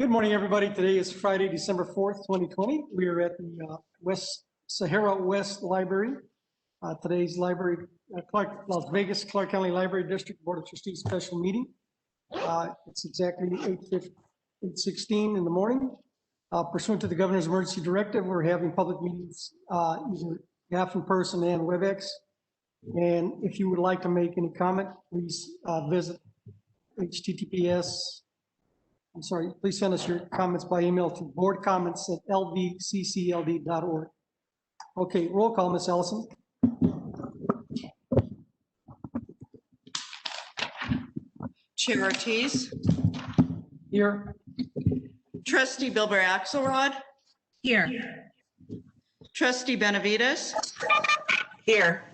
Good morning, everybody. Today is Friday, December 4th, 2020. We are at the West Sahara West Library. Today's library, Las Vegas, Clark County Library District Board of Trustees special meeting. It's exactly 8:16 in the morning. Pursuant to the Governor's emergency directive, we're having public meetings either half in person and WebEx. And if you would like to make any comment, please visit please send us your comments by email to boardcomments@lvccld.org. Okay, roll call, Ms. Ellison. Chair Ortiz. Here. Trustee Bilber Axelrod. Here. Trustee Benavides. Here.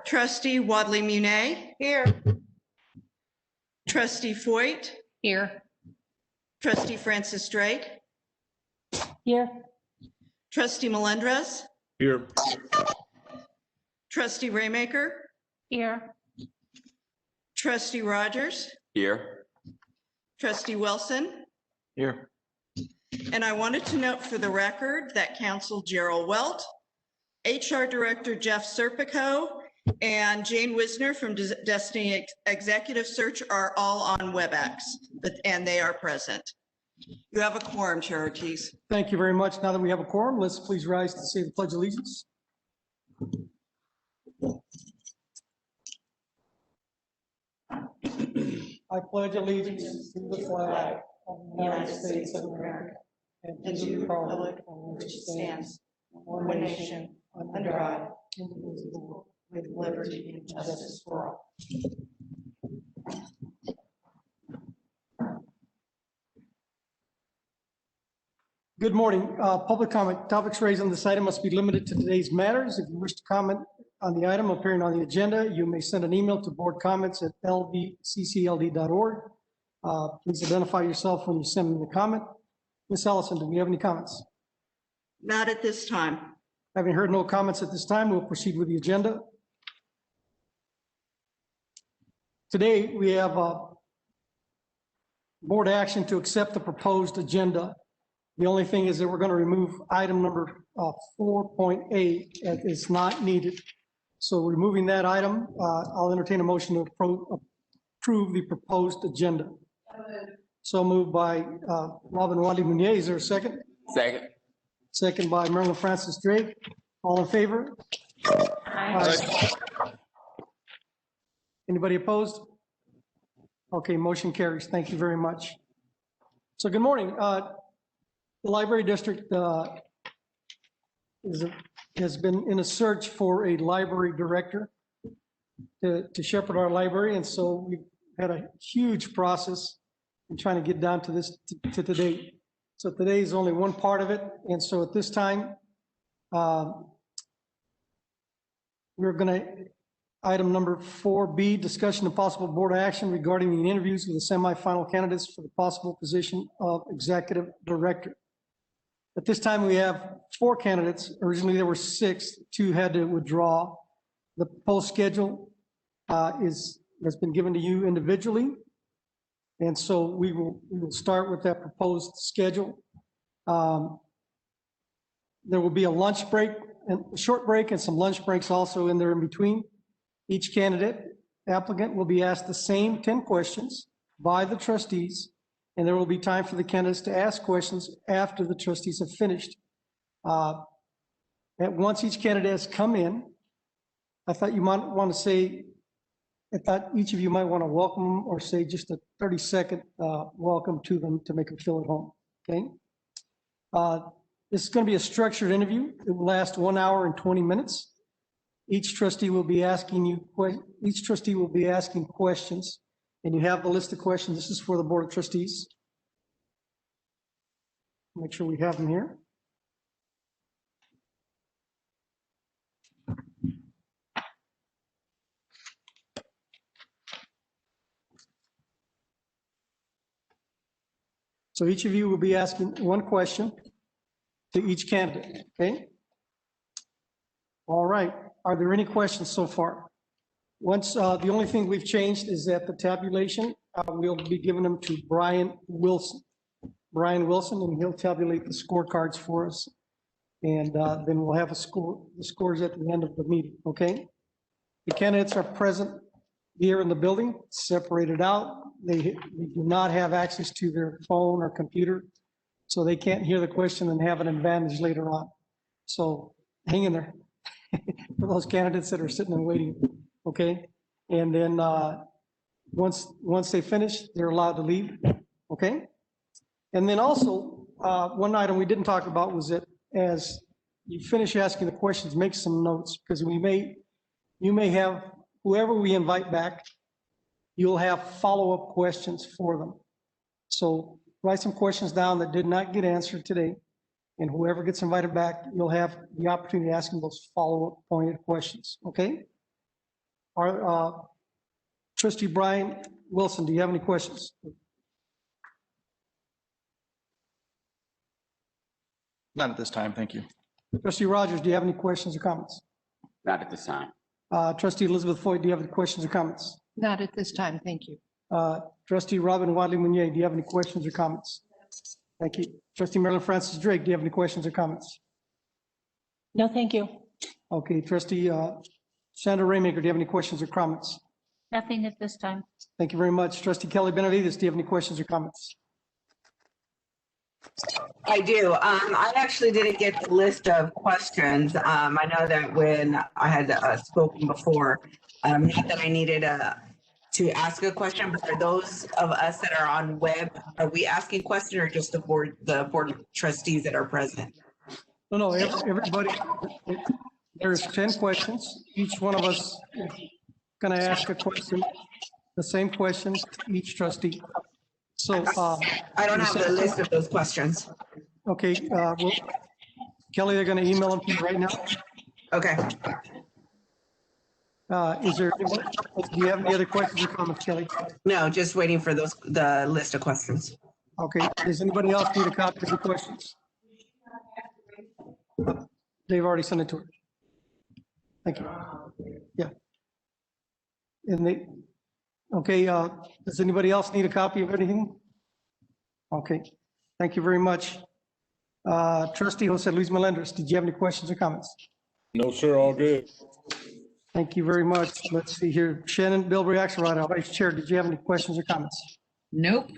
Trustee Wadley Munay. Here. Trustee Foyt. Here. Trustee Francis Drake. Here. Trustee Melendrez. Here. Trustee Raymaker. Here. Trustee Rogers. Here. Trustee Wilson. Here. And I wanted to note for the record that Counsel Gerald Welt, HR Director Jeff Serpico, and Jane Wisner from Destiny Executive Search are all on WebEx, and they are present. You have a quorum, Chair Ortiz. Thank you very much. Now that we have a quorum, let's please rise to say the Pledge of Allegiance. I pledge allegiance to the flag of the United States of America and to the republic for which it stands, one nation, under God, indivisible, with liberty and justice for all. Good morning. Public comment. Topics raised on this item must be limited to today's matters. If you wish to comment on the item appearing on the agenda, you may send an email to boardcomments@lvccld.org. Please identify yourself when you send me the comment. Ms. Ellison, do we have any comments? Not at this time. Having heard no comments at this time, we'll proceed with the agenda. Today, we have board action to accept the proposed agenda. The only thing is that we're going to remove item number 4.8 as it's not needed. So removing that item, I'll entertain a motion to approve the proposed agenda. So moved by Robin Wadley Munier. Is there a second? Second. Second by Marilyn Francis Drake. All in favor? Aye. Anybody opposed? Okay, motion carries. Thank you very much. So good morning. The library district has been in a search for a library director to shepherd our library, and so we've had a huge process in trying to get down to this to today. So today is only one part of it, and so at this time, we're going to item number 4B, discussion of possible board action regarding the interviews with the semifinal candidates for the possible position of executive director. At this time, we have 4 candidates. Originally, there were 6. 2 had to withdraw. The post schedule has been given to you individually, and so we will start with that proposed schedule. There will be a lunch break, and a short break, and some lunch breaks also in there in between. Each applicant will be asked the same 10 questions by the trustees, and there will be time for the candidates to ask questions after the trustees have finished. Once each candidate has come in, I thought you might want to say, I thought each of you might want to welcome them or say just a 30-second welcome to them to make them feel at home, okay? This is going to be a structured interview. It will last 1 hour and 20 minutes. Each trustee will be asking questions, and you have the list of questions. This is for the Board of Trustees. Make sure we have them here. So each of you will be asking one question to each candidate, okay? All right. Are there any questions so far? The only thing we've changed is that the tabulation, we'll be giving them to Brian Wilson. Brian Wilson, and he'll tabulate the scorecards for us. And then we'll have the scores at the end of the meeting, okay? The candidates are present here in the building, separated out. They do not have access to their phone or computer, so they can't hear the question and have an advantage later on. So hang in there for those candidates that are sitting and waiting, okay? And then once they finish, they're allowed to leave, okay? And then also, one item we didn't talk about was that as you finish asking the questions, make some notes, because you may have, whoever we invite back, you'll have follow-up questions for them. So write some questions down that did not get answered today, and whoever gets invited back, you'll have the opportunity to ask them those follow-up pointed questions, okay? Our Trustee Brian Wilson, do you have any questions? Not at this time, thank you. Trustee Rogers, do you have any questions or comments? Not at this time. Trustee Elizabeth Foy, do you have any questions or comments? Not at this time, thank you. Trustee Robin Wadley Munier, do you have any questions or comments? Thank you. Trustee Marilyn Francis Drake, do you have any questions or comments? No, thank you. Okay, Trustee Sandra Raymaker, do you have any questions or comments? Nothing at this time. Thank you very much. Trustee Kelly Benavides, do you have any questions or comments? I do. I actually didn't get the list of questions. I know that when I had spoken before, not that I needed to ask a question, but are those of us that are on web, are we asking questions or just the board of trustees that are present? No, everybody, there's 10 questions. Each one of us is going to ask a question, the same question to each trustee. So I don't have the list of those questions. okay, well, Kelly, they're going to email them to you right now. Okay. Do you have any other questions or comments, Kelly? No, just waiting for the list of questions. Okay, does anybody else need a copy of the questions? They've already sent it to her. Thank you. Yeah. And okay, does anybody else need a copy of anything? Okay, thank you very much. Trustee Jose Luis Melendez, did you have any questions or comments? No, sir, all good. Thank you very much. Let's see here. Shannon Bilberry Axelrod, our Vice Chair, did you have any questions or comments? Nope.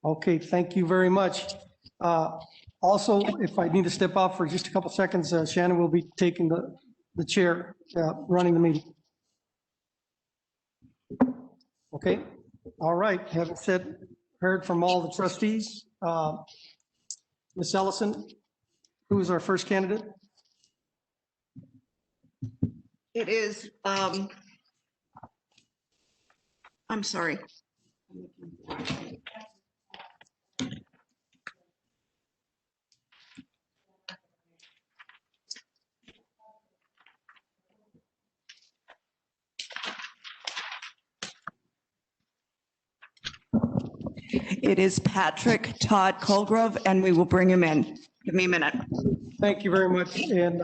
Okay, thank you very much. Also, if I need to step out for just a couple seconds, Shannon will be taking the chair, running the meeting. Okay, all right. Having heard from all the trustees, Ms. Ellison, who is our first candidate? It is, I'm sorry. It is Patrick Todd Colgrove, and we will bring him in. Give me a minute. Thank you very much. And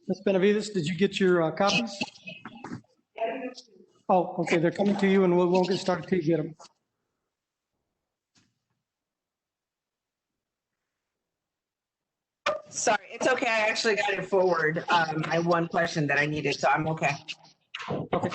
Ms. Benavides, did you get your copies? Oh, okay, they're coming to you and we won't get started till you get them. Sorry, it's okay. I actually got it forward. I have one question that I needed, so I'm okay. Okay.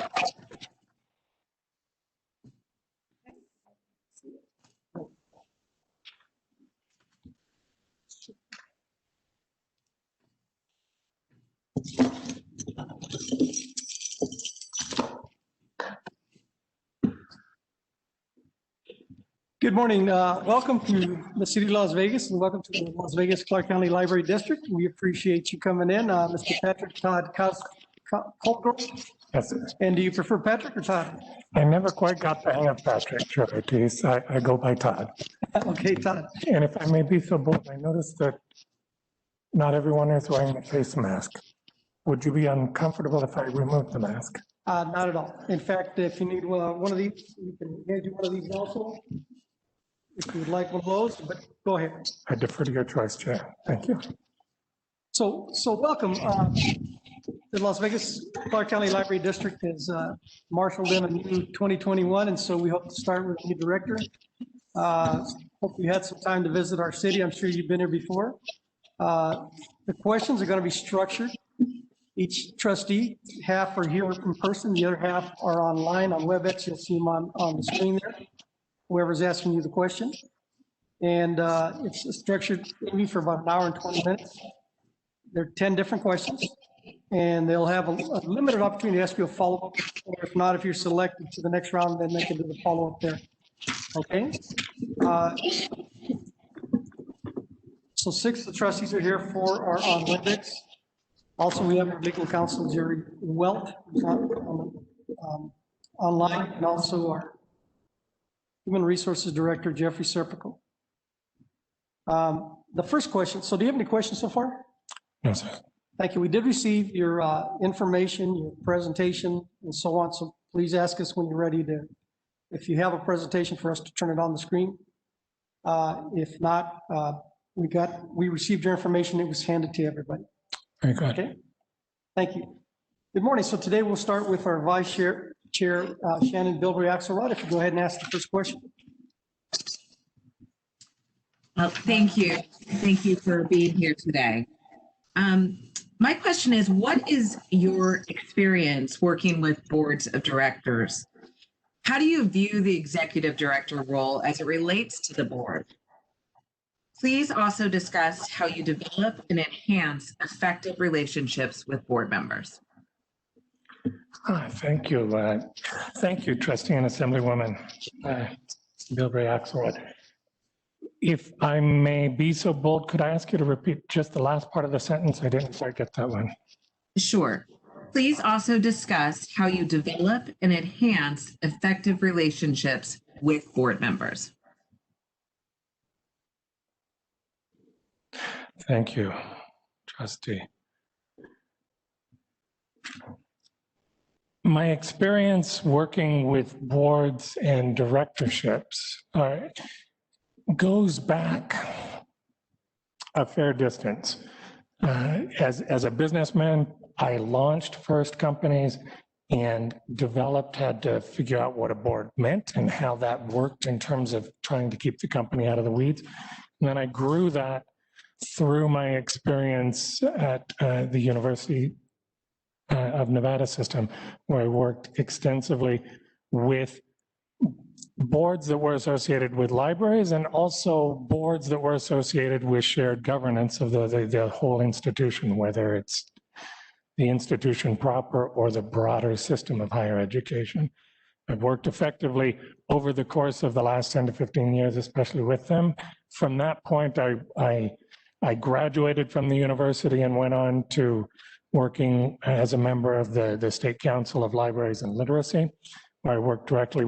Good morning. Welcome to the city of Las Vegas and welcome to the Las Vegas Clark County Library District. We appreciate you coming in. Mr. Patrick Todd Colgrove. Yes, sir. And do you prefer Patrick or Todd? I never quite got the hang of Patrick Trustees. I go by Todd. Okay, Todd. And if I may be so bold, I noticed that not everyone is wearing a face mask. Would you be uncomfortable if I removed the mask? Not at all. In fact, if you need one of these, you can hand you one of these also. If you would like one of those, but go ahead. I defer to your choice, Chair. Thank you. So welcome. The Las Vegas Clark County Library District has marshaled in a new 2021, and so we hope to start with the new director. Hope you had some time to visit our city. I'm sure you've been here before. The questions are going to be structured. Each trustee, half are here in person, the other half are online on WebEx. You'll see them on the screen there, whoever's asking you the question. And it's a structured interview for about an hour and 20 minutes. There are 10 different questions, and they'll have a limited opportunity to ask you a follow-up. Or if not, if you're selected to the next round, then they can do the follow-up there. Okay? So 6 of the trustees are here, 4 are on WebEx. Also, we have our legal counsel, Jerry Welt, who's online, and also our Human Resources Director, Jeffrey Serpico. The first question, so do you have any questions so far? No, sir. Thank you. We did receive your information, your presentation, and so on, so please ask us when you're ready to, if you have a presentation for us to turn it on the screen. If not, we received your information, it was handed to everybody. Very good. Okay, thank you. Good morning. So today we'll start with our Vice Chair, Shannon Bilbrey-Axelrod. If you go ahead and ask the first question. Thank you. Thank you for being here today. My question is, what is your experience working with boards of directors? How do you view the executive director role as it relates to the board? Please also discuss how you develop and enhance effective relationships with board members. Thank you. Thank you, Trustee and Assemblywoman Bilbrey-Axelrod. If I may be so bold, could I ask you to repeat just the last part of the sentence? I didn't quite get that one. Sure. Please also discuss how you develop and enhance effective relationships with board members. Thank you, Trustee. My experience working with boards and directorships goes back a fair distance. As a businessman, I launched first companies and had to figure out what a board meant and how that worked in terms of trying to keep the company out of the weeds. And then I grew that through my experience at the University of Nevada system, where I worked extensively with boards that were associated with libraries and also boards that were associated with shared governance of the whole institution, whether it's the institution proper or the broader system of higher education. I've worked effectively over the course of the last 10 to 15 years, especially with them. From that point, I graduated from the university and went on to working as a member of the State Council of Libraries and Literacy, where I worked directly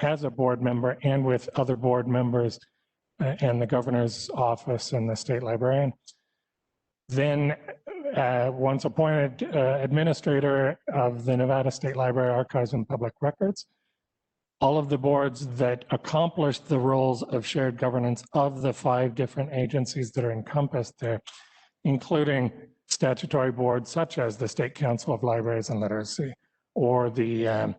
as a board member and with other board members and the governor's office and the state librarian. Then once appointed administrator of the Nevada State Library Archives and Public Records, all of the boards that accomplished the roles of shared governance of the 5 different agencies that are encompassed there, including statutory boards such as the State Council of Libraries and Literacy, or the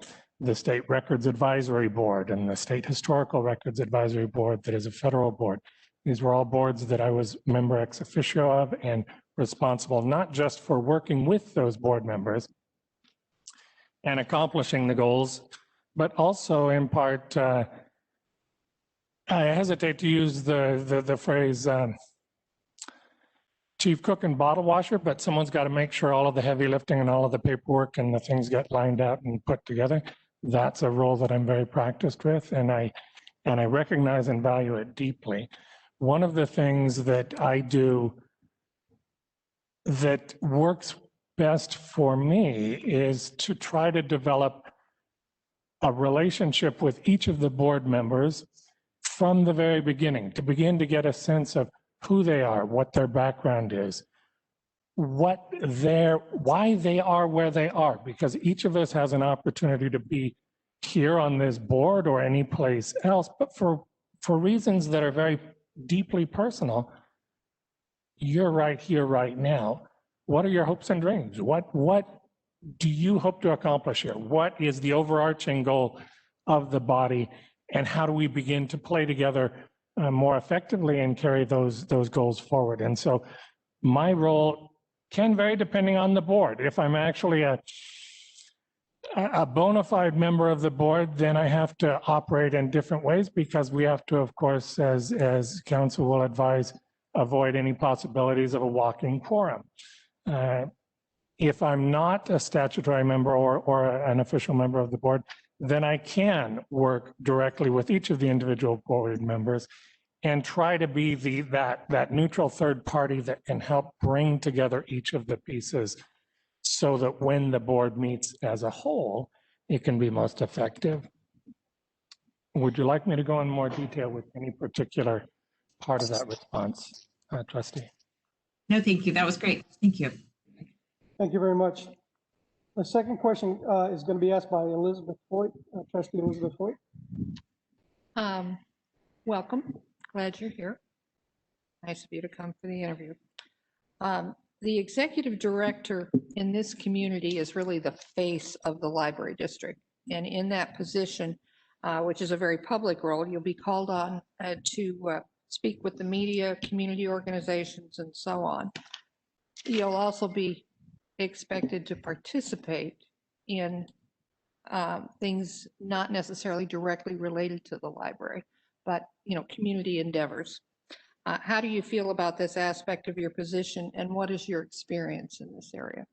State Records Advisory Board and the State Historical Records Advisory Board that is a federal board. These were all boards that I was member ex officio of and responsible not just for working with those board members and accomplishing the goals, but also in part, I hesitate to use the phrase chief cook and bottle washer, but someone's got to make sure all of the heavy lifting and all of the paperwork and the things get lined out and put together. That's a role that I'm very practiced with, and I recognize and value it deeply. One of the things that I do that works best for me is to try to develop a relationship with each of the board members from the very beginning, to begin to get a sense of who they are, what their background is, why they are where they are, because each of us has an opportunity to be here on this board or any place else, but for reasons that are very deeply personal, you're right here, right now. What are your hopes and dreams? What do you hope to accomplish here? What is the overarching goal of the body and how do we begin to play together more effectively and carry those goals forward. And so my role can vary depending on the board. If I'm actually a bona fide member of the board, then I have to operate in different ways because we have to, of course, as council will advise, avoid any possibilities of a walking quorum. If I'm not a statutory member or an official member of the board, then I can work directly with each of the individual board members and try to be that neutral third party that can help bring together each of the pieces so that when the board meets as a whole, it can be most effective. Would you like me to go in more detail with any particular part of that response, trustee? No, thank you. That was great. Thank you. Thank you very much. The second question is going to be asked by Elizabeth Hoyt, trustee Elizabeth Hoyt. Welcome. Glad you're here. Nice of you to come for the interview. The executive director in this community is really the face of the library district. And in that position, which is a very public role, you'll be called on to speak with the media, community organizations, and so on. You'll also be expected to participate in things not necessarily directly related to the library, but community endeavors. How do you feel about this aspect of your position, and what is your experience in this area?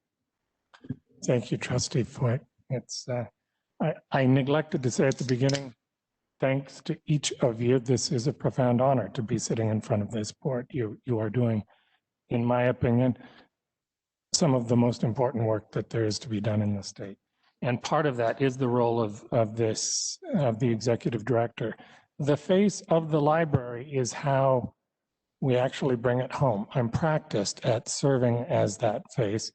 Thank you, Trustee Foyt. It's I neglected to say at the beginning, thanks to each of you. This is a profound honor to be sitting in front of this board. You are doing, in my opinion, some of the most important work that there is to be done in the state. And part of that is the role of the executive director. The face of the library is how we actually bring it home. I'm practiced at serving as that face.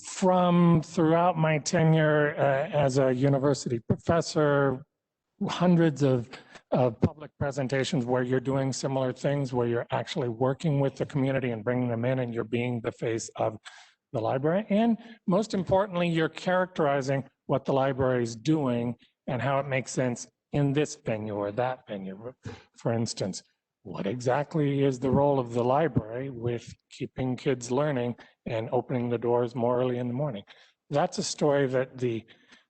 From throughout my tenure as a university professor, hundreds of public presentations where you're doing similar things, where you're actually working with the community and bringing them in, and you're being the face of the library. And most importantly, you're characterizing what the library is doing and how it makes sense in this venue or that venue. For instance, what exactly is the role of the library with keeping kids learning and opening the doors more early in the morning? That's a story that the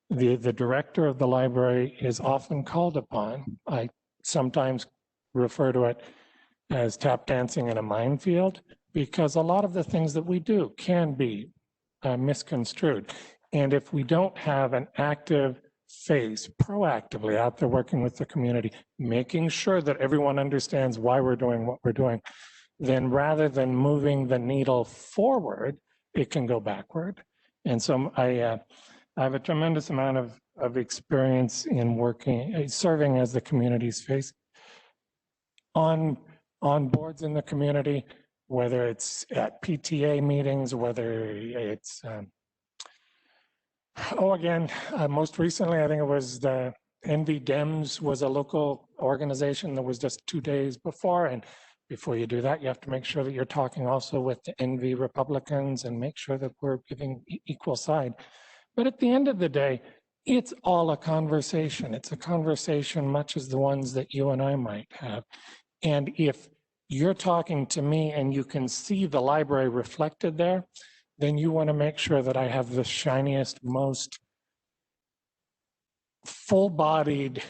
director of the library is often called upon. I sometimes refer to it as tap dancing in a minefield, because a lot of the things that we do can be misconstrued. And if we don't have an active face proactively out there working with the community, making sure that everyone understands why we're doing what we're doing, then rather than moving the needle forward, it can go backward. And so I have a tremendous amount of experience in serving as the community's face on boards in the community, whether it's at PTA meetings, whether it's, most recently, I think it was the NV Dems was a local organization that was just 2 days before. And before you do that, you have to make sure that you're talking also with the NV Republicans and make sure that we're giving equal side. But at the end of the day, it's all a conversation. It's a conversation much as the ones that you and I might have. And if you're talking to me and you can see the library reflected there, then you want to make sure that I have the shiniest, most full-bodied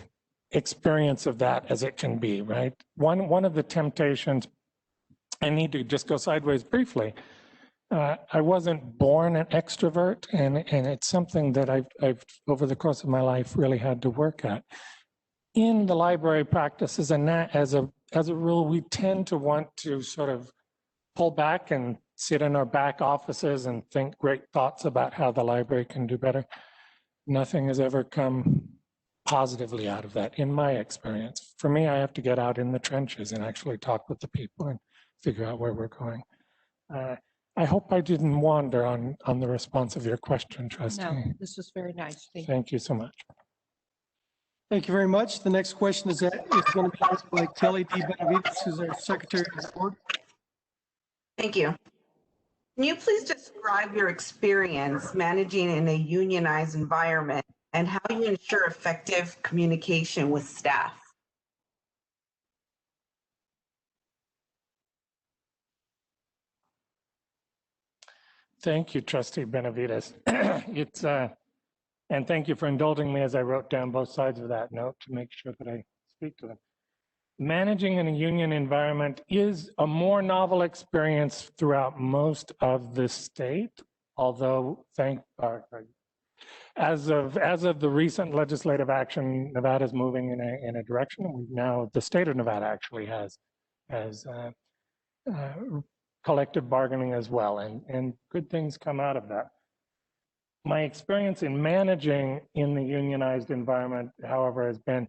experience of that as it can be, right? One of the temptations, I need to just go sideways briefly. I wasn't born an extrovert, and it's something that I've over the course of my life really had to work at. In the library practices, and as a rule, we tend to want to sort of pull back and sit in our back offices and think great thoughts about how the library can do better. Nothing has ever come positively out of that, in my experience. For me, I have to get out in the trenches and actually talk with the people and figure out where we're going. I hope I didn't wander on the response of your question, Trustee. No, this was very nice. Thank you. Thank you so much. Thank you very much. The next question is going to be asked by Kelly D. Benavides, who's our Secretary of the Board. Thank you. Can you please describe your experience managing in a unionized environment and how you ensure effective communication with staff? Thank you, Trustee Benavides. And thank you for indulging me as I wrote down both sides of that note to make sure that I speak to them. Managing in a union environment is a more novel experience throughout most of the state, although as of the recent legislative action, Nevada is moving in a direction. Now the state of Nevada actually has collective bargaining as well, and good things come out of that. My experience in managing in the unionized environment, however, has been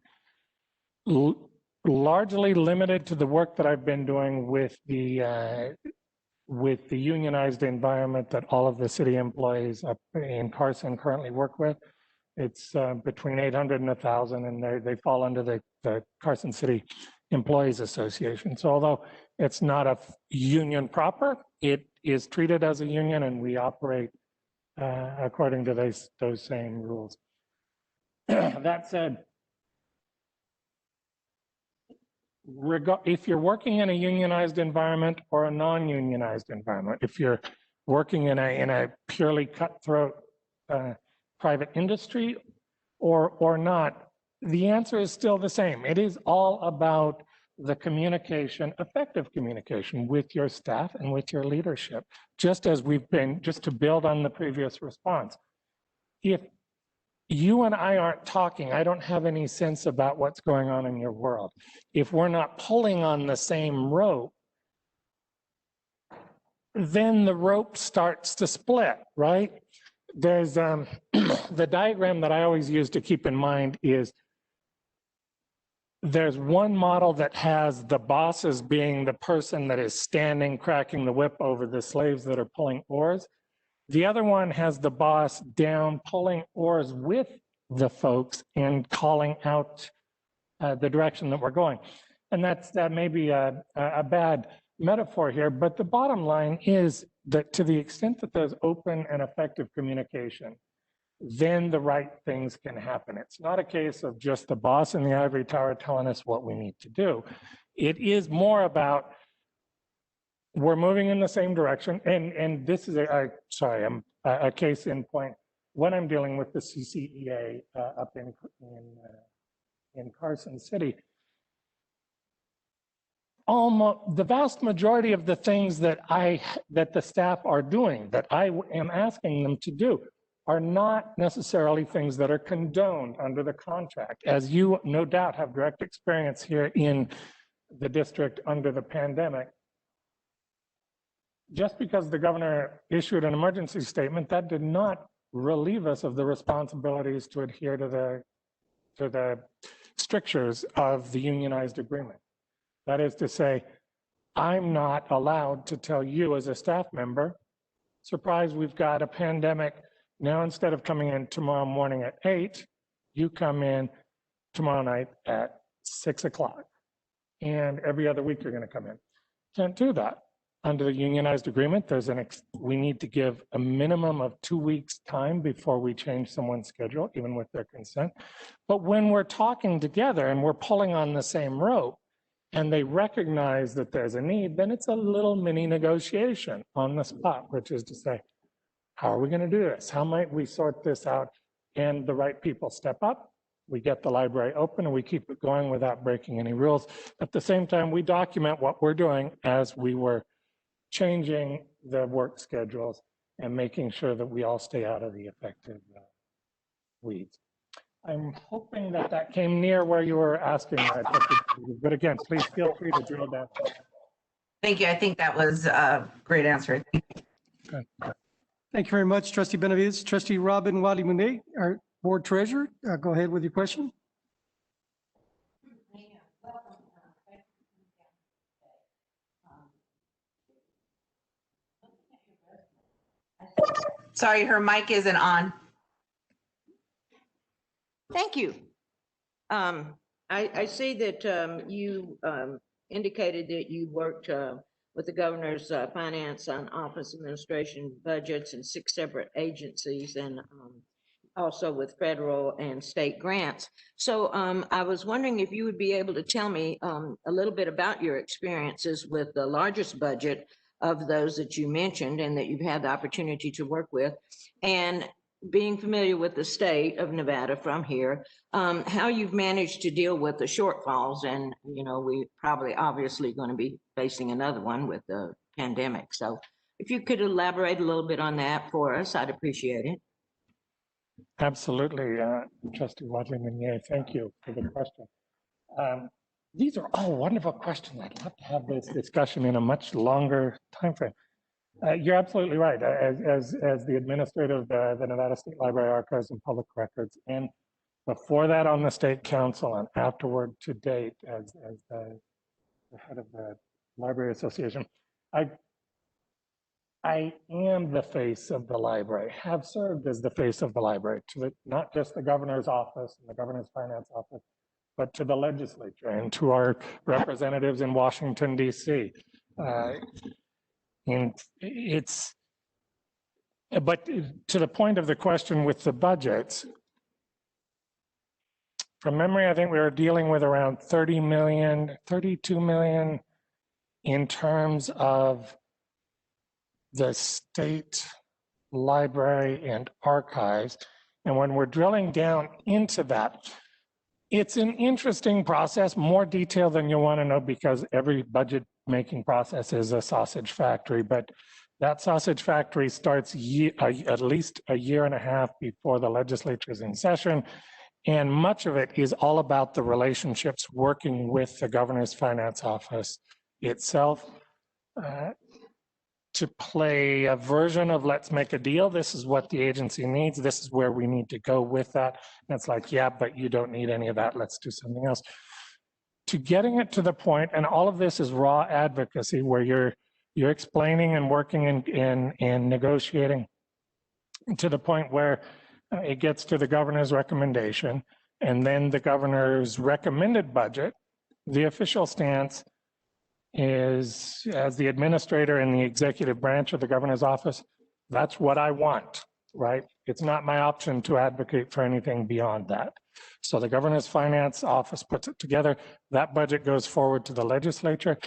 largely limited to the work that I've been doing with the unionized environment that all of the city employees up in Carson currently work with. It's between 800 and 1,000, and they fall under the Carson City Employees Association. So although it's not a union proper, it is treated as a union, and we operate according to those same rules. That said, if you're working in a unionized environment or a non-unionized environment, if you're working in a purely cutthroat private industry or not, the answer is still the same. It is all about the communication, effective communication with your staff and with your leadership, just as we've been, just to build on the previous response. If you and I aren't talking, I don't have any sense about what's going on in your world. If we're not pulling on the same rope, then the rope starts to split, right? There's the diagram that I always use to keep in mind is there's one model that has the boss as being the person that is standing, cracking the whip over the slaves that are pulling oars. The other one has the boss down, pulling oars with the folks and calling out the direction that we're going. And that may be a bad metaphor here, but the bottom line is that to the extent that there's open and effective communication, then the right things can happen. It's not a case of just the boss in the ivory tower telling us what we need to do. It is more about we're moving in the same direction. And this is a case in point when I'm dealing with the CCEA up in Carson City. Almost the vast majority of the things that the staff are doing, that I am asking them to do, are not necessarily things that are condoned under the contract. As you no doubt have direct experience here in the district under the pandemic, just because the governor issued an emergency statement, that did not relieve us of the responsibilities to adhere to the strictures of the unionized agreement. That is to say, I'm not allowed to tell you as a staff member, surprise, we've got a pandemic. Now, instead of coming in tomorrow morning at 8, you come in tomorrow night at 6 o'clock. And every other week you're going to come in. Can't do that. Under the unionized agreement, we need to give a minimum of 2 weeks time before we change someone's schedule, even with their consent. But when we're talking together and we're pulling on the same rope, and they recognize that there's a need, then it's a little mini negotiation on the spot, which is to say, how are we going to do this? How might we sort this out? And the right people step up. We get the library open and we keep it going without breaking any rules. At the same time, we document what we're doing as we were changing the work schedules and making sure that we all stay out of the affected weeds. I'm hoping that came near where you were asking that. But again, please feel free to drill down. Thank you. I think that was a great answer. Thank you very much, Trustee Benavides. Trustee Robin Wadi-Munde, our board treasurer, go ahead with your question. Sorry, her mic isn't on. Thank you. I see that you indicated that you worked with the governor's finance and office administration budgets and 6 separate agencies, and also with federal and state grants. So I was wondering if you would be able to tell me a little bit about your experiences with the largest budget of those that you mentioned and that you've had the opportunity to work with, and being familiar with the state of Nevada from here, how you've managed to deal with the shortfalls. And, you know, we probably obviously going to be facing another one with the pandemic. So if you could elaborate a little bit on that for us, I'd appreciate it. Absolutely, Trustee Wadley-Minier, thank you for the question. These are all wonderful questions. I'd love to have this discussion in a much longer timeframe. You're absolutely right. As the administrator of the Nevada State Library Archives and Public Records, and before that on the State Council, and afterward to date as the head of the Library Association, I am the face of the library, have served as the face of the library to not just the governor's office and the governor's finance office, but to the legislature and to our representatives in Washington, D.C. And but to the point of the question with the budgets, from memory, I think we were dealing with around 30 million, 32 million in terms of the state library and archives. And when we're drilling down into that, it's an interesting process, more detail than you'll want to know, because every budget making process is a sausage factory. But that sausage factory starts at least a year and a half before the legislature is in session. And much of it is all about the relationships working with the governor's finance office itself. To play a version of let's make a deal. This is what the agency needs. This is where we need to go with that. And it's like, yeah, but you don't need any of that. Let's do something else. To getting it to the point, and all of this is raw advocacy where you're explaining and working and negotiating to the point where it gets to the governor's recommendation, and then the governor's recommended budget. The official stance is, as the administrator in the executive branch of the governor's office, that's what I want, right? It's not my option to advocate for anything beyond that. So the governor's finance office puts it together. That budget goes forward to the legislature.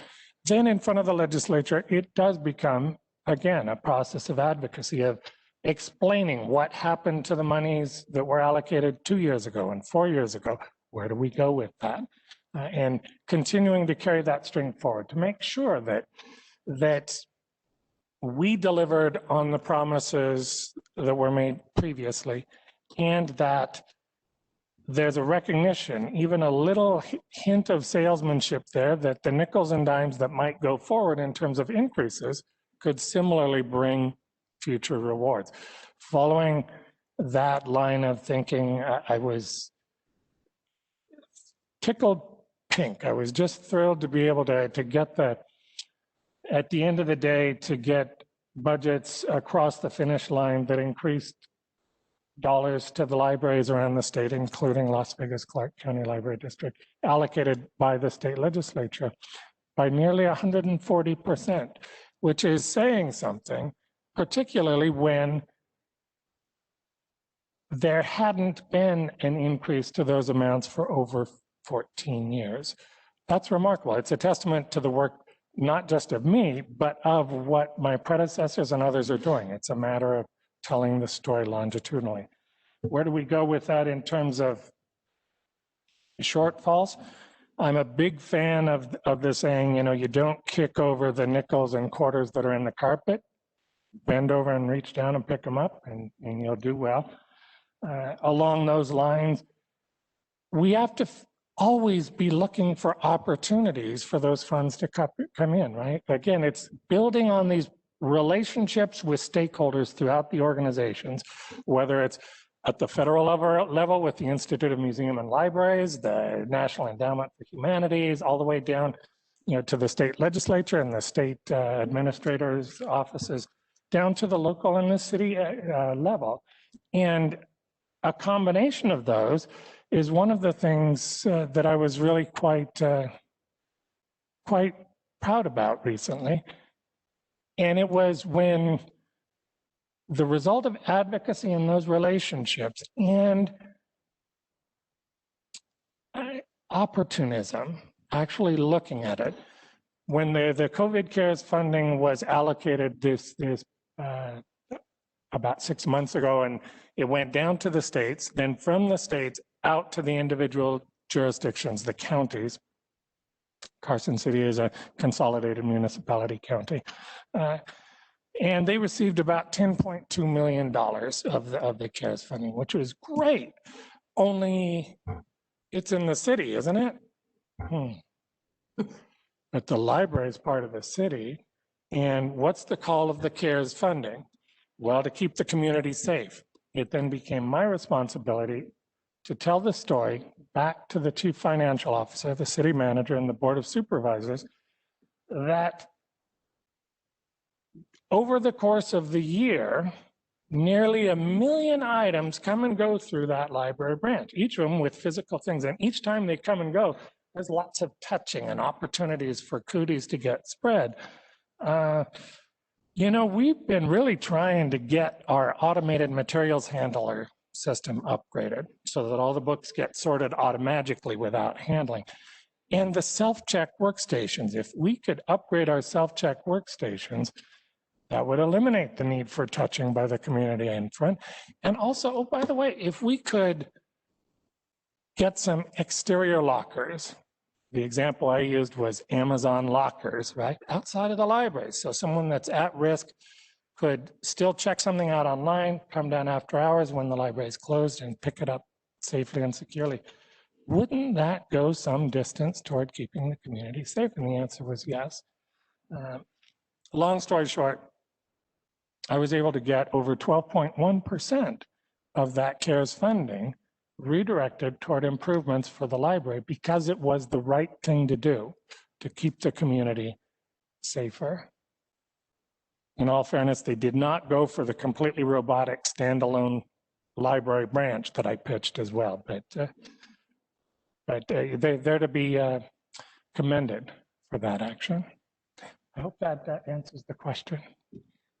Then in front of the legislature, it does become, again, a process of advocacy, of explaining what happened to the monies that were allocated 2 years ago and 4 years ago. Where do we go with that? And continuing to carry that string forward to make sure that we delivered on the promises that were made previously, and that there's a recognition, even a little hint of salesmanship there, that the nickels and dimes that might go forward in terms of increases could similarly bring future rewards. Following that line of thinking, I was tickled pink. I was just thrilled to be able to get at the end of the day, to get budgets across the finish line that increased dollars to the libraries around the state, including Las Vegas Clark County Library District, allocated by the state legislature by nearly 140%, which is saying something, particularly when there hadn't been an increase to those amounts for over 14 years. That's remarkable. It's a testament to the work, not just of me, but of what my predecessors and others are doing. It's a matter of telling the story longitudinally. Where do we go with that in terms of shortfalls? I'm a big fan of the saying, you know, you don't kick over the nickels and quarters that are in the carpet. Bend over and reach down and pick them up, and you'll do well. Along those lines, we have to always be looking for opportunities for those funds to come in, right? Again, it's building on these relationships with stakeholders throughout the organizations, whether it's at the federal level with the Institute of Museum and Libraries, the National Endowment for Humanities, all the way down, you know, to the state legislature and the state administrators' offices, down to the local and the city level. And a combination of those is one of the things that I was really quite proud about recently. And it was when the result of advocacy in those relationships and opportunism, actually looking at it, when the COVID CARES funding was allocated this about 6 months ago, and it went down to the states, then from the states out to the individual jurisdictions, the counties. Carson City is a consolidated municipality county. And they received about $10.2 million of the CARES funding, which was great. Only it's in the city, isn't it? But the library is part of the city. And what's the call of the CARES funding? Well, to keep the community safe. It then became my responsibility to tell the story back to the chief financial officer, the city manager, and the board of supervisors that over the course of the year, nearly 1 million items come and go through that library branch, each of them with physical things. And each time they come and go, there's lots of touching and opportunities for cooties to get spread. You know, we've been really trying to get our automated materials handler system upgraded so that all the books get sorted automatically without handling. And the self-check workstations, if we could upgrade our self-check workstations, that would eliminate the need for touching by the community in front. And also, oh, by the way, if we could get some exterior lockers, the example I used was Amazon lockers, right? Outside of the library. So someone that's at risk could still check something out online, come down after hours when the library is closed and pick it up safely and securely. Wouldn't that go some distance toward keeping the community safe? And the answer was yes. Long story short, I was able to get over 12.1% of that CARES funding redirected toward improvements for the library because it was the right thing to do to keep the community safer. In all fairness, they did not go for the completely robotic standalone library branch that I pitched as well, but they're to be commended for that action. I hope that answers the question.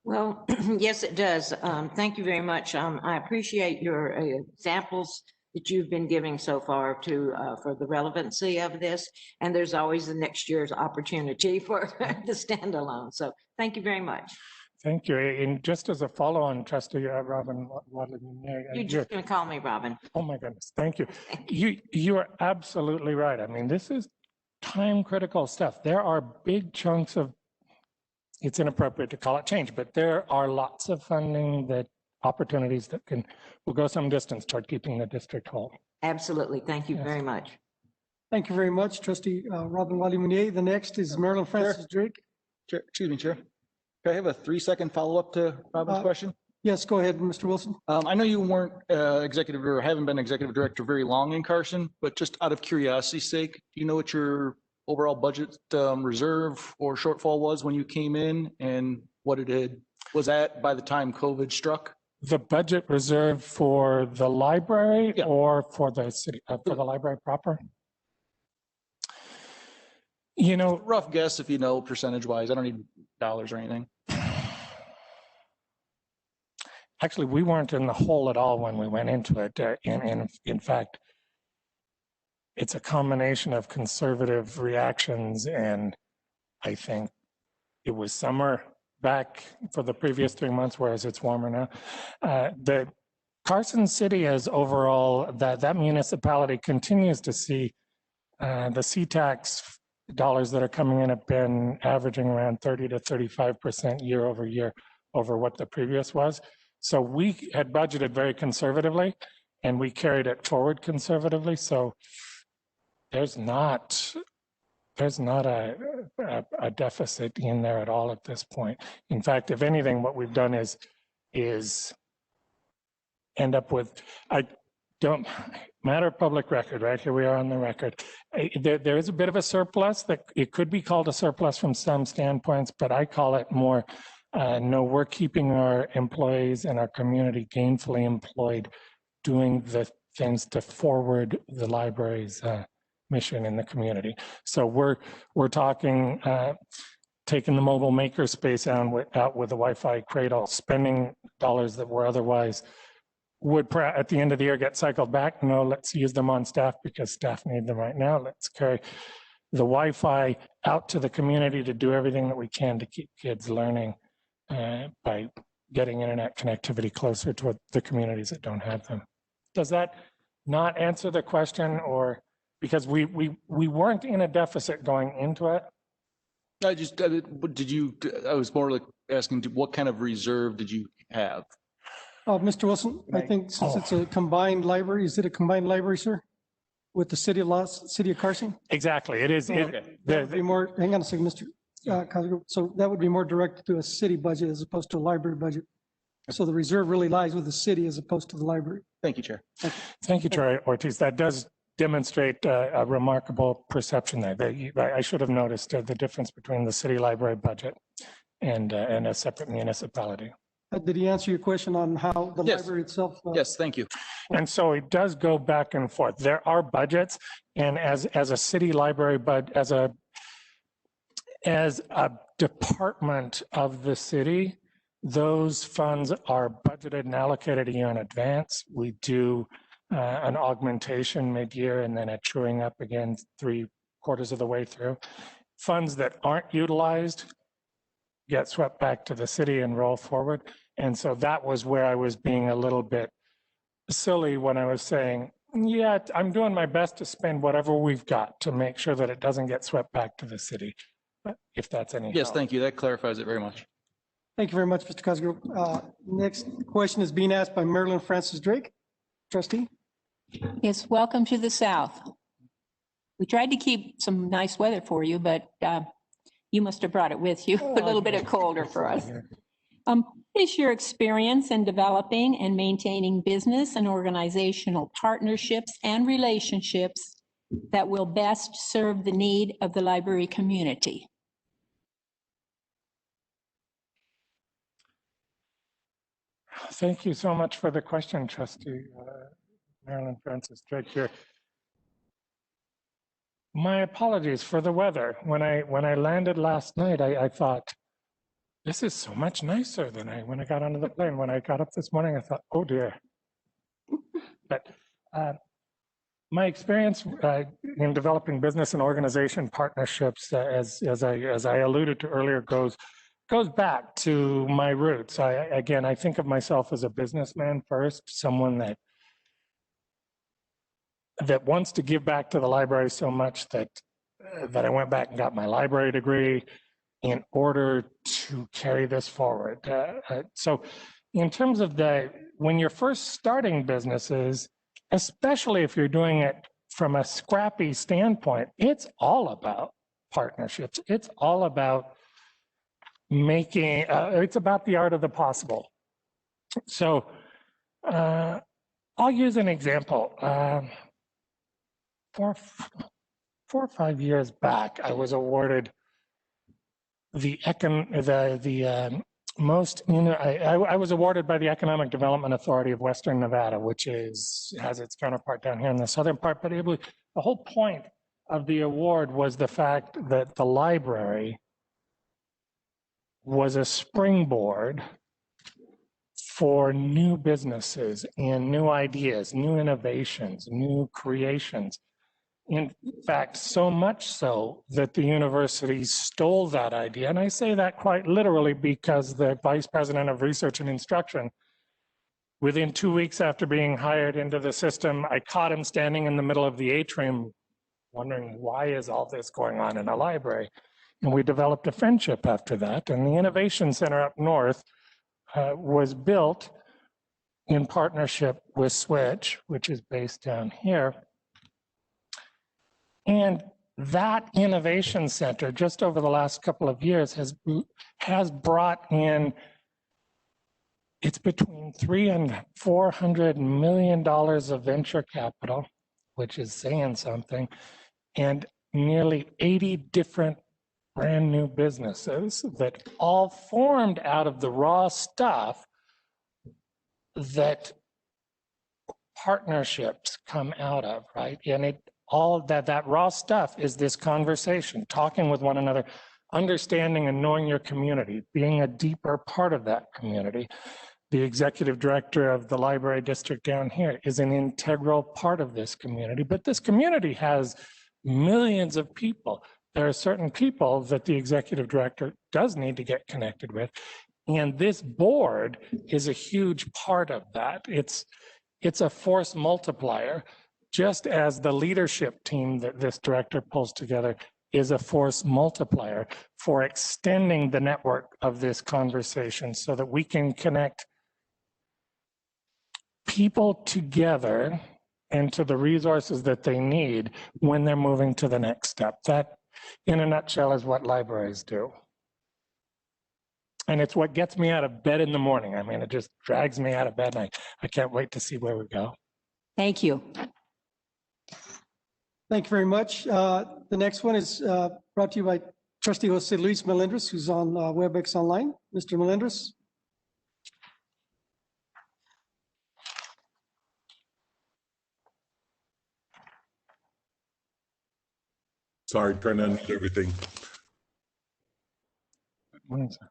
Well, yes, it does. Thank you very much. I appreciate your examples that you've been giving so far for the relevancy of this. And there's always the next year's opportunity for the standalone. So thank you very much. Thank you. And just as a follow-on, Trustee Robin Wadley. You're just going to call me Robin. Oh my goodness, thank you. You are absolutely right. I mean, this is time critical stuff. There are big chunks of, it's inappropriate to call it change, but there are lots of funding that opportunities that will go some distance toward keeping the district whole. Absolutely. Thank you very much. Thank you very much, Trustee Robin Wadley-Munier. The next is Marilyn Francis Drake. Chair, excuse me, Chair. Can I have a 3-second follow-up to Robin's question? Yes, go ahead, Mr. Wilson. I know you weren't executive or haven't been executive director very long in Carson, but just out of curiosity's sake, do you know what your overall budget reserve or shortfall was when you came in and what it was at by the time COVID struck? The budget reserve for the library or for the city, for the library proper? You know, rough guess if you know percentage-wise. I don't need dollars or anything. Actually, we weren't in the hole at all when we went into it. In fact, it's a combination of conservative reactions, and I think it was summer back for the previous 3 months, whereas it's warmer now. The Carson City has overall, that municipality continues to see the C-tax dollars that are coming in have been averaging around 30 to 35% year over year over what the previous was. So we had budgeted very conservatively and we carried it forward conservatively. So there's not a deficit in there at all at this point. In fact, if anything, what we've done is end up with, matter of public record, right? Here we are on the record. There is a bit of a surplus that it could be called a surplus from some standpoints, but I call it more, no, we're keeping our employees and our community gainfully employed, doing the things to forward the library's mission in the community. So we're talking taking the mobile makerspace out with the Wi-Fi cradle, spending dollars that were otherwise would at the end of the year get cycled back. No, let's use them on staff because staff need them right now. Let's carry the Wi-Fi out to the community to do everything that we can to keep kids learning by getting internet connectivity closer to the communities that don't have them. Does that not answer the question, or because we weren't in a deficit going into it? I was more like asking, what kind of reserve did you have? Mr. Wilson, I think since it's a combined library, is it a combined library, sir? With the city of Carson? Exactly, it is. Okay. That would be more, hang on a second, Mr. Cosgrove. So that would be more directed to a city budget as opposed to a library budget. So the reserve really lies with the city as opposed to the library. Thank you, Chair. Thank you, Troy Ortiz. That does demonstrate a remarkable perception there. I should have noticed the difference between the city library budget and a separate municipality. Did he answer your question on how the Yes. library itself? Yes, thank you. And so it does go back and forth. There are budgets, and as a city library, but as a department of the city, those funds are budgeted and allocated a year in advance. We do an augmentation mid-year and then a truing up again 3/4 of the way through. Funds that aren't utilized get swept back to the city and roll forward. And so that was where I was being a little bit silly when I was saying, yeah, I'm doing my best to spend whatever we've got to make sure that it doesn't get swept back to the city, if that's any Yes, help. thank you. That clarifies it very much. Thank you very much, Mr. Cosgrove. Next question is being asked by Marilyn Francis Drake, trustee. Yes, welcome to the South. We tried to keep some nice weather for you, but you must have brought it with you, a little bit of colder for us. What is your experience in developing and maintaining business and organizational partnerships and relationships that will best serve the need of the library community? Thank you so much for the question, Trustee Marilyn Francis Drake here. My apologies for the weather. When I landed last night, I thought, this is so much nicer than when I got onto the plane. When I got up this morning, I thought, oh dear. But my experience in developing business and organization partnerships, as I alluded to earlier, goes back to my roots. I think of myself as a businessman first, someone that wants to give back to the library so much that I went back and got my library degree in order to carry this forward. So in terms of when you're first starting businesses, especially if you're doing it from a scrappy standpoint, it's all about partnerships. It's all about it's about the art of the possible. So I'll use an example. 4 or 5 years back, I was awarded I was awarded by the Economic Development Authority of Western Nevada, which has its counterpart down here in the southern part. But the whole point of the award was the fact that the library was a springboard for new businesses and new ideas, new innovations, new creations. In fact, so much so that the university stole that idea. And I say that quite literally because the vice president of research and instruction, within 2 weeks after being hired into the system, I caught him standing in the middle of the atrium wondering, why is all this going on in a library? And we developed a friendship after that. And the Innovation Center up north was built in partnership with Switch, which is based down here. And that innovation center, just over the last couple of years, has brought in, it's between $300 and $400 million of venture capital, which is saying something, and nearly 80 different brand new businesses that all formed out of the raw stuff that partnerships come out of, right? And it all that raw stuff is this conversation, talking with one another, understanding and knowing your community, being a deeper part of that community. The executive director of the library district down here is an integral part of this community, but this community has millions of people. There are certain people that the executive director does need to get connected with. And this board is a huge part of that. It's a force multiplier, just as the leadership team that this director pulls together is a force multiplier for extending the network of this conversation so that we can connect people together and to the resources that they need when they're moving to the next step. That, in a nutshell, is what libraries do. And it's what gets me out of bed in the morning. I mean, it just drags me out of bed, and I can't wait to see where we go. Thank you. Thank you very much. The next one is brought to you by Trustee Jose Luis Melendres, who's on WebEx Online. Mr. Melendres. Sorry, trying to unmute everything. Morning, sir.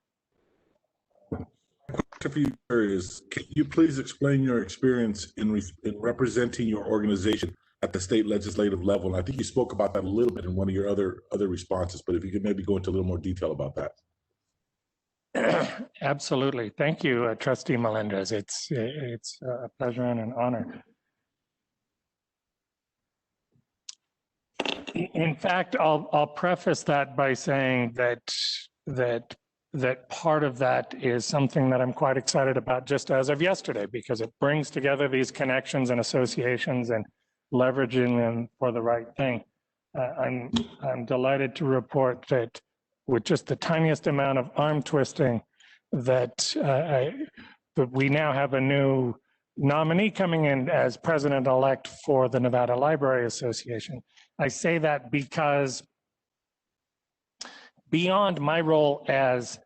Question for you, sir, is can you please explain your experience in representing your organization at the state legislative level? And I think you spoke about that a little bit in one of your other responses, but if you could maybe go into a little more detail about that. Absolutely. Thank you, Trustee Melendres. It's a pleasure and an honor. In fact, I'll preface that by saying that part of that is something that I'm quite excited about just as of yesterday, because it brings together these connections and associations and leveraging them for the right thing. I'm delighted to report that with just the tiniest amount of arm twisting that we now have a new nominee coming in as president-elect for the Nevada Library Association. I say that because beyond my role as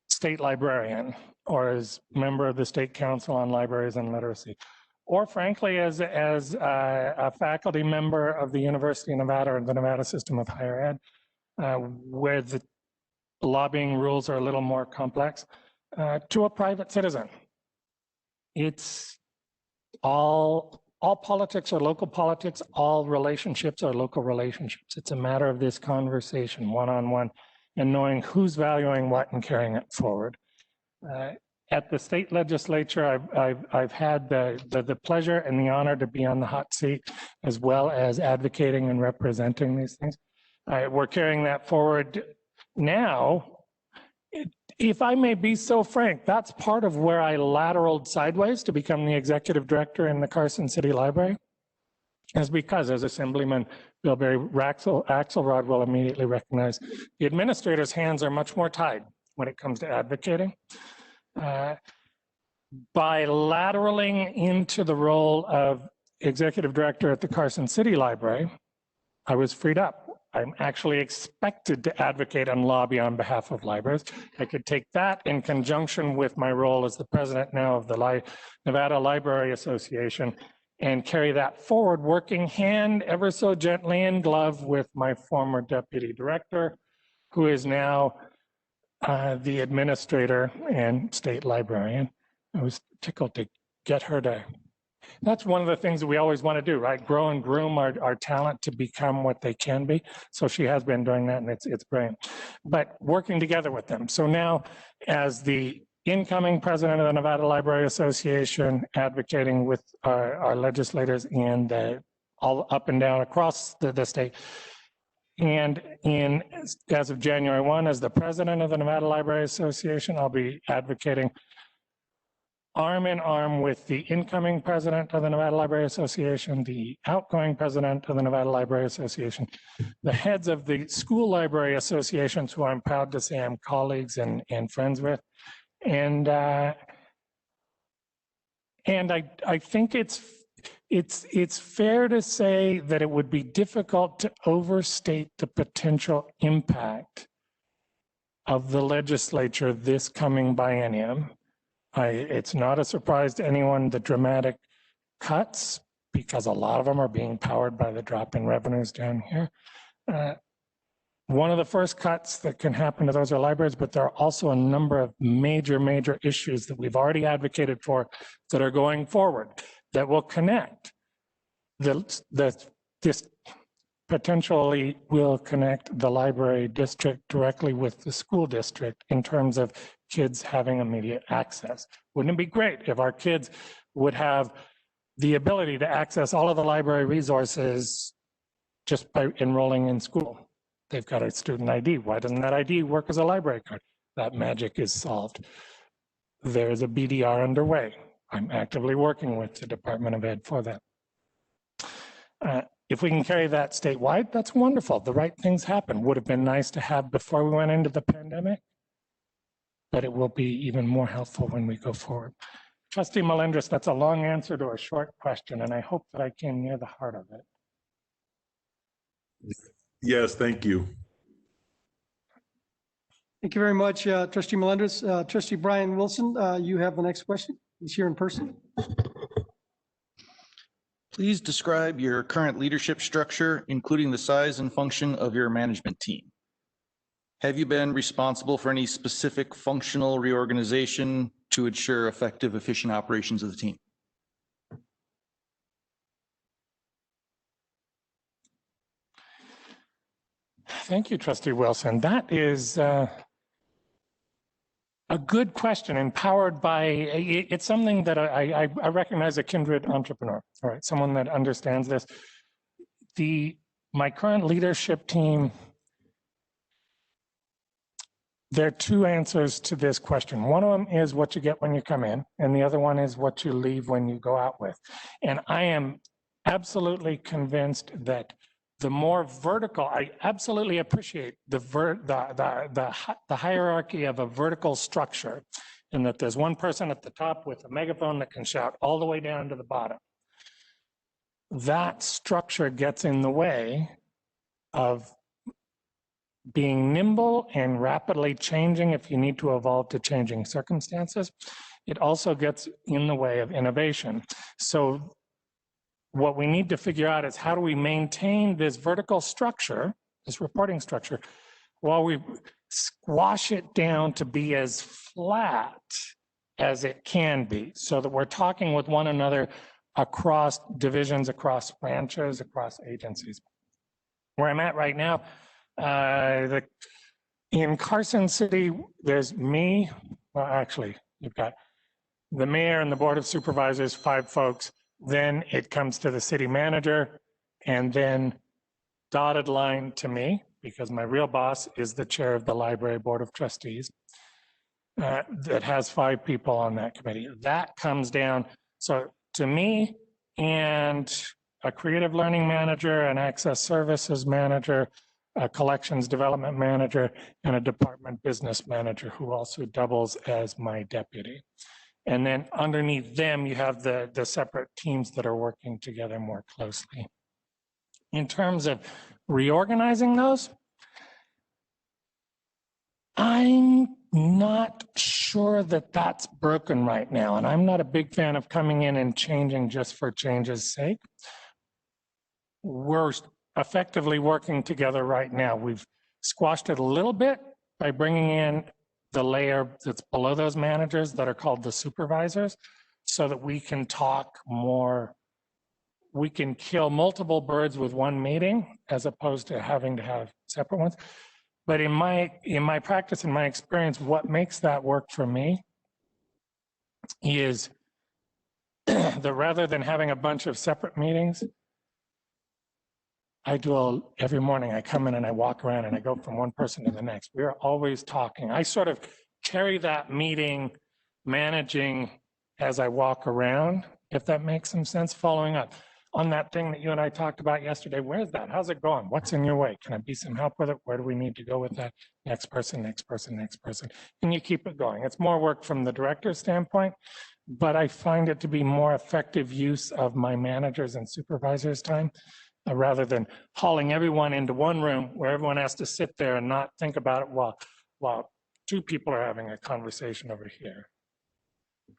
state librarian or as member of the State Council on Libraries and Literacy, or frankly as a faculty member of the University of Nevada and the Nevada System of Higher Ed, where the lobbying rules are a little more complex, to a private citizen. It's all politics are local politics, all relationships are local relationships. It's a matter of this conversation, one-on-one, and knowing who's valuing what and carrying it forward. At the state legislature, I've had the pleasure and the honor to be on the hot seat, as well as advocating and representing these things. We're carrying that forward now. If I may be so frank, that's part of where I lateraled sideways to become the executive director in the Carson City Library, is because, as Assemblyman Bilberry Axelrod will immediately recognize, the administrator's hands are much more tied when it comes to advocating. By lateraling into the role of executive director at the Carson City Library, I was freed up. I'm actually expected to advocate and lobby on behalf of libraries. I could take that in conjunction with my role as the president now of the Nevada Library Association and carry that forward, working hand ever so gently in glove with my former deputy director, who is now the administrator and state librarian. I was tickled to get her to. That's one of the things that we always want to do, right? Grow and groom our talent to become what they can be. So she has been doing that, and it's brilliant. But working together with them. So now, as the incoming president of the Nevada Library Association, advocating with our legislators and all up and down across the state, and as of January 1, as the president of the Nevada Library Association, I'll be advocating arm in arm with the incoming president of the Nevada Library Association, the outgoing president of the Nevada Library Association, the heads of the school library associations, who I'm proud to say I'm colleagues and friends with. And I think it's fair to say that it would be difficult to overstate the potential impact of the legislature this coming biennium. It's not a surprise to anyone, the dramatic cuts because a lot of them are being powered by the drop in revenues down here. One of the first cuts that can happen to those are libraries, but there are also a number of major issues that we've already advocated for that are going forward that will connect. This potentially will connect the library district directly with the school district in terms of kids having immediate access. Wouldn't it be great if our kids would have the ability to access all of the library resources just by enrolling in school? They've got a student ID. Why doesn't that ID work as a library card? That magic is solved. There's a BDR underway. I'm actively working with the Department of Ed for that. If we can carry that statewide, that's wonderful. The right things happen. Would have been nice to have before we went into the pandemic, but it will be even more helpful when we go forward. Trustee Melendres, that's a long answer to a short question, and I hope that I came near the heart of it. Yes, thank you. Thank you very much, Trustee Melendres. Trustee Brian Wilson, you have the next question. He's here in person. Please describe your current leadership structure, including the size and function of your management team. Have you been responsible for any specific functional reorganization to ensure effective, efficient operations of the team? Thank you, Trustee Wilson. That is a good question, empowered by, it's something that I recognize a kindred entrepreneur, all right, someone that understands this. My current leadership team, there are two answers to this question. One of them is what you get when you come in, and the other one is what you leave when you go out with. And I am absolutely convinced that the more vertical, I absolutely appreciate the hierarchy of a vertical structure, and that there's one person at the top with a megaphone that can shout all the way down to the bottom. That structure gets in the way of being nimble and rapidly changing if you need to evolve to changing circumstances. It also gets in the way of innovation. So what we need to figure out is how do we maintain this vertical structure, this reporting structure, while we squash it down to be as flat as it can be, so that we're talking with one another across divisions, across branches, across agencies. Where I'm at right now, in Carson City, there's me, well, actually, you've got the mayor and the board of supervisors, 5 folks. Then it comes to the city manager, and then dotted line to me, because my real boss is the chair of the library board of trustees. That has 5 people on that committee. That comes down, so to me and a creative learning manager, an access services manager, a collections development manager, and a department business manager who also doubles as my deputy. And then underneath them, you have the separate teams that are working together more closely. In terms of reorganizing those, I'm not sure that that's broken right now. And I'm not a big fan of coming in and changing just for change's sake. We're effectively working together right now. We've squashed it a little bit by bringing in the layer that's below those managers that are called the supervisors, so that we can talk more, we can kill multiple birds with one meeting as opposed to having to have separate ones. But in my practice, in my experience, what makes that work for me is that rather than having a bunch of separate meetings, every morning I come in and I walk around and I go from one person to the next. We're always talking. I sort of carry that meeting managing as I walk around, if that makes some sense, following up on that thing that you and I talked about yesterday. Where's that? How's it going? What's in your way? Can I be some help with it? Where do we need to go with that? Next person, next person, next person. And you keep it going. It's more work from the director's standpoint, but I find it to be more effective use of my managers and supervisors' time, rather than hauling everyone into one room where everyone has to sit there and not think about it while 2 people are having a conversation over here.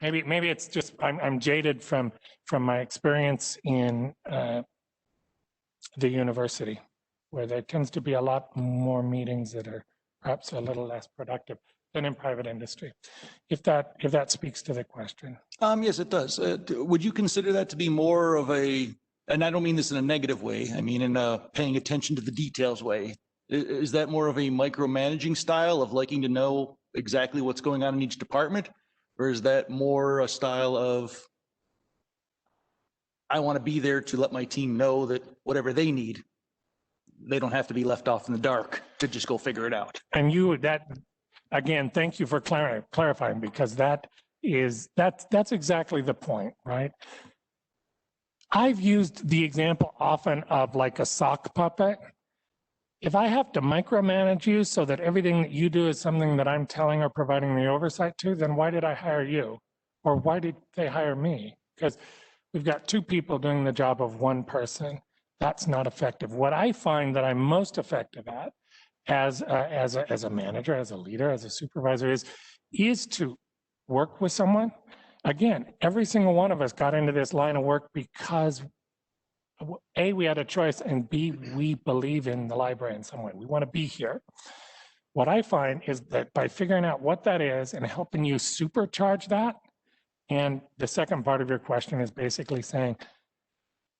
Maybe it's just, I'm jaded from my experience in the university, where there tends to be a lot more meetings that are perhaps a little less productive than in private industry. If that speaks to the question. Yes, it does. Would you consider that to be more of a, and I don't mean this in a negative way, I mean in a paying attention to the details way. Is that more of a micromanaging style of liking to know exactly what's going on in each department? Or is that more a style of, I want to be there to let my team know that whatever they need, they don't have to be left off in the dark to just go figure it out? And again, thank you for clarifying, because that's exactly the point, right? I've used the example often of like a sock puppet. If I have to micromanage you so that everything that you do is something that I'm telling or providing the oversight to, then why did I hire you? Or why did they hire me? Because we've got two people doing the job of one person. That's not effective. What I find that I'm most effective at as a manager, as a leader, as a supervisor is to work with someone. Again, every single one of us got into this line of work because A, we had a choice, and B, we believe in the library in some way. We want to be here. What I find is that by figuring out what that is and helping you supercharge that, and the second part of your question is basically saying,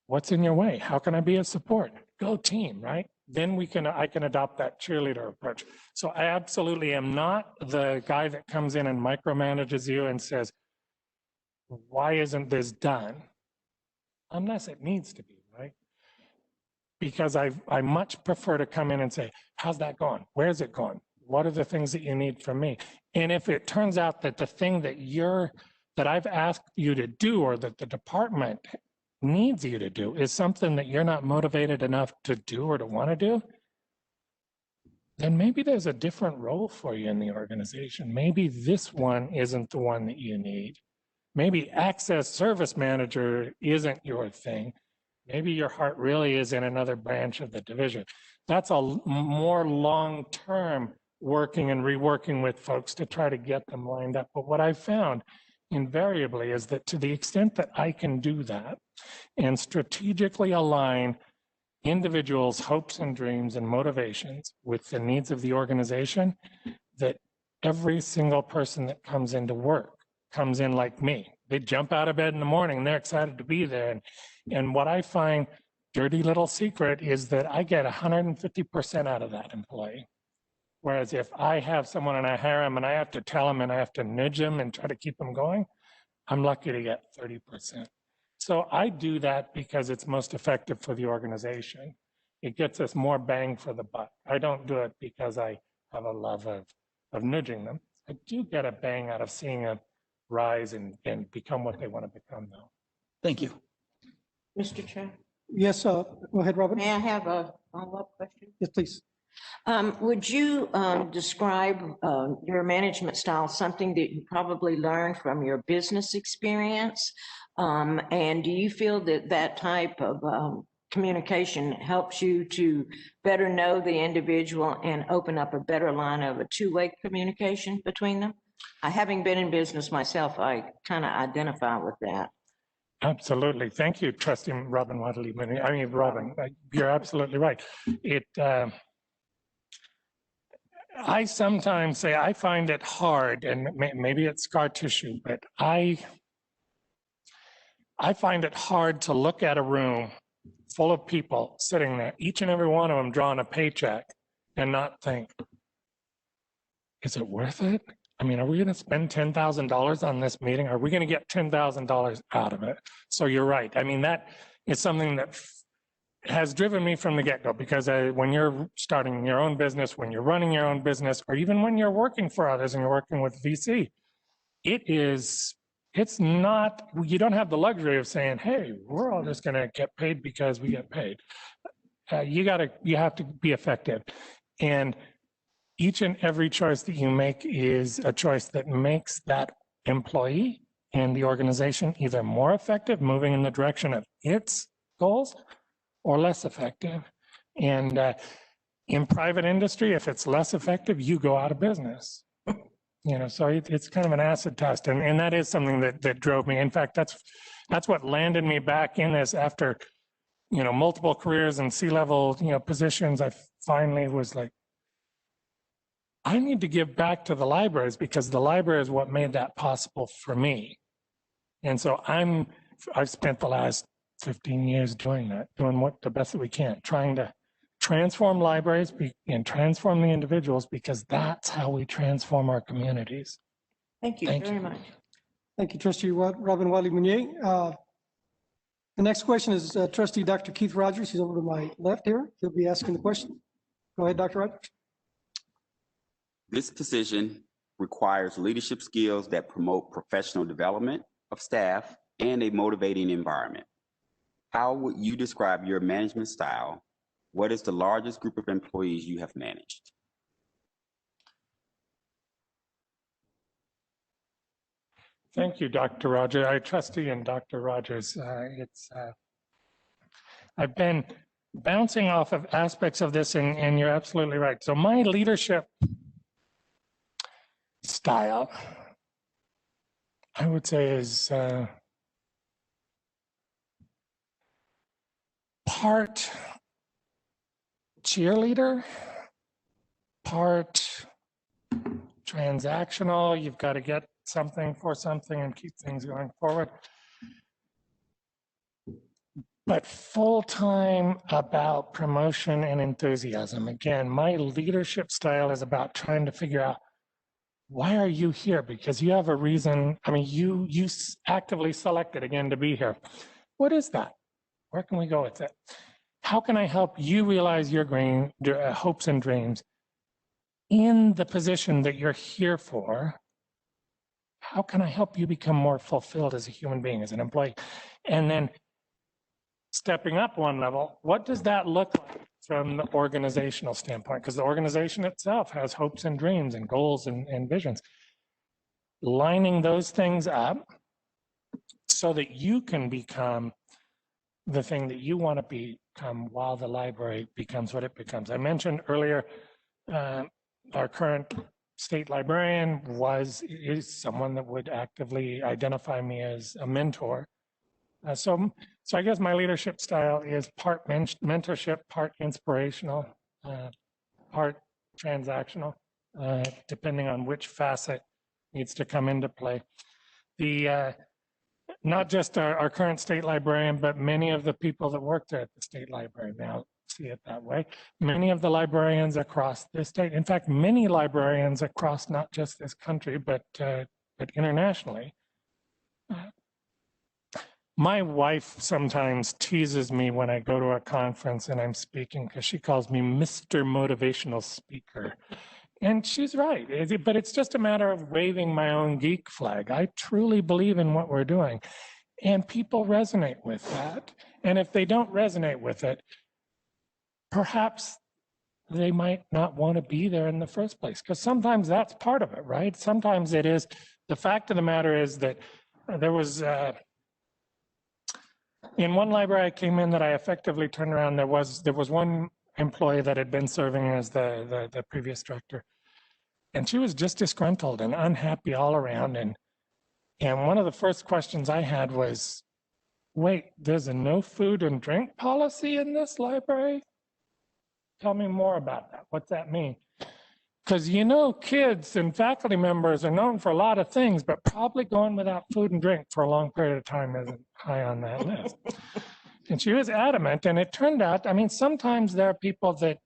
what's in your way? How can I be of support? Go team, right? Then I can adopt that cheerleader approach. So I absolutely am not the guy that comes in and micromanages you and says, why isn't this done? Unless it needs to be, right? Because I much prefer to come in and say, how's that going? Where's it going? What are the things that you need from me? And if it turns out that the thing that I've asked you to do, or that the department needs you to do, is something that you're not motivated enough to do or to want to do, then maybe there's a different role for you in the organization. Maybe this one isn't the one that you need. Maybe access service manager isn't your thing. Maybe your heart really is in another branch of the division. That's a more long-term working and reworking with folks to try to get them lined up. But what I've found invariably is that to the extent that I can do that and strategically align individuals' hopes and dreams and motivations with the needs of the organization, that every single person that comes into work comes in like me. They jump out of bed in the morning and they're excited to be there. And what I find, dirty little secret, is that I get 150% out of that employee. Whereas if I have someone and I hire them and I have to tell them and I have to nudge them and try to keep them going, I'm lucky to get 30%. So I do that because it's most effective for the organization. It gets us more bang for the buck. I don't do it because I have a love of nudging them. I do get a bang out of seeing them rise and become what they want to become, though. Thank you. Mr. Chair, Yes, go ahead, Robin. may I have a follow-up question? Yes, please. Would you describe your management style, something that you probably learned from your business experience? And do you feel that that type of communication helps you to better know the individual and open up a better line of a two-way communication between them? Having been in business myself, I kind of identify with that. Absolutely. Thank you, Trustee Robin Wadley. Robin, you're absolutely right. I sometimes say I find it hard, and maybe it's scar tissue, but I find it hard to look at a room full of people sitting there, each and every one of them drawing a paycheck, and not think, is it worth it? I mean, are we going to spend $10,000 on this meeting? Are we going to get $10,000 out of it? So you're right. I mean, that is something that has driven me from the get-go, because when you're starting your own business, when you're running your own business, or even when you're working for others and you're working with VC, it's not, you don't have the luxury of saying, hey, we're all just going to get paid because we get paid. You have to be effective. And each and every choice that you make is a choice that makes that employee and the organization either more effective, moving in the direction of its goals, or less effective. And in private industry, if it's less effective, you go out of business. So it's kind of an acid test. And that is something that drove me. In fact, that's what landed me back in this after, multiple careers and C-level, positions. I finally was like, I need to give back to the libraries because the library is what made that possible for me. And so I've spent the last 15 years doing that, doing what the best that we can, trying to transform libraries and transform the individuals, because that's how we transform our communities. Thank you Thank very you. much. Thank you, Trustee Robin Wiley-Meunier. The next question is Trustee Dr. Keith Rogers. He's over to my left here. He'll be asking the question. Go ahead, Dr. Rogers. This position requires leadership skills that promote professional development of staff and a motivating environment. How would you describe your management style? What is the largest group of employees you have managed? Thank you, Dr. Rogers. Trustee and Dr. Rogers. I've been bouncing off of aspects of this, and you're absolutely right. So my leadership style, I would say, is part cheerleader, part transactional. You've got to get something for something and keep things going forward. But full-time about promotion and enthusiasm. Again, my leadership style is about trying to figure out, why are you here? Because you have a reason. I mean, you actively selected again to be here. What is that? Where can we go with it? How can I help you realize your hopes and dreams in the position that you're here for? How can I help you become more fulfilled as a human being, as an employee? And then stepping up one level, what does that look like from the organizational standpoint? Because the organization itself has hopes and dreams and goals and visions. Lining those things up so that you can become the thing that you want to become while the library becomes what it becomes. I mentioned earlier, our current state librarian is someone that would actively identify me as a mentor. So I guess my leadership style is part mentorship, part inspirational, part transactional, depending on which facet needs to come into play. Not just our current state librarian, but many of the people that work there at the state library now see it that way. Many of the librarians across this state, in fact, many librarians across not just this country, but internationally. My wife sometimes teases me when I go to a conference and I'm speaking, because she calls me Mr. Motivational Speaker. And she's right, but it's just a matter of waving my own geek flag. I truly believe in what we're doing, and people resonate with that. And if they don't resonate with it, perhaps they might not want to be there in the first place, because sometimes that's part of it, right? Sometimes it is. The fact of the matter is that there was, in one library I came in that I effectively turned around, there was one employee that had been serving as the previous director. And she was just disgruntled and unhappy all around. And one of the first questions I had was, wait, there's a no food and drink policy in this library? Tell me more about that. What's that mean? Because kids and faculty members are known for a lot of things, but probably going without food and drink for a long period of time isn't high on that list. And she was adamant, and it turned out, sometimes there are people that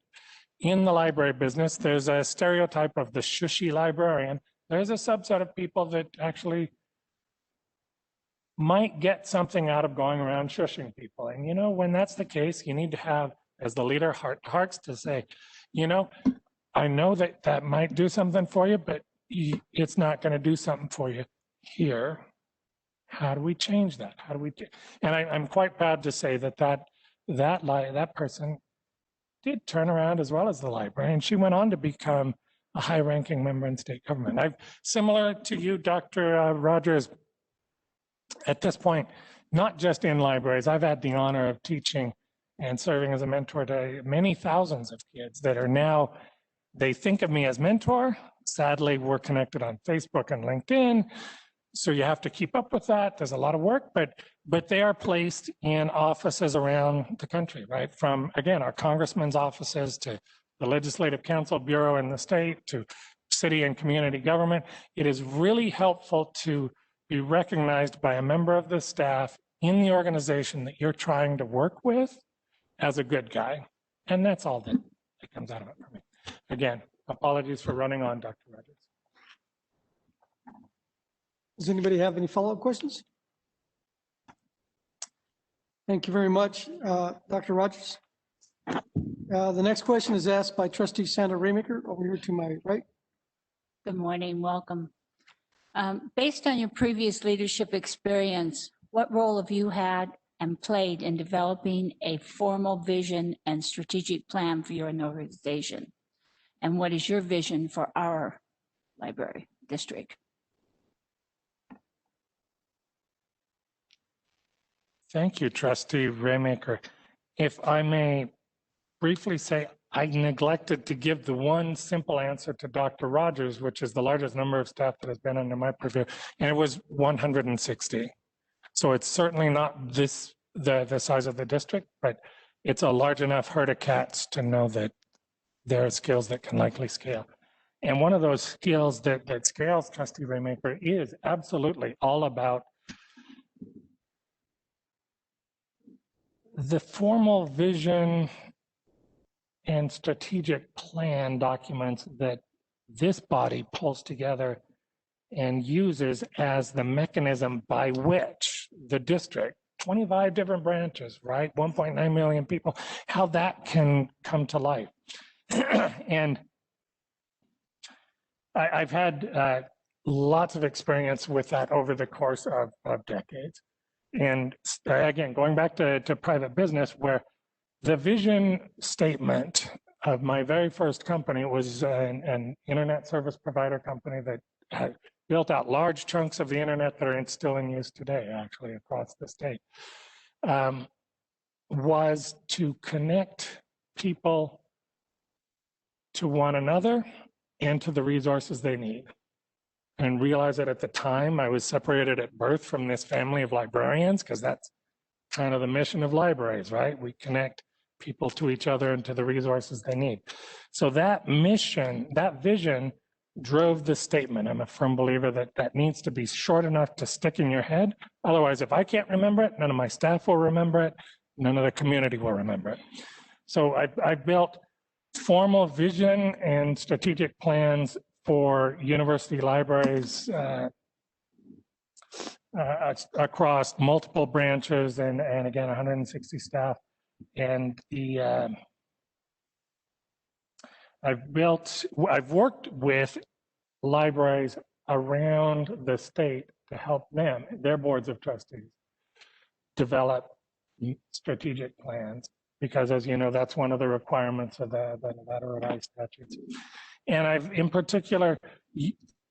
in the library business, there's a stereotype of the shushy librarian. There's a subset of people that actually might get something out of going around shushing people. And when that's the case, you need to have, as the leader, hearts to say, I know that might do something for you, but it's not going to do something for you here. How do we change that? How do we? And I'm quite proud to say that person did turn around, as well as the library, and she went on to become a high-ranking member in state government. Similar to you, Dr. Rogers, at this point, not just in libraries, I've had the honor of teaching and serving as a mentor to many thousands of kids that are now They think of me as mentor. Sadly, we're connected on Facebook and LinkedIn, so you have to keep up with that. There's a lot of work, but they are placed in offices around the country, right? From, again, our congressman's offices to the Legislative Council Bureau in the state to city and community government. It is really helpful to be recognized by a member of the staff in the organization that you're trying to work with as a good guy. And that's all that comes out of it for me. Again, apologies for running on, Dr. Rogers. Does anybody have any follow-up questions? Thank you very much, Dr. Rogers. The next question is asked by Trustee Sandra Raymaker over here to my right. Good morning, welcome. Based on your previous leadership experience, what role have you had and played in developing a formal vision and strategic plan for your organization? And what is your vision for our library district? Thank you, Trustee Raymaker. If I may briefly say, I neglected to give the one simple answer to Dr. Rogers, which is the largest number of staff that has been under my purview, and it was 160. So it's certainly not the size of the district, but it's a large enough herd of cats to know that there are skills that can likely scale. And one of those skills that scales, Trustee Raymaker, is absolutely all about the formal vision and strategic plan documents that this body pulls together and uses as the mechanism by which the district, 25 different branches, right, 1.9 million people, how that can come to life. And I've had lots of experience with that over the course of decades. And again, going back to private business, where the vision statement of my very first company was an internet service provider company that had built out large chunks of the internet that are still in use today, actually, across the state, was to connect people to one another and to the resources they need. And realize that at the time I was separated at birth from this family of librarians, because that's kind of the mission of libraries, right? We connect people to each other and to the resources they need. So that mission, that vision drove the statement. I'm a firm believer that that needs to be short enough to stick in your head. Otherwise, if I can't remember it, none of my staff will remember it, none of the community will remember it. So I built formal vision and strategic plans for university libraries across multiple branches and again, 160 staff. And I've worked with libraries around the state to help them, their boards of trustees, develop strategic plans, because as you know, that's one of the requirements of the Nevada revised statutes. And I've in particular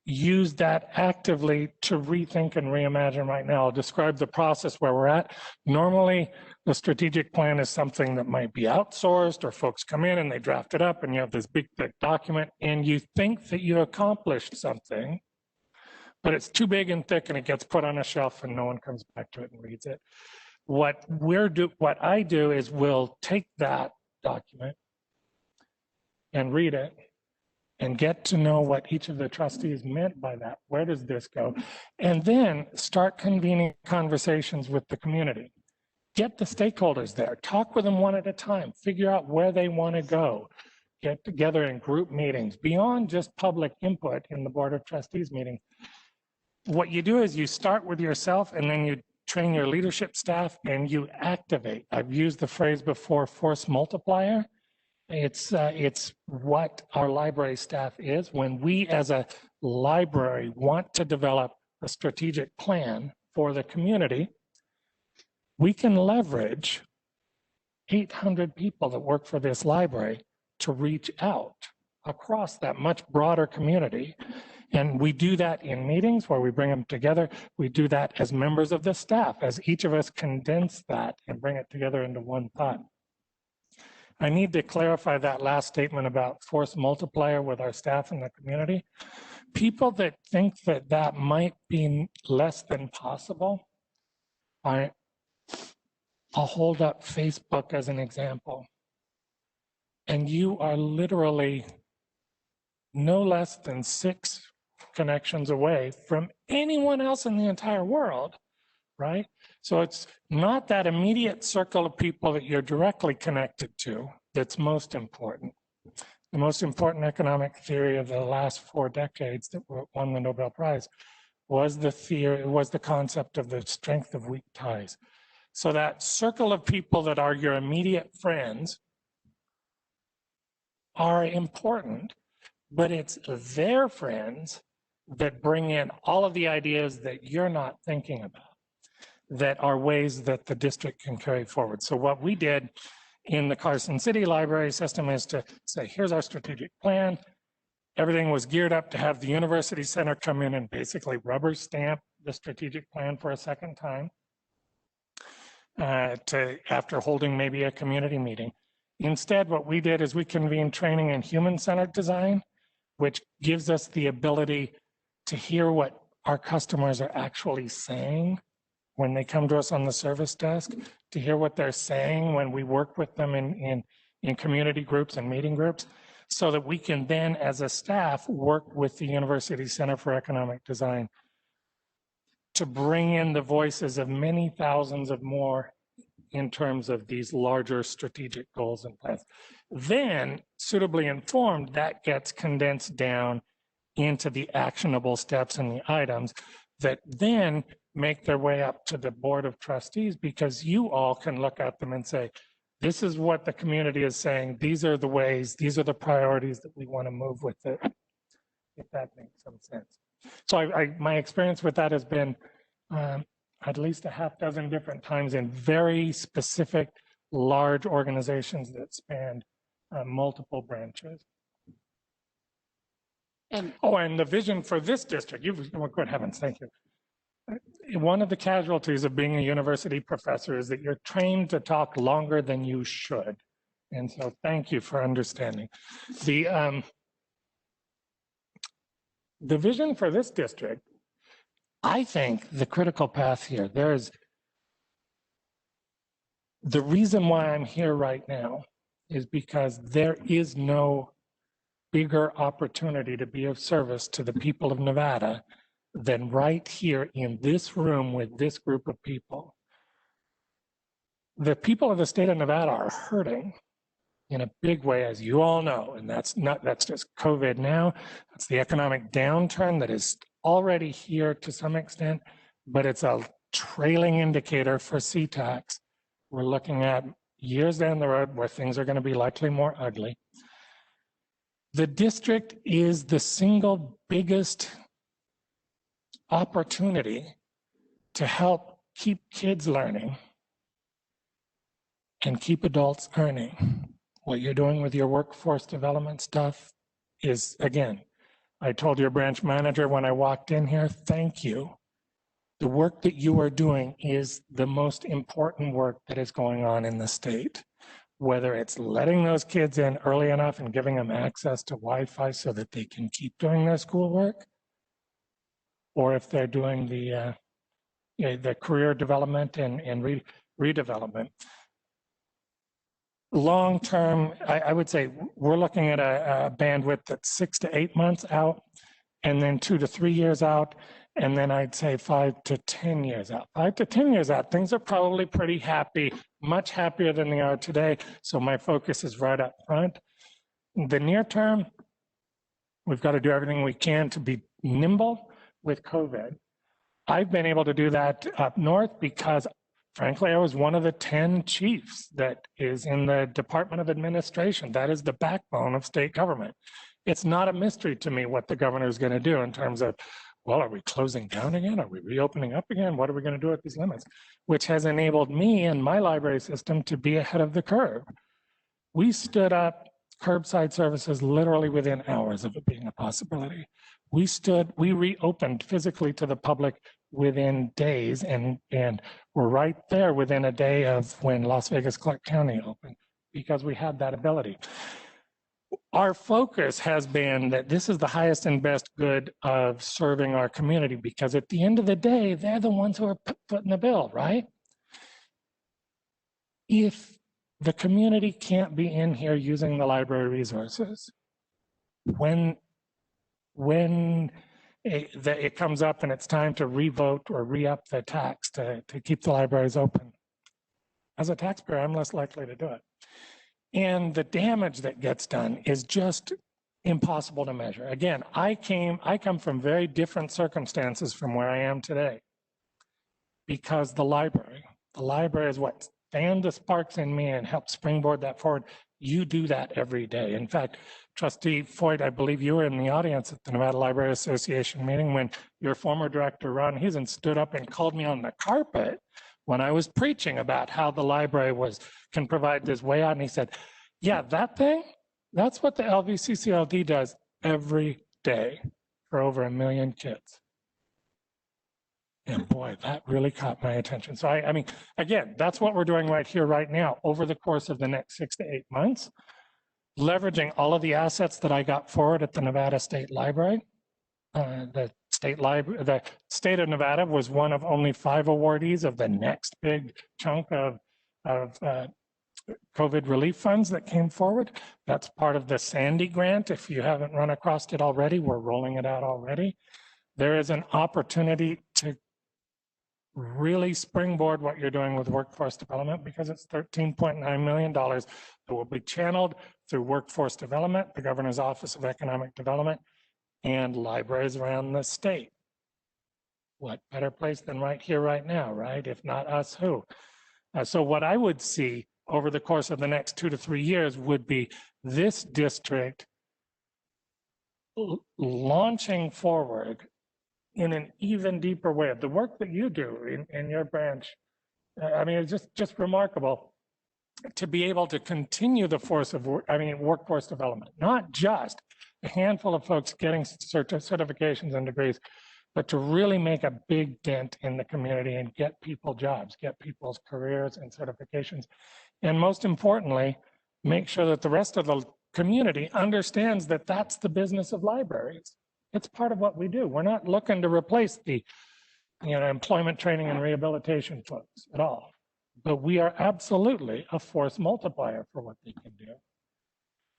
used that actively to rethink and reimagine right now. I'll describe the process where we're at. Normally, the strategic plan is something that might be outsourced, or folks come in and they draft it up and you have this big, thick document and you think that you accomplished something, but it's too big and thick and it gets put on a shelf and no one comes back to it and reads it. What I do is we'll take that document and read it and get to know what each of the trustees meant by that. Where does this go? And then start convening conversations with the community. Get the stakeholders there, talk with them one at a time, figure out where they want to go, get together in group meetings beyond just public input in the Board of Trustees meeting. What you do is you start with yourself and then you train your leadership staff and you activate. I've used the phrase before, force multiplier. It's what our library staff is. When we as a library want to develop a strategic plan for the community, we can leverage 800 people that work for this library to reach out across that much broader community. And we do that in meetings where we bring them together. We do that as members of the staff, as each of us condense that and bring it together into one thought. I need to clarify that last statement about force multiplier with our staff in the community. People that think that that might be less than possible, I'll hold up Facebook as an example. And you are literally no less than 6 connections away from anyone else in the entire world, right? So it's not that immediate circle of people that you're directly connected to that's most important. The most important economic theory of the last 4 decades that won the Nobel Prize was the concept of the strength of weak ties. So that circle of people that are your immediate friends are important, but it's their friends that bring in all of the ideas that you're not thinking about, that are ways that the district can carry forward. So what we did in the Carson City Library System is to say, here's our strategic plan. Everything was geared up to have the University Center come in and basically rubber stamp the strategic plan for a second time after holding maybe a community meeting. Instead, what we did is we convened training in human-centered design, which gives us the ability to hear what our customers are actually saying when they come to us on the service desk, to hear what they're saying when we work with them in community groups and meeting groups, so that we can then, as a staff, work with the University Center for Economic Design to bring in the voices of many thousands of more in terms of these larger strategic goals and plans. Then, suitably informed, that gets condensed down into the actionable steps and the items that then make their way up to the Board of Trustees, because you all can look at them and say, this is what the community is saying. These are the ways, these are the priorities that we want to move with it, if that makes some sense. So my experience with that has been at least a half dozen different times in very specific, large organizations that spanned multiple branches. And the vision for this district, good heavens, thank you. One of the casualties of being a university professor is that you're trained to talk longer than you should. And so thank you for understanding. The vision for this district, I think the critical path here, the reason why I'm here right now is because there is no bigger opportunity to be of service to the people of Nevada than right here in this room with this group of people. The people of the state of Nevada are hurting in a big way, as you all know, and that's just COVID now. That's the economic downturn that is already here to some extent, but it's a trailing indicator for CTAX. We're looking at years down the road where things are going to be likely more ugly. The district is the single biggest opportunity to help keep kids learning and keep adults earning. What you're doing with your workforce development stuff is, again, I told your branch manager when I walked in here, thank you. The work that you are doing is the most important work that is going on in the state. Whether it's letting those kids in early enough and giving them access to Wi-Fi so that they can keep doing their schoolwork, or if they're doing the career development and redevelopment. Long term, I would say we're looking at a bandwidth that's 6 to 8 months out, and then 2 to 3 years out, and then I'd say 5 to 10 years out. 5 to 10 years out, things are probably pretty happy, much happier than they are today. So my focus is right up front. The near term, we've got to do everything we can to be nimble with COVID. I've been able to do that up north because, frankly, I was one of the 10 chiefs that is in the Department of Administration. That is the backbone of state government. It's not a mystery to me what the governor is going to do in terms of, well, are we closing down again? Are we reopening up again? What are we going to do with these limits? Which has enabled me and my library system to be ahead of the curve. We stood up curbside services literally within hours of it being a possibility. We reopened physically to the public within days, and we're right there within a day of when Las Vegas Clark County opened because we had that ability. Our focus has been that this is the highest and best good of serving our community, because at the end of the day, they're the ones who are footing the bill, right? If the community can't be in here using the library resources, when it comes up and it's time to revote or re-up the tax to keep the libraries open, as a taxpayer, I'm less likely to do it. And the damage that gets done is just impossible to measure. Again, I come from very different circumstances from where I am today, because the library is what fanned the sparks in me and helped springboard that forward. You do that every day. In fact, Trustee Foyt, I believe you were in the audience at the Nevada Library Association meeting when your former director, Ron Hazen, stood up and called me on the carpet when I was preaching about how the library can provide this way out. And he said, yeah, that thing, that's what the LVCCLD does every day for over 1 million kids. And boy, that really caught my attention. So I mean, again, that's what we're doing right here, right now, over the course of the next 6 to 8 months, leveraging all of the assets that I got forward at the Nevada State Library. The state of Nevada was one of only 5 awardees of the next big chunk of COVID relief funds that came forward. That's part of the Sandy grant. If you haven't run across it already, we're rolling it out already. There is an opportunity to really springboard what you're doing with workforce development, because it's $13.9 million that will be channeled through workforce development, the Governor's Office of Economic Development, and libraries around the state. What better place than right here, right now, right? If not us, who? So what I would see over the course of the next 2 to 3 years would be this district launching forward in an even deeper way. The work that you do in your branch, I mean, it's just remarkable to be able to continue the force of workforce development, not just a handful of folks getting certifications and degrees, but to really make a big dent in the community and get people jobs, get people's careers and certifications. And most importantly, make sure that the rest of the community understands that that's the business of libraries. It's part of what we do. We're not looking to replace the employment training and rehabilitation folks at all. But we are absolutely a force multiplier for what they can do.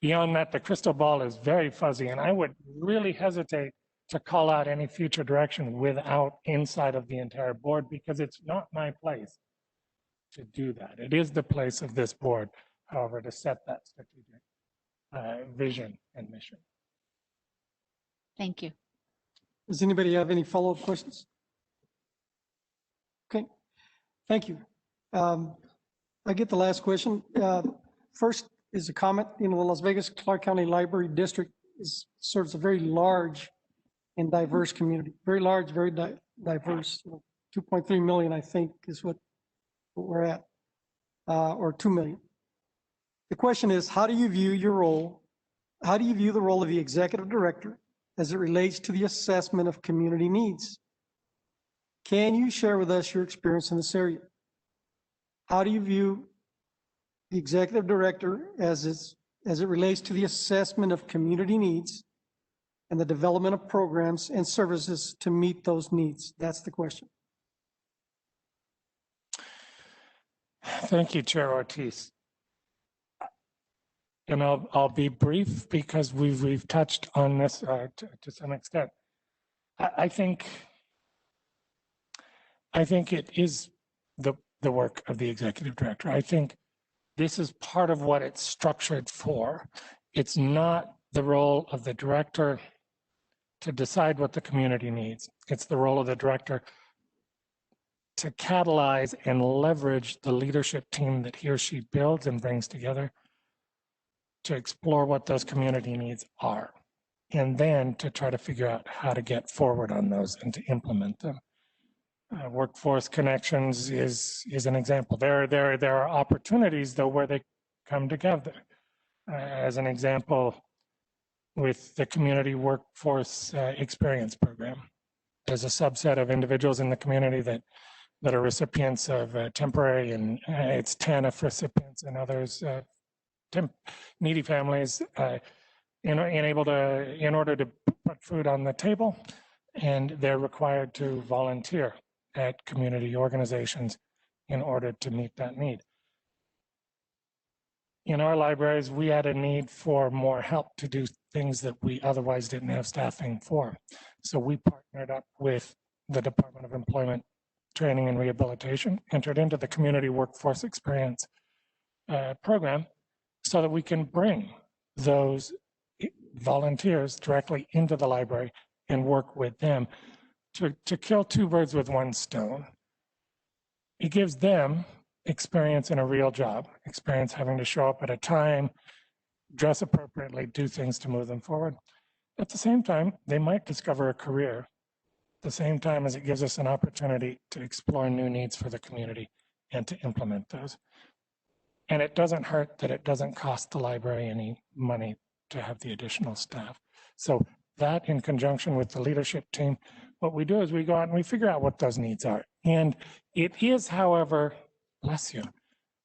Beyond that, the crystal ball is very fuzzy, and I would really hesitate to call out any future direction without insight of the entire board, because it's not my place to do that. It is the place of this board, however, to set that strategic vision and mission. Thank you. Does anybody have any follow-up questions? Okay, thank you. I get the last question. First is a comment. The Las Vegas Clark County Library District serves a very large and diverse community. Very large, very diverse. 2.3 million, I think, is what we're at, or 2 million. The question is, how do you view your role? How do you view the role of the executive director as it relates to the assessment of community needs? Can you share with us your experience in this area? How do you view the executive director as it relates to the assessment of community needs and the development of programs and services to meet those needs? That's the question. Thank you, Chair Ortiz. And I'll be brief because we've touched on this to some extent. I think it is the work of the executive director. I think this is part of what it's structured for. It's not the role of the director to decide what the community needs. It's the role of the director to catalyze and leverage the leadership team that he or she builds and brings together to explore what those community needs are, and then to try to figure out how to get forward on those and to implement them. Workforce Connections is an example. There are opportunities, though, where they come together. As an example, with the Community Workforce Experience Program, there's a subset of individuals in the community that are recipients of temporary, and it's TANF recipients and others needy families in order to put food on the table, and they're required to volunteer at community organizations in order to meet that need. In our libraries, we had a need for more help to do things that we otherwise didn't have staffing for. So we partnered up with the Department of Employment, Training and Rehabilitation, entered into the Community Workforce Experience program so that we can bring those volunteers directly into the library and work with them to kill two birds with one stone. It gives them experience in a real job, experience having to show up at a time, dress appropriately, do things to move them forward. At the same time, they might discover a career. At the same time as it gives us an opportunity to explore new needs for the community and to implement those. And it doesn't hurt that it doesn't cost the library any money to have the additional staff. So that, in conjunction with the leadership team, what we do is we go out and we figure out what those needs are. And it is, however, bless you,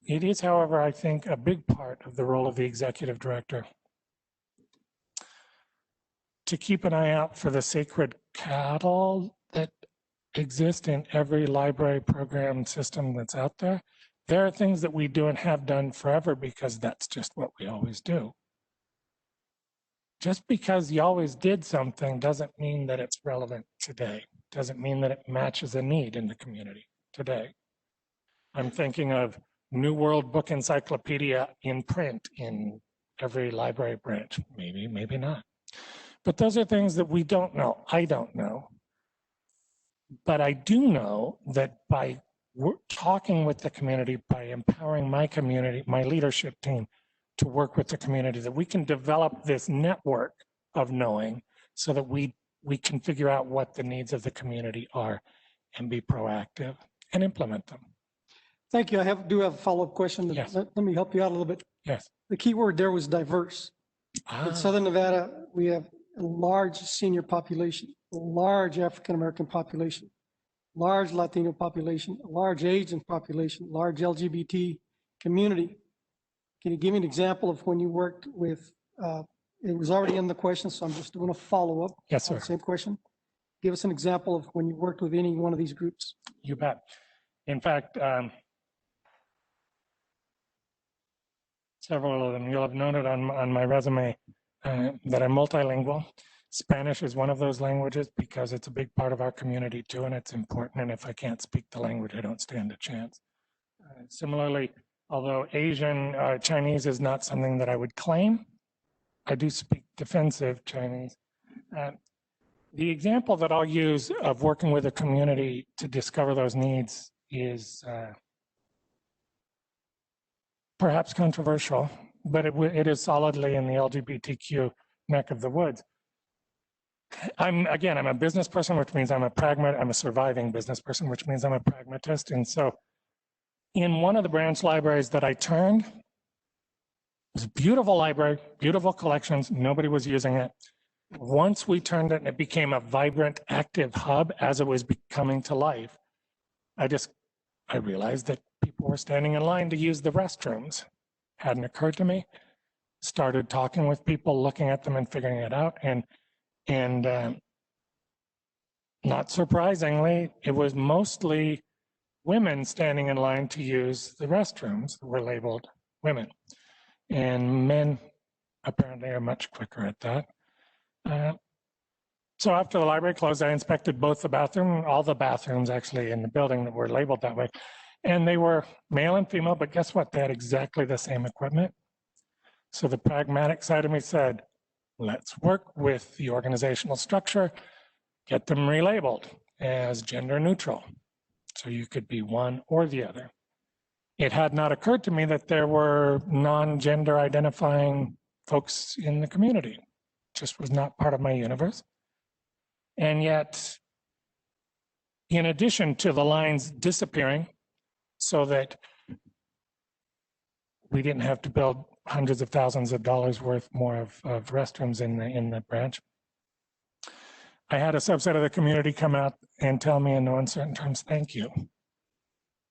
it is, however, I think, a big part of the role of the executive director to keep an eye out for the sacred cattle that exist in every library program system that's out there. There are things that we do and have done forever because that's just what we always do. Just because you always did something doesn't mean that it's relevant today. Doesn't mean that it matches a need in the community today. I'm thinking of New World Book Encyclopedia in print in every library branch. Maybe, maybe not. But those are things that we don't know. I don't know. But I do know that by talking with the community, by empowering my community, my leadership team to work with the community, that we can develop this network of knowing so that we can figure out what the needs of the community are and be proactive and implement them. Thank you. I do have a follow-up question. Yes. Let me help you out a little bit. Yes. The key word there was diverse. In Southern Nevada, we have a large senior population, a large African-American population, large Latino population, a large Asian population, large LGBT community. Can you give me an example of when you worked with, it was already in the question, so I'm just doing a follow-up. Yes, sir. Same question. Give us an example of when you worked with any one of these groups. You bet. In fact, several of them, you'll have noted on my resume that I'm multilingual. Spanish is one of those languages because it's a big part of our community too, and it's important. And if I can't speak the language, I don't stand a chance. Similarly, although Asian Chinese is not something that I would claim, I do speak defensive Chinese. The example that I'll use of working with a community to discover those needs is perhaps controversial, but it is solidly in the LGBTQ neck of the woods. I'm a business person, which means I'm a surviving business person, which means I'm a pragmatist. And so in one of the branch libraries that I turned, it was a beautiful library, beautiful collections, nobody was using it. Once we turned it and it became a vibrant, active hub as it was coming to life, I realized that people were standing in line to use the restrooms. Hadn't occurred to me. Started talking with people, looking at them and figuring it out. And not surprisingly, it was mostly women standing in line to use the restrooms that were labeled women. And men apparently are much quicker at that. So after the library closed, I inspected both the bathroom, all the bathrooms actually in the building that were labeled that way. And they were male and female, but guess what? They had exactly the same equipment. So the pragmatic side of me said, let's work with the organizational structure, get them relabeled as gender neutral. So you could be one or the other. It had not occurred to me that there were non-gender identifying folks in the community. Just was not part of my universe. And yet, in addition to the lines disappearing so that we didn't have to build hundreds of thousands of dollars worth more of restrooms in the branch, I had a subset of the community come out and tell me in no uncertain terms, thank you.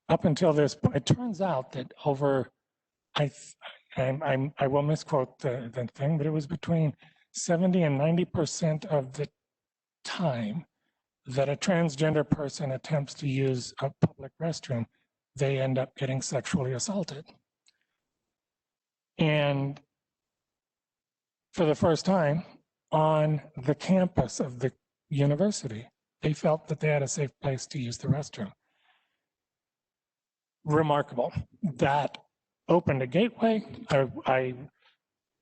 Up until this point, it turns out that over, I I will misquote the thing, but it was between 70 and 90% of the time that a transgender person attempts to use a public restroom, they end up getting sexually assaulted. And for the first time on the campus of the university, they felt that they had a safe place to use the restroom. Remarkable. That opened a gateway. I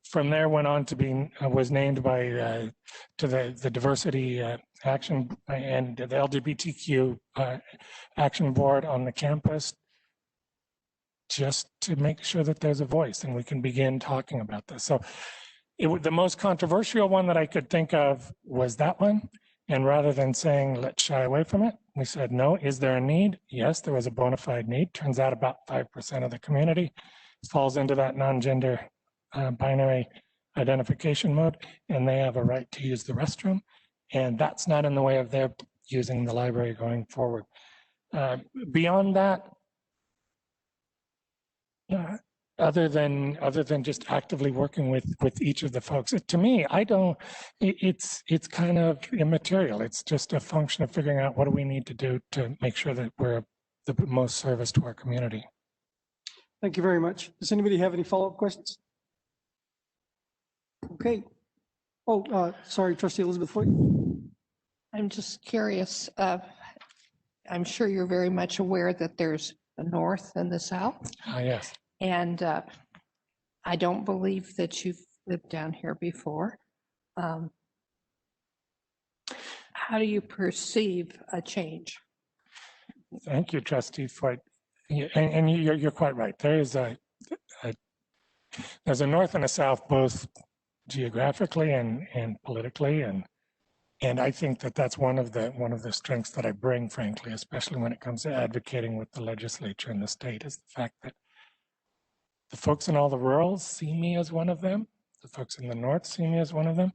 from there went on to be was named by to the diversity action and the LGBTQ action board on the campus, just to make sure that there's a voice and we can begin talking about this. So the most controversial one that I could think of was that one. And rather than saying, let's shy away from it, we said, no, is there a need? Yes, there was a bona fide need. Turns out about 5% of the community falls into that non-gender binary identification mode, and they have a right to use the restroom. And that's not in the way of their using the library going forward. Beyond that, other than just actively working with each of the folks, to me, it's kind of immaterial. It's just a function of figuring out what do we need to do to make sure that we're the most service to our community. Thank you very much. Does anybody have any follow-up questions? Okay. Oh, sorry, Trustee Elizabeth Foy. I'm just curious. I'm sure you're very much aware that there's the North and the South. Yes. And I don't believe that you've lived down here before. How do you perceive a change? Thank you, Trustee Foy. And you're quite right. There's a North and a South, both geographically and politically, and I think that that's one of the strengths that I bring, frankly, especially when it comes to advocating with the legislature in the state, is the fact that the folks in all the rurals see me as one of them. The folks in the North see me as one of them.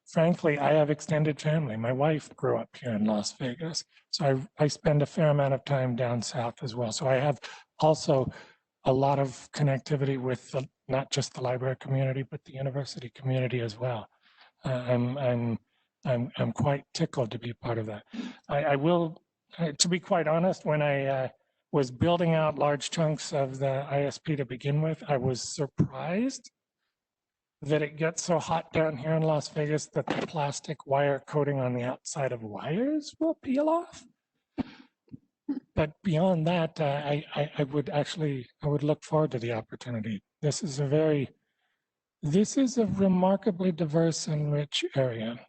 Frankly, I have extended family. My wife grew up here in Las Vegas, so I spend a fair amount of time down south as well. So I have also a lot of connectivity with not just the library community, but the university community as well. I'm quite tickled to be part of that. I will, to be quite honest, when I was building out large chunks of the ISP to begin with, I was surprised that it gets so hot down here in Las Vegas that the plastic wire coating on the outside of wires will peel off. But beyond that, I would look forward to the opportunity. This is a remarkably diverse and rich area.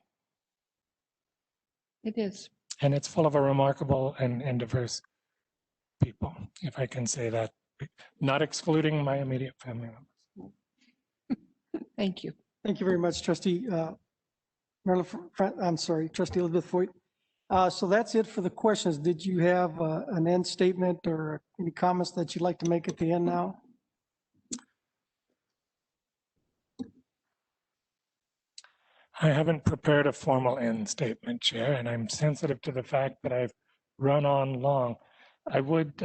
It is. And it's full of a remarkable and diverse people, if I can say that, not excluding my immediate family members. Thank you. Thank you very much, Trustee. Trustee Elizabeth Foy. So that's it for the questions. Did you have an end statement or any comments that you'd like to make at the end now? I haven't prepared a formal end statement, Chair, and I'm sensitive to the fact that I've run on long. I would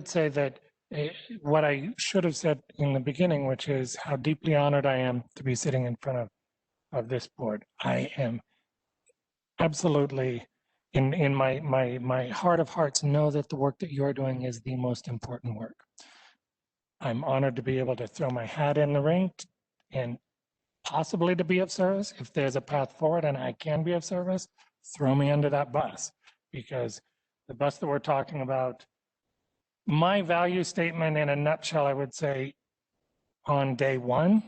say that what I should have said in the beginning, which is how deeply honored I am to be sitting in front of this board. I am absolutely, in my heart of hearts, know that the work that you're doing is the most important work. I'm honored to be able to throw my hat in the ring and possibly to be of service. If there's a path forward and I can be of service, throw me under that bus, because the bus that we're talking about, my value statement in a nutshell, I would say on day one,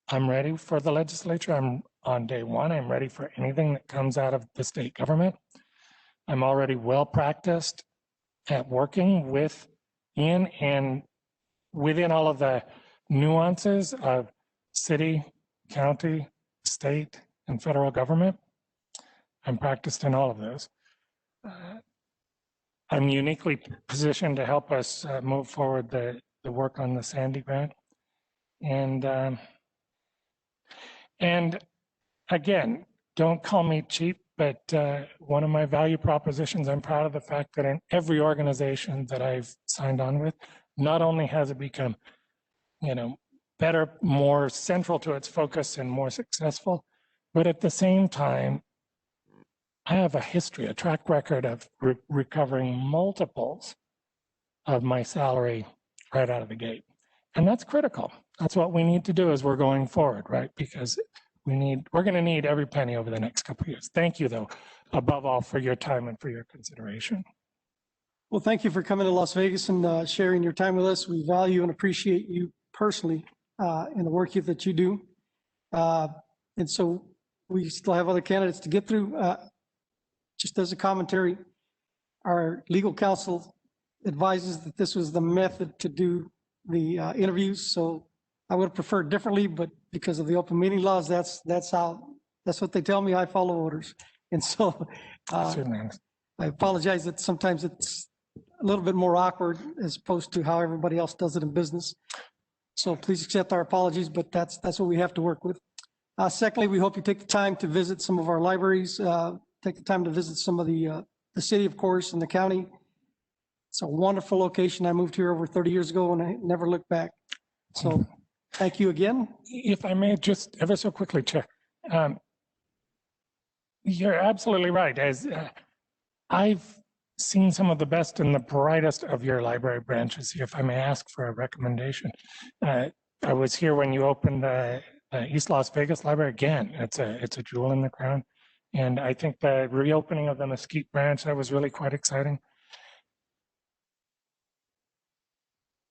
I'm ready for the legislature. On day one, I'm ready for anything that comes out of the state government. I'm already well practiced at working within and within all of the nuances of city, county, state, and federal government. I'm practiced in all of those. I'm uniquely positioned to help us move forward the work on the Sandy grant. And again, don't call me cheap, but one of my value propositions, I'm proud of the fact that in every organization that I've signed on with, not only has it become, better, more central to its focus and more successful, but at the same time, I have a history, a track record of recovering multiples of my salary right out of the gate. And that's critical. That's what we need to do as we're going forward, right? Because we're going to need every penny over the next couple of years. Thank you, though, above all, for your time and for your consideration. Well, thank you for coming to Las Vegas and sharing your time with us. We value and appreciate you personally and the work that you do. And so we still have other candidates to get through. Just as a commentary, our legal counsel advises that this was the method to do the interviews. So I would have preferred differently, but because of the open meeting laws, that's what they tell me. I follow orders. And so I apologize that sometimes it's a little bit more awkward as opposed to how everybody else does it in business. So please accept our apologies, but that's what we have to work with. Secondly, we hope you take the time to visit some of our libraries, take the time to visit some of the city, of course, and the county. It's a wonderful location. I moved here over 30 years ago and I never looked back. So thank you again. If I may just ever so quickly, Chair. You're absolutely right. As I've seen some of the best and the brightest of your library branches here, if I may ask for a recommendation. I was here when you opened East Las Vegas Library. Again, it's a jewel in the crown. And I think the reopening of the Mesquite branch, that was really quite exciting.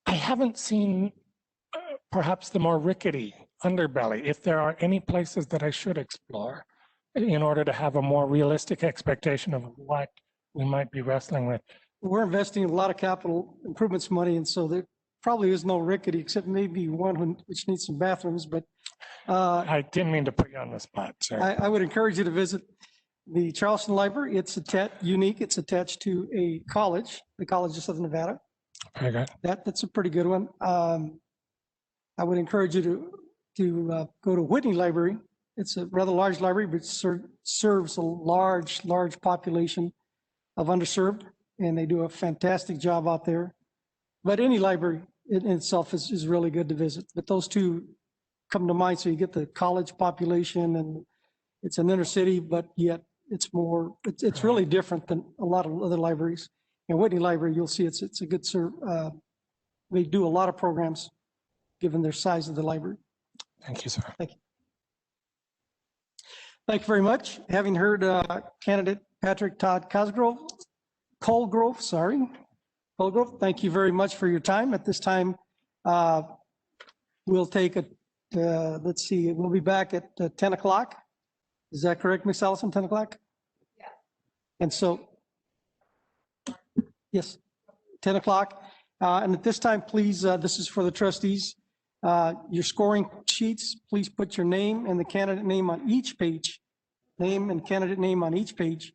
I haven't seen perhaps the more rickety underbelly, if there are any places that I should explore in order to have a more realistic expectation of what we might be wrestling with. We're investing in a lot of capital improvements money, and so there probably is no rickety, except maybe one which needs some bathrooms, but I didn't mean to put you on the spot, sir. I would encourage you to visit the Charleston Library. It's unique. It's attached to a college, the College of Southern Nevada. Very good. That's a pretty good one. I would encourage you to go to Whitney Library. It's a rather large library, but serves a large population of underserved, and they do a fantastic job out there. But any library in itself is really good to visit. But those two come to mind. So you get the college population, and it's an inner city, but yet it's really different than a lot of other libraries. In Whitney Library, you'll see it's a good serve. They do a lot of programs given their size of the library. Thank you, sir. Thank you. Thank you very much. Having heard candidate Patrick Todd Colgrove, thank you very much for your time. At this time, we'll take let's see, we'll be back at 10 o'clock. Is that correct, Ms. Allison, 10 o'clock? Yeah. And so, yes, 10 o'clock. And at this time, please, this is for the trustees. Your scoring sheets, please put your name and the candidate name on each page. Name and candidate name on each page.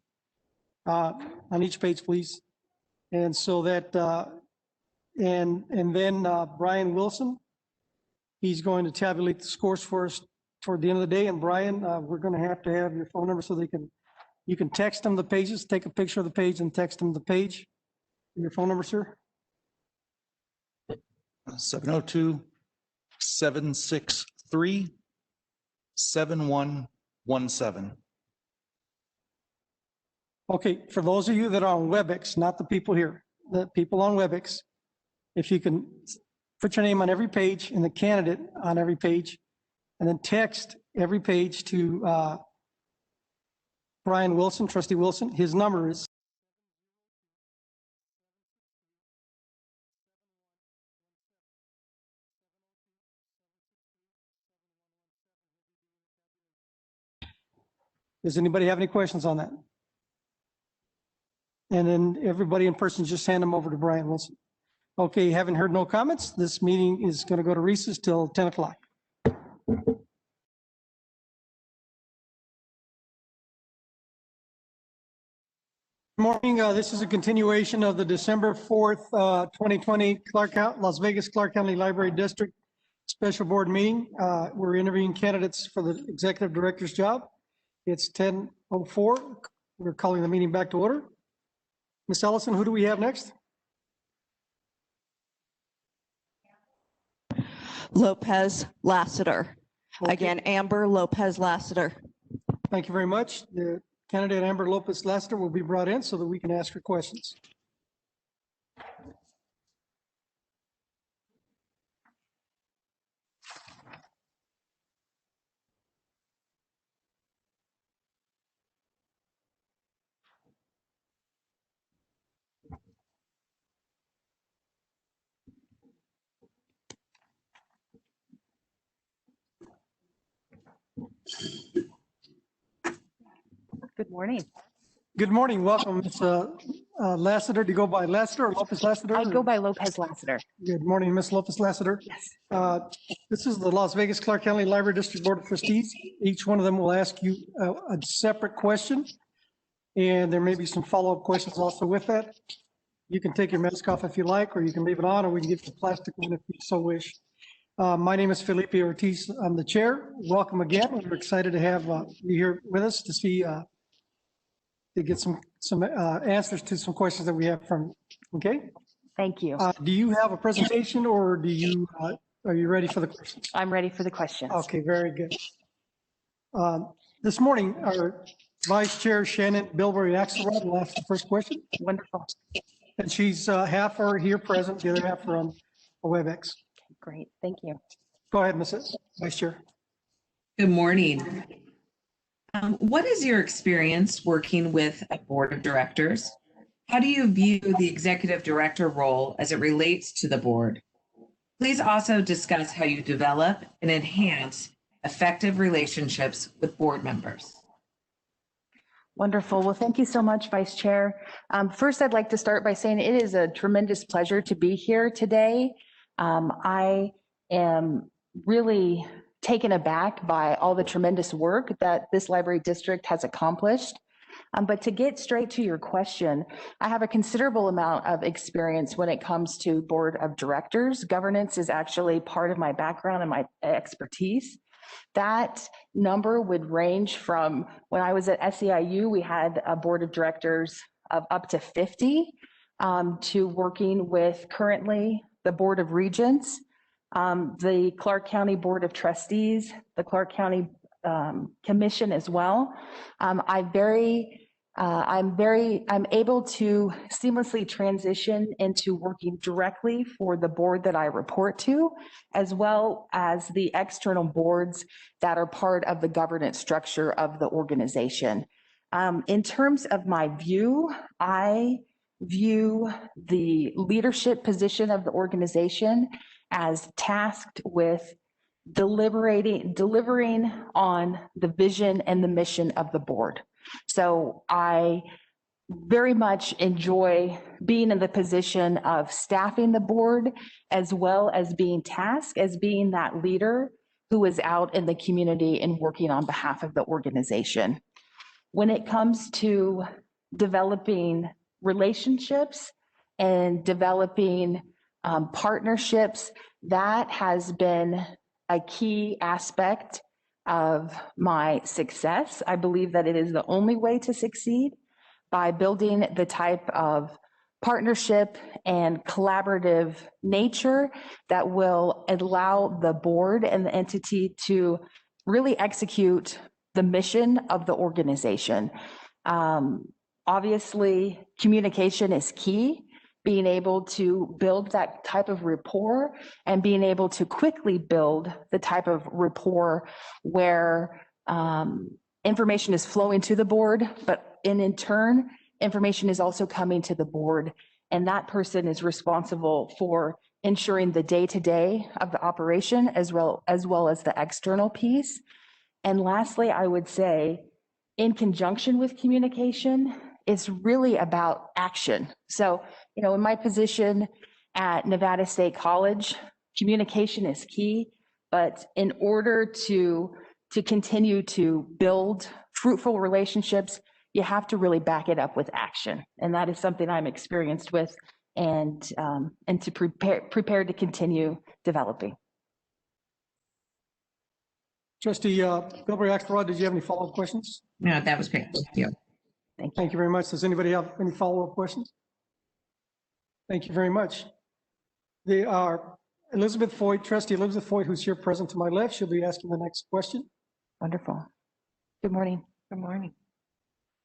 Please. And so that, and then Brian Wilson, he's going to tabulate the scores for us toward the end of the day. And Brian, we're going to have your phone number so you can text them the pages, take a picture of the page and text them the page. Your phone number, sir? 702-763-7117. Okay, for those of you that are on WebEx, not the people here, the people on WebEx, if you can put your name on every page and the candidate on every page, and then text every page to Brian Wilson, Trustee Wilson. His number is Does anybody have any questions on that? And then everybody in person, just hand them over to Brian Wilson. Okay, having heard no comments, this meeting is going to go to recess till 10 o'clock. Good morning. This is a continuation of the December 4th, 2020 Las Vegas Clark County Library District Special Board meeting. We're interviewing candidates for the executive director's job. It's 10:04. We're calling the meeting back to order. Ms. Ellison, who do we have next? Lopez Lassiter. Again, Amber Lopez Lassiter. Thank you very much. The candidate Amber Lopez Lassiter will be brought in so that we can ask her questions. Good morning. Good morning. Welcome, Ms. Lassiter. Do you go by Lassiter or Lopez Lassiter? I go by Lopez Lassiter. Good morning, Ms. Lopez Lassiter. Yes. This is the Las Vegas Clark County Library District Board of Trustees. Each one of them will ask you a separate question, and there may be some follow-up questions also with that. You can take your mask off if you like, or you can leave it on, or we can give you a plastic one if you so wish. My name is Felipe Ortiz. I'm the chair. Welcome again. We're excited to have you here with us to see to get some answers to some questions that we have from. Okay. Thank you. Do you have a presentation, or do you are you ready for the questions? I'm ready for the questions. Okay, very good. This morning, our Vice Chair Shannon Bilberry Axelrod will ask the first question. Wonderful. And she's half are here present, the other half are on WebEx. Great. Thank you. Go ahead, Mrs. Vice Chair. Good morning. What is your experience working with a board of directors? How do you view the executive director role as it relates to the board? Please also discuss how you develop and enhance effective relationships with board members. Wonderful. Well, thank you so much, Vice Chair. First, I'd like to start by saying it is a tremendous pleasure to be here today. I am really taken aback by all the tremendous work that this library district has accomplished. But to get straight to your question, I have a considerable amount of experience when it comes to board of directors. Governance is actually part of my background and my expertise. That number would range from when I was at SEIU, we had a board of directors of up to 50, to working with currently the Board of Regents, the Clark County Board of Trustees, the Clark County Commission as well. I'm able to seamlessly transition into working directly for the board that I report to, as well as the external boards that are part of the governance structure of the organization. In terms of my view, I view the leadership position of the organization as tasked with delivering on the vision and the mission of the board. So I very much enjoy being in the position of staffing the board, as well as being tasked as being that leader who is out in the community and working on behalf of the organization. When it comes to developing relationships and developing partnerships, that has been a key aspect of my success. I believe that it is the only way to succeed, by building the type of partnership and collaborative nature that will allow the board and the entity to really execute the mission of the organization. Obviously, communication is key. Being able to build that type of rapport and being able to quickly build the type of rapport where information is flowing to the board, but in turn, information is also coming to the board, and that person is responsible for ensuring the day-to-day of the operation as well as the external piece. And lastly, I would say, in conjunction with communication, it's really about action. So, you know, in my position at Nevada State College, communication is key, but in order to continue to build fruitful relationships, you have to really back it up with action. And that is something I'm experienced with, and to prepare to continue developing. Trustee Bilberry Axelrod, did you have any follow-up questions? No, that was great. Thank you. Thank you very much. Does anybody have any follow-up questions? Thank you very much. Elizabeth Foyt, trustee Elizabeth Foyt, who's here present to my left, she'll be asking the next question. Wonderful. Good morning. Good morning.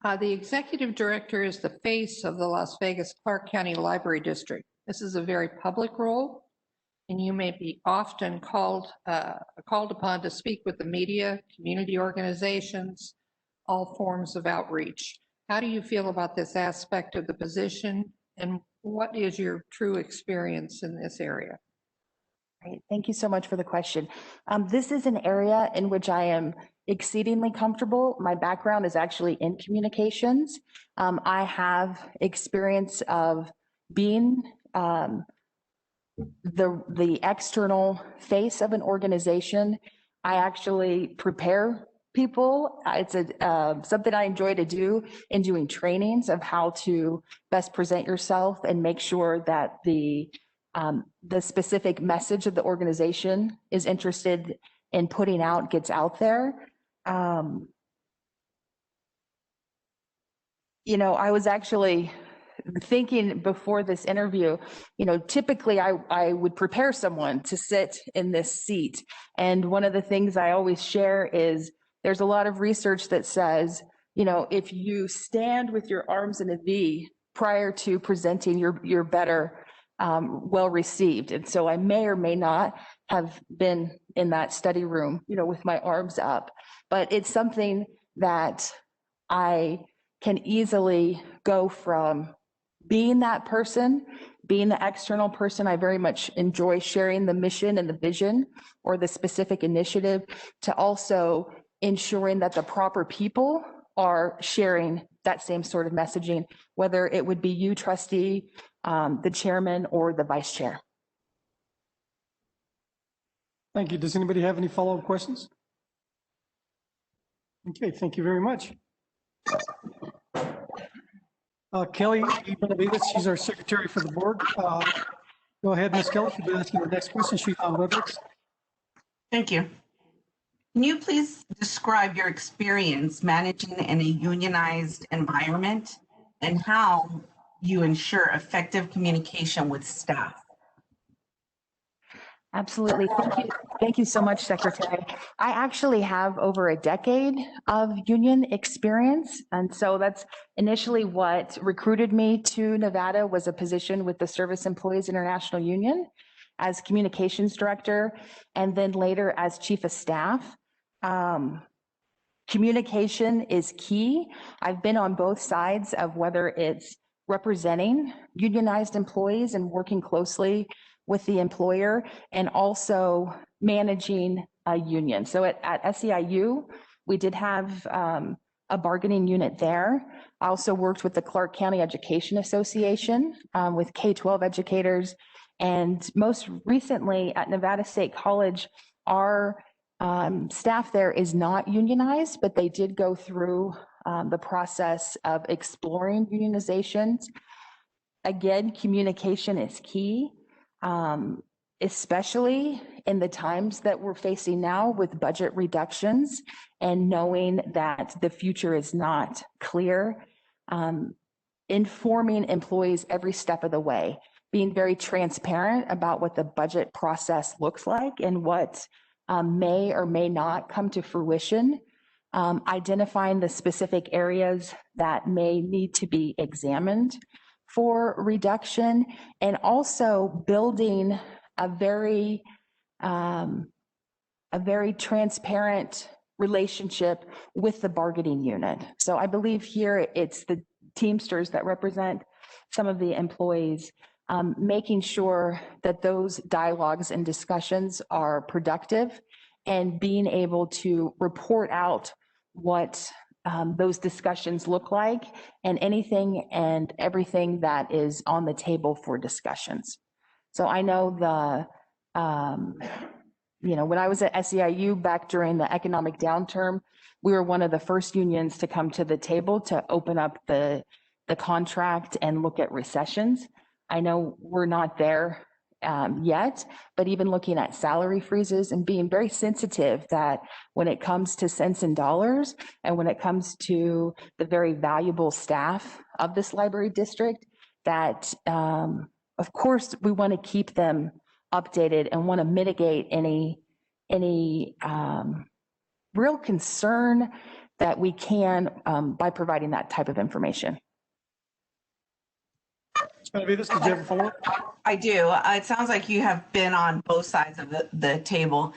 The executive director is the face of the Las Vegas Clark County Library District. This is a very public role, and you may be often called upon to speak with the media, community organizations, all forms of outreach. How do you feel about this aspect of the position, and what is your true experience in this area? Great. Thank you so much for the question. This is an area in which I am exceedingly comfortable. My background is actually in communications. I have experience of being the external face of an organization. I actually prepare people. It's something I enjoy to do in doing trainings of how to best present yourself and make sure that the specific message of the organization is interested in putting out gets out there. I was actually thinking before this interview, typically I would prepare someone to sit in this seat. And one of the things I always share is there's a lot of research that says, if you stand with your arms in a V prior to presenting, you're better well received. And so I may or may not have been in that study room, with my arms up, but it's something that I can easily go from being that person, being the external person. I very much enjoy sharing the mission and the vision or the specific initiative, to also ensuring that the proper people are sharing that same sort of messaging, whether it would be you, trustee, the chairman, or the vice chair. Thank you. Does anybody have any follow-up questions? Okay, thank you very much. Kelly Benavides, she's our secretary for the board. Go ahead, Ms. Kelly, she'll be asking the next question. She's on WebEx. Thank you. Can you please describe your experience managing in a unionized environment and how you ensure effective communication with staff? Absolutely. Thank you so much, Secretary. I actually have over a decade of union experience. And so that's initially what recruited me to Nevada, was a position with the Service Employees International Union as communications director, and then later as chief of staff. Communication is key. I've been on both sides of whether it's representing unionized employees and working closely with the employer, and also managing a union. So at SEIU, we did have a bargaining unit there. I also worked with the Clark County Education Association with K-12 educators. And most recently at Nevada State College, our staff there is not unionized, but they did go through the process of exploring unionizations. Again, communication is key. Especially in the times that we're facing now with budget reductions and knowing that the future is not clear, informing employees every step of the way, being very transparent about what the budget process looks like and what may or may not come to fruition, identifying the specific areas that may need to be examined for reduction, and also building a very transparent relationship with the bargaining unit. So I believe here it's the Teamsters that represent some of the employees, making sure that those dialogues and discussions are productive, and being able to report out what those discussions look like, and anything and everything that is on the table for discussions. So I know when I was at SEIU back during the economic downturn, we were one of the first unions to come to the table to open up the contract and look at recessions. I know we're not there yet, but even looking at salary freezes and being very sensitive that when it comes to cents and dollars, and when it comes to the very valuable staff of this library district, that of course we want to keep them updated and want to mitigate any real concern that we can by providing that type of information. Benavides, did you have a follow-up? I do. It sounds like you have been on both sides of the table.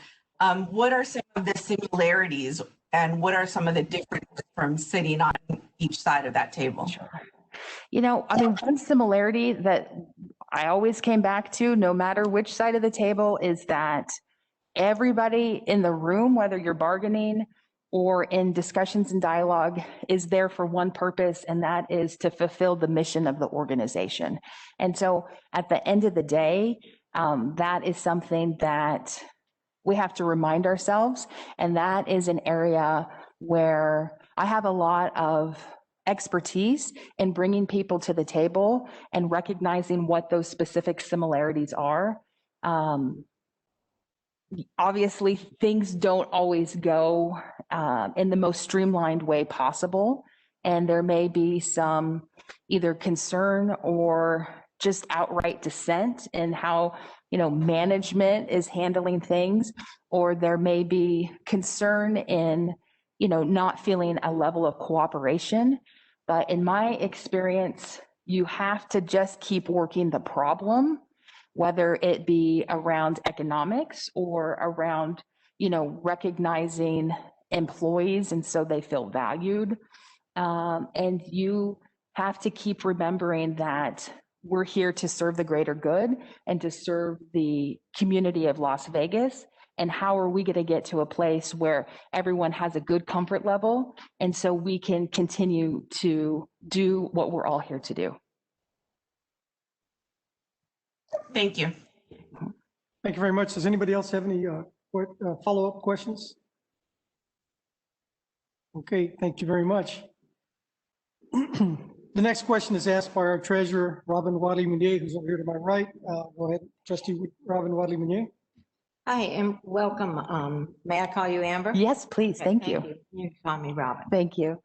What are some of the similarities and what are some of the differences from sitting on each side of that table? Sure. You know, I mean, one similarity that I always came back to, no matter which side of the table, is that everybody in the room, whether you're bargaining or in discussions and dialogue, is there for one purpose, and that is to fulfill the mission of the organization. And so at the end of the day, that is something that we have to remind ourselves, and that is an area where I have a lot of expertise in bringing people to the table and recognizing what those specific similarities are. Obviously, things don't always go in the most streamlined way possible, and there may be some either concern or just outright dissent in how, you know, management is handling things, or there may be concern in, you know, not feeling a level of cooperation. But in my experience, you have to just keep working the problem, whether it be around economics or around, you know, recognizing employees and so they feel valued. And you have to keep remembering that we're here to serve the greater good and to serve the community of Las Vegas. And how are we going to get to a place where everyone has a good comfort level and so we can continue to do what we're all here to do? Thank you. Thank you very much. Does anybody else have any follow-up questions? Okay, thank you very much. The next question is asked by our treasurer, Robin Wadley-Munier, who's over here to my right. Go ahead, Trustee Robin Wadley-Munier. Hi, and welcome. May I call you Amber? Yes, please. Okay, Thank you. You can call me Robin. Thank you.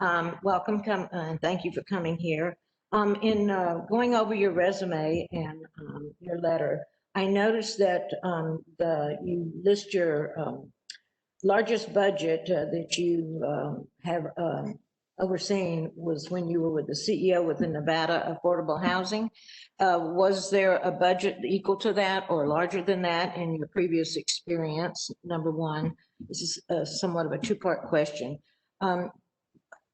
Welcome, and thank you for coming here. In going over your resume and your letter, I noticed that you list your largest budget that you have overseen was when you were with the CEO with the Nevada Affordable Housing. Was there a budget equal to that or larger than that in your previous experience? Number one, this is somewhat of a two-part question.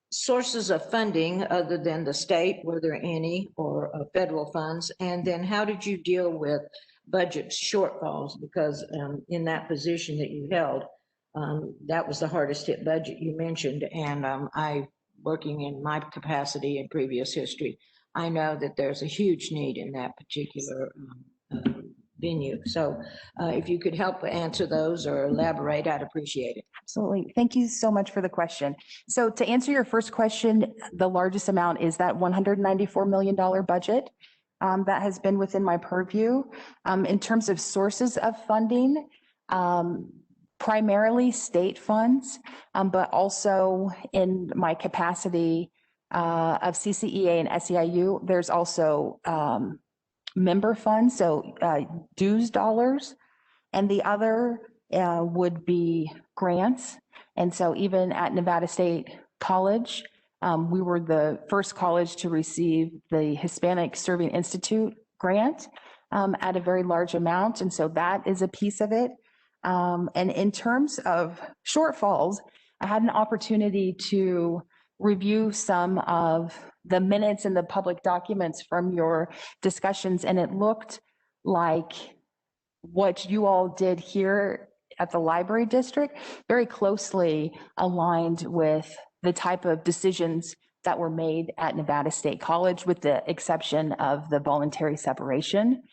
Sources of funding other than the state, were there any, or federal funds? And then how did you deal with budget shortfalls? Because in that position that you held, that was the hardest hit budget you mentioned. And working in my capacity in previous history, I know that there's a huge need in that particular venue. So if you could help answer those or elaborate, I'd appreciate it. Absolutely. Thank you so much for the question. So to answer your first question, the largest amount is that $194 million budget that has been within my purview. In terms of sources of funding, primarily state funds, but also in my capacity of CCEA and SEIU, there's also member funds, so dues dollars, and the other would be grants. And so even at Nevada State College, we were the first college to receive the Hispanic Serving Institute grant at a very large amount. And so that is a piece of it. And in terms of shortfalls, I had an opportunity to review some of the minutes and the public documents from your discussions, and it looked like what you all did here at the library district very closely aligned with the type of decisions that were made at Nevada State College, with the exception of the voluntary separation.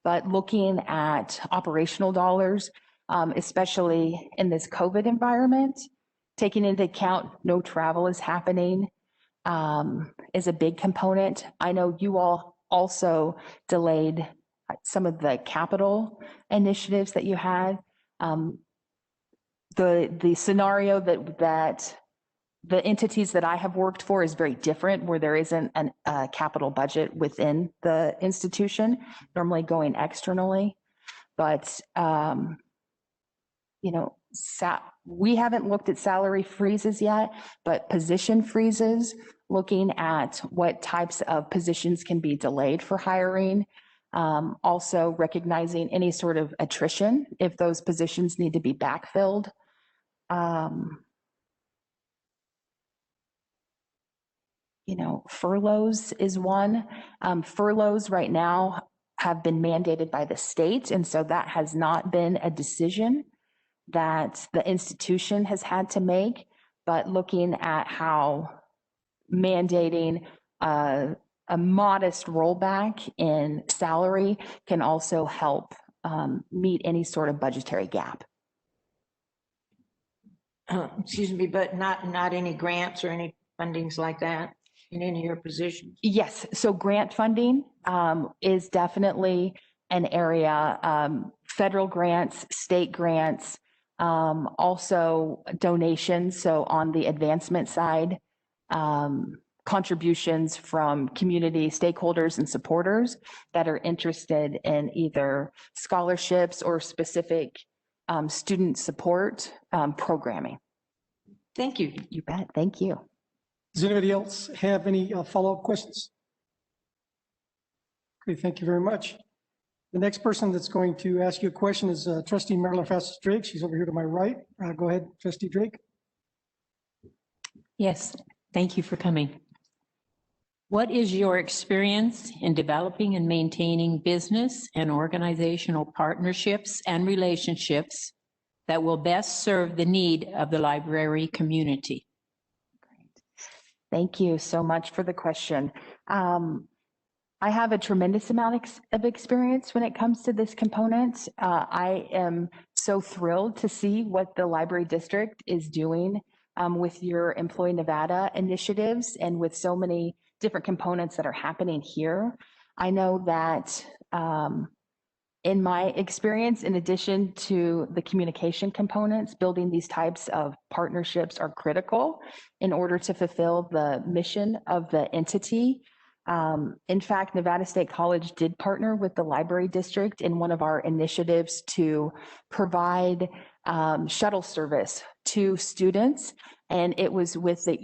But looking at operational dollars, especially in this COVID environment, taking into account no travel is happening, is a big component. I know you all also delayed some of the capital initiatives that you had. The scenario that the entities that I have worked for is very different, where there isn't a capital budget within the institution, normally going externally. but, you know, we haven't looked at salary freezes yet, but position freezes, looking at what types of positions can be delayed for hiring. Also recognizing any sort of attrition if those positions need to be backfilled. You know, furloughs is one. Furloughs right now have been mandated by the state, and so that has not been a decision that the institution has had to make, but looking at how mandating a modest rollback in salary can also help meet any sort of budgetary gap. Excuse me, but not any grants or any fundings like that in any of your positions? Yes, so grant funding is definitely an area, federal grants, state grants, also donations. So on the advancement side, contributions from community stakeholders and supporters that are interested in either scholarships or specific student support programming. Thank you. You bet. Thank you. Does anybody else have any follow-up questions? Okay, thank you very much. The next person that's going to ask you a question is Trustee Marilyn Fastis Drake. She's over here to my right. Go ahead, Trustee Drake. Yes, thank you for coming. What is your experience in developing and maintaining business and organizational partnerships and relationships that will best serve the need of the library community? Thank you so much for the question. I have a tremendous amount of experience when it comes to this component. I am so thrilled to see what the library district is doing with your Employ Nevada initiatives and with so many different components that are happening here. I know that in my experience, in addition to the communication components, building these types of partnerships are critical in order to fulfill the mission of the entity. In fact, Nevada State College did partner with the library district in one of our initiatives to provide shuttle service to students. And it was with the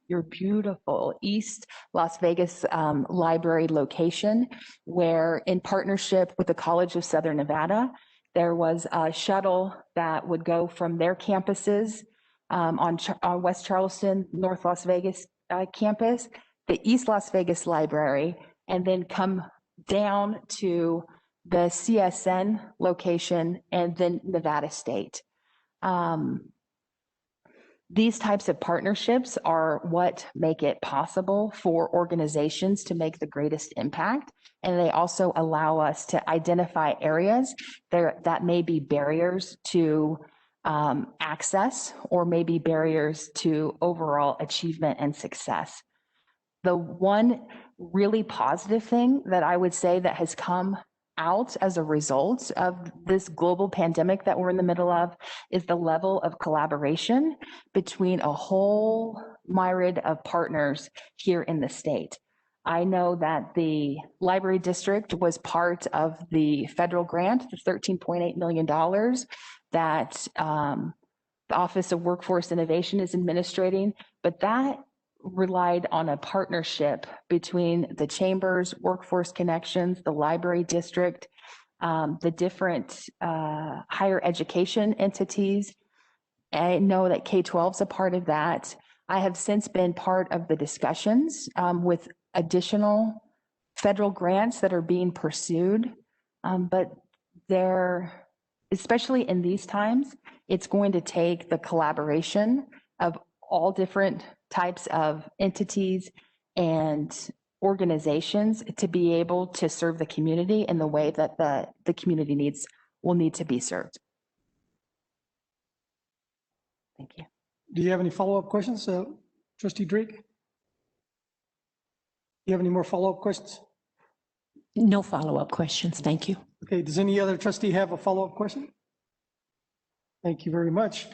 your beautiful East Las Vegas library location, where in partnership with the College of Southern Nevada, there was a shuttle that would go from their campuses on West Charleston, North Las Vegas campus, the East Las Vegas library, and then come down to the CSN location and then Nevada State. These types of partnerships are what make it possible for organizations to make the greatest impact. And they also allow us to identify areas that may be barriers to access or maybe barriers to overall achievement and success. The one really positive thing that I would say that has come out as a result of this global pandemic that we're in the middle of is the level of collaboration between a whole myriad of partners here in the state. I know that the library district was part of the federal grant, the $13.8 million that the Office of Workforce Innovation is administrating, but that relied on a partnership between the chambers, Workforce Connections, the library district, the different higher education entities. I know that K-12 is a part of that. I have since been part of the discussions with additional federal grants that are being pursued, but they're, especially in these times, it's going to take the collaboration of all different types of entities and organizations to be able to serve the community in the way that the community will need to be served. Thank you. Do you have any follow-up questions, Trustee Drake? Do you have any more follow-up questions? No follow-up questions. Thank you. Okay, does any other trustee have a follow-up question? Thank you very much.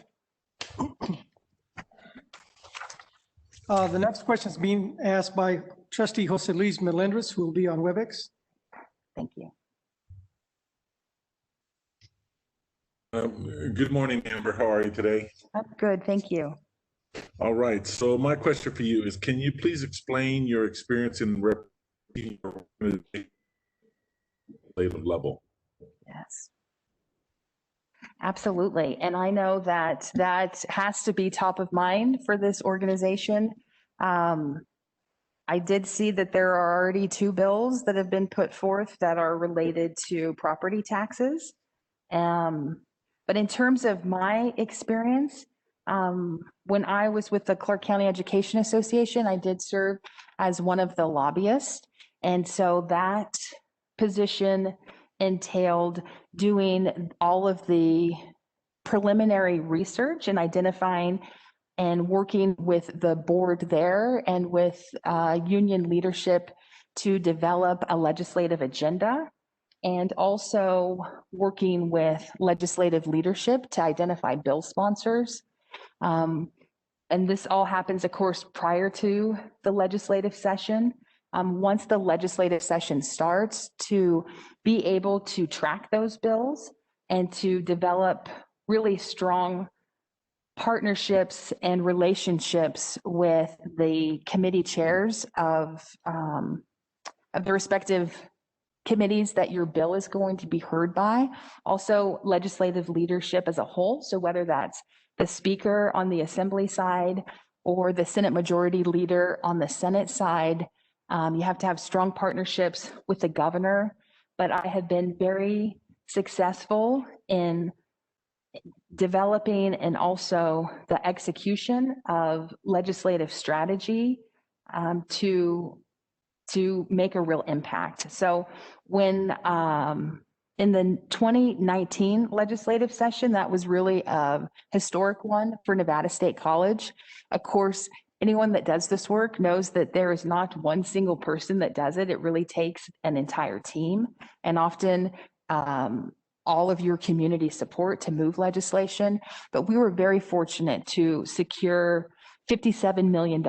The next question is being asked by Trustee Jose Luis Melendres, who will be on WebEx. Thank you. Good morning, Amber. How are you today? I'm good, thank you. All right. So my question for you is, can you please explain your experience in representing your organization level? Yes. Absolutely. And I know that that has to be top of mind for this organization. I did see that there are already 2 bills that have been put forth that are related to property taxes. But in terms of my experience, when I was with the Clark County Education Association, I did serve as one of the lobbyists. And so that position entailed doing all of the preliminary research and identifying and working with the board there and with union leadership to develop a legislative agenda, and also working with legislative leadership to identify bill sponsors. And this all happens, of course, prior to the legislative session. Once the legislative session starts, to be able to track those bills and to develop really strong partnerships and relationships with the committee chairs of the respective committees that your bill is going to be heard by. Also, legislative leadership as a whole. So whether that's the speaker on the assembly side or the Senate majority leader on the Senate side, you have to have strong partnerships with the governor. But I have been very successful in developing and also the execution of legislative strategy to make a real impact. So when in the 2019 legislative session, that was really a historic one for Nevada State College. Of course, anyone that does this work knows that there is not one single person that does it. It really takes an entire team, and often all of your community support to move legislation. But we were very fortunate to secure $57 million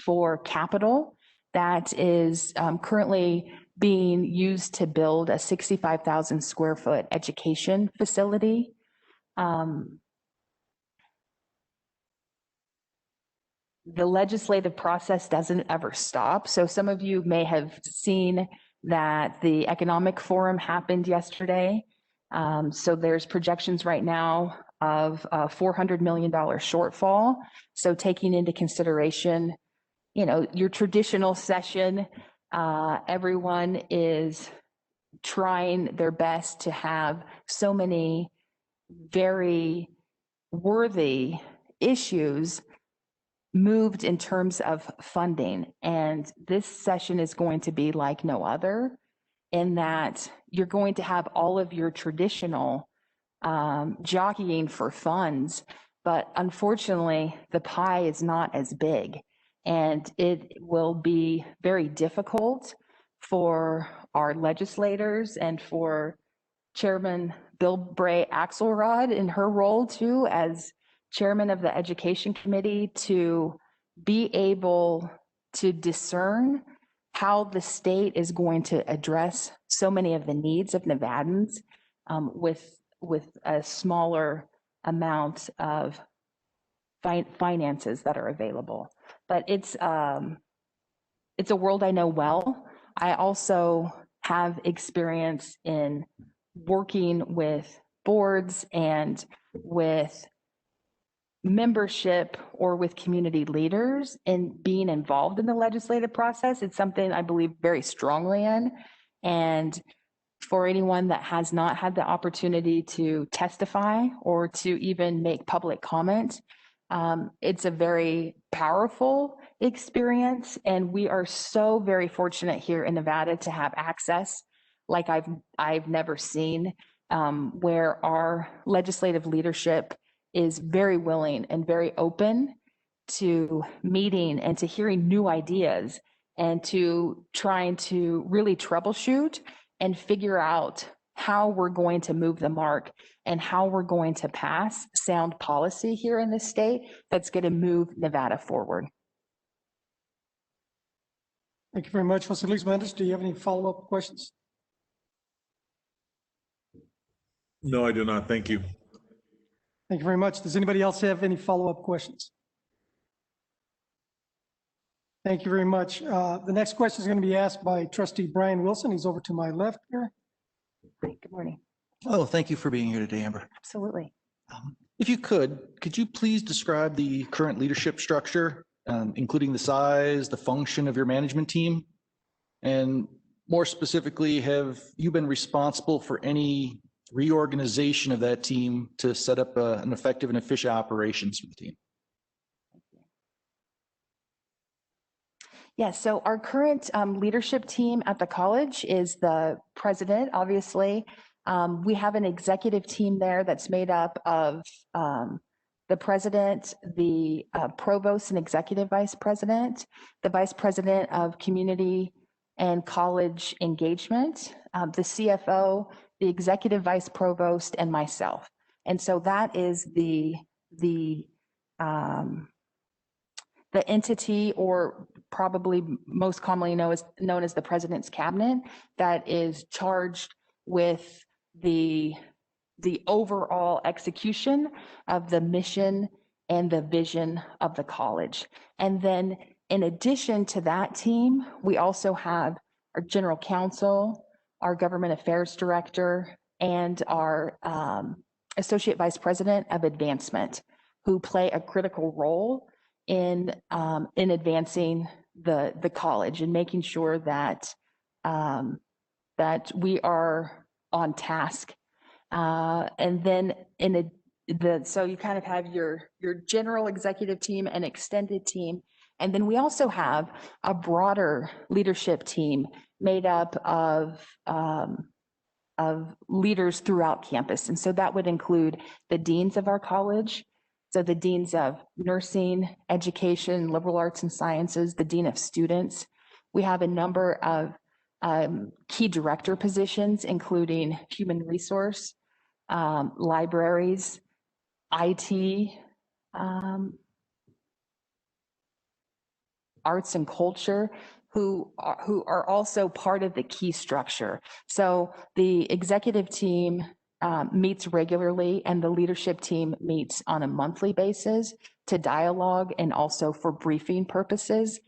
for capital that is currently being used to build a 65,000 square foot education facility. The legislative process doesn't ever stop. So some of you may have seen that the economic forum happened yesterday. So there's projections right now of a $400 million shortfall. So taking into consideration, you know, your traditional session, everyone is trying their best to have so many very worthy issues moved in terms of funding. And this session is going to be like no other, in that you're going to have all of your traditional jockeying for funds, but unfortunately the pie is not as big, and it will be very difficult for our legislators and for Chairman Bill Bray Axelrod in her role too as chairman of the Education Committee to be able to discern how the state is going to address so many of the needs of Nevadans with a smaller amount of finances that are available. But it's a world I know well. I also have experience in working with boards and with membership or with community leaders and being involved in the legislative process. It's something I believe very strongly in. And for anyone that has not had the opportunity to testify or to even make public comment, it's a very powerful experience. And we are so very fortunate here in Nevada to have access like I've never seen, where our legislative leadership is very willing and very open to meeting and to hearing new ideas and to trying to really troubleshoot and figure out how we're going to move the mark and how we're going to pass sound policy here in the state that's going to move Nevada forward. Thank you very much. Jose Luis Mendes, do you have any follow-up questions? No, I do not. Thank you. Thank you very much. Does anybody else have any follow-up questions? Thank you very much. The next question is going to be asked by Trustee Brian Wilson. He's over to my left here. Hi, good morning. Oh, thank you for being here today, Amber. Absolutely. If you could you please describe the current leadership structure, including the size, the function of your management team? And more specifically, have you been responsible for any reorganization of that team to set up an effective and efficient operations for the team? Yes, so our current leadership team at the college is the president, obviously. We have an executive team there that's made up of the president, the provost and executive vice president, the vice president of community and college engagement, the CFO, the executive vice provost, and myself. And so that is the entity, or probably most commonly known as the president's cabinet, that is charged with the overall execution of the mission and the vision of the college. And then in addition to that team, we also have our general counsel, our government affairs director, and our associate vice president of advancement, who play a critical role in advancing the college and making sure that that we are on task. And then so you kind of have your general executive team and extended team. And then we also have a broader leadership team made up of leaders throughout campus. And so that would include the deans of our college. So the deans of nursing, education, liberal arts and sciences, the dean of students. We have a number of key director positions, including human resource, libraries, IT, arts and culture, who are also part of the key structure. So the executive team meets regularly, and the leadership team meets on a monthly basis to dialogue and also for briefing purposes.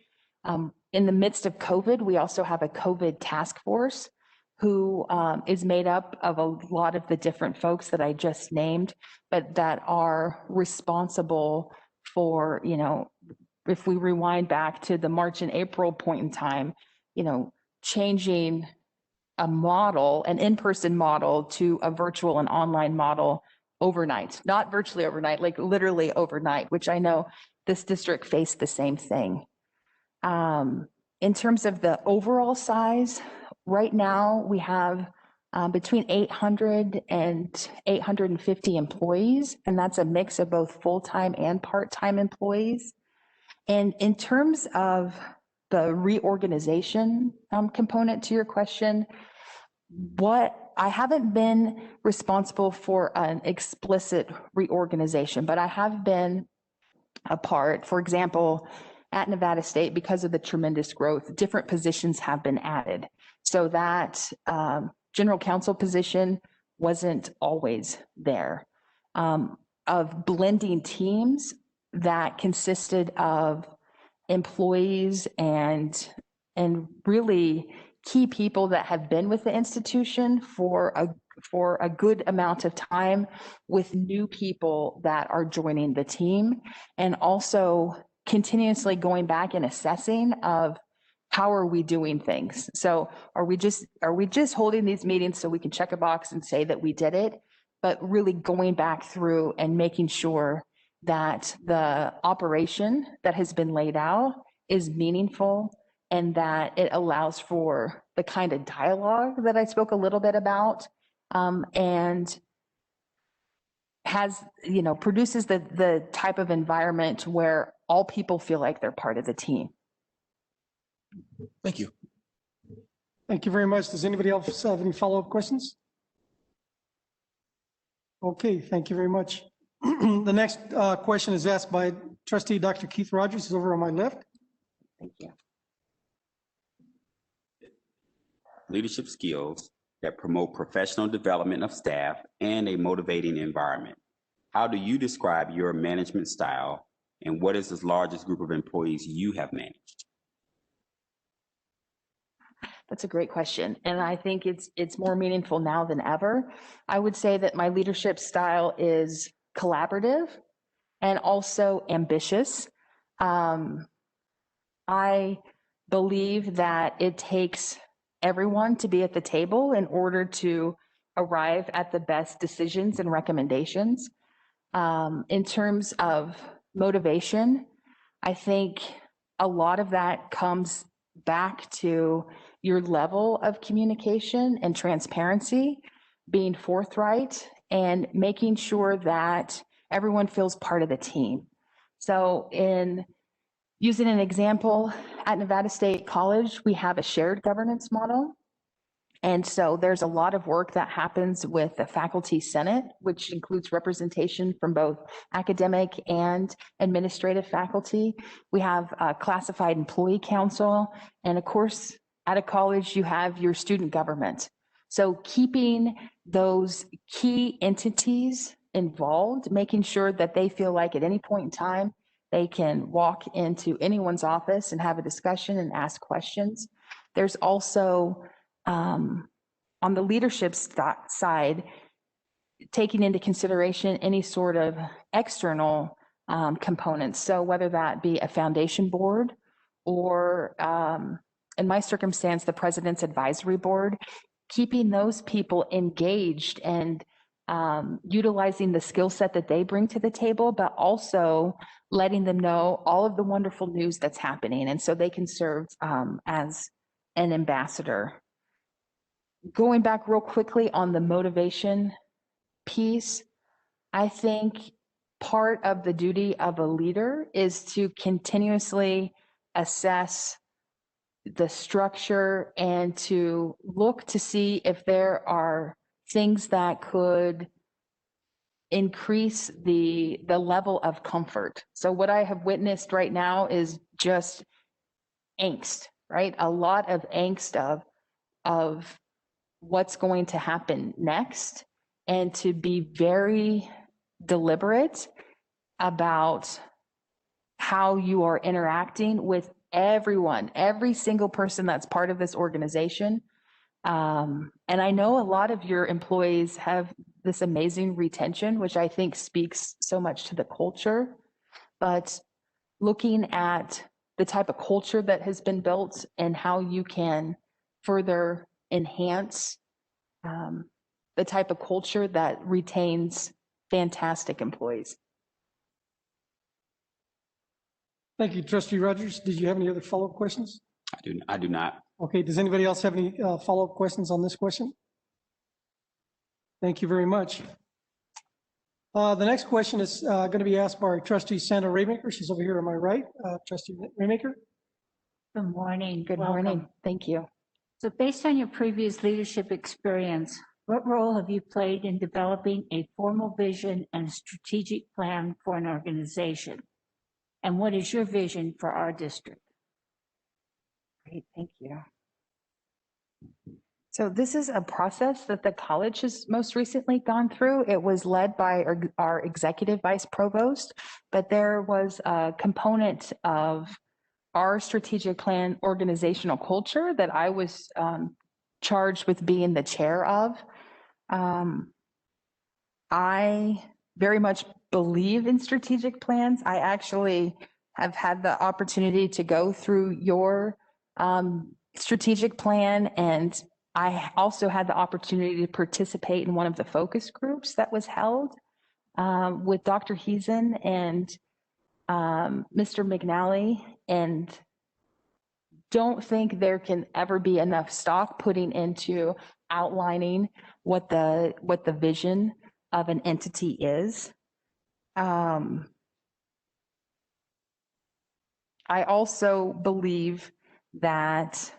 In the midst of COVID, we also have a COVID task force who is made up of a lot of the different folks that I just named, but that are responsible for, if we rewind back to the March and April point in time, changing a model, an in-person model, to a virtual and online model overnight, not virtually overnight, like literally overnight, which I know this district faced the same thing. In terms of the overall size, right now we have between 800 and 850 employees, and that's a mix of both full-time and part-time employees. And in terms of the reorganization component to your question, I haven't been responsible for an explicit reorganization, but I have been a part, for example, at Nevada State, because of the tremendous growth, different positions have been added. So that general counsel position wasn't always there. Of blending teams that consisted of employees and really key people that have been with the institution for a good amount of time, with new people that are joining the team, and also continuously going back and assessing of how are we doing things. So are we just holding these meetings so we can check a box and say that we did it, but really going back through and making sure that the operation that has been laid out is meaningful, and that it allows for the kind of dialogue that I spoke a little bit about, and has, produces the type of environment where all people feel like they're part of the team. Thank you. Thank you very much. Does anybody else have any follow-up questions? Okay, thank you very much. The next question is asked by Trustee Dr. Keith Rogers, who's over on my left. Thank you. Leadership skills that promote professional development of staff and a motivating environment. How do you describe your management style, and what is the largest group of employees you have managed? That's a great question. And I think it's more meaningful now than ever. I would say that my leadership style is collaborative and also ambitious. I believe that it takes everyone to be at the table in order to arrive at the best decisions and recommendations. In terms of motivation, I think a lot of that comes back to your level of communication and transparency, being forthright, and making sure that everyone feels part of the team. So in using an example, at Nevada State College, we have a shared governance model. And so there's a lot of work that happens with the faculty senate, which includes representation from both academic and administrative faculty. We have a classified employee council. And of course, at a college, you have your student government. So keeping those key entities involved, making sure that they feel like at any point in time, they can walk into anyone's office and have a discussion and ask questions. There's also, on the leadership side, taking into consideration any sort of external components. So whether that be a foundation board or, in my circumstance, the president's advisory board, keeping those people engaged and utilizing the skill set that they bring to the table, but also letting them know all of the wonderful news that's happening. And so they can serve as an ambassador. Going back real quickly on the motivation piece, I think part of the duty of a leader is to continuously assess the structure and to look to see if there are things that could increase the level of comfort. So what I have witnessed right now is just angst, right? A lot of angst of what's going to happen next, and to be very deliberate about how you are interacting with everyone, every single person that's part of this organization. And I know a lot of your employees have this amazing retention, which I think speaks so much to the culture, but looking at the type of culture that has been built and how you can further enhance the type of culture that retains fantastic employees. Thank you, Trustee Rogers. Did you have any other follow-up questions? I do not. Okay, does anybody else have any follow-up questions on this question? Thank you very much. The next question is going to be asked by Trustee Sandra Raymaker. She's over here on my right. Trustee Raymaker. Good morning. Good Welcome. morning. Thank you. So based on your previous leadership experience, what role have you played in developing a formal vision and strategic plan for an organization? And what is your vision for our district? Great, thank you. So this is a process that the college has most recently gone through. It was led by our executive vice provost, but there was a component of our strategic plan organizational culture that I was charged with being the chair of. I very much believe in strategic plans. I actually have had the opportunity to go through your strategic plan, and I also had the opportunity to participate in one of the focus groups that was held with Dr. Heason and Mr. McNally, and don't think there can ever be enough stock putting into outlining what the vision of an entity is. I also believe that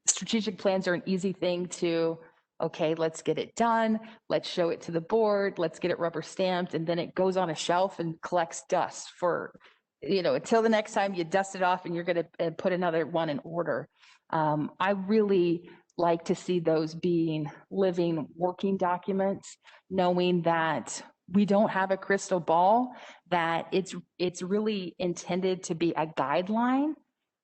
strategic plans are an easy thing to, okay, let's get it done. Let's show it to the board. Let's get it rubber stamped. And then it goes on a shelf and collects dust for, until the next time you dust it off and you're going to put another one in order. I really like to see those being living, working documents, knowing that we don't have a crystal ball, that it's really intended to be a guideline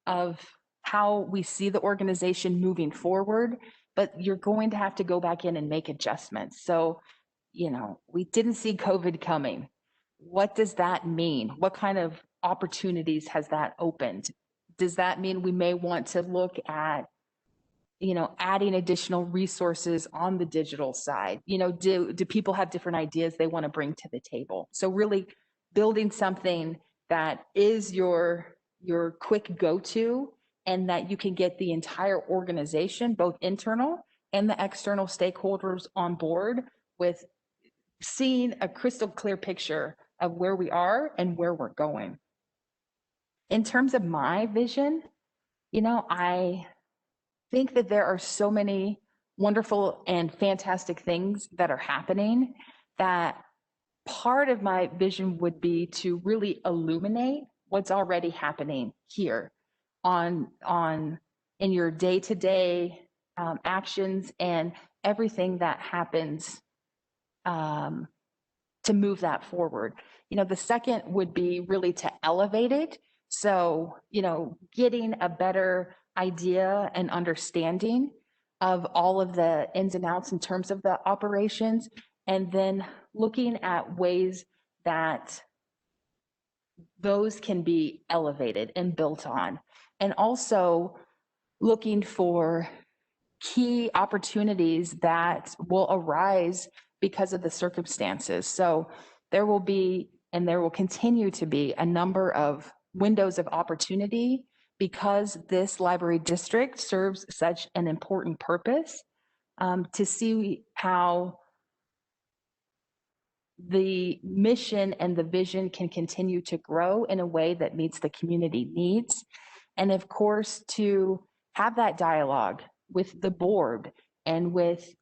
of how we see the organization moving forward, but you're going to have to go back in and make adjustments. So, we didn't see COVID coming. What does that mean? What kind of opportunities has that opened? Does that mean we may want to look at, adding additional resources on the digital side? Do people have different ideas they want to bring to the table? So really building something that is your quick go-to, and that you can get the entire organization, both internal and the external stakeholders, on board with seeing a crystal clear picture of where we are and where we're going. In terms of my vision, I think that there are so many wonderful and fantastic things that are happening, that part of my vision would be to really illuminate what's already happening here in your day-to-day actions and everything that happens to move that forward. The second would be really to elevate it. So, getting a better idea and understanding of all of the ins and outs in terms of the operations, and then looking at ways that those can be elevated and built on. And also looking for key opportunities that will arise because of the circumstances. So there will be, and there will continue to be, a number of windows of opportunity because this library district serves such an important purpose, to see how the mission and the vision can continue to grow in a way that meets the community needs. And of course, to have that dialogue with the board and with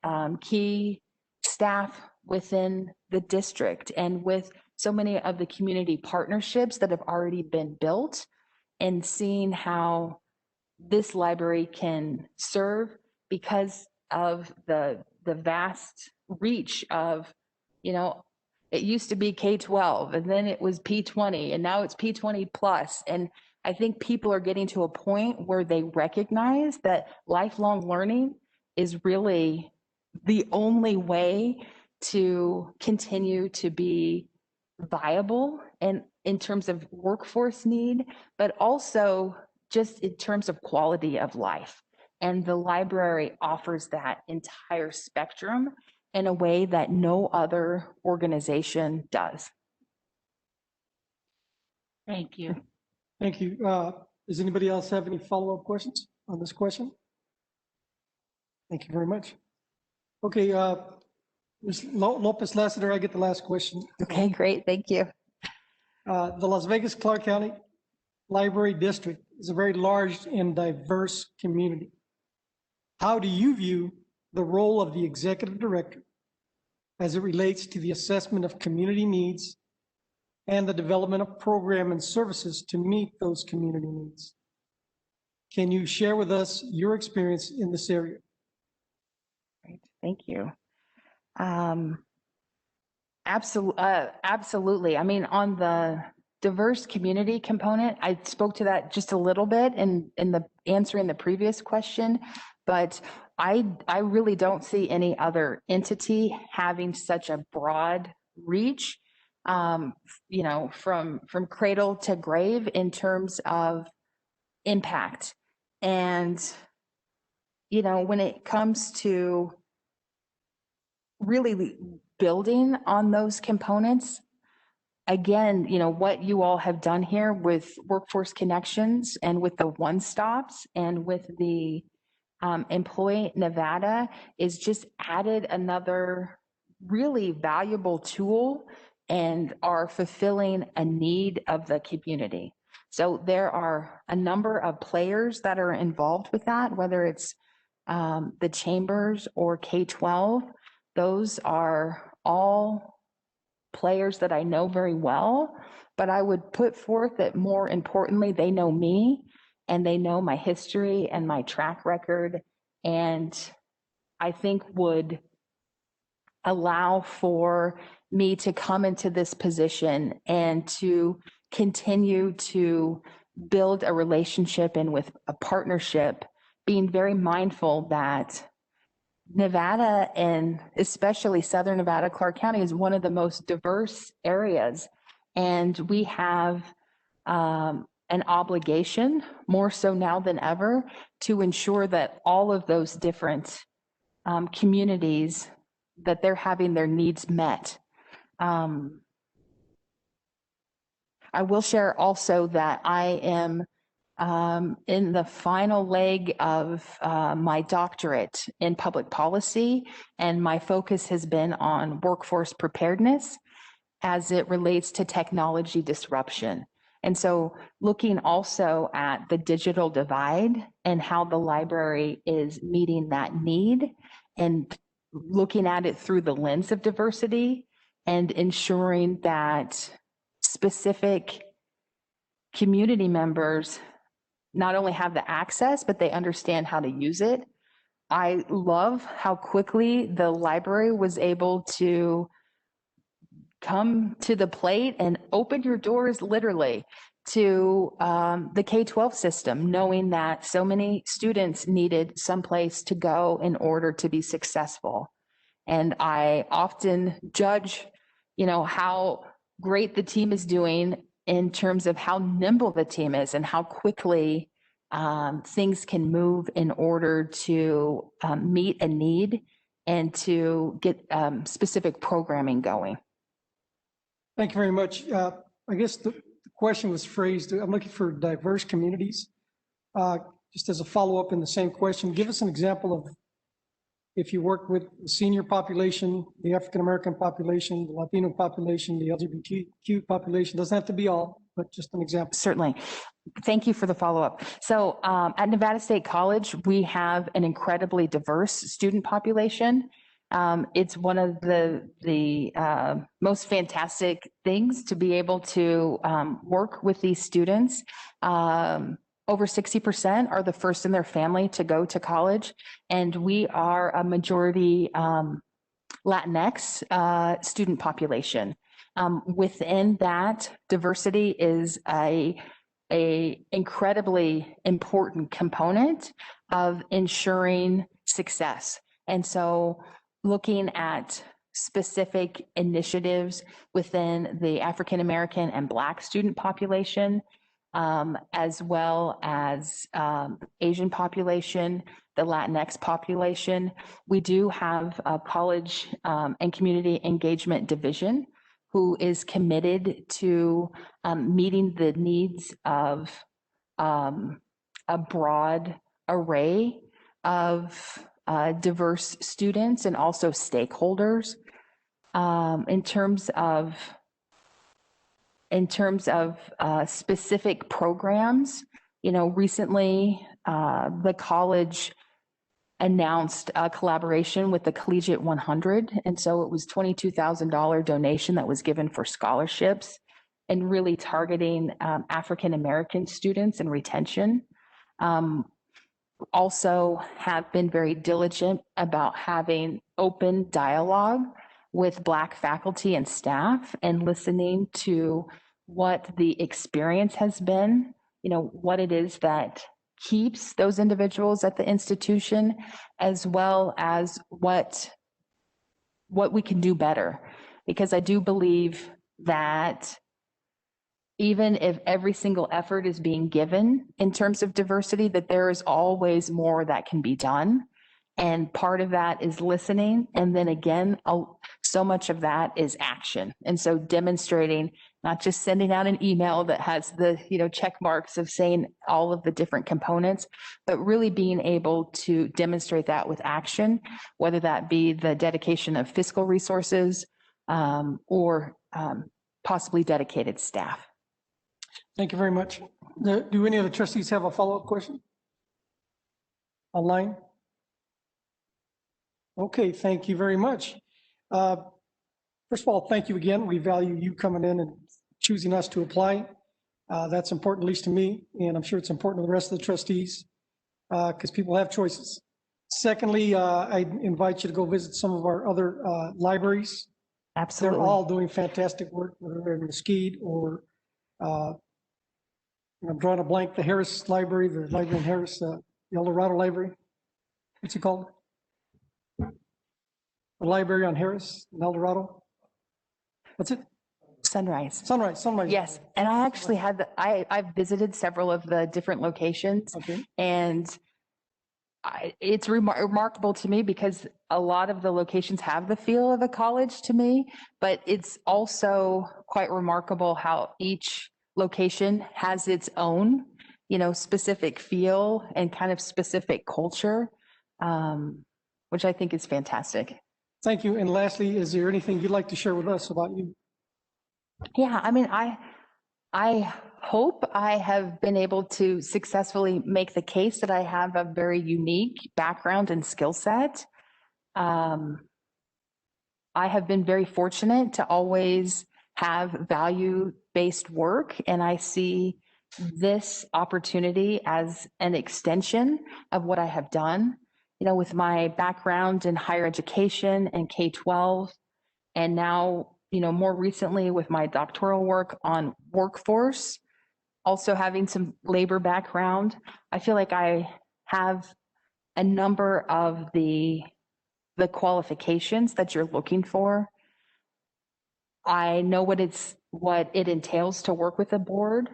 key staff within the district, and with so many of the community partnerships that have already been built, and seeing how this library can serve because of the vast reach of, it used to be K-12, and then it was P-20, and now it's P-20 plus. And I think people are getting to a point where they recognize that lifelong learning is really the only way to continue to be viable, and in terms of workforce need, but also just in terms of quality of life. And the library offers that entire spectrum in a way that no other organization does. Thank you. Thank you. Does anybody else have any follow-up questions on this question? Thank you very much. Okay, Ms. Lopez Lassiter, I get the last question. Okay, great, thank you. The Las Vegas Clark County Library District is a very large and diverse community. How do you view the role of the executive director as it relates to the assessment of community needs and the development of program and services to meet those community needs? Can you share with us your experience in this area? Great, thank you. Absolutely. I mean, on the diverse community component, I spoke to that just a little bit in the answering the previous question, but I really don't see any other entity having such a broad reach, from cradle to grave in terms of impact. And, when it comes to really building on those components, again, what you all have done here with Workforce Connections and with the one-stops and with the Employee Nevada is just added another really valuable tool and are fulfilling a need of the community. So there are a number of players that are involved with that, whether it's the chambers or K-12. Those are all players that I know very well, but I would put forth that more importantly, they know me and they know my history and my track record and I think would allow for me to come into this position and to continue to build a relationship and with a partnership, being very mindful that Nevada, and especially Southern Nevada, Clark County, is one of the most diverse areas. And we have an obligation, more so now than ever, to ensure that all of those different communities, that they're having their needs met. I will share also that I am in the final leg of my doctorate in public policy, and my focus has been on workforce preparedness as it relates to technology disruption. And so looking also at the digital divide and how the library is meeting that need, and looking at it through the lens of diversity, and ensuring that specific community members not only have the access, but they understand how to use it. I love how quickly the library was able to come to the plate and open your doors literally to the K-12 system, knowing that so many students needed someplace to go in order to be successful. And I often judge, how great the team is doing in terms of how nimble the team is and how quickly things can move in order to meet a need and to get specific programming going. Thank you very much. I guess the question was phrased, I'm looking for diverse communities. Just as a follow-up in the same question, give us an example of if you work with the senior population, the African-American population, the Latino population, the LGBTQ population. Doesn't have to be all, but just an example. Certainly. Thank you for the follow-up. So at Nevada State College, we have an incredibly diverse student population. It's one of the most fantastic things to be able to work with these students. Over 60% are the first in their family to go to college, and we are a majority Latinx student population. Within that, diversity is a incredibly important component of ensuring success. And so looking at specific initiatives within the African American and Black student population, as well as Asian population, the Latinx population. We do have a college and community engagement division who is committed to meeting the needs of a broad array of diverse students and also stakeholders. In terms of specific programs, recently the college announced a collaboration with the Collegiate 100. And so it was $22,000 donation that was given for scholarships and really targeting African-American students and retention. Also have been very diligent about having open dialogue with Black faculty and staff and listening to what the experience has been, what it is that keeps those individuals at the institution, as well as what we can do better. Because I do believe that even if every single effort is being given in terms of diversity, that there is always more that can be done. And part of that is listening. And then again, so much of that is action. And so demonstrating, not just sending out an email that has the check marks of saying all of the different components, but really being able to demonstrate that with action, whether that be the dedication of fiscal resources or possibly dedicated staff. Thank you very much. Do any of the trustees have a follow-up question? Online? Okay, thank you very much. First of all, thank you again. We value you coming in and choosing us to apply. That's important, at least to me, and I'm sure it's important to the rest of the trustees, because people have choices. Secondly, I invite you to go visit some of our other libraries. Absolutely. They're all doing fantastic work, whether they're in Mesquite or, I'm drawing a blank, the Harris Library, the library in Harris, the El Dorado Library. What's it called? The library on Harris in El Dorado. What's it? Sunrise. Sunrise. Yes, and I actually had I've visited several of the different locations, Okay. and it's remarkable to me because a lot of the locations have the feel of a college to me, but it's also quite remarkable how each location has its own, specific feel and kind of specific culture, which I think is fantastic. Thank you. And lastly, is there anything you'd like to share with us about you? Yeah, I mean, I hope I have been able to successfully make the case that I have a very unique background and skill set. I have been very fortunate to always have value-based work, and I see this opportunity as an extension of what I have done. With my background in higher education and K-12, and now, more recently with my doctoral work on workforce, also having some labor background, I feel like I have a number of the qualifications that you're looking for. I know what it entails to work with a board.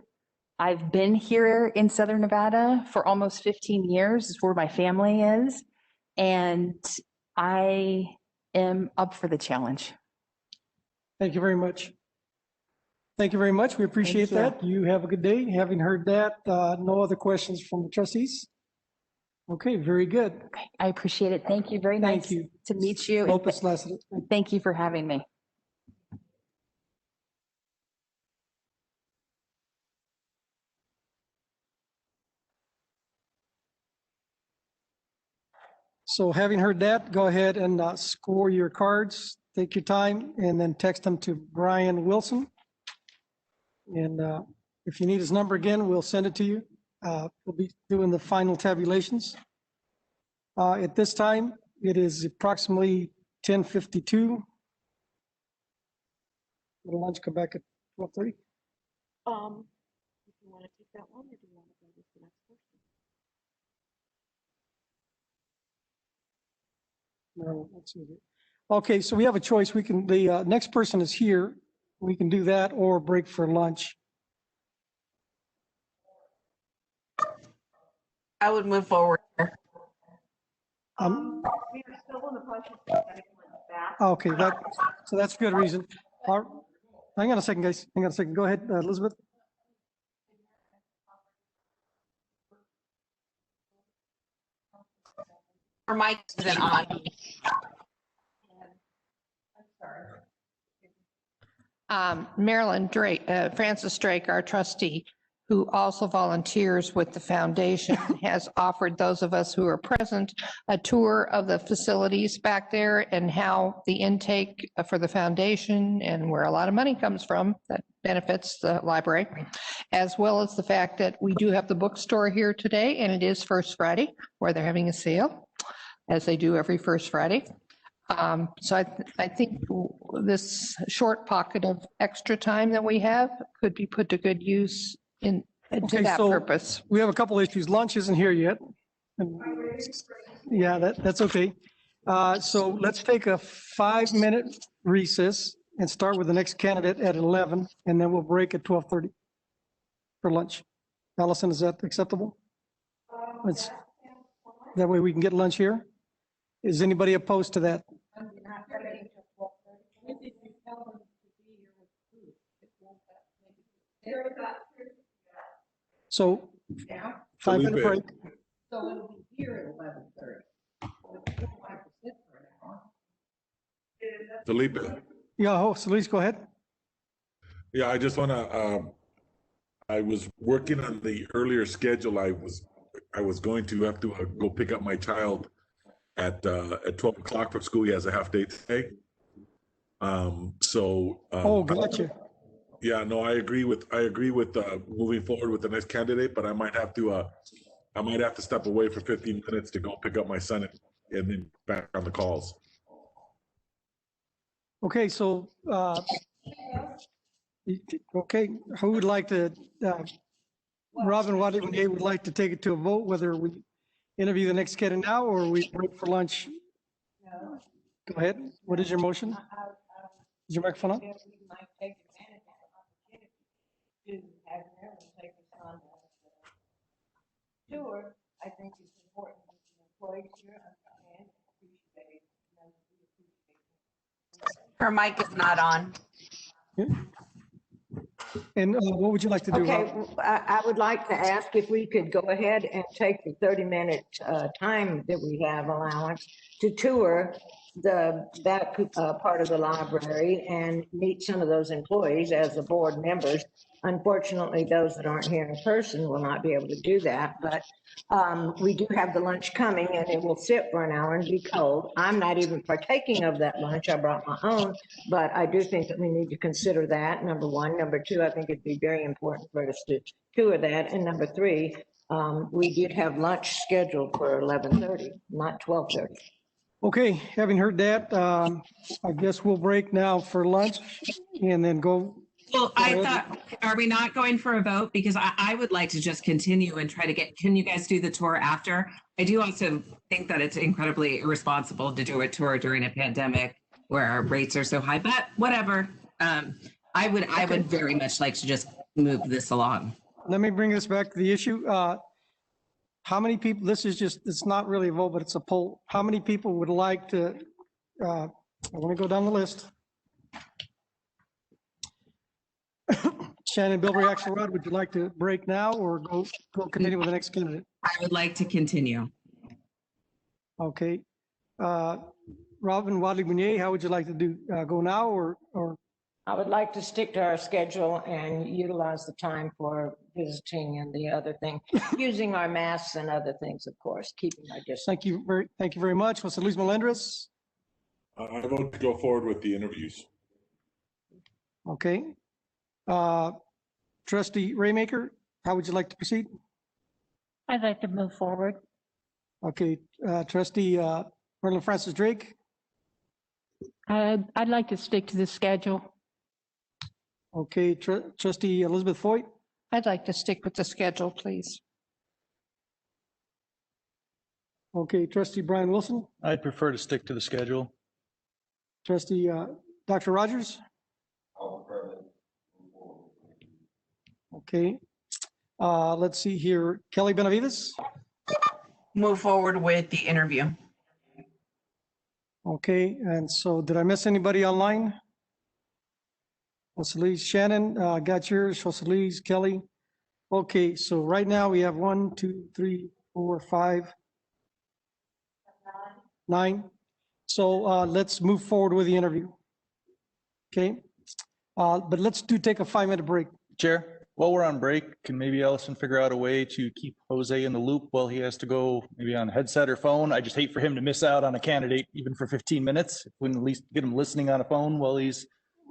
I've been here in Southern Nevada for almost 15 years. It's where my family is, and I am up for the challenge. Thank you very much. Thank you very much. We appreciate that. You have a good day. Having heard that, no other questions from the trustees? Okay, very good. I appreciate it. Thank you. Very nice to meet you. Lopez Lassiter. Thank you for having me. So having heard that, go ahead and score your cards. Take your time and then text them to Brian Wilson. And if you need his number again, we'll send it to you. We'll be doing the final tabulations. At this time, it is approximately 10:52. Will lunch come back at 12:30? If you want to take that one, or do you want to go with the next person? No, let's see here. Okay, so we have a choice. We can, the next person is here. We can do that or break for lunch. I would move forward. We are still in the process of getting back. Okay, so that's a good reason. Hang on a second, guys. Hang on a second. Go ahead, Elizabeth. Her mic isn't on. Marilyn Drake, Francis Drake, our trustee, who also volunteers with the foundation, has offered those of us who are present a tour of the facilities back there and how the intake for the foundation and where a lot of money comes from that benefits the library, as well as the fact that we do have the bookstore here today, and it is First Friday, where they're having a sale, as they do every first Friday. So I think this short pocket of extra time that we have could be put to good use to that purpose. We have a couple issues. Lunch isn't here yet. Yeah, that's okay. So let's take a 5-minute recess and start with the next candidate at 11, and then we'll break at 12:30 for lunch. Allison, is that acceptable? That way we can get lunch here. Is anybody opposed to that? So 5-minute break. So it'll be here at 11:30. Felipe. Yeah, Solis, go ahead. Yeah, I just want to, I was working on the earlier schedule. I was going to have to go pick up my child at 12 o'clock from school. He has a half day today. Gotcha. Yeah, no, I agree with moving forward with the next candidate, but I might have to I might have to step away for 15 minutes to go pick up my son and then back on the calls. Okay, so, okay, who would like to, Robin, what would like to take it to a vote, whether we interview the next candidate now or we break for lunch? Go ahead. What is your motion? Is your microphone on? Sure, I think it's important that the employees here understand, appreciate. Her mic is not on. And what would you like to do, Okay, Rob? I would like to ask if we could go ahead and take the 30-minute time that we have allowance to tour that part of the library and meet some of those employees as the board members. Unfortunately, those that aren't here in person will not be able to do that, but we do have the lunch coming and it will sit for an hour and be cold. I'm not even partaking of that lunch. I brought my own, but I do think that we need to consider that, number one. Number two, I think it'd be very important for us to tour that. And number three, we did have lunch scheduled for 11:30, not 12:30. Okay, having heard that, I guess we'll break now for lunch and then go. Well, I thought, are we not going for a vote? Because I would like to just continue and try to can you guys do the tour after? I do also think that it's incredibly irresponsible to do a tour during a pandemic where our rates are so high, but whatever. I would very much like to just move this along. Let me bring this back to the issue. How many people, this is just, it's not really a vote, but it's a poll. How many people would like to, I want to go down the list. Shannon, Bilberry, Axelrod, would you like to break now or go continue with the next candidate? I would like to continue. Okay. Robin Wadley Munier, how would you like to do, go now or? I would like to stick to our schedule and utilize the time for visiting and the other thing, using our masks and other things, of course, keeping our distance. Thank you very much. Jose Luis Melendres. I vote to go forward with the interviews. Okay. Trustee Raymaker, how would you like to proceed? I'd like to move forward. Okay. Trustee Merlin Francis Drake. I'd like to stick to the schedule. Okay. Trustee Elizabeth Foyt. I'd like to stick with the schedule, please. Okay. Trustee Brian Wilson. I'd prefer to stick to the schedule. Trustee Dr. Rogers. Okay. Let's see here. Kelly Benavides. Move forward with the interview. Okay. And so did I miss anybody online? Jose Luis, Shannon, got yours. Jose Luis, Kelly. Okay. So right now we have 1, 2, 3, 4, 5, 9. So let's move forward with the interview. Okay. But let's take a 5-minute break. Chair, while we're on break, can maybe Allison figure out a way to keep Jose in the loop while he has to go maybe on headset or phone? I just hate for him to miss out on a candidate even for 15 minutes. If we can at least get him listening on a phone while he's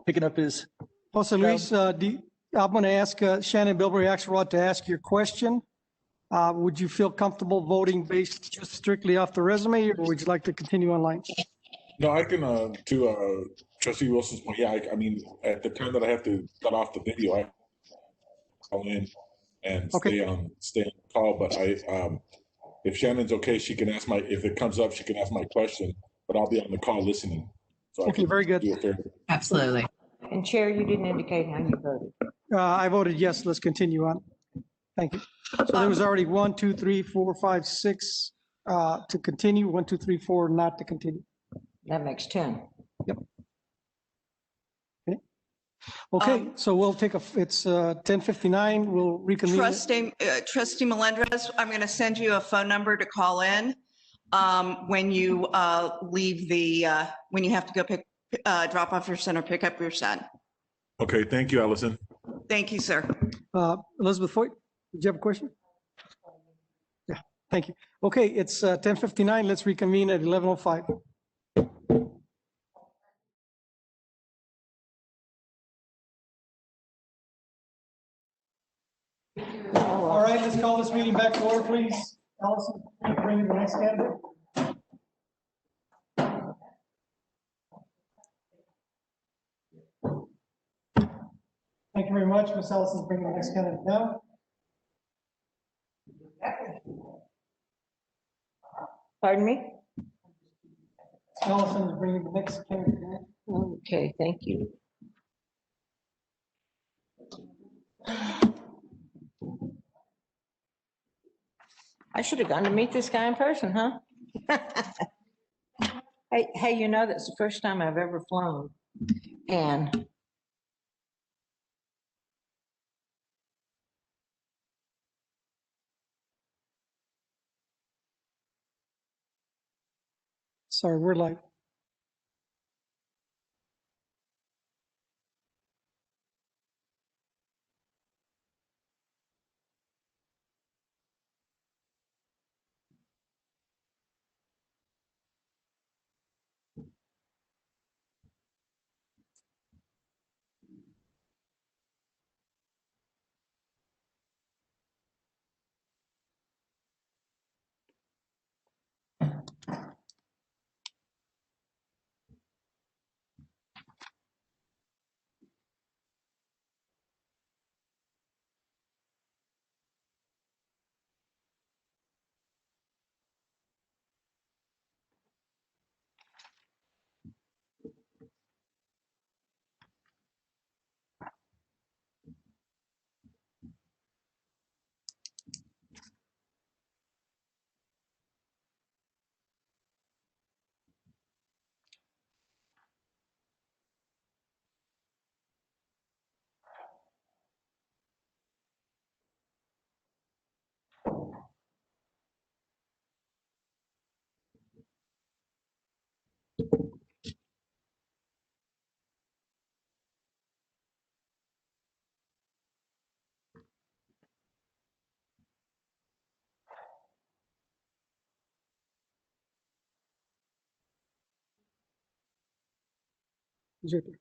picking up his. Jose Luis, I'm going to ask Shannon Bilberry Axelrod to ask your question. Would you feel comfortable voting based just strictly off the resume, or would you like to continue online? No, I can, to Trustee Wilson's point, yeah, I mean, at the time that I have to cut off the video, I call in and stay on the call, but if Shannon's okay, she can ask if it comes up, she can ask my question, but I'll be on the call listening. So Okay, very good. Absolutely. And Chair, you didn't indicate how you voted. I voted yes. Let's continue on. Thank you. So there was already 1, 2, 3, 4, 5, 6 to continue. 1, 2, 3, 4 not to continue. That makes 10. Yep. Okay, so we'll take it's 10:59. We'll reconvene. Trustee Melendres, I'm going to send you a phone number to call in when you leave when you have to go drop off your son or pick up your son. Okay, thank you, Allison. Thank you, sir. Elizabeth Foyt, did you have a question? Yeah, thank you. Okay, it's 10:59. Let's reconvene at 11:05. All right, let's call this meeting back to order, please. Allison, bring in the next candidate. Thank you very much. Ms. Allison, bring in the next candidate now. Pardon me? Allison is bringing the next candidate now. Okay, thank you. I should have gone to meet this guy in person, huh? Hey, you know, that's the first time I've ever flown. And Sorry, we're like. He's right there.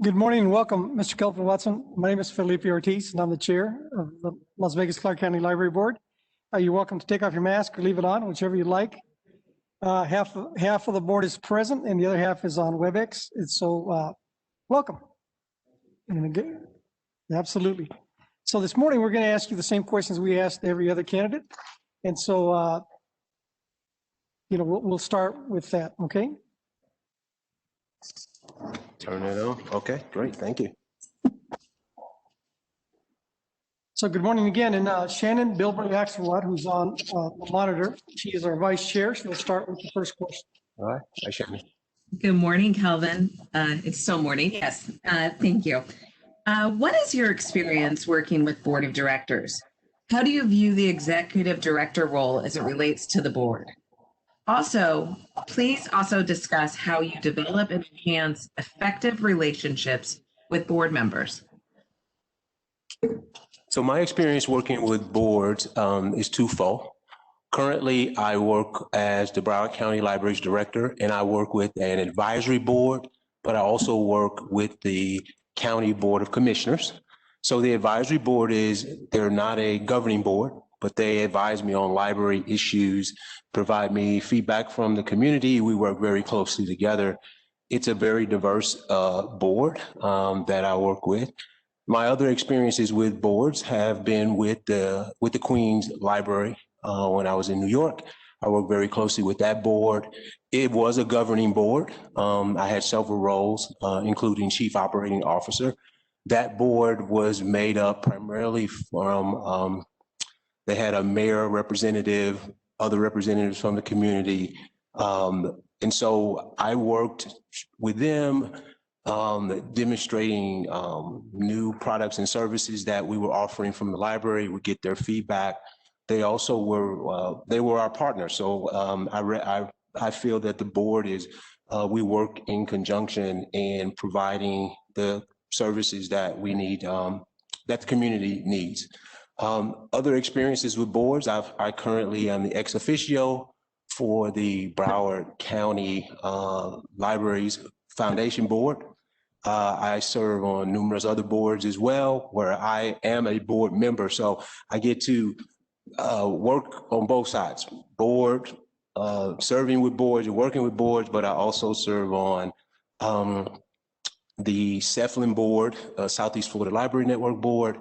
Good morning and welcome, Mr. Kelvin Watson. My name is Felipe Ortiz, and I'm the chair of the Las Vegas Clark County Library Board. You're welcome to take off your mask or leave it on, whichever you like. Half of the board is present, and the other half is on WebEx. It's so welcome. And again, absolutely. So this morning we're going to ask you the same questions we asked every other candidate, and so we'll start with that. Okay. Turn it on. Okay, great. Thank you. So good morning again. And Shannon Bilberg-Axelrod, who's on the monitor, she is our vice chair. She'll start with the first question. All right. Hi, Shannon. Good morning, Kelvin. It's still morning. Yes, thank you. What is your experience working with board of directors? How do you view the executive director role as it relates to the board? Also, please also discuss how you develop and enhance effective relationships with board members. So my experience working with boards is twofold. Currently, I work as the Broward County Library's director, and I work with an advisory board, but I also work with the County Board of Commissioners. So the advisory board they're not a governing board, but they advise me on library issues, provide me feedback from the community. We work very closely together. It's a very diverse board that I work with. My other experiences with boards have been with the Queens Library when I was in New York. I worked very closely with that board. It was a governing board. I had several roles, including chief operating officer. That board was made up primarily from, they had a mayor representative, other representatives from the community. And so I worked with them demonstrating new products and services that we were offering from the library. We get their feedback. They also were our partners. So I feel that the board we work in conjunction in providing the services that we need, that the community needs. Other experiences with boards, I currently am the ex officio for the Broward County Libraries Foundation Board. I serve on numerous other boards as well, where I am a board member. So I get to work on both sides, board, serving with boards and working with boards, but I also serve on the Cephalin Board, Southeast Florida Library Network Board.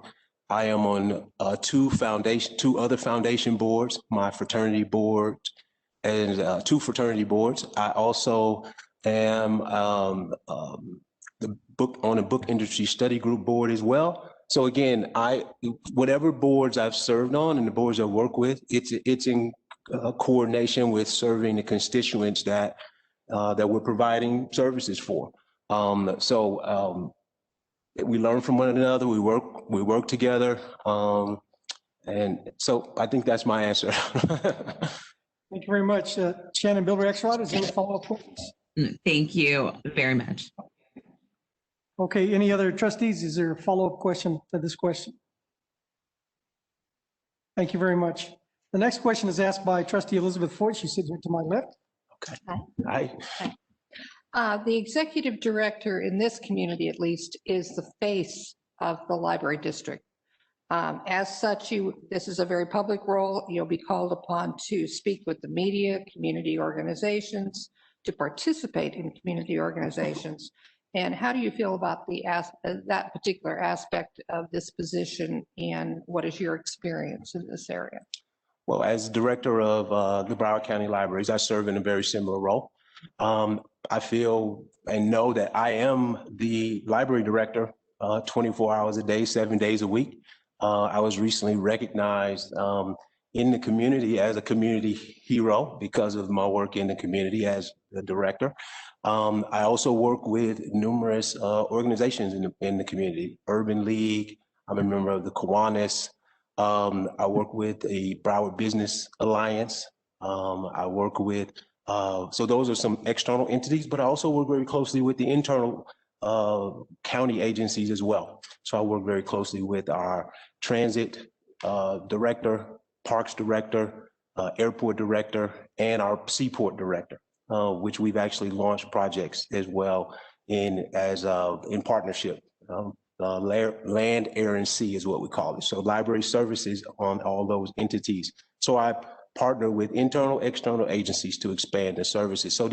I am on two other foundation boards, my fraternity board and two fraternity boards. I also am on a book industry study group board as well. So again, whatever boards I've served on and the boards I work with, it's in coordination with serving the constituents that we're providing services for. We learn from one another. We work together, and so I think that's my answer. Thank you very much. Shannon Bilber Exrod, is there any follow-up questions? Thank you very much. Okay, any other trustees? Is there a follow-up question to this question? Thank you very much. The next question is asked by Trustee Elizabeth Ford. She's sitting here to my left. Okay. Hi. The executive director in this community, at least, is the face of the library district. As such, this is a very public role. You'll be called upon to speak with the media, community organizations, to participate in community organizations. And how do you feel about that particular aspect of this position, and what is your experience in this area? Well, as director of the Broward County Libraries, I serve in a very similar role. I feel and know that I am the library director 24 hours a day, 7 days a week. I was recently recognized in the community as a community hero because of my work in the community as the director. I also work with numerous organizations in the community, Urban League. I'm a member of the Kiwanis. I work with the Broward Business Alliance. I work with, so those are some external entities, but I also work very closely with the internal county agencies as well. So I work very closely with our transit director, parks director, airport director, and our seaport director, which we've actually launched projects as well in partnership. Land, air, and sea is what we call it. So library services on all those entities. So I partner with internal, external agencies to expand the services. So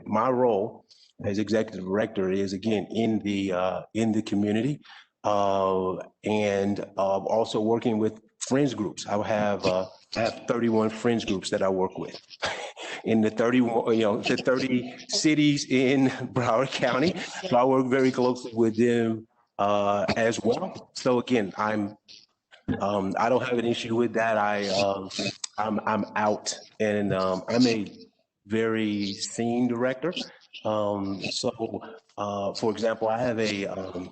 my role as executive director is again in the community, and also working with friends groups. I have 31 friends groups that I work with in the 30 cities in Broward County. So I work very closely with them as well. So again, I don't have an issue with that. I'm out, and I'm a very seen director. For example, I have a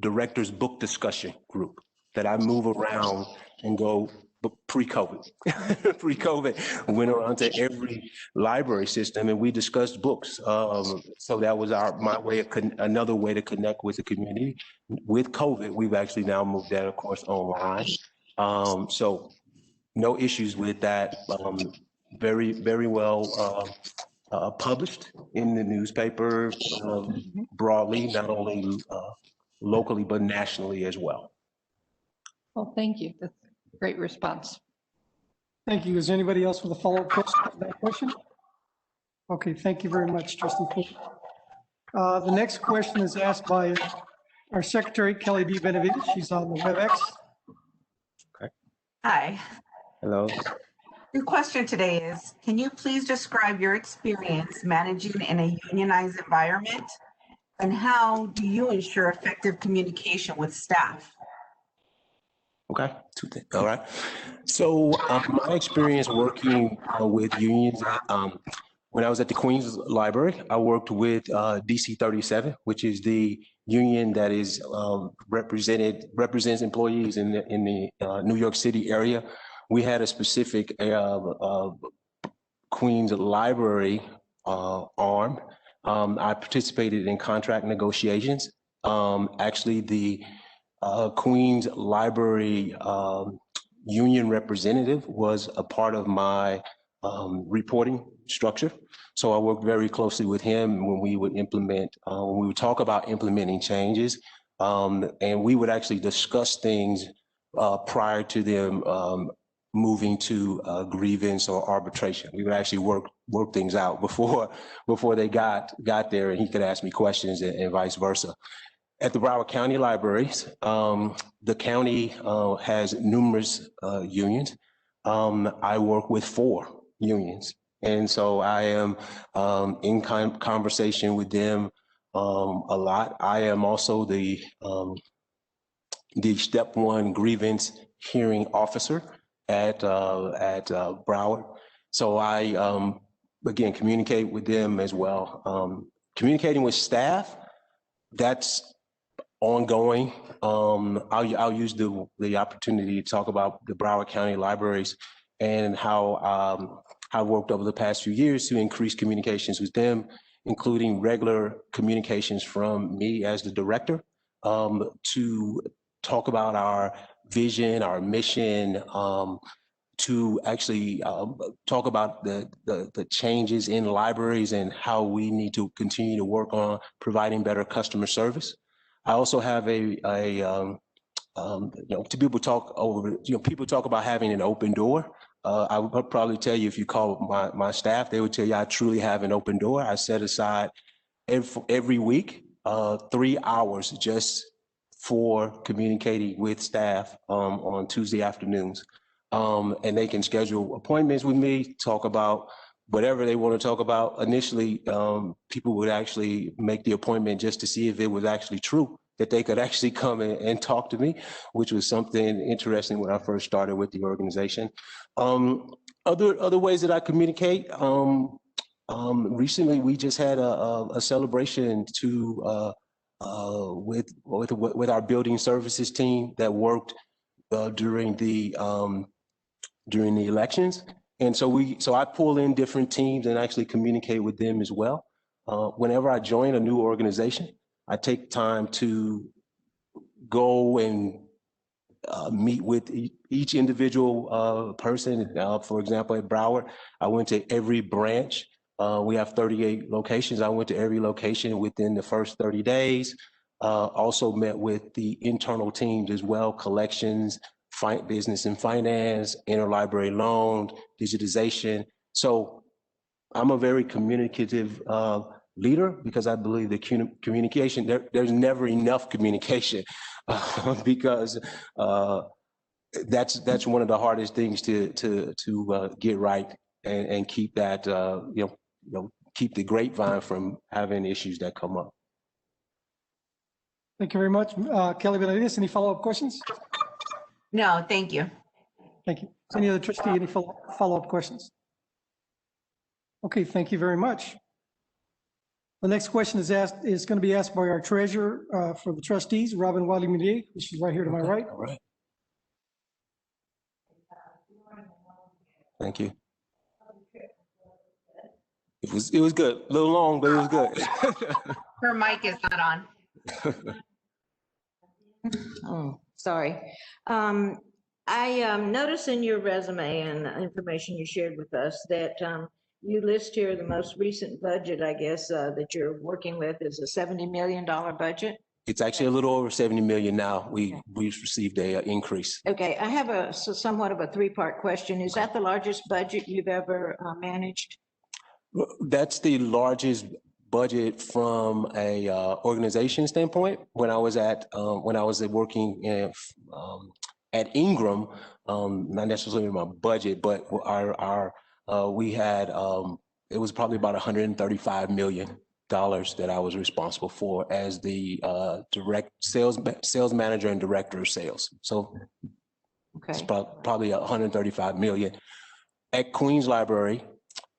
director's book discussion group that I move around and go. Pre-COVID, went around to every library system and we discussed books. So that was my way of another way to connect with the community. With COVID, we've actually now moved that, of course, online. So no issues with that. Very, very well published in the newspaper broadly, not only locally but nationally as well. Well, thank you. That's a great response. Thank you. Is there anybody else with a follow-up question to that question? Okay, thank you very much, Trustee Ford. The next question is asked by our Secretary, Kelly D. Benavides. She's on the WebEx. Okay. Hi. Hello. Your question today is, can you please describe your experience managing in a unionized environment, and how do you ensure effective communication with staff? Okay, all right. So my experience working with unions, when I was at the Queens Library, I worked with DC 37, which is the union that is represents employees in the New York City area. We had a specific Queens Library arm. I participated in contract negotiations. Actually, Queens Library union representative was a part of my reporting structure. So I worked very closely with him when we would talk about implementing changes, and we would actually discuss things prior to them moving to grievance or arbitration. We would actually work things out before they got there, and he could ask me questions and vice versa. At the Broward County Libraries, the county has numerous unions. I work with 4 unions, and so I am in conversation with them a lot. I am also the step 1 grievance hearing officer at Broward. So I again communicate with them as well. Communicating with staff, that's ongoing. I'll use the opportunity to talk about the Broward County Libraries and how I've worked over the past few years to increase communications with them, including regular communications from me as the director, to talk about our vision, our mission, to actually talk about the changes in libraries and how we need to continue to work on providing better customer service. I also have people talk about having an open door. I would probably tell you, if you call my staff, they would tell you I truly have an open door. I set aside every week 3 hours just for communicating with staff on Tuesday afternoons. And they can schedule appointments with me, talk about whatever they want to talk about. Initially, people would actually make the appointment just to see if it was actually true that they could actually come and talk to me, which was something interesting when I first started with the organization. Other ways that I communicate, recently we just had a celebration with our building services team that worked during the elections. And so I pull in different teams and actually communicate with them as well. Whenever I join a new organization, I take time to go and meet with each individual person. For example, at Broward, I went to every branch. We have 38 locations. I went to every location within the first 30 days. Also met with the internal teams as well, collections, business and finance, interlibrary loan, digitization. So I'm a very communicative leader, because I believe that communication, there's never enough communication because that's one of the hardest things to get right and keep that, keep the grapevine from having issues that come up. Thank you very much. Kelly Benavides, any follow-up questions? No, thank you. Thank you. Any other trustee, any follow-up questions? Okay, thank you very much. The next question is going to be asked by our treasurer for the trustees, Robin Wiley-Millier, she's right here to my right. All right. Thank you. It was good. A little long, but it was good. Her mic is not on. Oh, sorry. I noticed in your resume and information you shared with us that you list here the most recent budget, I guess, that you're working with is a $70 million budget. It's actually a little over 70 million now. We've received a increase. Okay, I have somewhat of a 3-part question. Is that the largest budget you've ever managed? That's the largest budget from a organization standpoint. When I was working at Ingram, not necessarily my budget, but we had it was probably about $135 million that I was responsible for as the direct sales manager and director of sales. So it's probably $135 million. At Queens Library,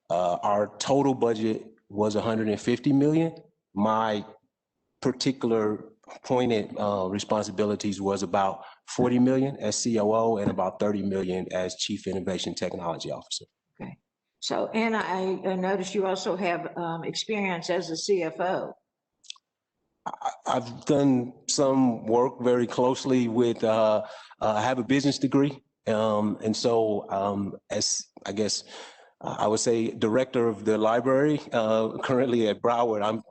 our total budget was $150 million. My particular pointed responsibilities was about $40 million as COO and about $30 million as Chief Innovation Technology Officer. Okay. So, and I noticed you also have experience as a CFO. I've done some work very closely with, I have a business degree. And so as I guess I would say director of the library currently at Broward,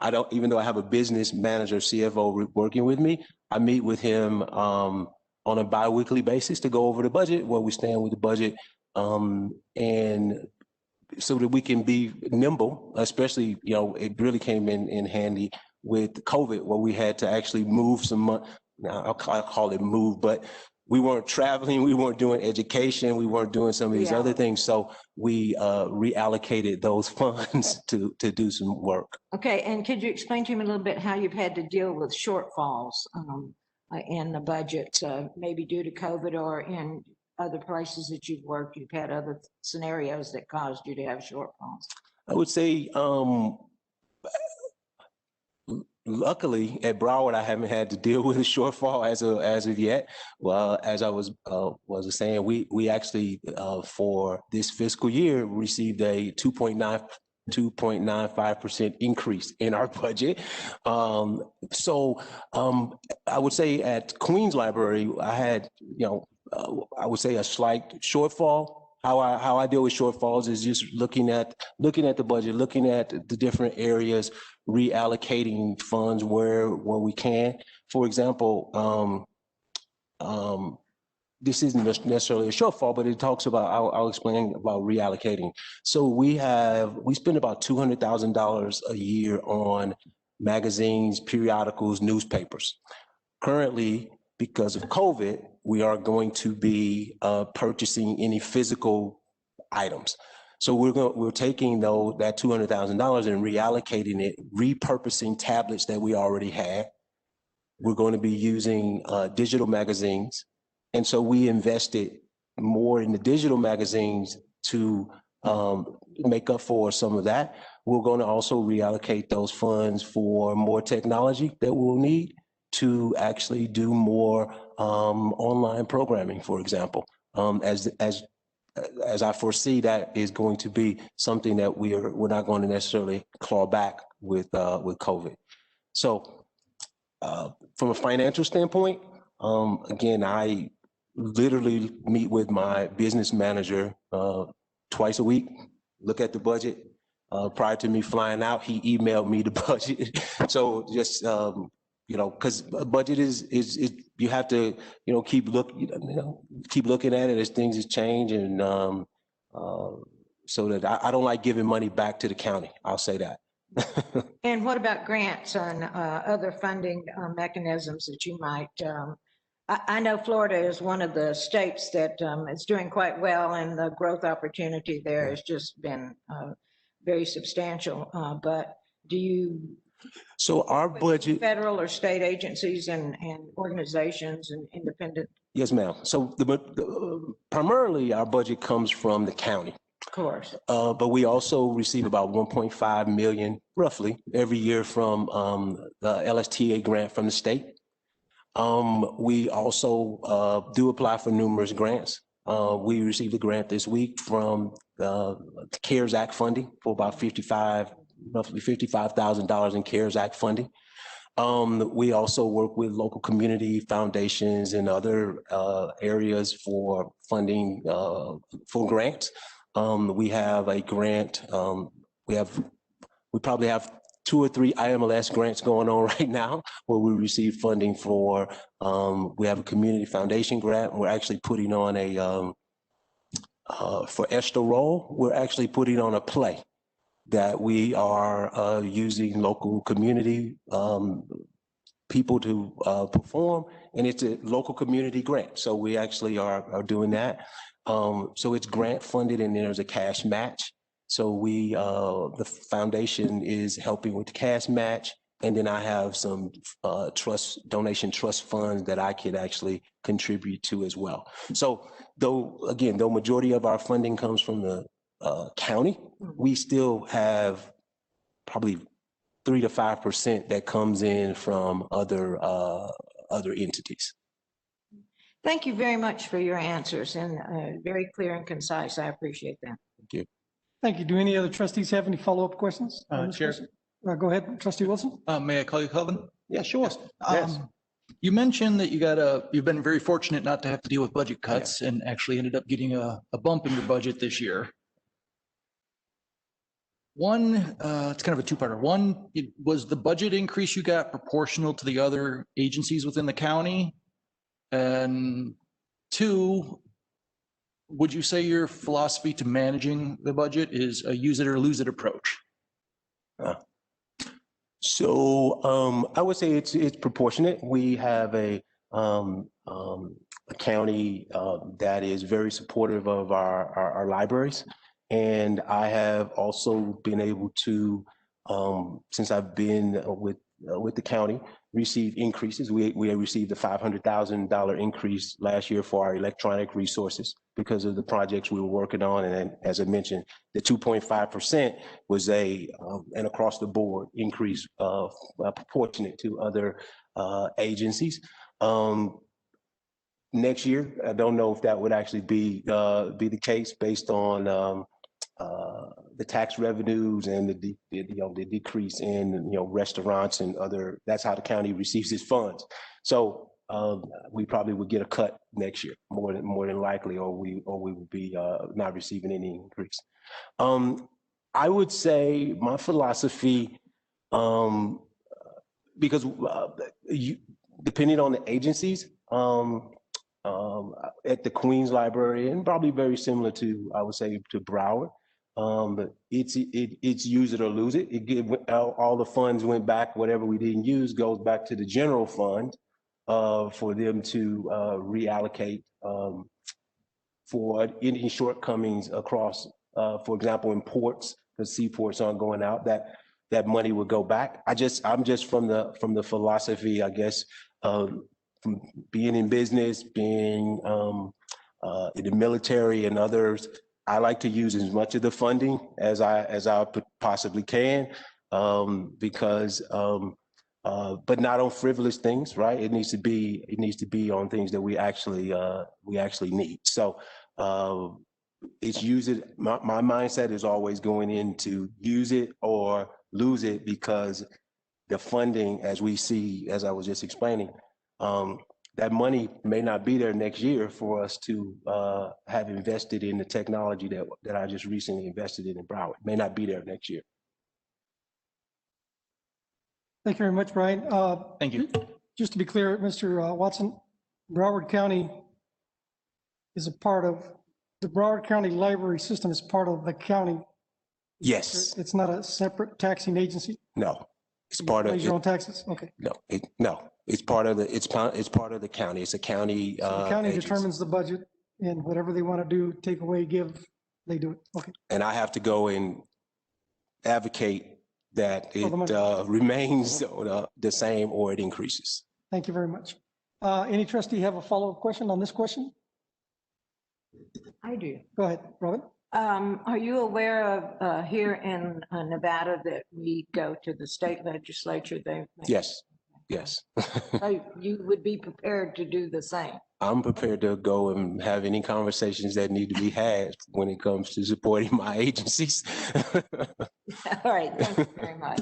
I don't, even though I have a business manager, CFO working with me, I meet with him on a bi-weekly basis to go over the budget, where we stand with the budget, and so that we can be nimble, especially, it really came in handy with COVID, where we had to actually move some money. I'll call it move, but we weren't traveling, we weren't doing education, we weren't doing some of these other things. So we reallocated those funds to do some work. Okay, and could you explain to me a little bit how you've had to deal with shortfalls in the budget, maybe due to COVID or in other places that you've worked, you've had other scenarios that caused you to have shortfalls? I would say, luckily at Broward, I haven't had to deal with a shortfall as of yet. Well, as I was saying, we actually for this fiscal year received a 2.95% increase in our budget. So I would say at Queens Library, I had, I would say a slight shortfall. How I deal with shortfalls is just looking at the budget, looking at the different areas, reallocating funds where we can. For example, this isn't necessarily a shortfall, but it talks about, I'll explain about reallocating. So we spend about $200,000 a year on magazines, periodicals, newspapers. Currently, because of COVID, we are going to be purchasing any physical items. So we're taking that $200,000 and reallocating it, repurposing tablets that we already had. We're going to be using digital magazines. And so we invested more in the digital magazines to make up for some of that. We're going to also reallocate those funds for more technology that we'll need to actually do more online programming, for example, as I foresee that is going to be something that we're not going to necessarily claw back with COVID. So from a financial standpoint, again, I literally meet with my business manager twice a week, look at the budget. Prior to me flying out, he emailed me the budget. So just because a budget is you have to keep looking at it as things change, and so that I don't like giving money back to the county. I'll say that. And what about grants and other funding mechanisms that you might? I know Florida is one of the states that is doing quite well, and the growth opportunity there has just been very substantial. But do you? So our budget, federal or state agencies and organizations and independent? Yes, ma'am. So primarily our budget comes from the county. Of course. But we also receive about 1.5 million roughly every year from the LSTA grant from the state. We also do apply for numerous grants. We received a grant this week from the CARES Act funding for about roughly $55,000 in CARES Act funding. We also work with local community foundations and other areas for funding for grants. We have a grant. We probably have 2 or 3 IMLS grants going on right now where we receive funding for. We have a community foundation grant. We're actually putting on for Esther Roll, we're actually putting on a play that we are using local community people to perform, and it's a local community grant. So we actually are doing that. So it's grant funded, and then there's a cash match. So the foundation is helping with the cash match, and then I have some donation trust funds that I could actually contribute to as well. So though majority of our funding comes from the county, we still have probably 3 to 5% that comes in from other entities. Thank you very much for your answers, and very clear and concise. I appreciate that. Thank you. Thank you. Do any other trustees have any follow-up questions? Chair, Go ahead, Trustee Wilson. May I call you Calvin? Yeah, sure. Yes. You mentioned that you've been very fortunate not to have to deal with budget cuts and actually ended up getting a bump in your budget this year. One, it's kind of a two-parter. One, was the budget increase you got proportional to the other agencies within the county? And two, would you say your philosophy to managing the budget is a use it or lose it approach? I would say it's proportionate. We have a county that is very supportive of our libraries. And I have also been able to, since I've been with the county, receive increases. We received a $500,000 increase last year for our electronic resources because of the projects we were working on. And as I mentioned, the 2.5% was an across the board increase proportionate to other agencies. Next year, I don't know if that would actually be the case based on the tax revenues and the decrease in restaurants and other. That's how the county receives its funds. So we probably would get a cut next year, more than likely, or we would be not receiving any increase. I would say my philosophy, because depending on the agencies, at the Queens Library, and probably very similar to, I would say, to Broward, it's use it or lose it. All the funds went back. Whatever we didn't use goes back to the general fund for them to reallocate for any shortcomings across, for example, in ports, because seaports aren't going out. That money would go back. I'm just from the philosophy, I guess, from being in business, being in the military and others. I like to use as much of the funding as I possibly can, because but not on frivolous things, right? It needs to be on things that we actually need. So it's use it. My mindset is always going into use it or lose it, because the funding, as we see, as I was just explaining, that money may not be there next year for us to have invested in the technology that I just recently invested in Broward. It may not be there next year. Thank you very much, Brian. Thank you. Just to be clear, Mr. Watson, Broward County is a part of, the Broward County Library System is part of the county. Yes. It's not a separate taxing agency? No, it's part of. Raise your own taxes? Okay. No, it's part of the, it's part of the county. It's a county. So the county agency. determines the budget, and whatever they want to do, take away, give, they do it. Okay. And I have to go and advocate that it remains the same or it increases. Thank you very much. Any trustee have a follow-up question on this question? I do. Go ahead, Robin. Are you aware of here in Nevada that we go to the state legislature? Yes. So you would be prepared to do the same? I'm prepared to go and have any conversations that need to be had when it comes to supporting my agencies. All right, thank you very much.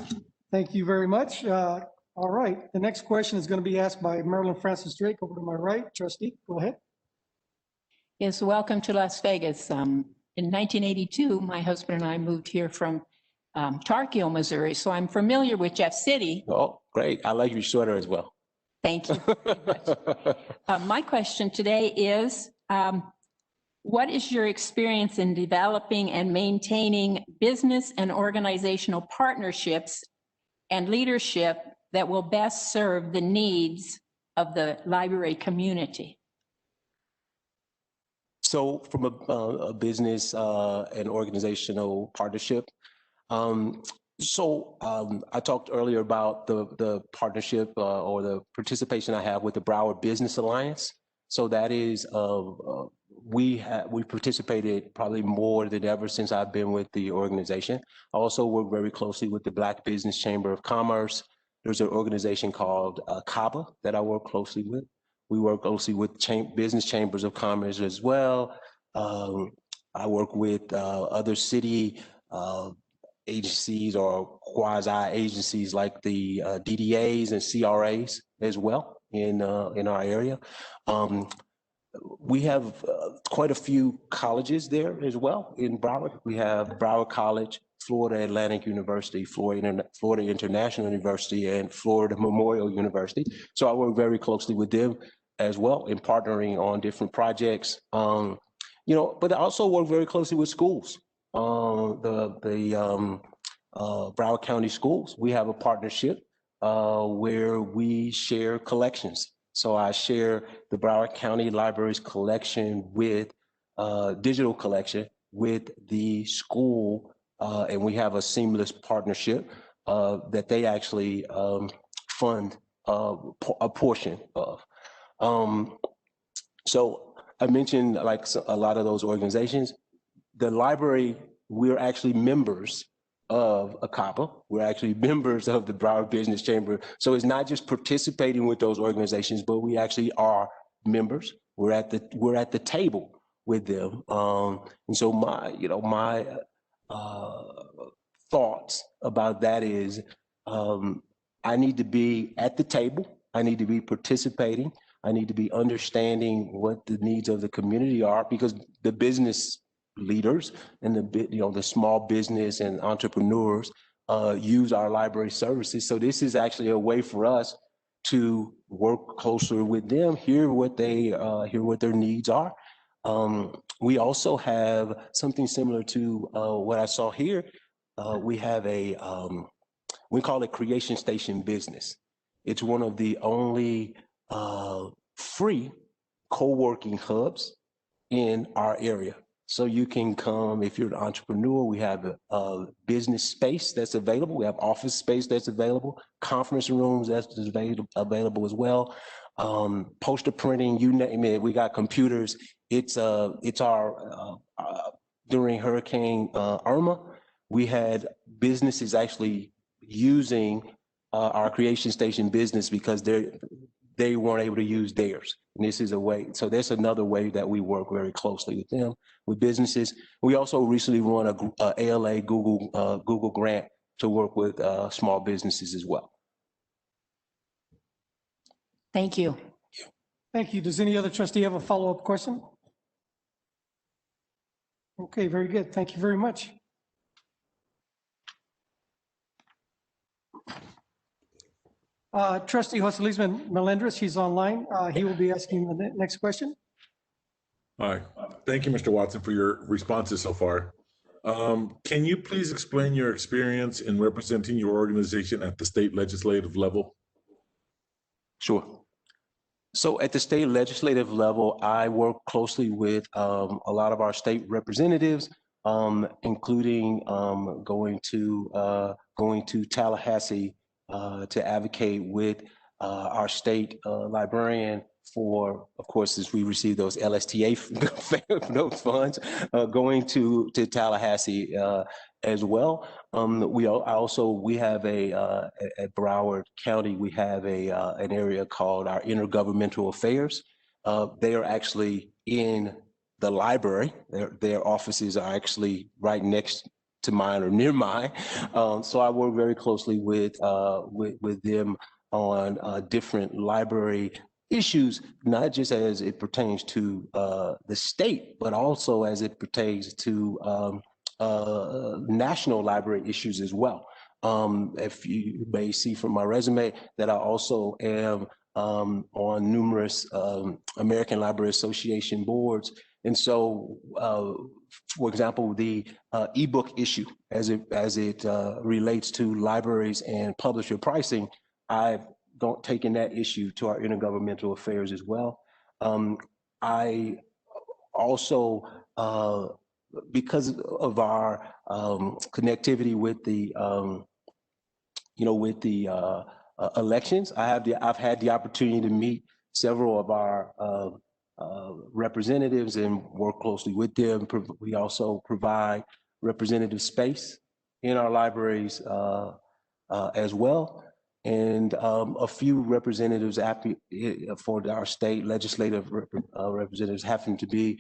Thank you very much. All right, the next question is going to be asked by Marilyn Francis Drake over to my right. Trustee, go ahead. Yes, welcome to Las Vegas. In 1982, my husband and I moved here from Tarkio, Missouri, so I'm familiar with Jeff City. Oh, great. I like your sweater as well. Thank you very much. My question today is, what is your experience in developing and maintaining business and organizational partnerships and leadership that will best serve the needs of the library community? So from a business and organizational partnership, I talked earlier about the partnership or the participation I have with the Broward Business Alliance. So that is, we participated probably more than ever since I've been with the organization. I also work very closely with the Black Business Chamber of Commerce. There's an organization called CABA that I work closely with. We work closely with business chambers of commerce as well. I work with other city agencies or quasi agencies like the DDAs and CRAs as well in our area. We have quite a few colleges there as well in Broward. We have Broward College, Florida Atlantic University, Florida International University, and Florida Memorial University. So I work very closely with them as well in partnering on different projects. But I also work very closely with schools. Broward County Schools, we have a partnership where we share collections. So I share the Broward County Library's collection with digital collection with the school, and we have a seamless partnership that they actually fund a portion of. So I mentioned like a lot of those organizations. The library, we're actually members of ACAPA. We're actually members of the Broward Business Chamber. So it's not just participating with those organizations, but we actually are members. We're at the table with them. And so my thoughts about that is I need to be at the table. I need to be participating. I need to be understanding what the needs of the community are, because the business leaders and the small business and entrepreneurs use our library services. So this is actually a way for us to work closer with them, hear what their needs are. We also have something similar to what I saw here. We have we call it Creation Station Business. It's one of the only free co-working hubs in our area. So you can come, if you're an entrepreneur, we have a business space that's available. We have office space that's available, conference rooms that's available as well. Poster printing, you name it, we got computers. It's our, during Hurricane Irma, we had businesses actually using our Creation Station Business because they weren't able to use theirs. And this is a way, so there's another way that we work very closely with them, with businesses. We also recently won a ALA Google grant to work with small businesses as well. Thank you. Thank you. Does any other trustee have a follow-up question? Okay, very good. Thank you very much. Trustee Jose Luis Melendres, he's online. He will be asking the next question. All right. Thank you, Mr. Watson, for your responses so far. Can you please explain your experience in representing your organization at the state legislative level? Sure. So at the state legislative level, I work closely with a lot of our state representatives, including going to Tallahassee to advocate with our state librarian for, of course, since we receive those LSTA those funds, going to Tallahassee as well. We have at Broward County, we have an area called our Intergovernmental Affairs. They are actually in the library. Their offices are actually right next to mine or near mine. So I work very closely with them on different library issues, not just as it pertains to the state, but also as it pertains to national library issues as well. If you may see from my resume that I also am on numerous American Library Association boards. And so, for example, the ebook issue, as it relates to libraries and publisher pricing, I've taken that issue to our Intergovernmental Affairs as well. I also, because of our connectivity with the, elections, I've had the opportunity to meet several of our representatives and work closely with them. We also provide representative space in our libraries as well. and a few representatives for our state legislative representatives happen to be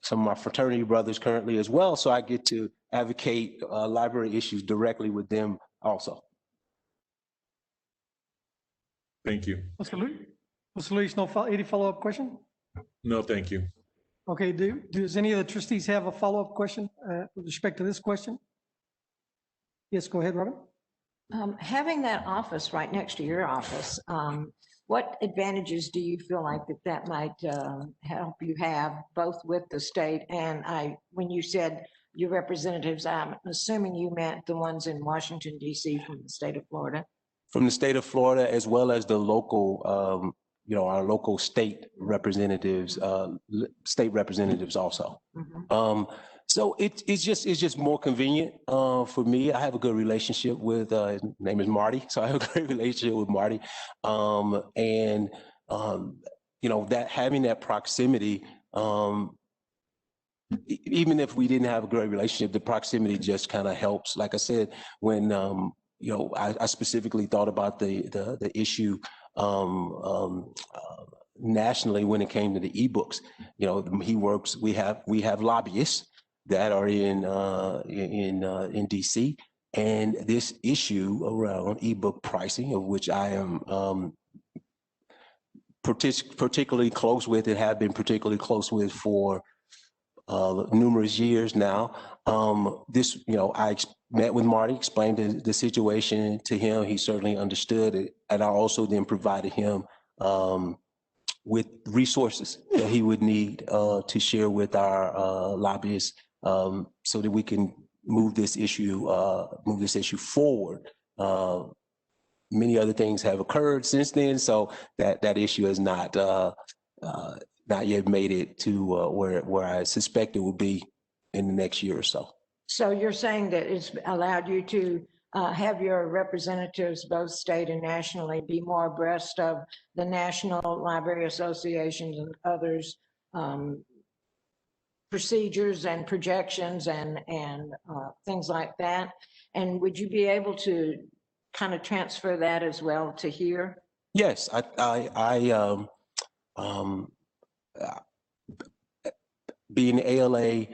some of my fraternity brothers currently as well. So I get to advocate library issues directly with them also. Thank you. Mr. Luis, any follow-up question? No, thank you. Okay, does any of the trustees have a follow-up question with respect to this question? Yes, go ahead, Robin. Having that office right next to your office, what advantages do you feel like that might help you have both with the state and when you said your representatives, I'm assuming you meant the ones in Washington, D.C. from the state of Florida? From the state of Florida, as well as the local, our local state representatives, state representatives also. So it's just more convenient for me. I have a good relationship with his name is Marty, so I have a great relationship with Marty, that having that proximity. Even if we didn't have a great relationship, the proximity just kind of helps. Like I said, when I specifically thought about the issue nationally when it came to the ebooks. He works. We have lobbyists that are in DC, and this issue around ebook pricing, of which I am particularly close with, and have been particularly close with for numerous years now. I met with Marty, explained the situation to him. He certainly understood it, and I also then provided him with resources that he would need to share with our lobbyists, so that we can move this issue forward. Many other things have occurred since then, so that issue has not yet made it to where I suspect it will be in the next year or so. So you're saying that it's allowed you to have your representatives, both state and nationally, be more abreast of the National Library Associations and others' procedures and projections and things like that. And would you be able to kind of transfer that as well to here? Yes, being ALA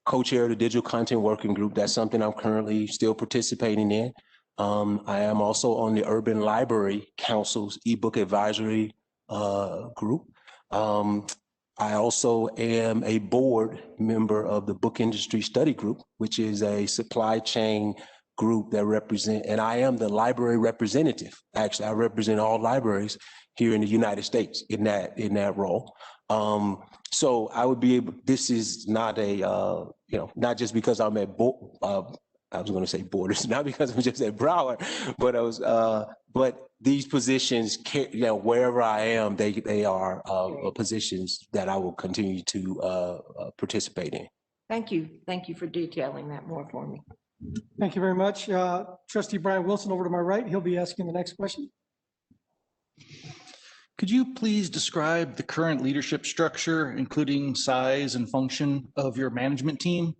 co-chair of the Digital Content Working Group, that's something I'm currently still participating in. I am also on the Urban Library Council's ebook advisory group. I also am a board member of the Book Industry Study Group, which is a supply chain group that and I am the library representative. Actually, I represent all libraries here in the United States in that role. So I would be able, this is not not just because I'm at, I was going to say Borders, not because I'm just at Broward, but these positions, wherever I am, they are positions that I will continue to participate in. Thank you. Thank you for detailing that more for me. Thank you very much. Trustee Brian Wilson over to my right. He'll be asking the next question. Could you please describe the current leadership structure, including size and function of your management team?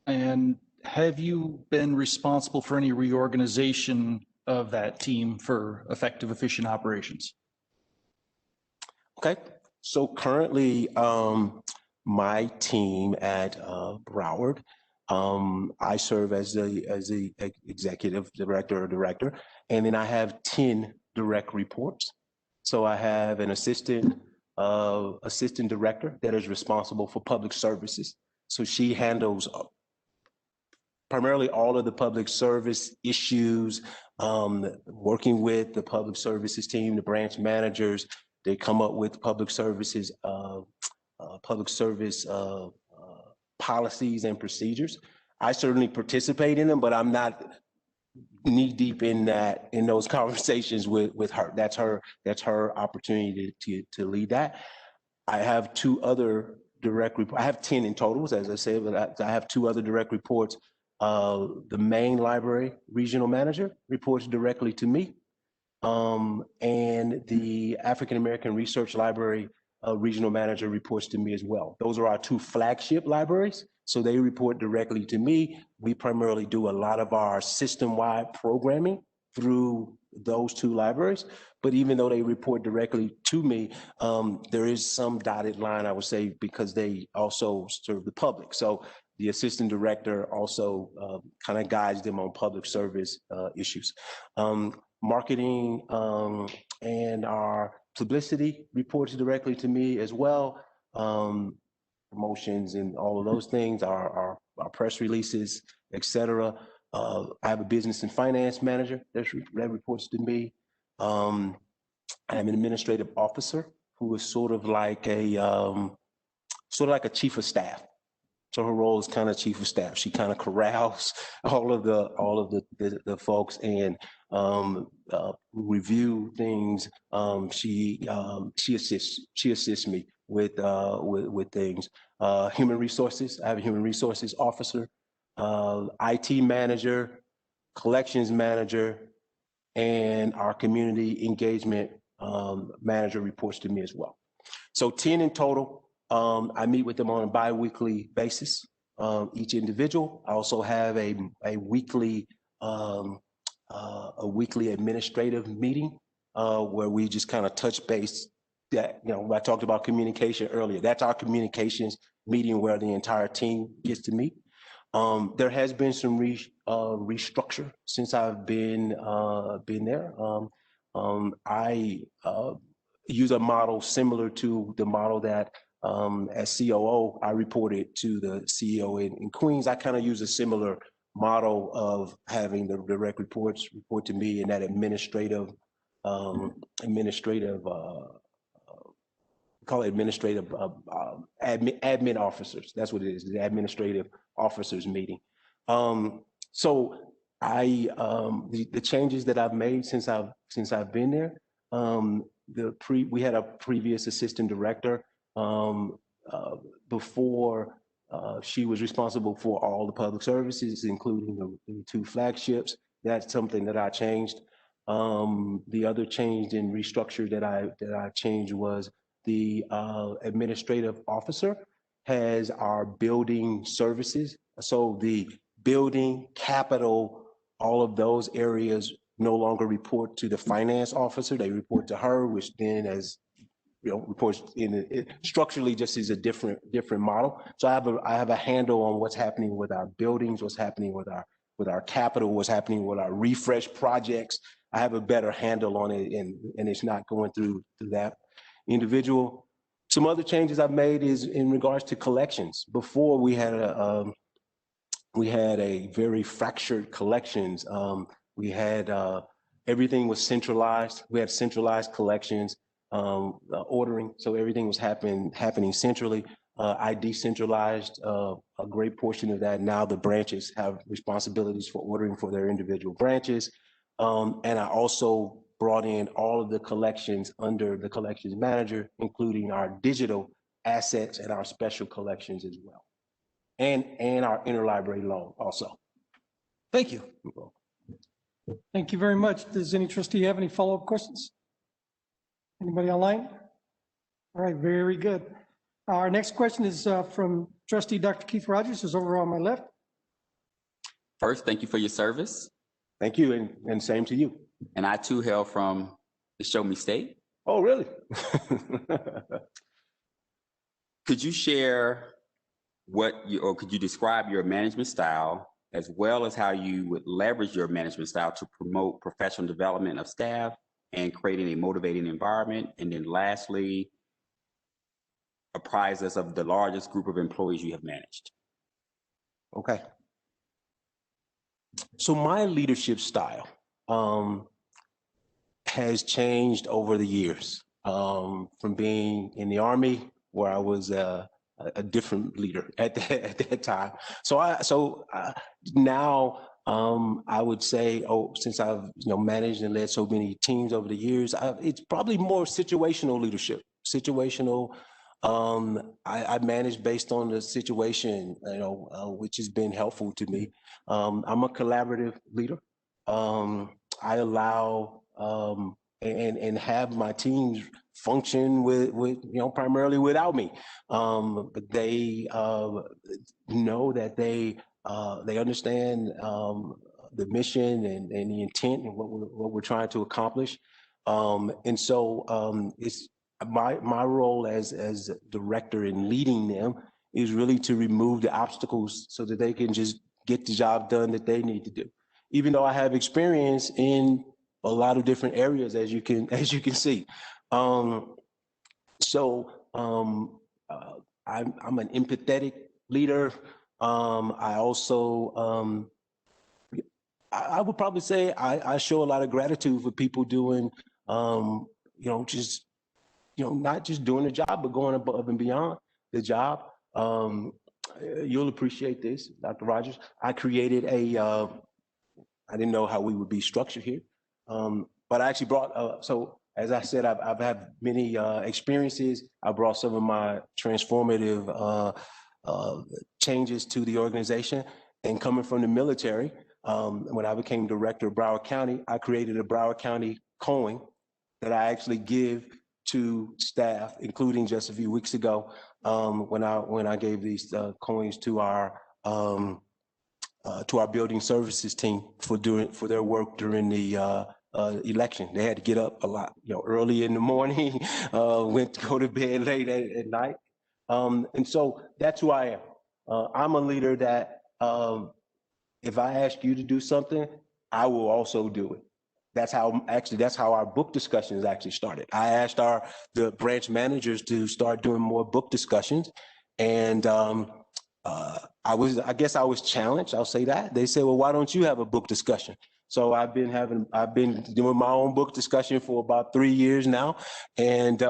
And have you been responsible for any reorganization of that team for effective, efficient operations? Okay, so currently my team at Broward, I serve as the executive director or director, and then I have 10 direct reports. So I have an assistant director that is responsible for public services. So she handles primarily all of the public service issues, working with the public services team, the branch managers. They come up with public service policies and procedures. I certainly participate in them, but I'm not knee deep in those conversations with her. That's her opportunity to lead that. I have 2 other direct reports. I have 10 in totals, as I said, but I have 2 other direct reports. The main library regional manager reports directly to me, and the African American Research Library regional manager reports to me as well. Those are our 2 flagship libraries. So they report directly to me. We primarily do a lot of our system-wide programming through those two libraries. But even though they report directly to me, there is some dotted line, I would say, because they also serve the public. So the assistant director also kind of guides them on public service issues. Marketing and our publicity reports directly to me as well. Promotions and all of those things, our press releases, et cetera. I have a business and finance manager that reports to me. I am an administrative officer who is sort of like a chief of staff. So her role is kind of chief of staff. She kind of corrals all of the folks and review things. She assists me with things. Human resources. I have a human resources officer, IT manager, collections manager, and our community engagement manager reports to me as well. So 10 in total. I meet with them on a bi-weekly basis, each individual. I also have a weekly administrative meeting where we just kind of touch base. That, I talked about communication earlier. That's our communications meeting where the entire team gets to meet. There has been some restructure since I've been there. I use a model similar to the model that as COO, I reported to the CEO in Queens. I kind of use a similar model of having the direct reports report to me, and that administrative call it administrative admin officers. That's what it is, the administrative officers meeting. So the changes that I've made since I've been there. We had a previous assistant director before she was responsible for all the public services, including the two flagships. That's something that I changed. The other change in restructure that I changed was the administrative officer has our building services. So the building, capital, all of those areas no longer report to the finance officer. They report to her, which then reports structurally just is a different model. So I have a handle on what's happening with our buildings, what's happening with our capital, what's happening with our refresh projects. I have a better handle on it, and it's not going through that individual. Some other changes I've made is in regards to collections. Before we had a very fractured collections. We had everything was centralized. We had centralized collections, ordering, so everything was happening centrally. I decentralized a great portion of that. Now the branches have responsibilities for ordering for their individual branches. And I also brought in all of the collections under the collections manager, including our digital assets and our special collections as well. And our interlibrary loan also. Thank you. Thank you very much. Does any trustee have any follow-up questions? Anybody online? All right, very good. Our next question is from trustee Dr. Keith Rogers, who's over on my left. First, thank you for your service. Thank you, and same to you. And I too hail from the Show Me State. Oh, really? Could you share could you describe your management style, as well as how you would leverage your management style to promote professional development of staff and creating a motivating environment? And then lastly, apprise us of the largest group of employees you have managed. Okay. So my leadership style has changed over the years, from being in the Army, where I was a different leader at that time. So now I would say, since I've managed and led so many teams over the years, it's probably more situational leadership. Situational. I manage based on the situation, which has been helpful to me. I'm a collaborative leader. I allow and have my teams function with primarily without me. But they know that they understand the mission and the intent and what we're trying to accomplish. And so it's my role as director in leading them is really to remove the obstacles so that they can just get the job done that they need to do. Even though I have experience in a lot of different areas, as you can see. I'm an empathetic leader. I also I would probably say I show a lot of gratitude for people doing not just doing the job, but going above and beyond the job. You'll appreciate this, Dr. Rogers. I created I didn't know how we would be structured here, but I actually brought, so as I said, I've had many experiences. I brought some of my transformative changes to the organization, and coming from the military, when I became director of Broward County, I created a Broward County coin that I actually give to staff, including just a few weeks ago, when I gave these coins to our building services team for their work during the election. They had to get up a lot, early in the morning, went to go to bed late at night. And so that's who I am. I'm a leader that if I ask you to do something, I will also do it. That's how our book discussions actually started. I asked the branch managers to start doing more book discussions, and I guess I was challenged. I'll say that. They said, "Well, why don't you have a book discussion?" So I've been doing my own book discussion for about 3 years now, and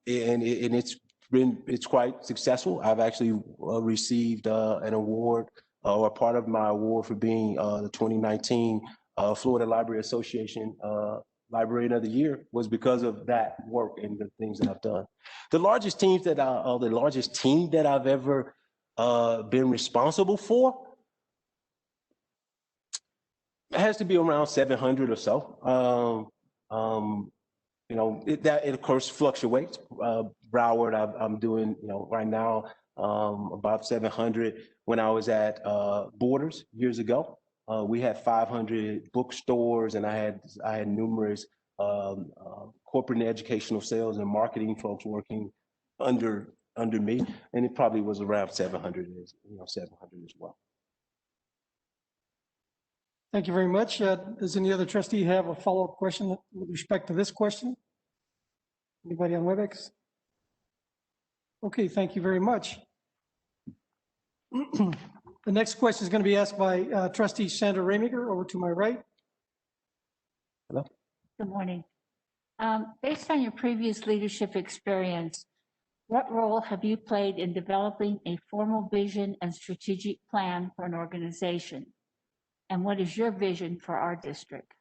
it's quite successful. I've actually received an award, or part of my award for being the 2019 Florida Library Association Librarian of the Year was because of that work and the things that I've done. The largest team that I've ever been responsible for, it has to be around 700 or so. It of course fluctuates. Broward, I'm doing, right now, about 700. When I was at Borders years ago, we had 500 bookstores, and I had numerous corporate and educational sales and marketing folks working under me, and it probably was around 700 as well. Thank you very much. Does any other trustee have a follow-up question with respect to this question? Anybody on WebEx? Okay, thank you very much. The next question is going to be asked by trustee Sandra Raymaker, over to my right. Hello. Good morning. Based on your previous leadership experience, what role have you played in developing a formal vision and strategic plan for an organization? And what is your vision for our district?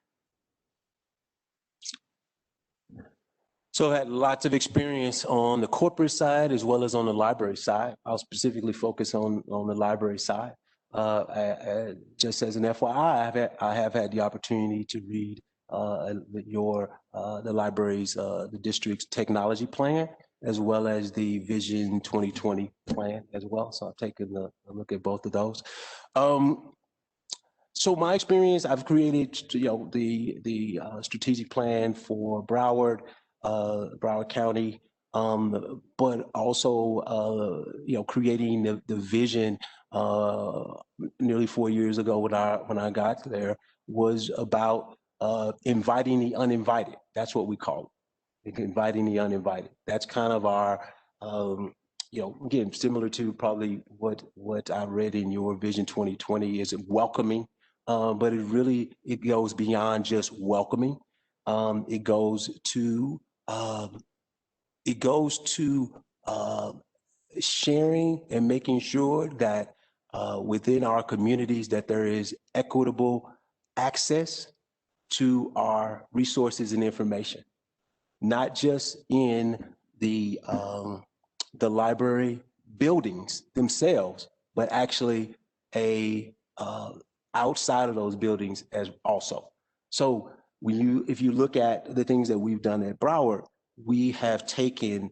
So I had lots of experience on the corporate side as well as on the library side. I'll specifically focus on the library side. Just as an FYI, I have had the opportunity to read the library's, the district's technology plan, as well as the Vision 2020 plan as well. So I've taken a look at both of those. So my experience, I've created, the strategic plan for Broward County, but also, creating the vision nearly 4 years ago when I got there was about inviting the uninvited. That's what we call it, inviting the uninvited. That's kind of our, again, similar to probably what I read in your Vision 2020 is welcoming. But it goes beyond just welcoming. It goes to sharing and making sure that within our communities that there is equitable access to our resources and information, not just in the library buildings themselves, but actually outside of those buildings as also. So if you look at the things that we've done at Broward, we have taken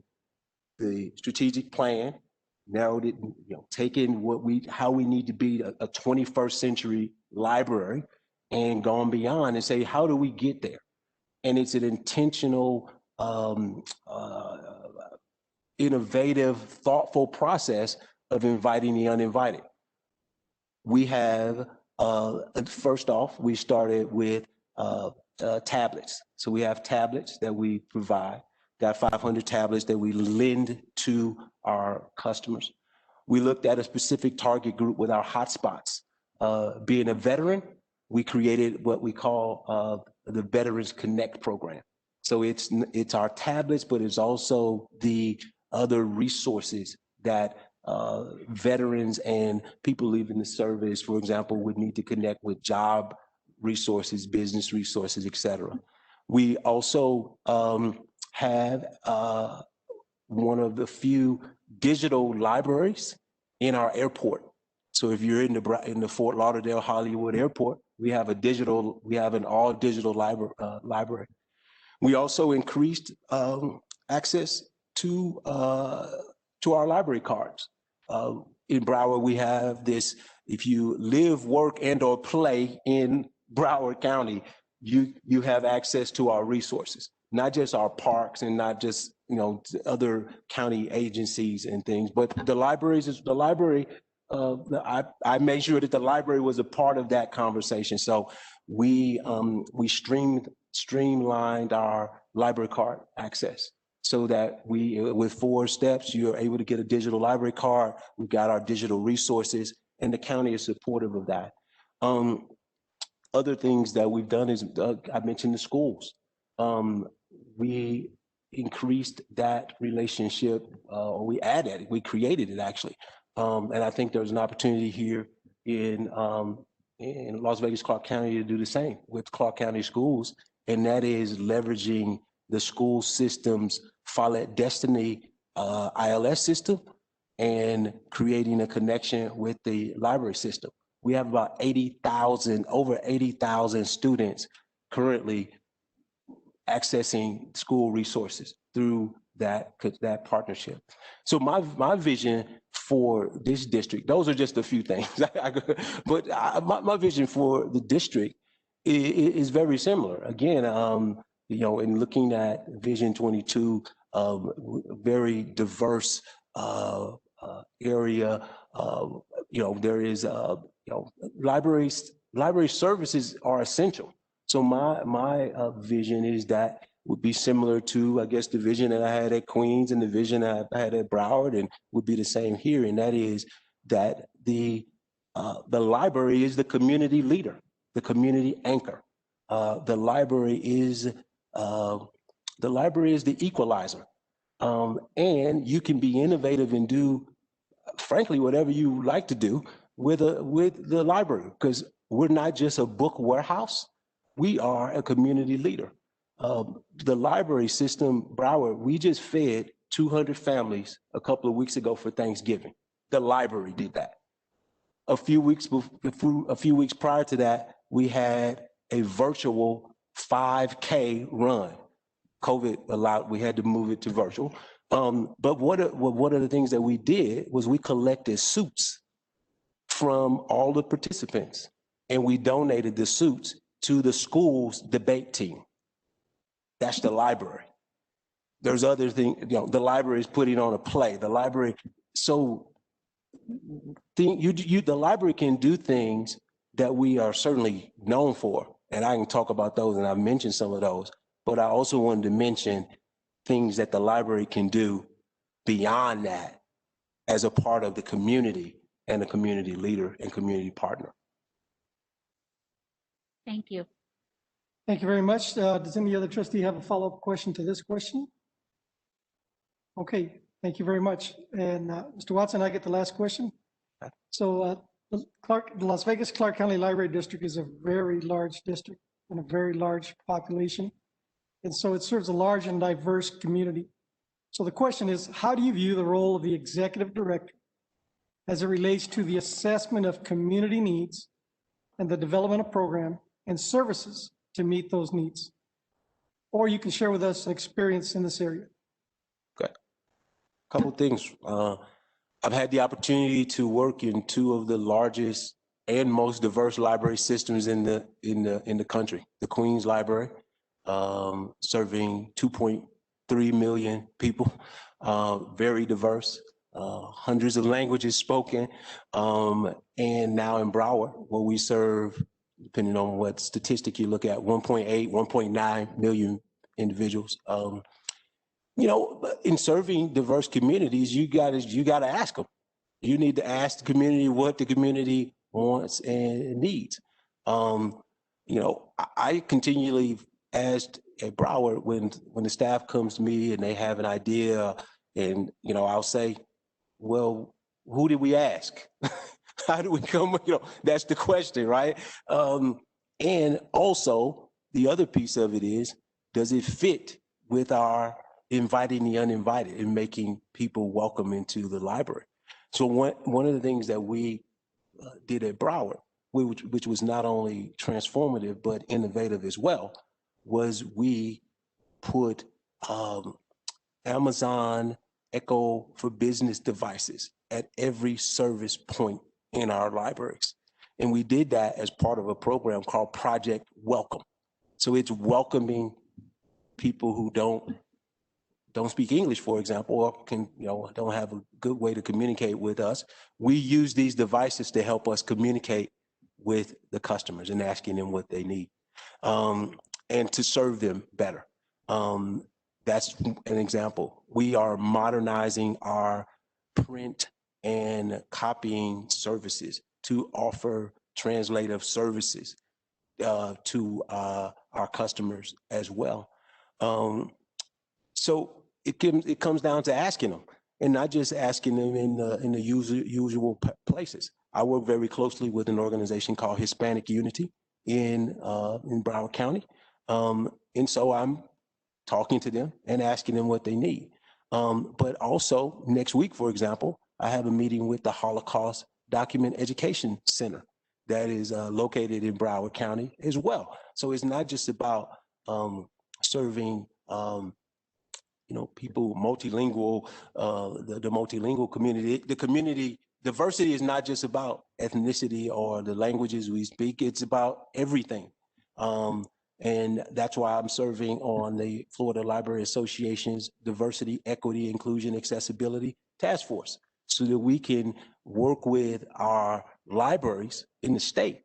the strategic plan, narrowed it, taken how we need to be a 21st century library and gone beyond and say, how do we get there? And it's an intentional, innovative, thoughtful process of inviting the uninvited. We have, first off, we started with tablets. So we have tablets that we provide, got 500 tablets that we lend to our customers. We looked at a specific target group with our hotspots. Being a veteran, we created what we call the Veterans Connect program. So it's our tablets, but it's also the other resources that veterans and people leaving the service, for example, would need to connect with job resources, business resources, et cetera. We also have one of the few digital libraries in our airport. So if you're in the Fort Lauderdale Hollywood Airport, we have an all digital library. We also increased access to our library cards. In Broward, we have this: if you live, work, and/or play in Broward County, you have access to our resources, not just our parks and not just other county agencies and things, but the libraries. I made sure that the library was a part of that conversation. So we streamlined our library card access so that with 4 steps, you're able to get a digital library card. We've got our digital resources, and the county is supportive of that. Other things that we've done is, I mentioned the schools. We increased that relationship, or we created it actually. And I think there's an opportunity here in Las Vegas, Clark County to do the same with Clark County schools, and that is leveraging the school system's Follett Destiny ILS system and creating a connection with the library system. We have about over 80,000 students currently accessing school resources through that partnership. So my vision for this district, those are just a few things, but my vision for the district is very similar. Again, in looking at Vision 22, very diverse area. There is library services are essential. So my vision is that would be similar to, I guess, the vision that I had at Queens and the vision I had at Broward, and would be the same here. And that is that the library is the community leader, the community anchor. The library is the equalizer. And you can be innovative and do, frankly, whatever you like to do with the library, because we're not just a book warehouse. We are a community leader. The library system, Broward, we just fed 200 families a couple of weeks ago for Thanksgiving. The library did that. A few weeks prior to that, we had a virtual 5K run. COVID allowed, we had to move it to virtual. But one of the things that we did was we collected suits from all the participants, and we donated the suits to the school's debate team. That's the library. There's other things, the library is putting on a play. The library, the library can do things that we are certainly known for, and I can talk about those, and I've mentioned some of those, but I also wanted to mention things that the library can do beyond that as a part of the community and a community leader and community partner. Thank you. Thank you very much. Does any other trustee have a follow-up question to this question? Okay, thank you very much. And Mr. Watson, I get the last question. So the Las Vegas Clark County Library District is a very large district and a very large population. And so it serves a large and diverse community. So the question is, how do you view the role of the executive director as it relates to the assessment of community needs and the development of program and services to meet those needs? or you can share with us an experience in this area. Okay. Couple things. I've had the opportunity to work in two of the largest and most diverse library systems in the country. The Queens Library, serving 2.3 million people, very diverse, hundreds of languages spoken, and now in Broward, where we serve, depending on what statistic you look at, 1.8, 1.9 million individuals. You know, in serving diverse communities, you gotta ask them. You need to ask the community what the community wants and needs. You know, I continually asked at Broward when the staff comes to me and they have an idea, and you know, I'll say, well, who did we ask? How do we come? You know, that's the question, right? And also, the other piece of it is, does it fit with our inviting the uninvited and making people welcome into the library? So one of the things that we did at Broward, which was not only transformative but innovative as well, was we put Amazon Echo for Business devices at every service point in our libraries. And we did that as part of a program called Project Welcome. So it's welcoming people who don't speak English, for example, or don't have a good way to communicate with us. We use these devices to help us communicate with the customers and asking them what they need, and to serve them better. That's an example. We are modernizing our print and copying services to offer translative services to our customers as well. So it comes down to asking them, and not just asking them in the usual places. I work very closely with an organization called Hispanic Unity in Broward County, and so I'm talking to them and asking them what they need. But also next week, for example, I have a meeting with the Holocaust Document Education Center that is located in Broward County as well. So it's not just about serving people multilingual, the multilingual community. The community diversity is not just about ethnicity or the languages we speak, it's about everything. And that's why I'm serving on the Florida Library Association's Diversity, Equity, Inclusion, Accessibility Task Force, so that we can work with our libraries in the state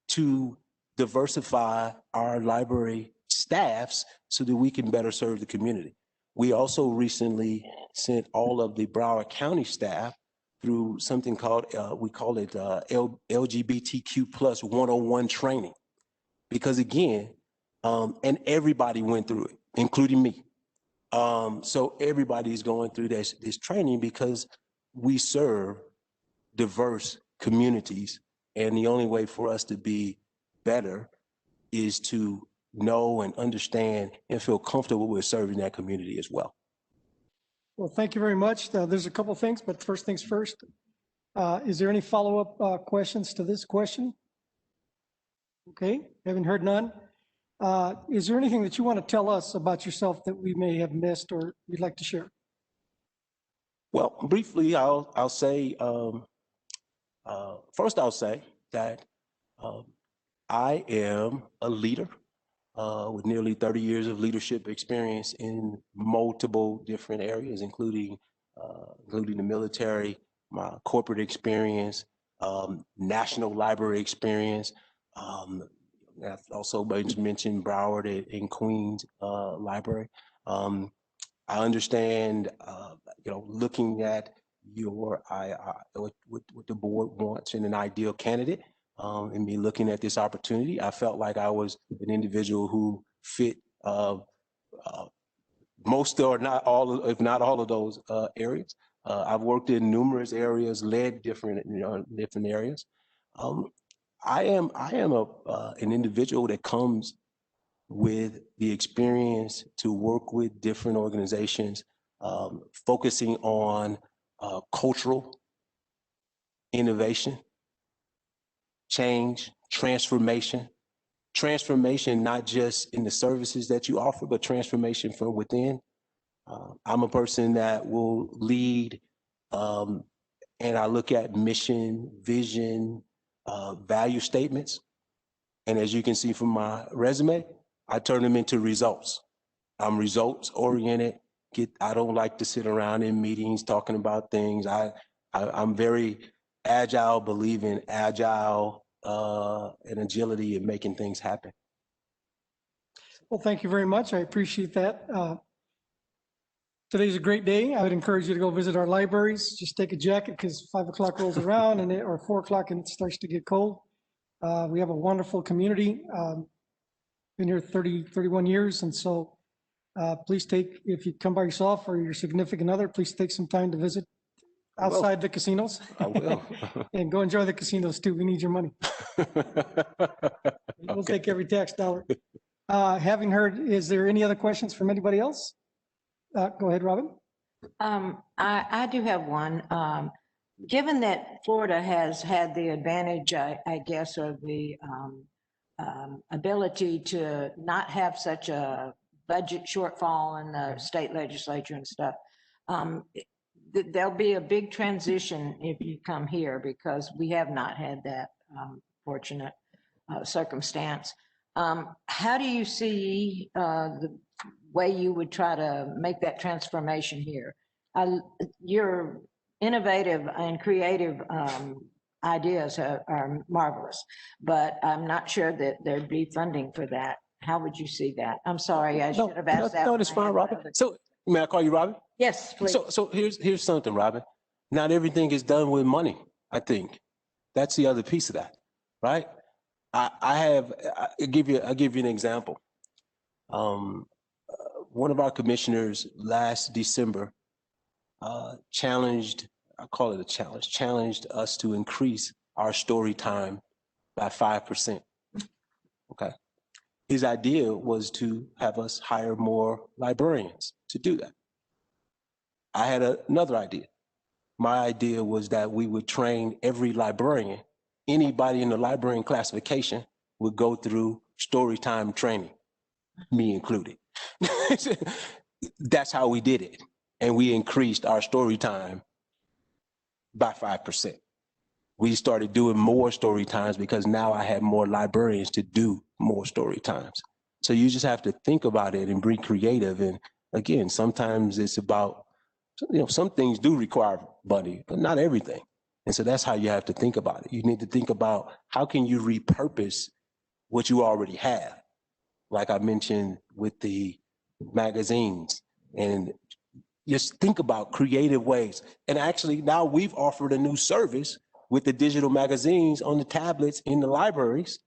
to diversify our library staffs so that we can better serve the community. We also recently sent all of the Broward County staff through something called, we call it LGBTQ plus 101 training. Because again, and everybody went through it, including me. So everybody's going through this training because we serve diverse communities. And the only way for us to be better is to know and understand and feel comfortable with serving that community as well. Well, thank you very much. There's a couple things, but first things first. Is there any follow-up questions to this question? Okay, haven't heard none. Is there anything that you want to tell us about yourself that we may have missed or you'd like to share? Well, briefly, I'll say, first I'll say that I am a leader with nearly 30 years of leadership experience in multiple different areas, including the military, my corporate experience, national library experience. I've also mentioned Broward and Queens Library. I understand, looking at what the board wants in an ideal candidate, and me looking at this opportunity, I felt like I was an individual who fit most or not all, if not all of those areas. I've worked in numerous areas, led different areas. I am an individual that comes with the experience to work with different organizations, focusing on cultural innovation, change, transformation, transformation, not just in the services that you offer, but transformation from within. I'm a person that will lead, and I look at mission, vision, value statements. And as you can see from my resume, I turn them into results. I'm results oriented. I don't like to sit around in meetings talking about things. I'm very agile, believe in agile and agility and making things happen. Well, thank you very much. I appreciate that. Today's a great day. I would encourage you to go visit our libraries. Just take a jacket because 5 o'clock rolls around or 4 o'clock and it starts to get cold. We have a wonderful community. Been here 31 years. And so please if you come by yourself or your significant other, please take some time to visit outside the casinos. I will. And go enjoy the casinos too. We need your money. We'll take every tax dollar. Having heard, is there any other questions from anybody else? Go ahead, Robin. I do have one. Given that Florida has had the advantage, I guess, of the ability to not have such a budget shortfall in the state legislature and stuff, there'll be a big transition if you come here because we have not had that fortunate circumstance. How do you see the way you would try to make that transformation here? Your innovative and creative ideas are marvelous, but I'm not sure that there'd be funding for that. How would you see that? I'm sorry, I should have asked that. No, that's fine, Robin. So may I call you Robin? Yes, please. So here's something, Robin. Not everything is done with money, I think. That's the other piece of that, right? I'll give you an example. One of our commissioners last December challenged us to increase our story time by 5%. Okay. His idea was to have us hire more librarians to do that. I had another idea. My idea was that we would train every librarian. Anybody in the librarian classification would go through story time training, me included. That's how we did it. And we increased our story time by 5%. We started doing more story times because now I have more librarians to do more story times. So you just have to think about it and be creative. And again, sometimes it's about, some things do require money, but not everything. And so that's how you have to think about it. You need to think about how can you repurpose what you already have? Like I mentioned with the magazines, and just think about creative ways. And actually now we've offered a new service with the digital magazines on the tablets in the libraries.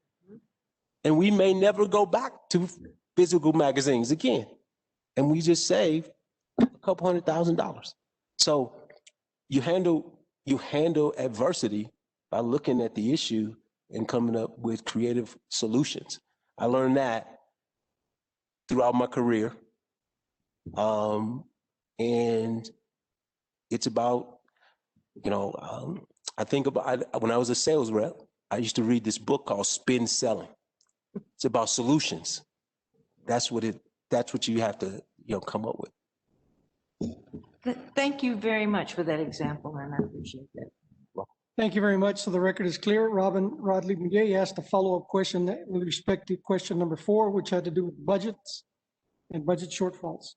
And we may never go back to physical magazines again. And we just saved a couple $100,000. So you handle adversity by looking at the issue and coming up with creative solutions. I learned that throughout my career. And it's about, I think about, when I was a sales rep, I used to read this book called Spin Selling. It's about solutions. That's what you have to, come up with. Thank you very much for that example, and I appreciate that. Thank you very much. So the record is clear. Robin Rodley McGay asked a follow-up question with respect to question number 4, which had to do with budgets and budget shortfalls.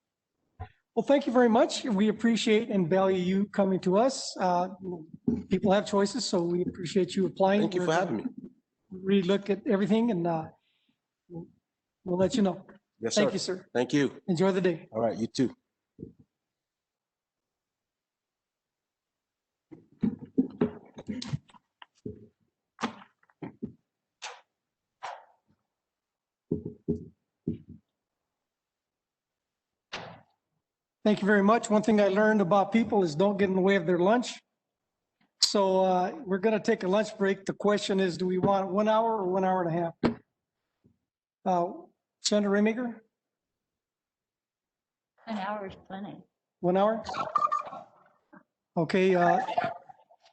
Well, thank you very much. We appreciate and value you coming to us. People have choices, so we appreciate you applying. Thank you for having me. Relook at everything, and we'll let you know. Yes, sir. Thank you, sir. Thank you. Enjoy the day. All right, you too. Thank you very much. One thing I learned about people is don't get in the way of their lunch. So we're going to take a lunch break. The question is, do we want 1 hour or 1 hour and a half? Senator Remaker? 1 hour is plenty. 1 hour? Okay,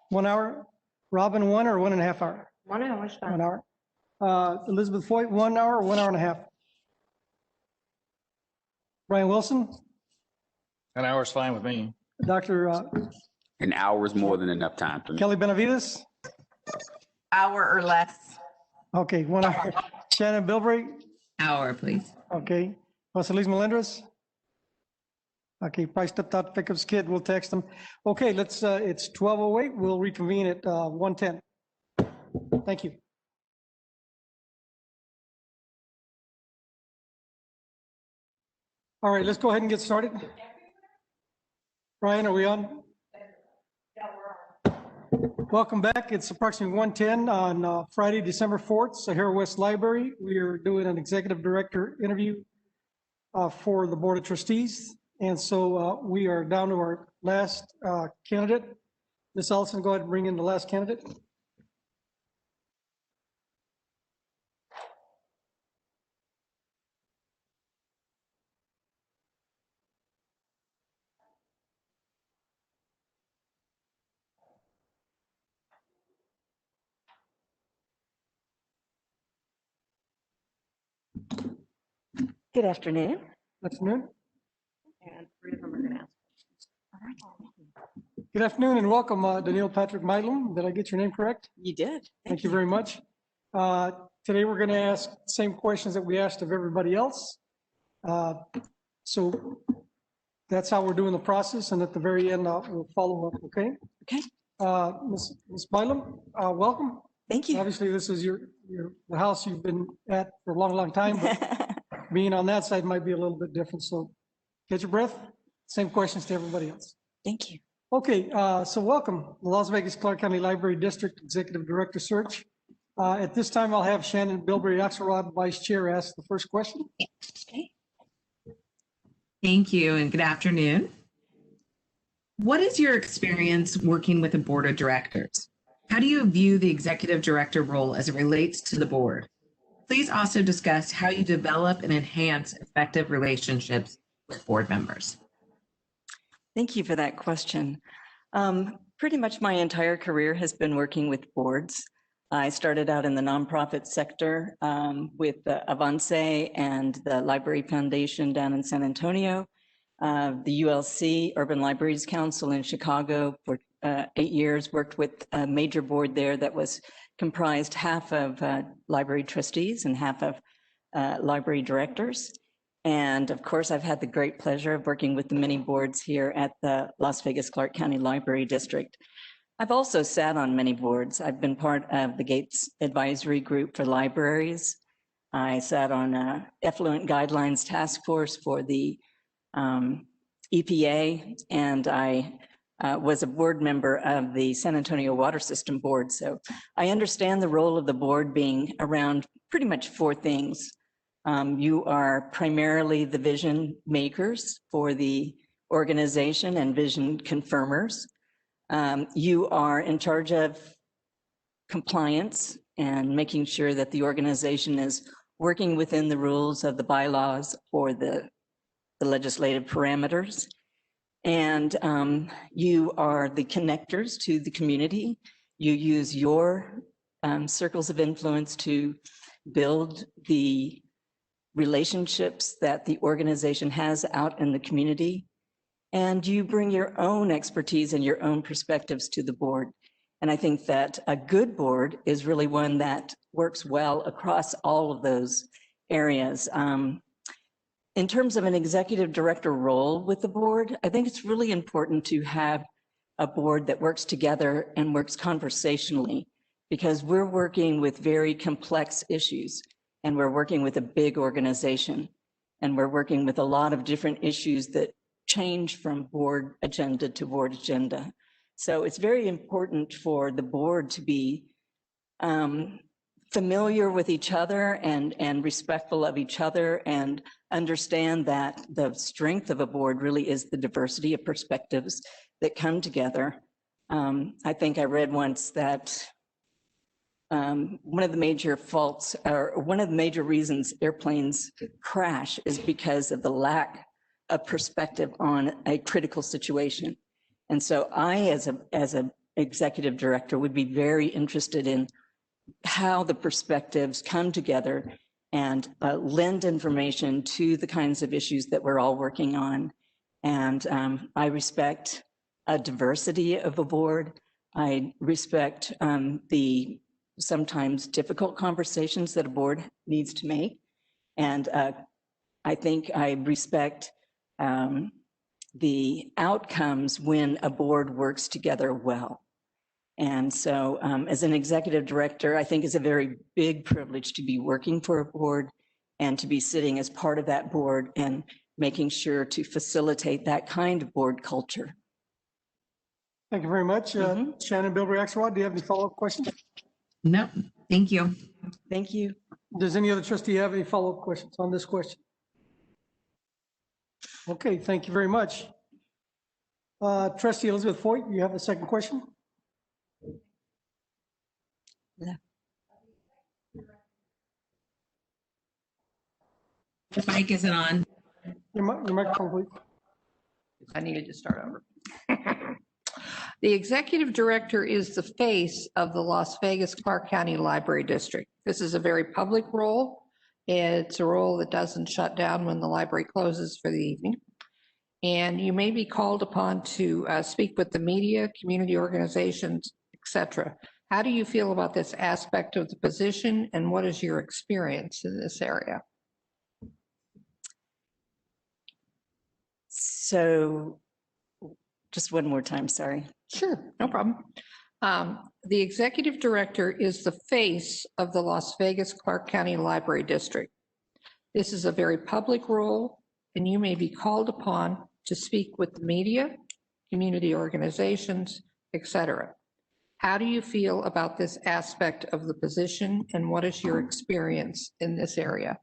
1 hour. Robin, 1 or 1.5 hours? 1 hour is fine. 1 hour. Elizabeth Foyt, 1 hour or 1 hour and a half? Brian Wilson, An hour is fine with me. Dr. An hour is more than enough time for me. Kelly Benavides? Hour or less. Okay, 1 hour. Shannon Bilbrey? Hour, please. Okay. Jose Luis Melendez? Okay, probably stepped out to pick up his kid. We'll text him. Okay, let's, it's 12:08. We'll reconvene at 1:10. Thank you. All right, let's go ahead and get started. Ryan, are we on? Welcome back. It's approximately 1:10 on Friday, December 4th, Sahara West Library. We are doing an executive director interview for the Board of Trustees. And so we are down to our last candidate. Ms. Allison, go ahead and bring in the last candidate. Good afternoon. Good afternoon. And three of them are going to ask questions. Good afternoon and welcome, Daniel Patrick Meidlum. Did I get your name correct? You did. Thank you very much. Today we're going to ask the same questions that we asked of everybody else. So that's how we're doing the process, and at the very end we'll follow up, okay? Okay. Ms. Meidlum, welcome. Thank you. Obviously this is the house you've been at for a long time, but being on that side might be a little bit different. So get your breath. Same questions to everybody else. Thank you. Okay, so welcome, the Las Vegas Clark County Library District Executive Director Search. At this time, I'll have Shannon Bilbrey Axelrod, Vice Chair, ask the first question. Okay. Thank you and good afternoon. What is your experience working with a board of directors? How do you view the executive director role as it relates to the board? Please also discuss how you develop and enhance effective relationships with board members. Thank you for that question. Pretty much my entire career has been working with boards. I started out in the nonprofit sector with Avance and the Library Foundation down in San Antonio, the ULC, Urban Libraries Council in Chicago for 8 years, worked with a major board there that was comprised half of library trustees and half of library directors. And of course, I've had the great pleasure of working with the many boards here at the Las Vegas Clark County Library District. I've also sat on many boards. I've been part of the Gates Advisory Group for Libraries. I sat on Effluent Guidelines Task Force for the EPA, and I was a board member of the San Antonio Water System Board. So I understand the role of the board being around pretty much 4 things. You are primarily the vision makers for the organization and vision confirmers. You are in charge of compliance and making sure that the organization is working within the rules of the bylaws or the legislative parameters. And you are the connectors to the community. You use your circles of influence to build the relationships that the organization has out in the community. And you bring your own expertise and your own perspectives to the board. And I think that a good board is really one that works well across all of those areas. In terms of an executive director role with the board, I think it's really important to have a board that works together and works conversationally, because we're working with very complex issues and we're working with a big organization and we're working with a lot of different issues that change from board agenda to board agenda. So it's very important for the board to be familiar with each other and respectful of each other, and understand that the strength of a board really is the diversity of perspectives that come together. I think I read once that one of the major faults, or one of the major reasons airplanes crash, is because of the lack of perspective on a critical situation. And so I, as an executive director, would be very interested in how the perspectives come together and lend information to the kinds of issues that we're all working on. And I respect a diversity of a board. I respect the sometimes difficult conversations that a board needs to make. And I think I respect the outcomes when a board works together well. And so as an executive director, I think it's a very big privilege to be working for a board and to be sitting as part of that board and making sure to facilitate that kind of board culture. Thank you very much. Shannon Bilbrey-Axelrod, do you have any follow-up questions? No, thank you. Thank you. Does any other trustee have any follow-up questions on this question? Okay, thank you very much. Trustee Elizabeth Foyt, you have a second question? Yeah. The mic isn't on. Your microphone, please. I needed to start over. The executive director is the face of the Las Vegas Clark County Library District. This is a very public role. It's a role that doesn't shut down when the library closes for the evening. And you may be called upon to speak with the media, community organizations, etc. How do you feel about this aspect of the position, and what is your experience in this area? So just one more time, sorry. Sure, no problem. The executive director is the face of the Las Vegas Clark County Library District. This is a very public role, and you may be called upon to speak with the media, community organizations, etc. How do you feel about this aspect of the position, and what is your experience in this area?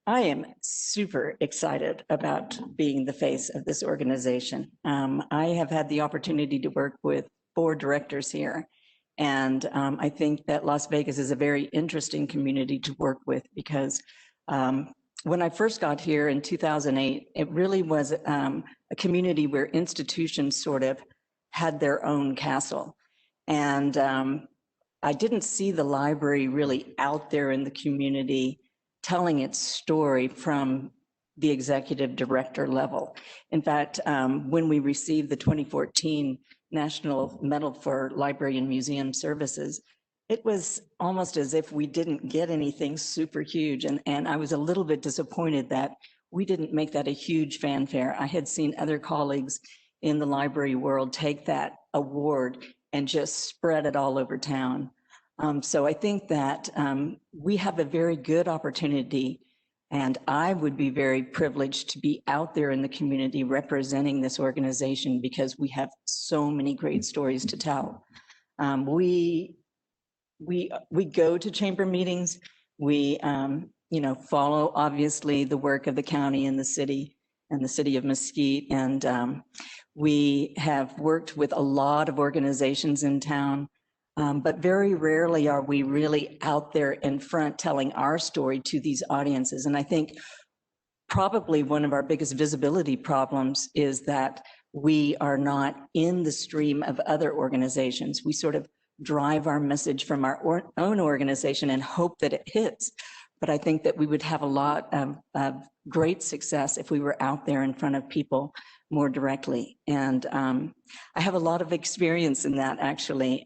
I am super excited about being the face of this organization. I have had the opportunity to work with board directors here, and I think that Las Vegas is a very interesting community to work with because when I first got here in 2008, it really was a community where institutions sort of had their own castle. And I didn't see the library really out there in the community telling its story from the executive director level. In fact, when we received the 2014 National Medal for Library and Museum Services, it was almost as if we didn't get anything super huge. And I was a little bit disappointed that we didn't make that a huge fanfare. I had seen other colleagues in the library world take that award and just spread it all over town. So I think that we have a very good opportunity, and I would be very privileged to be out there in the community representing this organization because we have so many great stories to tell. We go to chamber meetings. We follow obviously the work of the county and the city of Mesquite, and we have worked with a lot of organizations in town. But very rarely are we really out there in front telling our story to these audiences. And I think probably one of our biggest visibility problems is that we are not in the stream of other organizations. We sort of drive our message from our own organization and hope that it hits. But I think that we would have a lot of great success if we were out there in front of people more directly. And I have a lot of experience in that, actually.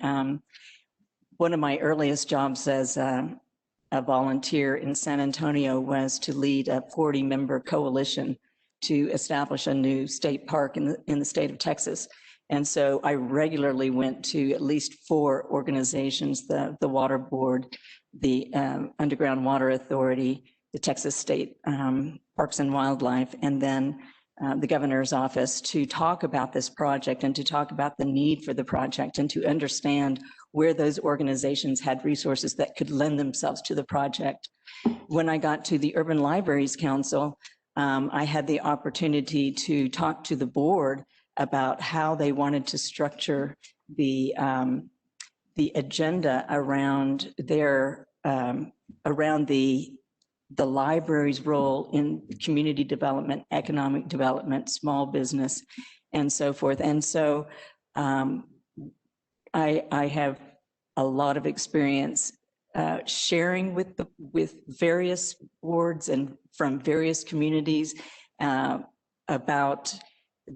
One of my earliest jobs as a volunteer in San Antonio was to lead a 40-member coalition to establish a new state park in the state of Texas. And so I regularly went to at least 4 organizations, the Water Board, the Underground Water Authority, the Texas State Parks and Wildlife, and then the governor's office to talk about this project and to talk about the need for the project and to understand where those organizations had resources that could lend themselves to the project. When I got to the Urban Libraries Council, I had the opportunity to talk to the board about how they wanted to structure the agenda around their around the library's role in community development, economic development, small business, and so forth. And so I have a lot of experience sharing with various boards and from various communities about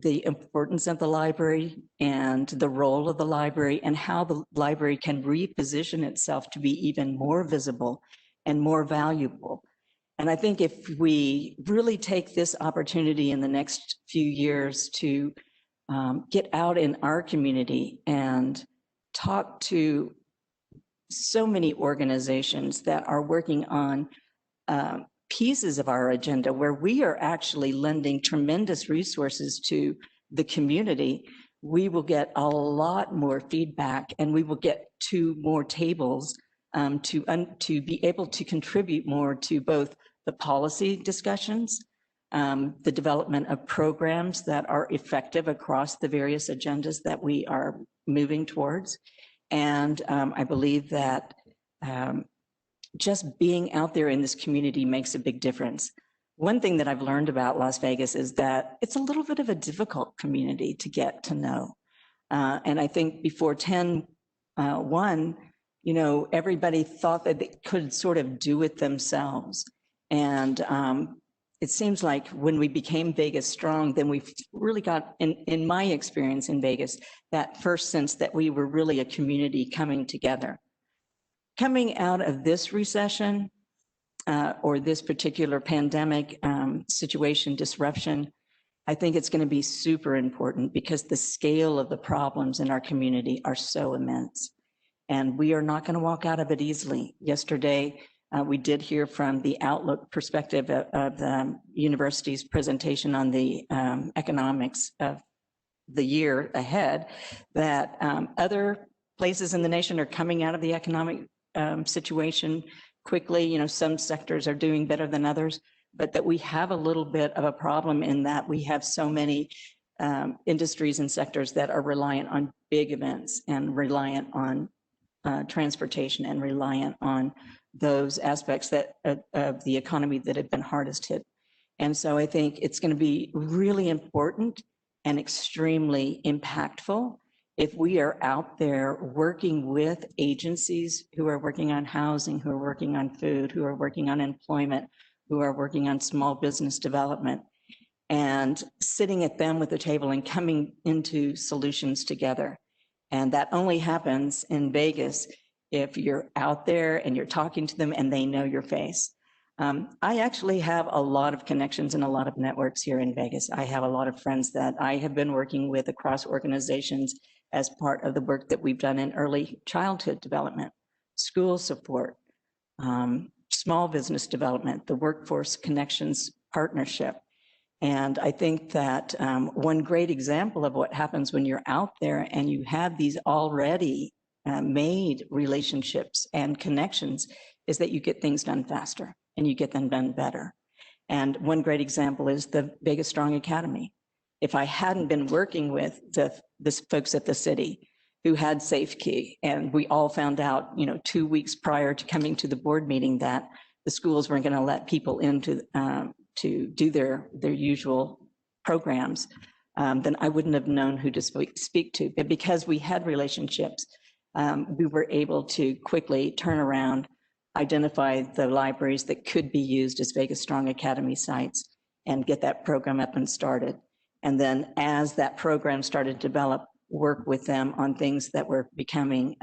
the importance of the library and the role of the library and how the library can reposition itself to be even more visible and more valuable. And I think if we really take this opportunity in the next few years to get out in our community and talk to so many organizations that are working on pieces of our agenda where we are actually lending tremendous resources to the community, we will get a lot more feedback and we will get to more tables to be able to contribute more to both the policy discussions, the development of programs that are effective across the various agendas that we are moving towards. And I believe that just being out there in this community makes a big difference. One thing that I've learned about Las Vegas is that it's a little bit of a difficult community to get to know. And I think before 10-1, you know, everybody thought that they could sort of do it themselves. And it seems like when we became Vegas Strong, then we've really got, in my experience in Vegas, that first sense that we were really a community coming together. Coming out of this recession or this particular pandemic situation, disruption, I think it's going to be super important because the scale of the problems in our community are so immense. And we are not going to walk out of it easily. Yesterday, we did hear from the outlook perspective of the university's presentation on the economics of the year ahead, that other places in the nation are coming out of the economic situation quickly. You know, some sectors are doing better than others, but that we have a little bit of a problem in that we have so many industries and sectors that are reliant on big events and reliant on transportation and reliant on those aspects that of the economy that have been hardest hit. And so I think it's going to be really important and extremely impactful if we are out there working with agencies who are working on housing, who are working on food, who are working on employment, who are working on small business development, and sitting at them with the table and coming into solutions together. And that only happens in Vegas if you're out there and you're talking to them and they know your face. I actually have a lot of connections and a lot of networks here in Vegas. I have a lot of friends that I have been working with across organizations as part of the work that we've done in early childhood development, school support, small business development, the Workforce Connections Partnership. And I think that one great example of what happens when you're out there and you have these already made relationships and connections is that you get things done faster and you get them done better. And one great example is the Vegas Strong Academy. If I hadn't been working with the folks at the city who had Safe Key, and we all found out, you know, 2 weeks prior to coming to the board meeting that the schools weren't going to let people into to do their usual programs, then I wouldn't have known who to speak to. But because we had relationships, we were able to quickly turn around, identify the libraries that could be used as Vegas Strong Academy sites and get that program up and started. And then as that program started to develop, work with them on things that were becoming,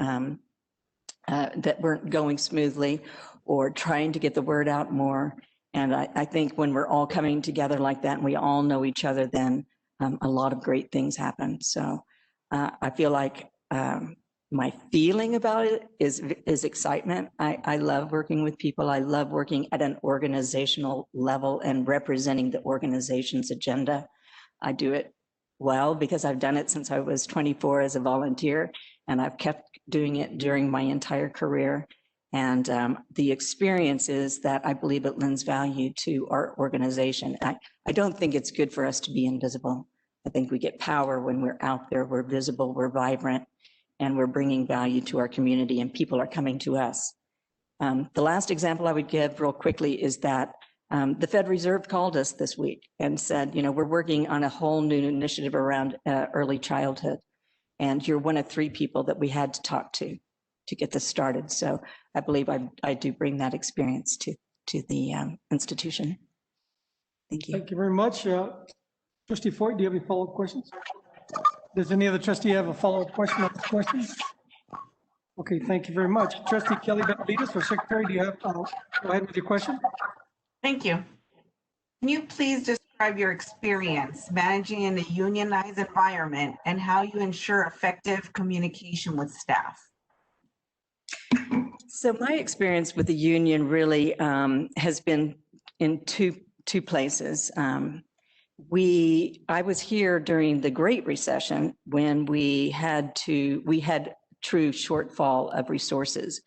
that weren't going smoothly or trying to get the word out more. And I think when we're all coming together like that and we all know each other, then a lot of great things happen. So I feel like my feeling about it is excitement. I love working with people. I love working at an organizational level and representing the organization's agenda. I do it well because I've done it since I was 24 as a volunteer, and I've kept doing it during my entire career. And the experience is that I believe it lends value to our organization. I don't think it's good for us to be invisible. I think we get power when we're out there, we're visible, we're vibrant, and we're bringing value to our community, and people are coming to us. The last example I would give real quickly is that the Fed Reserve called us this week and said, you know, we're working on a whole new initiative around early childhood, and you're one of 3 people that we had to talk to. get this started. So I believe I do bring that experience to the institution. Thank you. Thank you very much. Trustee Foyt, do you have any follow-up questions? Does any other trustee have a follow-up question on this question? Okay, thank you very much. Trustee Kelly Benavides, our secretary, do you have, go ahead with your question? Thank you. Can you please describe your experience managing in a unionized environment and how you ensure effective communication with staff? So my experience with the union really has been in two places. I was here during the Great Recession when we had true shortfall of resources.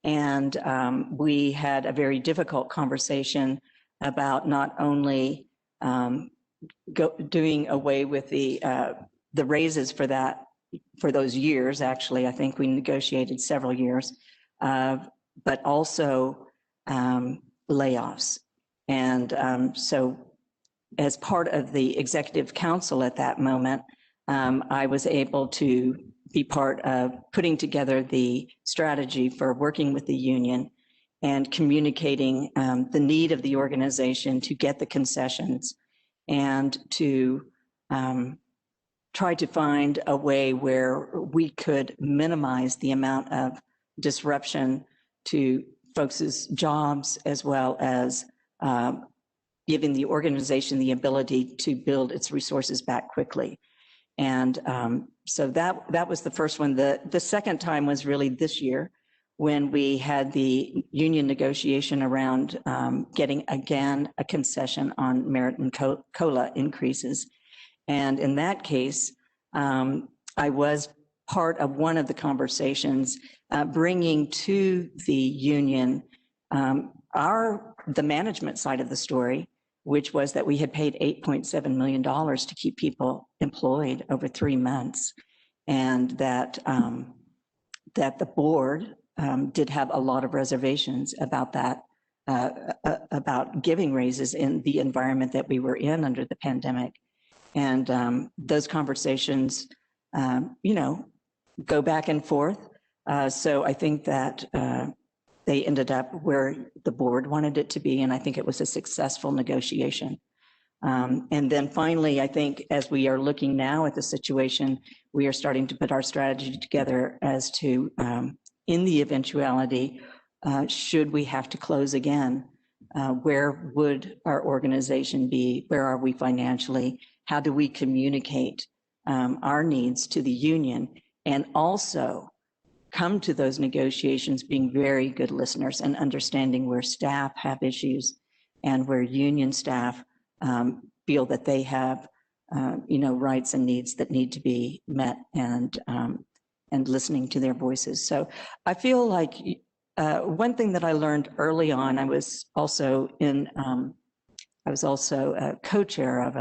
And we had a very difficult conversation about not only doing away with the raises for those years. Actually, I think we negotiated several years, but also layoffs. And so as part of the executive council at that moment, I was able to be part of putting together the strategy for working with the union and communicating the need of the organization to get the concessions and to try to find a way where we could minimize the amount of disruption to folks' jobs, as well as giving the organization the ability to build its resources back quickly. And so that was the first one. The second time was really this year when we had the union negotiation around getting again a concession on merit and COLA increases. And in that case, I was part of one of the conversations, bringing to the union the management side of the story, which was that we had paid $8.7 million to keep people employed over 3 months, and that the board did have a lot of reservations about that, about giving raises in the environment that we were in under the pandemic. And those conversations, go back and forth. So I think that they ended up where the board wanted it to be, and I think it was a successful negotiation. And then finally, I think as we are looking now at the situation, we are starting to put our strategy together as to, in the eventuality, should we have to close again, where would our organization be? Where are we financially? How do we communicate our needs to the union, and also come to those negotiations being very good listeners and understanding where staff have issues and where union staff feel that they have, rights and needs that need to be met, and listening to their voices. So I feel like one thing that I learned early on, I was also a co-chair of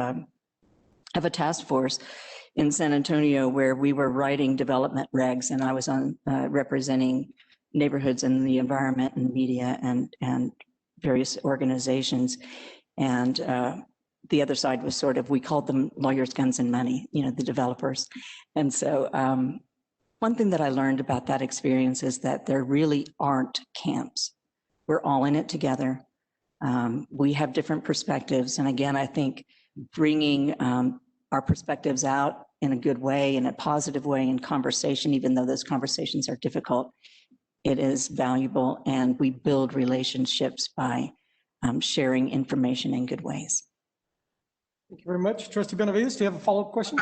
a task force in San Antonio where we were writing development regs, and I was on representing neighborhoods and the environment and media and various organizations. And the other side was sort of, we called them lawyers, guns, and money, the developers. And so one thing that I learned about that experience is that there really aren't camps. We're all in it together. We have different perspectives. And again, I think bringing our perspectives out in a good way, in a positive way, in conversation, even though those conversations are difficult, it is valuable, and we build relationships by sharing information in good ways. Thank you very much. Trustee Benavides, do you have a follow-up question?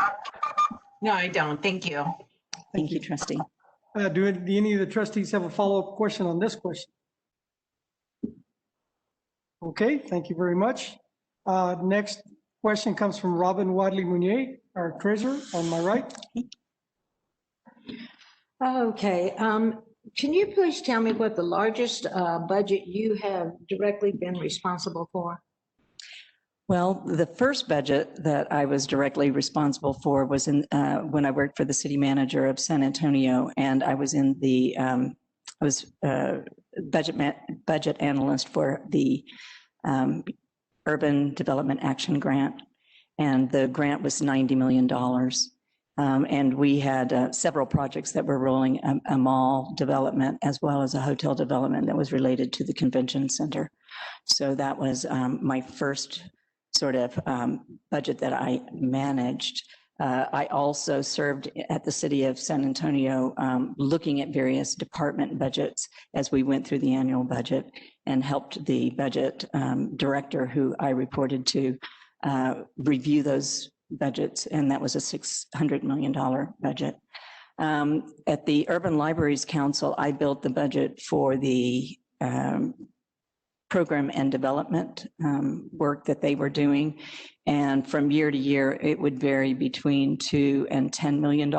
No, I don't. Thank you. Thank you, trustee. Do any of the trustees have a follow-up question on this question? Okay, thank you very much. Next question comes from Robin Wadley Munier, our treasurer, on my right. Okay. Can you please tell me what the largest budget you have directly been responsible for? Well, the first budget that I was directly responsible for was when I worked for the city manager of San Antonio, and I was in the budget analyst for the Urban Development Action Grant, and the grant was $90 million. And we had several projects that were rolling, a mall development as well as a hotel development that was related to the convention center. So that was my first sort of budget that I managed. I also served at the city of San Antonio, looking at various department budgets as we went through the annual budget, and helped the budget director, who I reported to, review those budgets, and that was a $600 million budget. At the Urban Libraries Council, I built the budget for the program and development work that they were doing. And from year to year, it would vary between $2 and $10 million.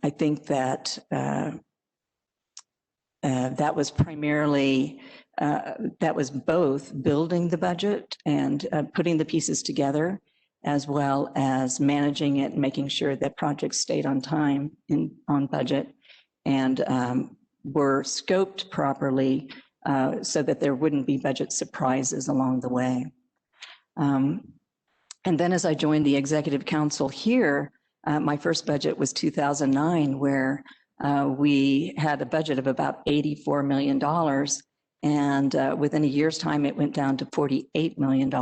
I think that that was primarily, that was both building the budget and putting the pieces together, as well as managing it and making sure that projects stayed on time on budget and were scoped properly so that there wouldn't be budget surprises along the way. And then as I joined the Executive Council here, my first budget was 2009, where we had a budget of about $84 million. And within a year's time, it went down to $48 million.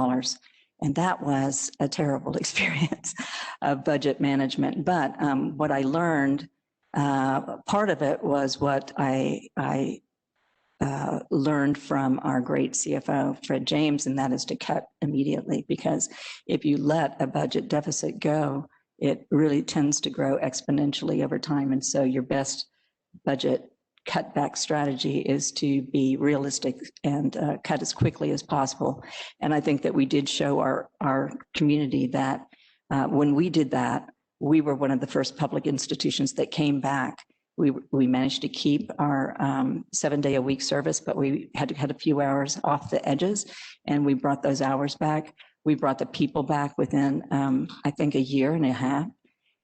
And that was a terrible experience of budget management. But what I learned, part of it was what I learned from our great CFO, Fred James, and that is to cut immediately, because if you let a budget deficit go, it really tends to grow exponentially over time. And so your best budget cutback strategy is to be realistic and cut as quickly as possible. And I think that we did show our community that when we did that, we were one of the first public institutions that came back. We managed to keep our 7-day-a-week service, but we had to cut a few hours off the edges, and we brought those hours back. We brought the people back within, I think, a year and a half.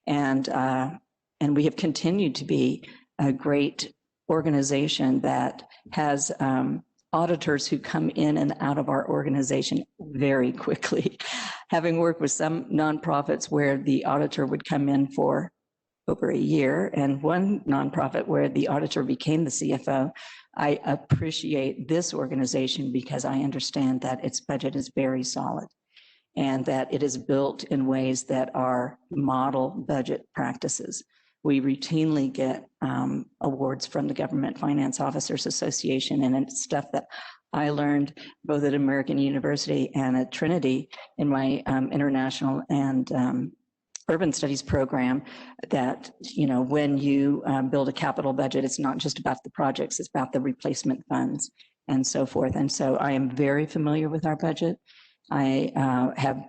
And we have continued to be a great organization that has auditors who come in and out of our organization very quickly. Having worked with some nonprofits where the auditor would come in for over a year, and one nonprofit where the auditor became the CFO, I appreciate this organization because I understand that its budget is very solid and that it is built in ways that are model budget practices. We routinely get awards from the Government Finance Officers Association, and it's stuff that I learned both at American University and at Trinity in my international and urban studies program, that, you know, when you build a capital budget, it's not just about the projects, it's about the replacement funds and so forth. And so I am very familiar with our budget. I have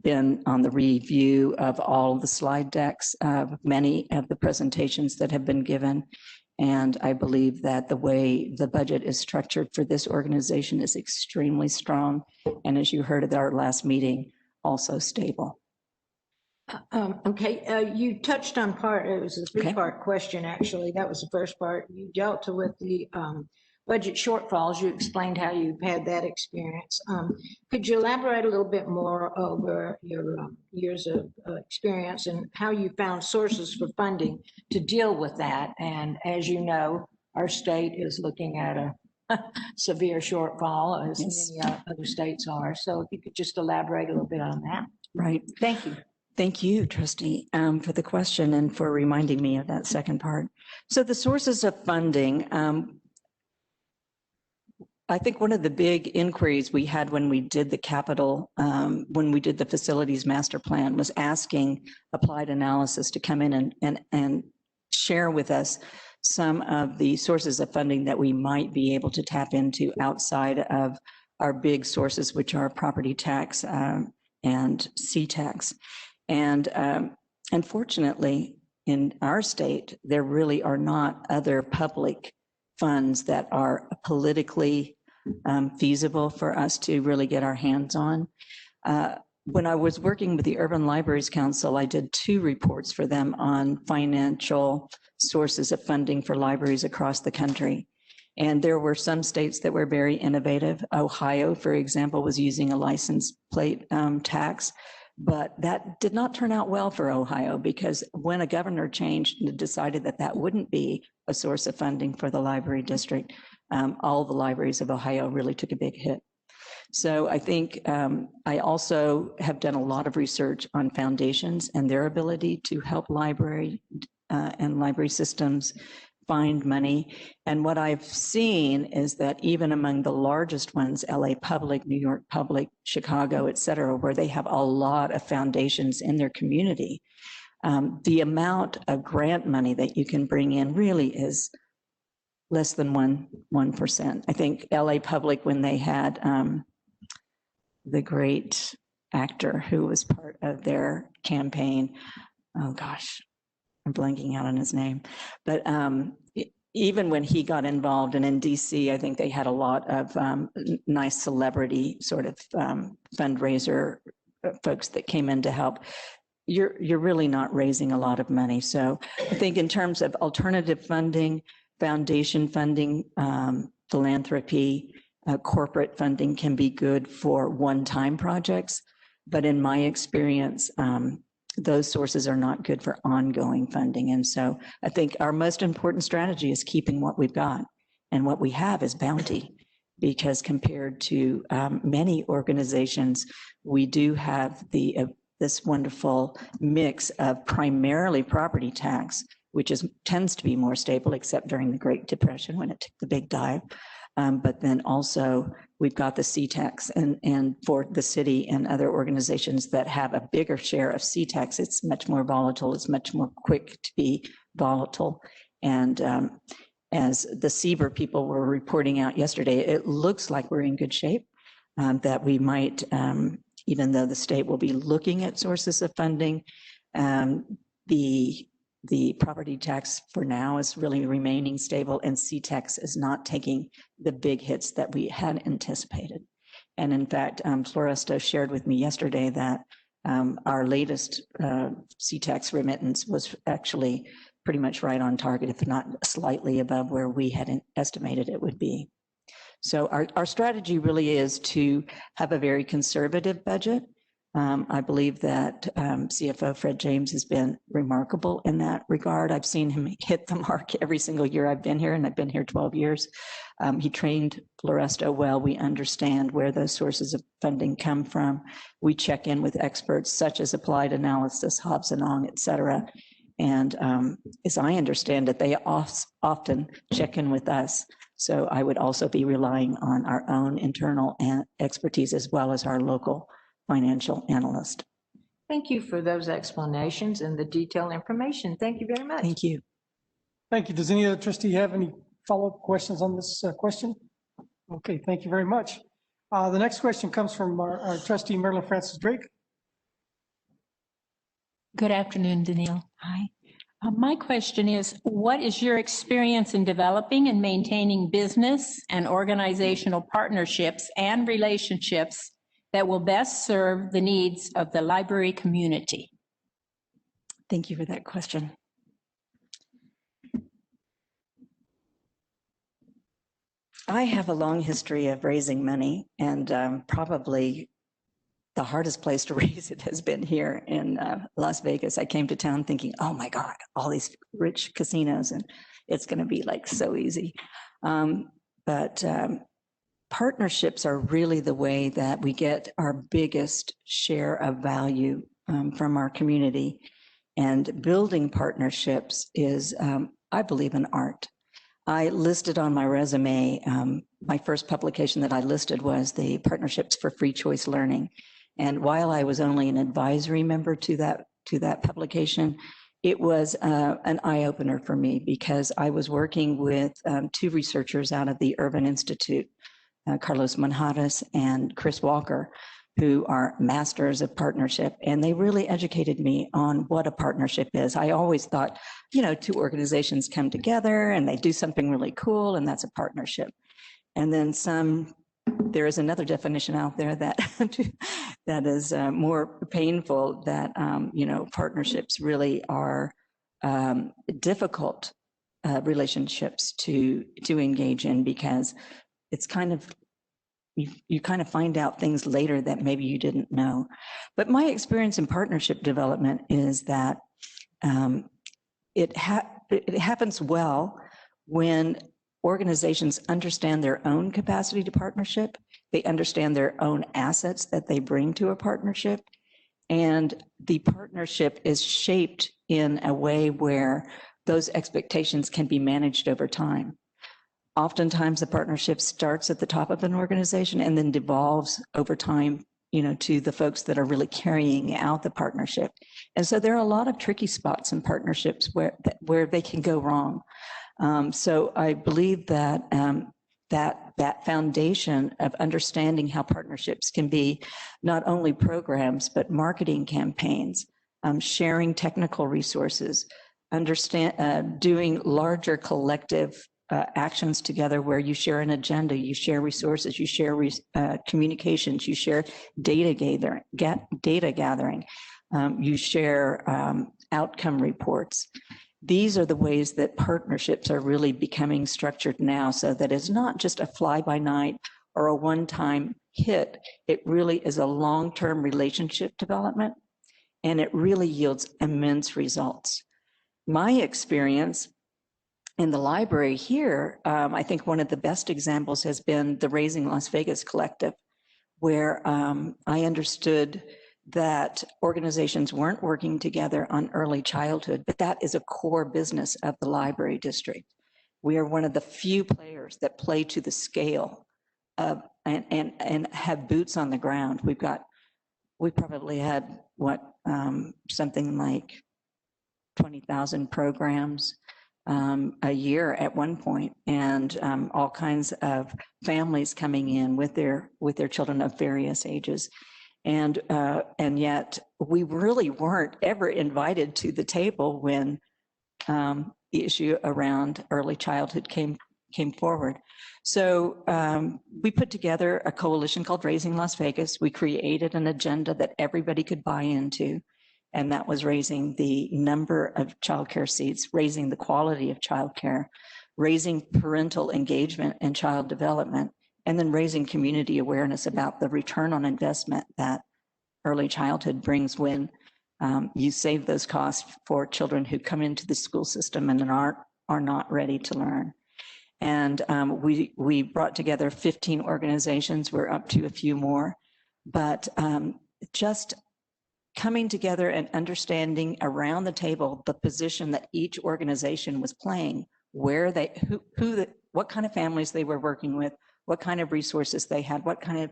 been on the review of all the slide decks of many of the presentations that have been given. And I believe that the way the budget is structured for this organization is extremely strong. And as you heard at our last meeting, also stable. Okay, you touched on part, it was a three-part question, actually. That was the first part. You dealt with the budget shortfalls. You explained how you've had that experience. Could you elaborate a little bit more over your years of experience and how you found sources for funding to deal with that? And as you know, our state is looking at a severe shortfall, as many other states are. So if you could just elaborate a little bit on that. Right. Thank you. Thank you, Trustee, for the question and for reminding me of that second part. So the sources of funding, I think one of the big inquiries we had when we did the capital, when we did the facilities master plan, was asking Applied Analysis to come in and share with us some of the sources of funding that we might be able to tap into outside of our big sources, which are property tax and C-tax. And unfortunately, in our state, there really are not other public funds that are politically feasible for us to really get our hands on. When I was working with the Urban Libraries Council, I did 2 reports for them on financial sources of funding for libraries across the country. And there were some states that were very innovative. Ohio, for example, was using a license plate tax But that did not turn out well for Ohio, because when a governor changed and decided that that wouldn't be a source of funding for the library district, all the libraries of Ohio really took a big hit. So I think I also have done a lot of research on foundations and their ability to help library and library systems find money. And what I've seen is that even among the largest ones, LA Public, New York Public, Chicago, et cetera, where they have a lot of foundations in their community, the amount of grant money that you can bring in really is less than 1%. I think LA Public, when they had the great actor who was part of their campaign, oh gosh, I'm blanking out on his name, but even when he got involved, and in DC, I think they had a lot of nice celebrity sort of fundraiser folks that came in to help. You're really not raising a lot of money. So I think in terms of alternative funding, foundation funding, philanthropy, corporate funding can be good for one-time projects. But in my experience, those sources are not good for ongoing funding. And so I think our most important strategy is keeping what we've got. And what we have is bounty, because compared to many organizations, we do have this wonderful mix of primarily property tax, which tends to be more stable, except during the Great Depression when it took the big dive. But then also we've got the C-tax, and for the city and other organizations that have a bigger share of C-tax, it's much more volatile. It's much more quick to be volatile. And as the SEBR people were reporting out yesterday, it looks like we're in good shape, that we might, even though the state will be looking at sources of funding, the property tax for now is really remaining stable, and C-tax is not taking the big hits that we had anticipated. And in fact, Floresto shared with me yesterday that our latest C-tax remittance was actually pretty much right on target, if not slightly above where we had estimated it would be. So our strategy really is to have a very conservative budget. I believe that CFO Fred James has been remarkable in that regard. I've seen him hit the mark every single year I've been here, and I've been here 12 years. He trained Floresto well. We understand where those sources of funding come from. We check in with experts such as Applied Analysis, Hobbs and Ong, et cetera. And as I understand it, they often check in with us. So I would also be relying on our own internal expertise as well as our local financial analyst. Thank you for those explanations and the detailed information. Thank you very much. Thank you. Thank you. Does any other trustee have any follow-up questions on this question? Okay, thank you very much. The next question comes from our trustee, Marilyn Francis Drake. Good afternoon, Danielle. Hi. My question is, what is your experience in developing and maintaining business and organizational partnerships and relationships that will best serve the needs of the library community? Thank you for that question. I have a long history of raising money, and probably the hardest place to raise it has been here in Las Vegas. I came to town thinking, oh my God, all these rich casinos, and it's going to be like so easy. But partnerships are really the way that we get our biggest share of value from our community. And building partnerships is, I believe, an art. I listed on my resume, my first publication that I listed was the Partnerships for Free Choice Learning. And while I was only an advisory member to that publication, it was an eye-opener for me, because I was working with two researchers out of the Urban Institute, Carlos Manjarres and Chris Walker, who are masters of partnership. And they really educated me on what a partnership is. I always thought, two organizations come together and they do something really cool, and that's a partnership. And then there is another definition out there that that is more painful, that partnerships really are difficult relationships to engage in, because it's kind of you kind of find out things later that maybe you didn't know. But my experience in partnership development is that it happens well when organizations understand their own capacity to partnership, they understand their own assets that they bring to a partnership, and the partnership is shaped in a way where those expectations can be managed over time. Oftentimes the partnership starts at the top of an organization and then devolves over time, to the folks that are really carrying out the partnership. And so there are a lot of tricky spots in partnerships where they can go wrong. So I believe that that foundation of understanding how partnerships can be not only programs, but marketing campaigns, sharing technical resources, doing larger collective actions together where you share an agenda, you share resources, you share communications, you share data gathering, you share outcome reports. These are the ways that partnerships are really becoming structured now, so that it's not just a fly-by-night or a one-time hit. It really is a long-term relationship development, and it really yields immense results. My experience in the library here, I think one of the best examples has been the Raising Las Vegas Collective, where I understood that organizations weren't working together on early childhood, but that is a core business of the library district. We are one of the few players that play to the scale of and have boots on the ground. We probably had something like 20,000 programs a year at one point, and all kinds of families coming in with their children of various ages. And yet we really weren't ever invited to the table when the issue around early childhood came forward. So we put together a coalition called Raising Las Vegas. We created an agenda that everybody could buy into, and that was raising the number of childcare seats, raising the quality of childcare, raising parental engagement and child development, and then raising community awareness about the return on investment that early childhood brings when you save those costs for children who come into the school system and are not ready to learn. And we brought together 15 organizations. We're up to a few more, but just coming together and understanding around the table the position that each organization was playing, where what kind of families they were working with, what kind of resources they had, what kind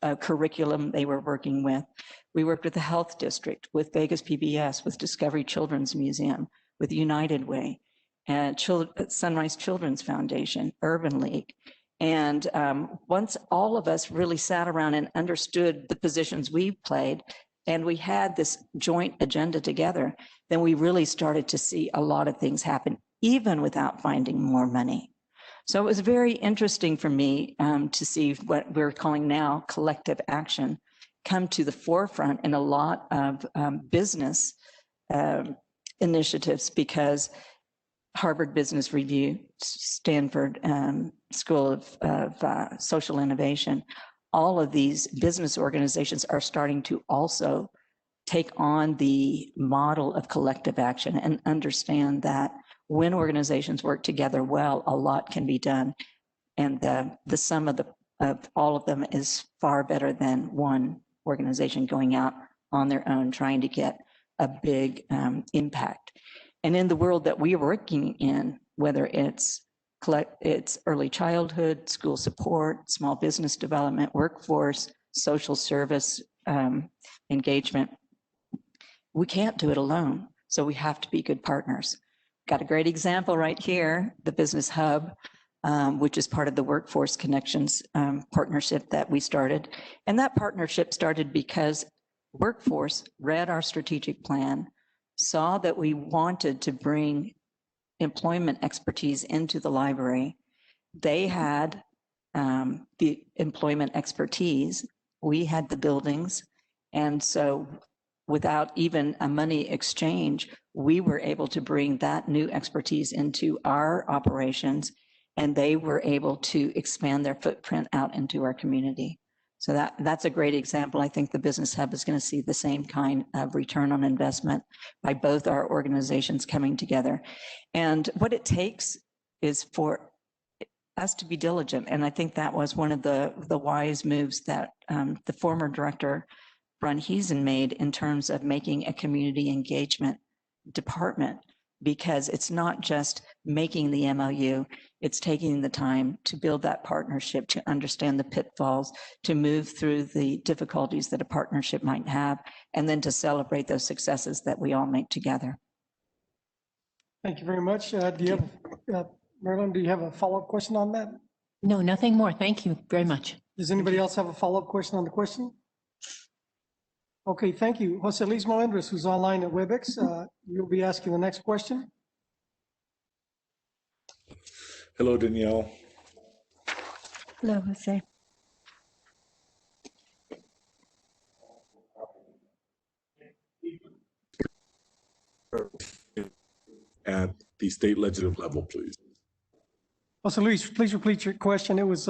of curriculum they were working with. We worked with the Health District, with Vegas PBS, with Discovery Children's Museum, with United Way, and Sunrise Children's Foundation, Urban League. And once all of us really sat around and understood the positions we played, and we had this joint agenda together, then we really started to see a lot of things happen, even without finding more money. So it was very interesting for me to see what we're calling now collective action come to the forefront in a lot of business initiatives, because Harvard Business Review, Stanford School of Social Innovation, all of these business organizations are starting to also take on the model of collective action and understand that when organizations work together well, a lot can be done. And the sum of all of them is far better than one organization going out on their own trying to get a big impact. And in the world that we are working in, whether it's early childhood, school support, small business development, workforce, social service engagement, we can't do it alone. So we have to be good partners. Got a great example right here, the Business Hub, which is part of the Workforce Connections partnership that we started. And that partnership started because Workforce read our strategic plan, saw that we wanted to bring employment expertise into the library. They had the employment expertise, we had the buildings, and so without even a money exchange, we were able to bring that new expertise into our operations and they were able to expand their footprint out into our community. So that's a great example. I think the Business Hub is going to see the same kind of return on investment by both our organizations coming together. And what it takes is for us to be diligent. And I think that was one of the wise moves that the former director, Ron Heesen, made in terms of making a community engagement department, because it's not just making the MOU, it's taking the time to build that partnership, to understand the pitfalls, to move through the difficulties that a partnership might have, and then to celebrate those successes that we all make together. Thank you very much. Do you have, Marilyn, do you have a follow-up question on that? No, nothing more. Thank you very much. Does anybody else have a follow-up question on the question? Okay, thank you. Jose Luis Melendres, who's online at WebEx, you'll be asking the next question. Hello, Danielle. Hello, Jose. At the state legislative level, please. Jose Luis, please repeat your question. It was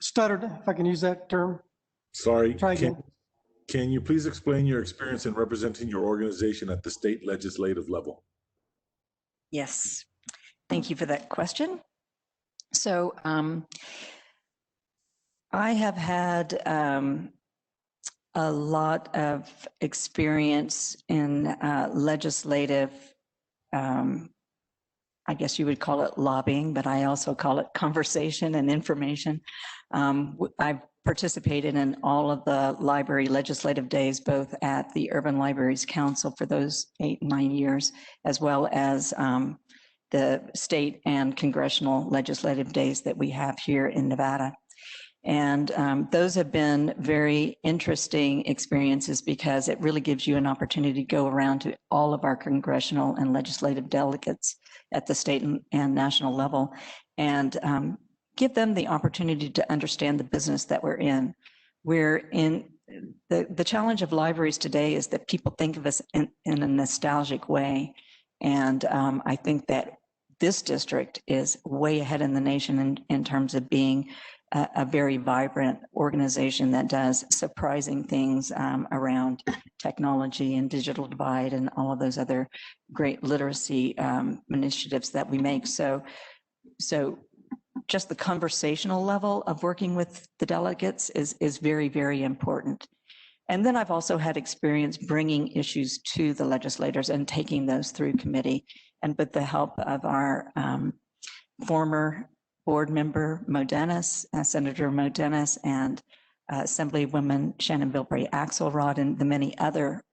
stuttered, if I can use that term. Sorry. Try again. Can you please explain your experience in representing your organization at the state legislative level? Yes, thank you for that question. So I have had a lot of experience in legislative, I guess you would call it lobbying, but I also call it conversation and information. I've participated in all of the library legislative days, both at the Urban Libraries Council for those 8-9 years, as well as the state and congressional legislative days that we have here in Nevada. And those have been very interesting experiences because it really gives you an opportunity to go around to all of our congressional and legislative delegates at the state and national level and give them the opportunity to understand the business that we're in. We're in the challenge of libraries today is that people think of us in a nostalgic way. And I think that this district is way ahead in the nation in terms of being a very vibrant organization that does surprising things around technology and digital divide and all of those other great literacy initiatives that we make. So just the conversational level of working with the delegates is very, very important. And then I've also had experience bringing issues to the legislators and taking those through committee. And with the help of our former board member, Mo Dennis, Senator Mo Dennis, and Assemblywoman Shannon Bilbray Axelrod, and the many other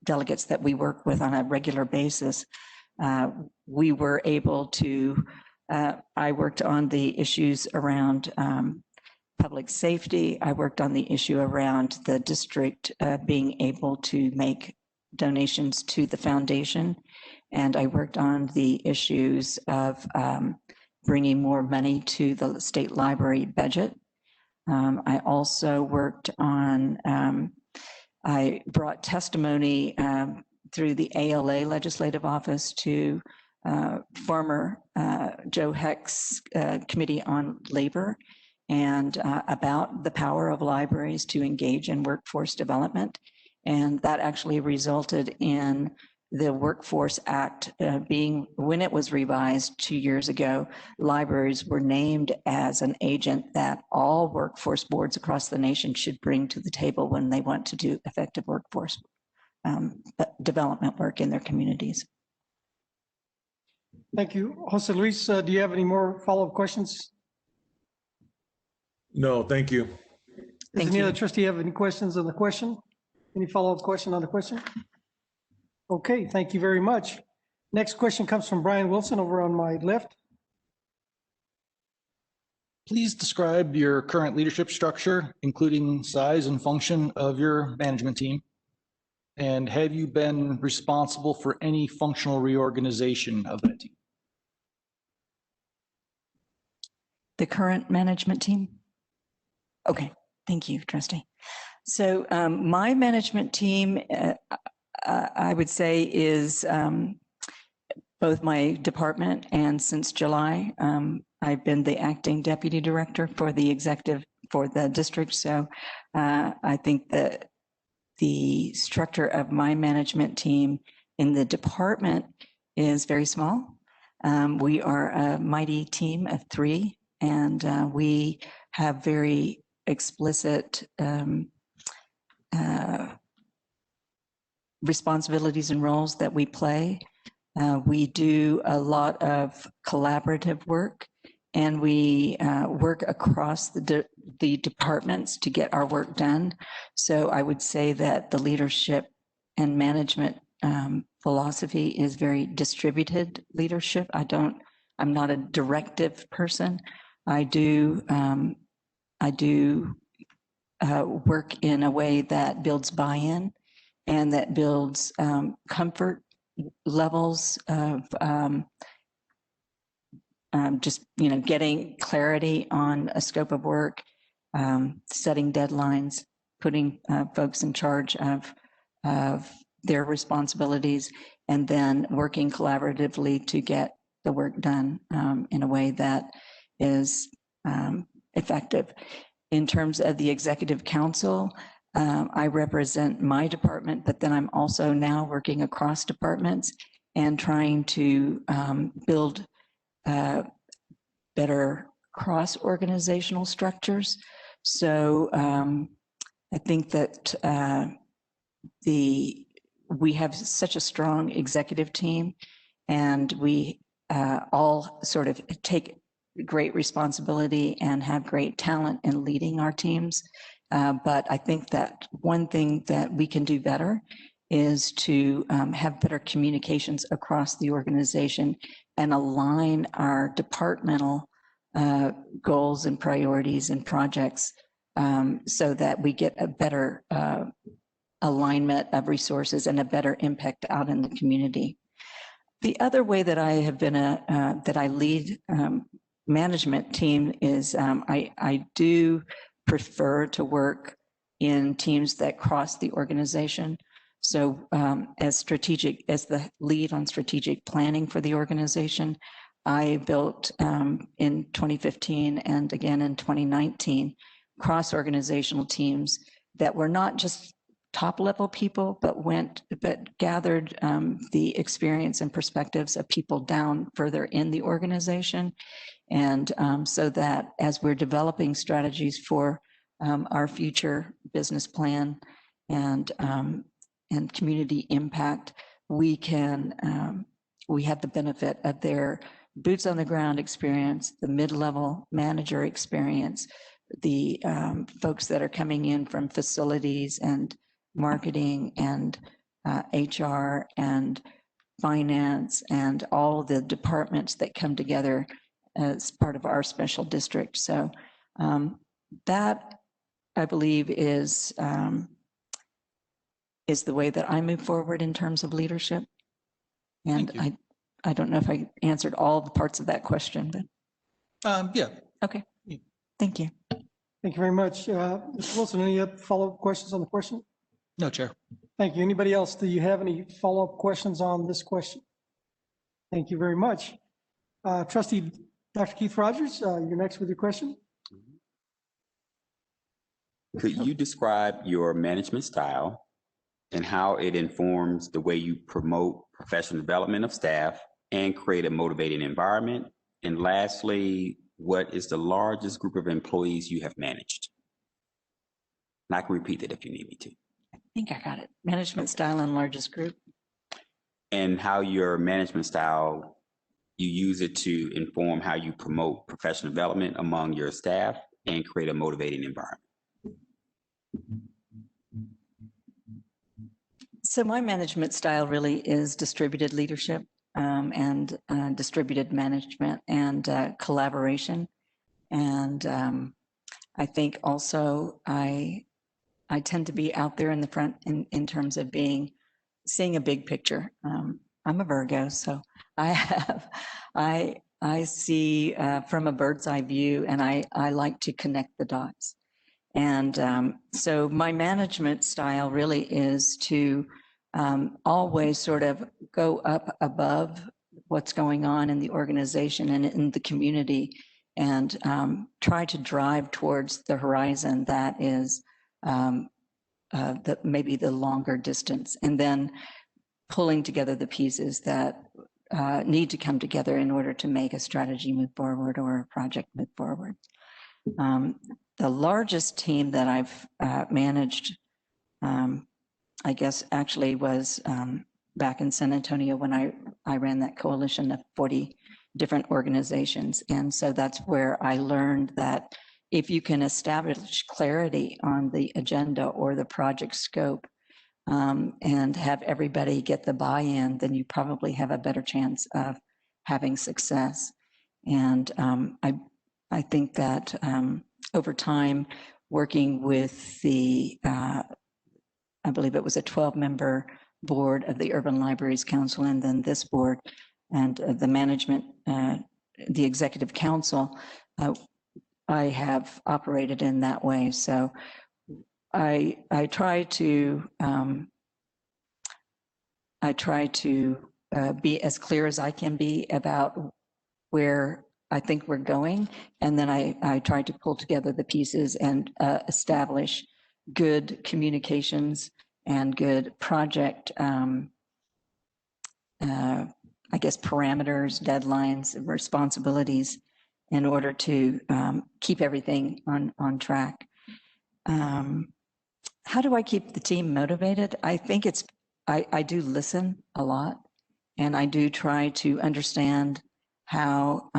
delegates that we work with on a regular basis, we were able to, I worked on the issues around public safety. I worked on the issue around the district being able to make donations to the foundation. And I worked on the issues of bringing more money to the state library budget. I also worked on, I brought testimony through the ALA Legislative Office to former Joe Heck's Committee on Labor and about the power of libraries to engage in workforce development. And that actually resulted in the Workforce Act being, when it was revised 2 years ago, libraries were named as an agent that all workforce boards across the nation should bring to the table when they want to do effective workforce development work in their communities. Thank you. Jose Luis, do you have any more follow-up questions? No, thank you. Does any other trustee have any questions on the question? Any follow-up question on the question? Okay, thank you very much. Next question comes from Brian Wilson over on my left. Please describe your current leadership structure, including size and function of your management team. And have you been responsible for any functional reorganization of that team? The current management team? Okay, thank you, trustee. So my management team, I would say, is both my department and since July, I've been the acting deputy director for the executive for the district. So I think that the structure of my management team in the department is very small. We are a mighty team of 3, and we have very explicit responsibilities and roles that we play. We do a lot of collaborative work, and we work across the departments to get our work done. So I would say that the leadership and management philosophy is very distributed leadership. I'm not a directive person. I do work in a way that builds buy-in and that builds comfort levels of just, getting clarity on a scope of work, setting deadlines, putting folks in charge of their responsibilities, and then working collaboratively to get the work done in a way that is effective. In terms of the executive council, I represent my department, but then I'm also now working across departments and trying to build better cross-organizational structures. So I think that we have such a strong executive team, and we all sort of take great responsibility and have great talent in leading our teams. But I think that one thing that we can do better is to have better communications across the organization and align our departmental goals and priorities and projects so that we get a better alignment of resources and a better impact out in the community. The other way that I have been that I lead management team is I do prefer to work in teams that cross the organization. So as the lead on strategic planning for the organization, I built in 2015 and again in 2019 cross-organizational teams that were not just top-level people, but gathered the experience and perspectives of people down further in the organization. And so that as we're developing strategies for our future business plan and community impact, we have the benefit of their boots on the ground experience, the mid-level manager experience, the folks that are coming in from facilities and marketing and HR and finance and all the departments that come together as part of our special district. So that, I believe, is the way that I move forward in terms of leadership. And I don't know if I answered all the parts of that question, but. Yeah. Okay. Thank you. Thank you very much. Mr. Wilson, any other follow-up questions on the question? No, Chair. Thank you. Anybody else? Do you have any follow-up questions on this question? Thank you very much. Trustee Dr. Keith Rogers, you're next with your question. Could you describe your management style and how it informs the way you promote professional development of staff and create a motivating environment? And lastly, what is the largest group of employees you have managed? And I can repeat it if you need me to. I think I got it. Management style and largest group. And how your management style, you use it to inform how you promote professional development among your staff and create a motivating environment. So my management style really is distributed leadership and distributed management and collaboration. And I think also I tend to be out there in the front in terms of seeing a big picture. I'm a Virgo, so I see from a bird's eye view, and I like to connect the dots. And so my management style really is to always sort of go up above what's going on in the organization and in the community, and try to drive towards the horizon that is maybe the longer distance, and then pulling together the pieces that need to come together in order to make a strategy move forward or a project move forward. The largest team that I've managed, I guess, actually was back in San Antonio when I ran that coalition of 40 different organizations. And so that's where I learned that if you can establish clarity on the agenda or the project scope, and have everybody get the buy-in, then you probably have a better chance of having success. And I think that over time, working with the, I believe it was a 12-member board of the Urban Libraries Council, and then this board and the management, the executive council, I have operated in that way. So I try to be as clear as I can be about where I think we're going, and then I try to pull together the pieces and establish good communications and good project, I guess, parameters, deadlines, responsibilities in order to keep everything on track. How do I keep the team motivated? I think I do listen a lot, and I do try to understand how,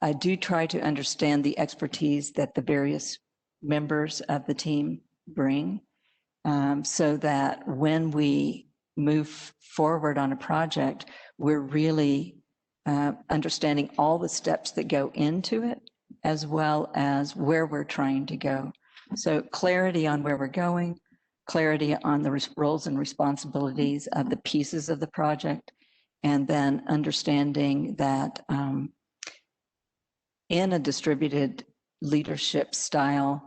I do try to understand the expertise that the various members of the team bring, so that when we move forward on a project, we're really understanding all the steps that go into it, as well as where we're trying to go. So clarity on where we're going, clarity on the roles and responsibilities of the pieces of the project, and then understanding that in a distributed leadership style,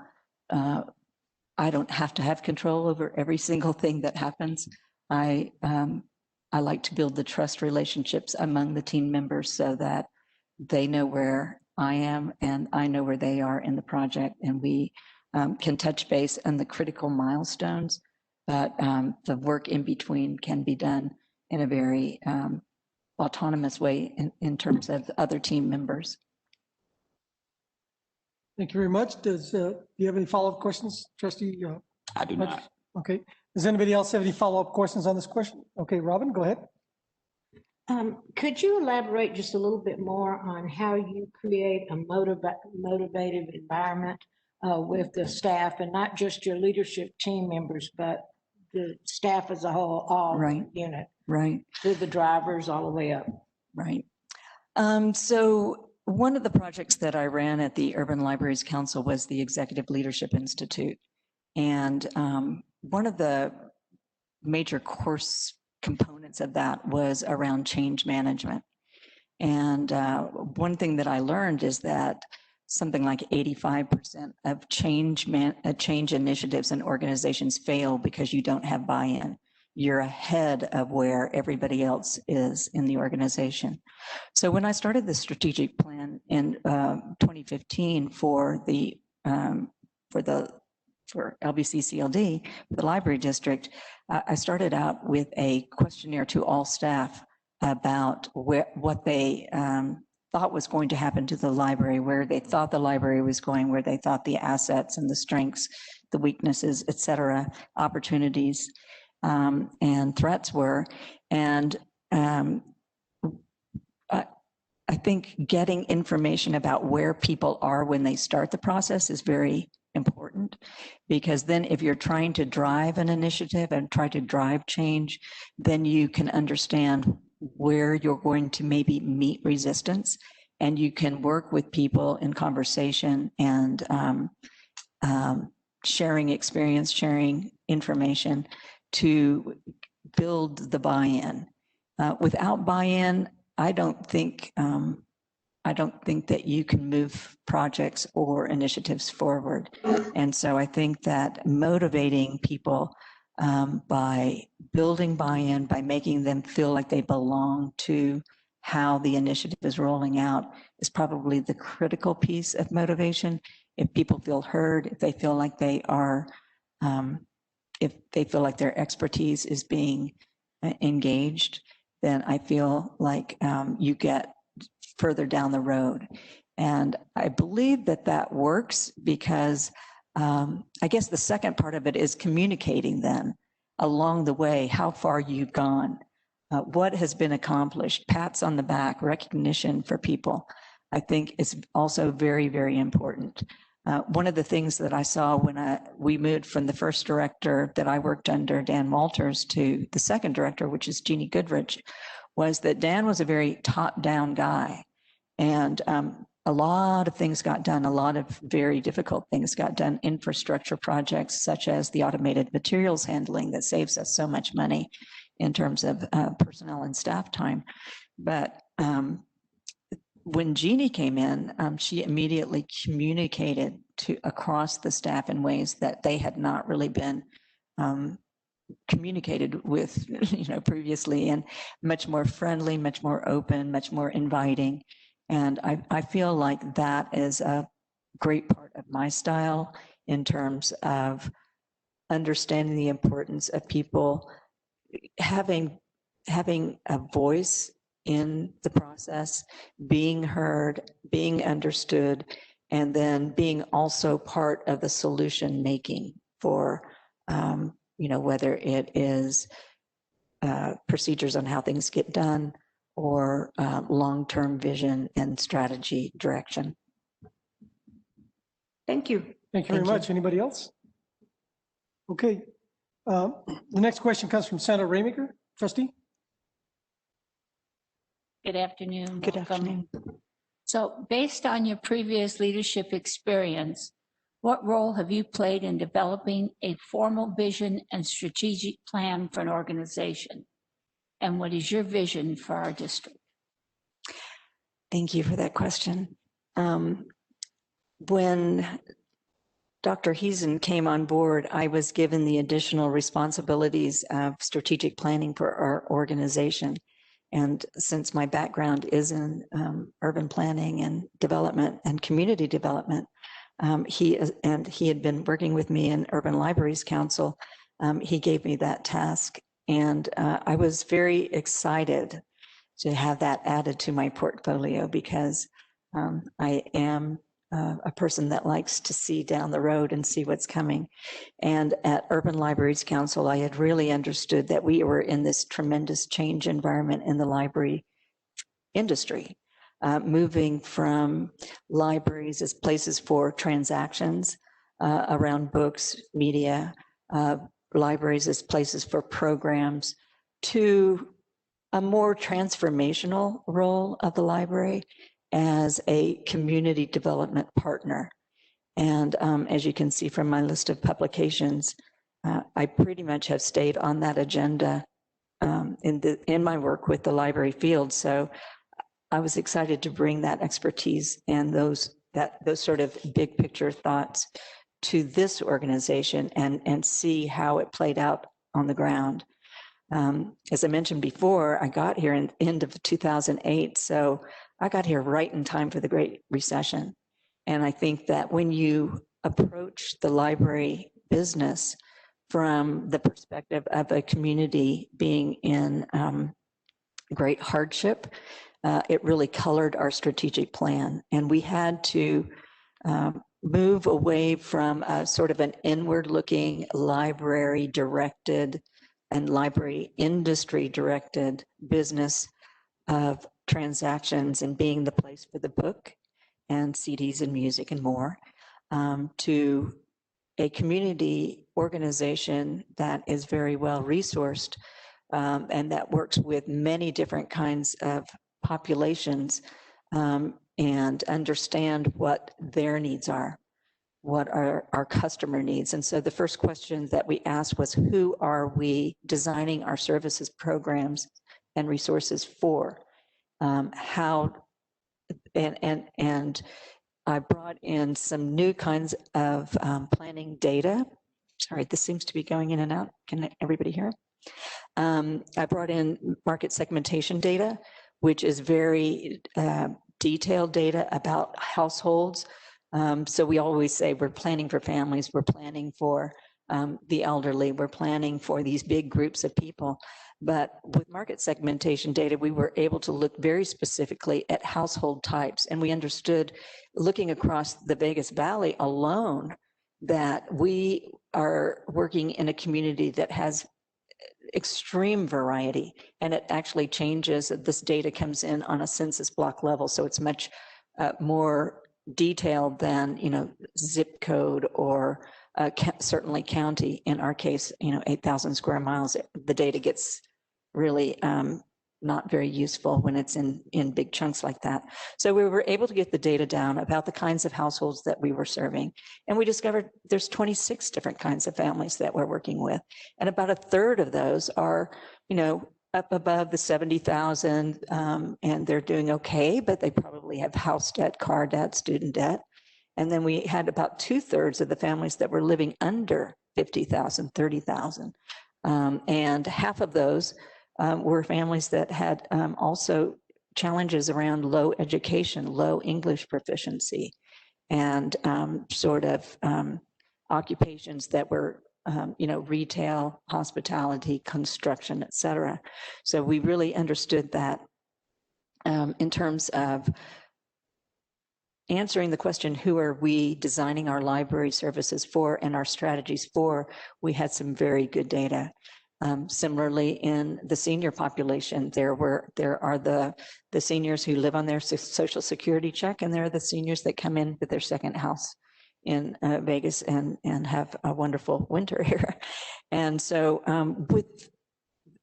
I don't have to have control over every single thing that happens. I like to build the trust relationships among the team members so that they know where I am and I know where they are in the project, and we can touch base on the critical milestones, but the work in between can be done in a very autonomous way in terms of the other team members. Thank you very much. Do you have any follow-up questions, Trustee? I do not. Okay. Does anybody else have any follow-up questions on this question? Okay, Robin, go ahead. Could you elaborate just a little bit more on how you create a motivated environment with the staff, and not just your leadership team members, but the staff as a whole, all Right. unit, Right. through the drivers all the way up? Right. So one of the projects that I ran at the Urban Libraries Council was the Executive Leadership Institute. And one of the major course components of that was around change management. And one thing that I learned is that something like 85% of change initiatives and organizations fail because you don't have buy-in. You're ahead of where everybody else is in the organization. So when I started the strategic plan in 2015 for LVCCLD, the library district, I started out with a questionnaire to all staff about what they thought was going to happen to the library, where they thought the library was going, where they thought the assets and the strengths, the weaknesses, et cetera, opportunities and threats were. And I think getting information about where people are when they start the process is very important, because then if you're trying to drive an initiative and try to drive change, then you can understand where you're going to maybe meet resistance, and you can work with people in conversation and sharing experience, sharing information to build the buy-in. Without buy-in, I don't think that you can move projects or initiatives forward. And so I think that motivating people by building buy-in, by making them feel like they belong to how the initiative is rolling out is probably the critical piece of motivation. If people feel heard, if they feel like they are, if they feel like their expertise is being engaged, then I feel like you get further down the road. And I believe that that works because I guess the second part of it is communicating then along the way how far you've gone, what has been accomplished, pats on the back, recognition for people. I think is also very, very important. One of the things that I saw when we moved from the first director that I worked under, Dan Walters, to the second director, which is Jeannie Goodrich, was that Dan was a very top-down guy. And a lot of things got done, a lot of very difficult things got done, infrastructure projects such as the automated materials handling that saves us so much money in terms of personnel and staff time. But when Jeannie came in, she immediately communicated across the staff in ways that they had not really been communicated with, previously, and much more friendly, much more open, much more inviting. And I feel like that is a great part of my style in terms of understanding the importance of people having a voice in the process, being heard, being understood, and then being also part of the solution making for, whether it is procedures on how things get done or long-term vision and strategy direction. Thank you. Thank you very much. Anybody else? Okay. The next question comes from Sandra Raymaker, trustee. Good afternoon. Good Welcome. afternoon. So based on your previous leadership experience, what role have you played in developing a formal vision and strategic plan for an organization? And what is your vision for our district? Thank you for that question. When Dr. Heesen came on board, I was given the additional responsibilities of strategic planning for our organization. And since my background is in urban planning and development and community development, he had been working with me in Urban Libraries Council. He gave me that task, and I was very excited to have that added to my portfolio because I am a person that likes to see down the road and see what's coming. And at Urban Libraries Council, I had really understood that we were in this tremendous change environment in the library industry, moving from libraries as places for transactions around books, media, libraries as places for programs, to a more transformational role of the library as a community development partner. And as you can see from my list of publications, I pretty much have stayed on that agenda in my work with the library field. So I was excited to bring that expertise and those sort of big picture thoughts to this organization and see how it played out on the ground. As I mentioned before, I got here in the end of 2008, so I got here right in time for the Great Recession. And I think that when you approach the library business from the perspective of a community being in great hardship, it really colored our strategic plan. And we had to move away from a sort of an inward-looking library-directed and library industry-directed business of transactions and being the place for the book and CDs and music and more, to a community organization that is very well resourced and that works with many different kinds of populations and understand what their needs are, what are our customer needs. And so the first question that we asked was, who are we designing our services, programs, and resources for? How, and I brought in some new kinds of planning data sorry, this seems to be going in and out. Can everybody hear? I brought in market segmentation data, which is very detailed data about households. So we always say we're planning for families, we're planning for the elderly, we're planning for these big groups of people. But with market segmentation data, we were able to look very specifically at household types. And we understood, looking across the Vegas Valley alone, that we are working in a community that has extreme variety, and it actually changes. This data comes in on a census block level, so it's much more detailed than, you know, zip code or certainly county. In our case, you know, 8,000 square miles, the data gets really not very useful when it's in big chunks like that. So we were able to get the data down about the kinds of households that we were serving. And we discovered there's 26 different kinds of families that we're working with. And about a third of those are, you know, up above the 70,000, and they're doing okay, but they probably have house debt, car debt, student debt. And then we had about 2/3 of the families that were living under 50,000, 30,000. And half of those were families that had also challenges around low education, low English proficiency, and sort of occupations that were, you know, retail, hospitality, construction, et cetera. So we really understood that in terms of answering the question, who are we designing our library services for and our strategies for, we had some very good data. Similarly, in the senior population, there are the seniors who live on their Social Security check, and there are the seniors that come in with their second house in Vegas and have a wonderful winter here. And so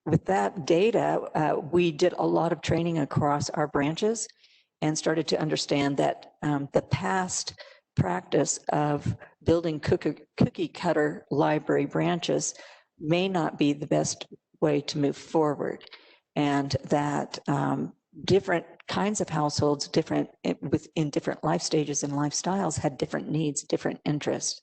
with that data, we did a lot of training across our branches and started to understand that the past practice of building cookie cutter library branches may not be the best way to move forward, and that different kinds of households, in different life stages and lifestyles, had different needs, different interests.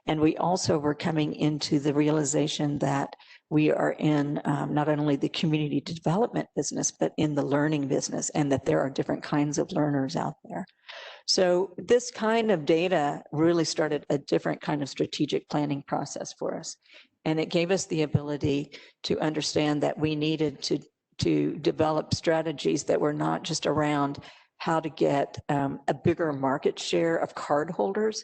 And we also were coming into the realization that we are in not only the community development business, but in the learning business, and that there are different kinds of learners out there. So this kind of data really started a different kind of strategic planning process for us. And it gave us the ability to understand that we needed to develop strategies that were not just around how to get a bigger market share of cardholders,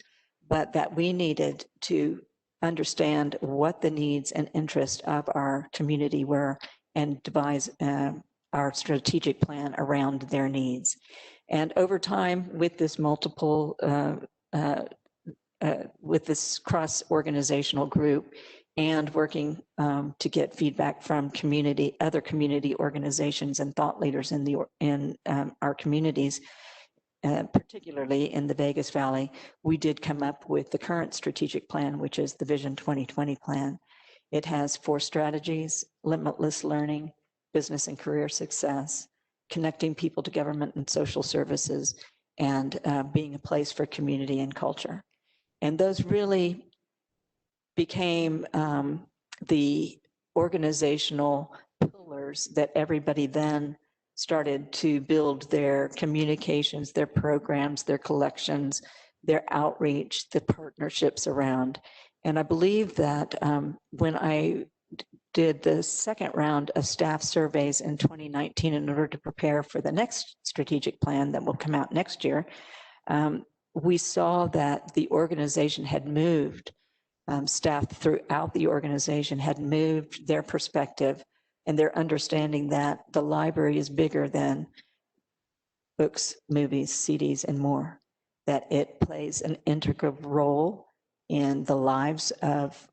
but that we needed to understand what the needs and interests of our community were and devise our strategic plan around their needs. And over time, with this with this cross-organizational group, and working to get feedback from other community organizations and thought leaders in our communities, particularly in the Vegas Valley, we did come up with the current strategic plan, which is the Vision 2020 plan. It has 4 strategies: limitless learning, business and career success, connecting people to government and social services, and being a place for community and culture. And those really became the organizational pillars that everybody then started to build their communications, their programs, their collections, their outreach, the partnerships around. And I believe that when I did the second round of staff surveys in 2019 in order to prepare for the next strategic plan that will come out next year, we saw that the organization had moved. Staff throughout the organization had moved their perspective and their understanding that the library is bigger than books, movies, CDs, and more, that it plays an integral role in the lives of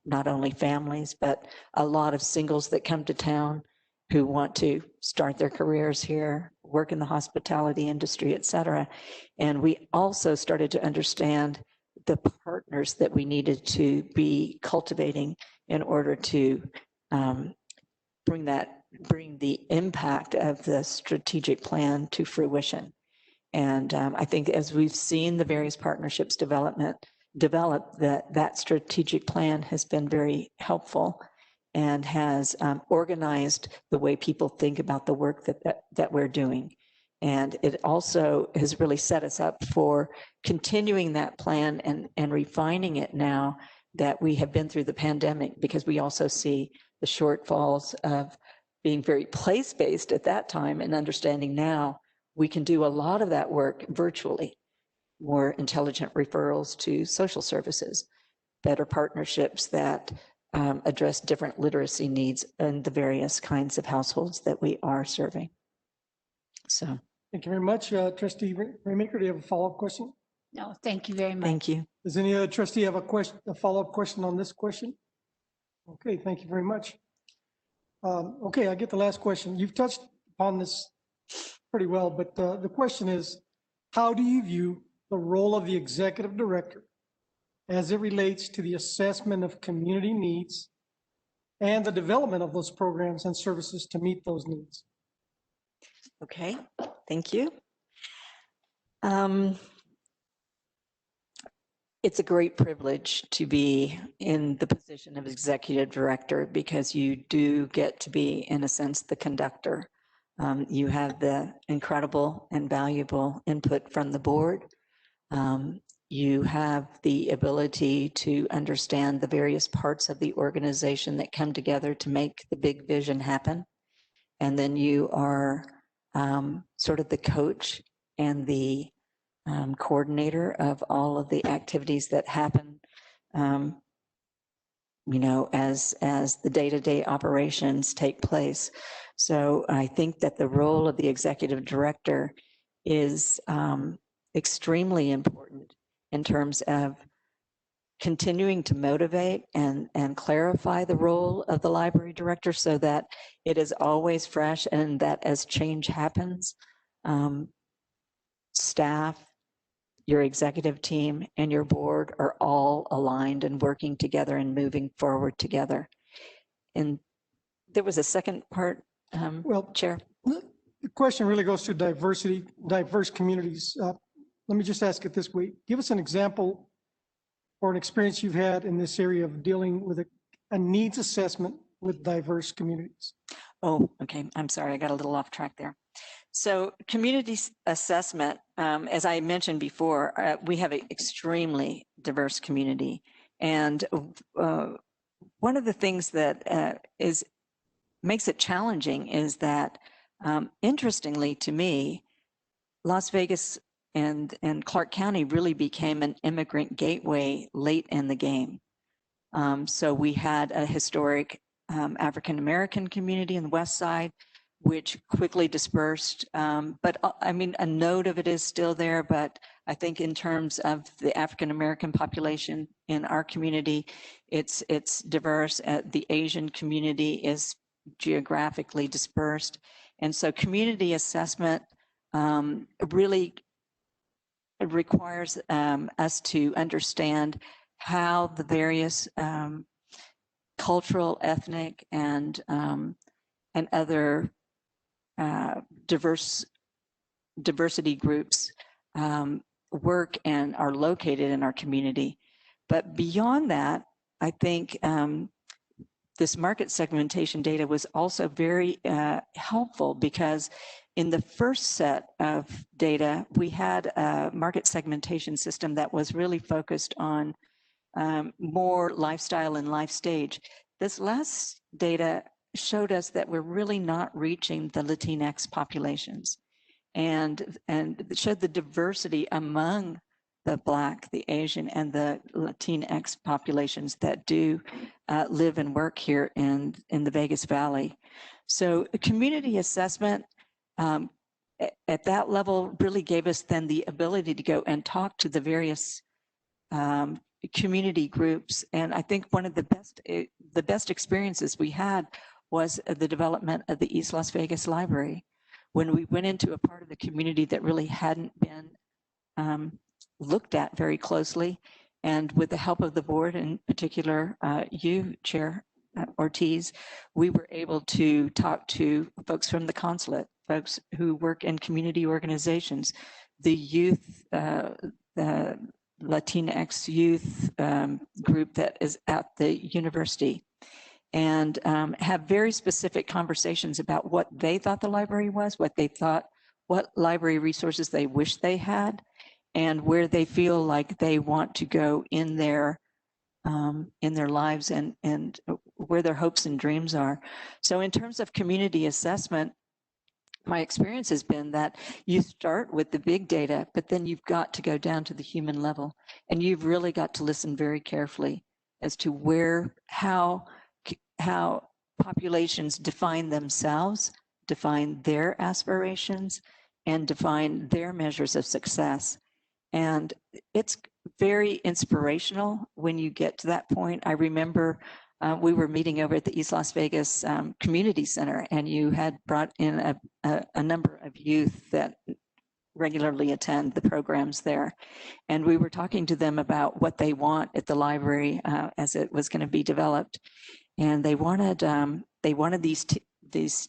not only families, but a lot of singles that come to town who want to start their careers here, work in the hospitality industry, et cetera. And we also started to understand the partners that we needed to be cultivating in order to bring the impact of the strategic plan to fruition. And I think as we've seen the various partnerships develop, developed, that strategic plan has been very helpful and has organized the way people think about the work that we're doing. And it also has really set us up for continuing that plan and refining it now that we have been through the pandemic, because we also see the shortfalls of being very place-based at that time and understanding now we can do a lot of that work virtually. More intelligent referrals to social services, better partnerships that address different literacy needs in the various kinds of households that we are serving. So. Thank you very much. Trustee Raymaker, do you have a follow-up question? No, thank you very much. Thank you. Does any other trustee have a follow-up question on this question? Okay, thank you very much. Okay, I get the last question. You've touched upon this pretty well, but the question is, how do you view the role of the executive director as it relates to the assessment of community needs and the development of those programs and services to meet those needs? Okay, thank you. It's a great privilege to be in the position of executive director because you do get to be, in a sense, the conductor. You have the incredible and valuable input from the board. You have the ability to understand the various parts of the organization that come together to make the big vision happen. And then you are sort of the coach and the coordinator of all of the activities that happen, you know, as the day-to-day operations take place. So I think that the role of the executive director is extremely important in terms of continuing to motivate and clarify the role of the library director so that it is always fresh, and that as change happens, staff, your executive team, and your board are all aligned and working together and moving forward together. And there was a second part, Chair. The question really goes to diversity, diverse communities. Let me just ask it this way. Give us an example or an experience you've had in this area of dealing with a needs assessment with diverse communities. Oh, okay. I'm sorry. I got a little off track there. So community assessment, as I mentioned before, we have an extremely diverse community. And one of the things that makes it challenging is that, interestingly to me, Las Vegas and Clark County really became an immigrant gateway late in the game. So we had a historic African-American community in the West Side, which quickly dispersed. But I mean, a note of it is still there, but I think in terms of the African-American population in our community, it's diverse. The Asian community is geographically dispersed. And so community assessment really requires us to understand how the various cultural, ethnic, and other diversity groups work and are located in our community. But beyond that, I think this market segmentation data was also very helpful, because in the first set of data, we had a market segmentation system that was really focused on more lifestyle and life stage. This last data showed us that we're really not reaching the Latinx populations, and showed the diversity among the Black, the Asian, and the Latinx populations that do live and work here in the Vegas Valley. So community assessment at that level really gave us then the ability to go and talk to the various community groups. And I think one of the best experiences we had was the development of the East Las Vegas Library, when we went into a part of the community that really hadn't been looked at very closely. And with the help of the board, in particular you, Chair Ortiz, we were able to talk to folks from the consulate, folks who work in community organizations, the youth Latinx youth group that is at the university, and have very specific conversations about what they thought the library was, what library resources they wish they had, and where they feel like they want to go in their lives, and where their hopes and dreams are. So in terms of community assessment, my experience has been that you start with the big data, but then you've got to go down to the human level, and you've really got to listen very carefully as to how populations define themselves, define their aspirations, and define their measures of success. And it's very inspirational when you get to that point. I remember we were meeting over at the East Las Vegas Community Center, and you had brought in a number of youth that regularly attend the programs there. And we were talking to them about what they want at the library as it was going to be developed. And they wanted these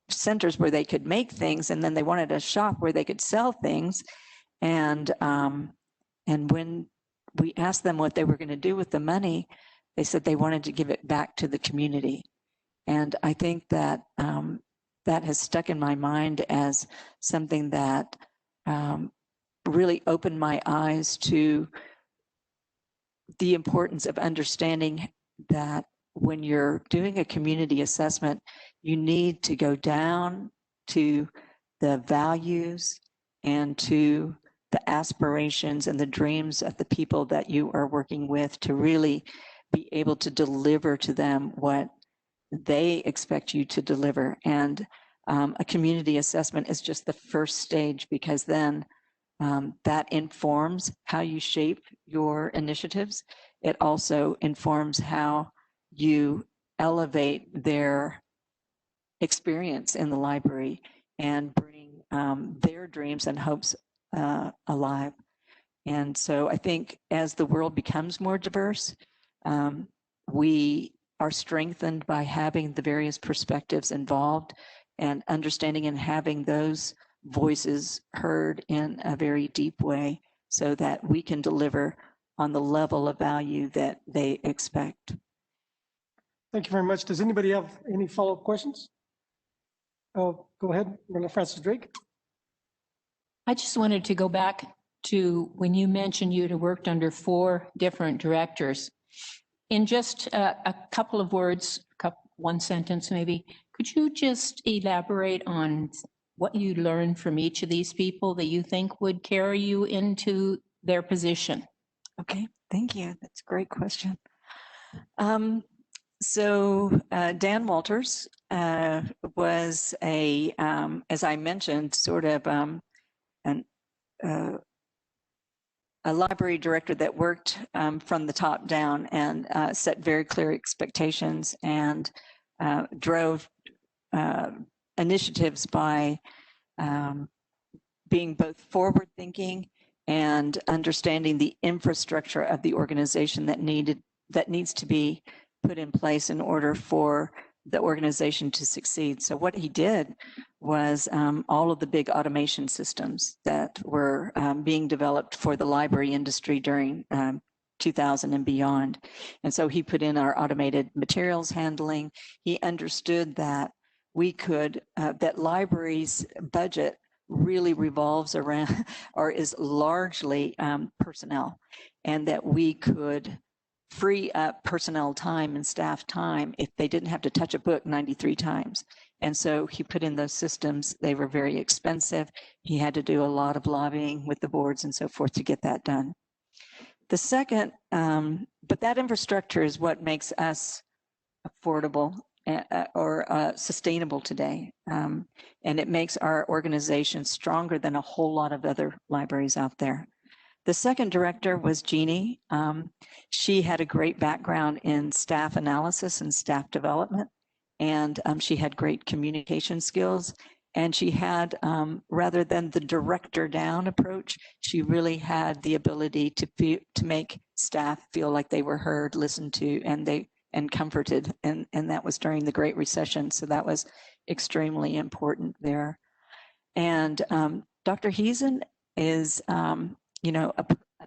centers where they could make things, and then they wanted a shop where they could sell things. And when we asked them what they were going to do with the money, they said they wanted to give it back to the community. And I think that that has stuck in my mind as something that really opened my eyes to the importance of understanding that when you're doing a community assessment, you need to go down to the values and to the aspirations and the dreams of the people that you are working with, to really be able to deliver to them what they expect you to deliver. And a community assessment is just the first stage, because then that informs how you shape your initiatives. It also informs how you elevate their experience in the library and bring their dreams and hopes alive. And so I think as the world becomes more diverse, we are strengthened by having the various perspectives involved and understanding and having those voices heard in a very deep way, so that we can deliver on the level of value that they expect. Thank you very much. Does anybody have any follow-up questions? Oh, go ahead, Francis Drake. I just wanted to go back to when you mentioned you'd worked under 4 different directors. In just a couple of words, one sentence maybe, could you just elaborate on what you learned from each of these people that you think would carry you into their position? Okay, thank you. That's a great question. So Dan Walters was as I mentioned, sort of a library director that worked from the top down and set very clear expectations and drove initiatives by being both forward-thinking and understanding the infrastructure of the organization that needs to be put in place in order for the organization to succeed. So what he did was all of the big automation systems that were being developed for the library industry during 2000 and beyond. And so he put in our automated materials handling. He understood that that libraries' budget really revolves around or is largely personnel, and that we could free up personnel time and staff time if they didn't have to touch a book 93 times. And so he put in those systems. They were very expensive. He had to do a lot of lobbying with the boards and so forth to get that done. The second, but that infrastructure is what makes us affordable or sustainable today. And it makes our organization stronger than a whole lot of other libraries out there. The second director was Jeannie. She had a great background in staff analysis and staff development, and she had great communication skills. And she had, rather than the director down approach, she really had the ability to make staff feel like they were heard, listened to, and comforted. And that was during the Great Recession. So that was extremely important there. And Dr. Heesen is, a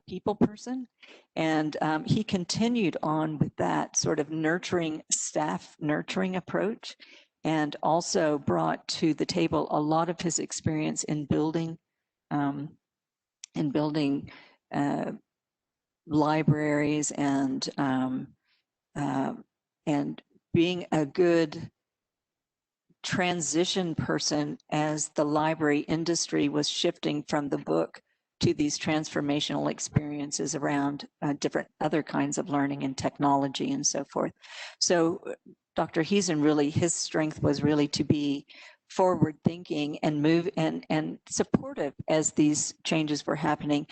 people person. And he continued on with that sort of nurturing, staff nurturing approach, and also brought to the table a lot of his experience in building libraries and being a good transition person as the library industry was shifting from the book to these transformational experiences around different other kinds of learning and technology and so forth. So Dr. Heesen really, his strength was really to be forward thinking and move and supportive as these changes were happening,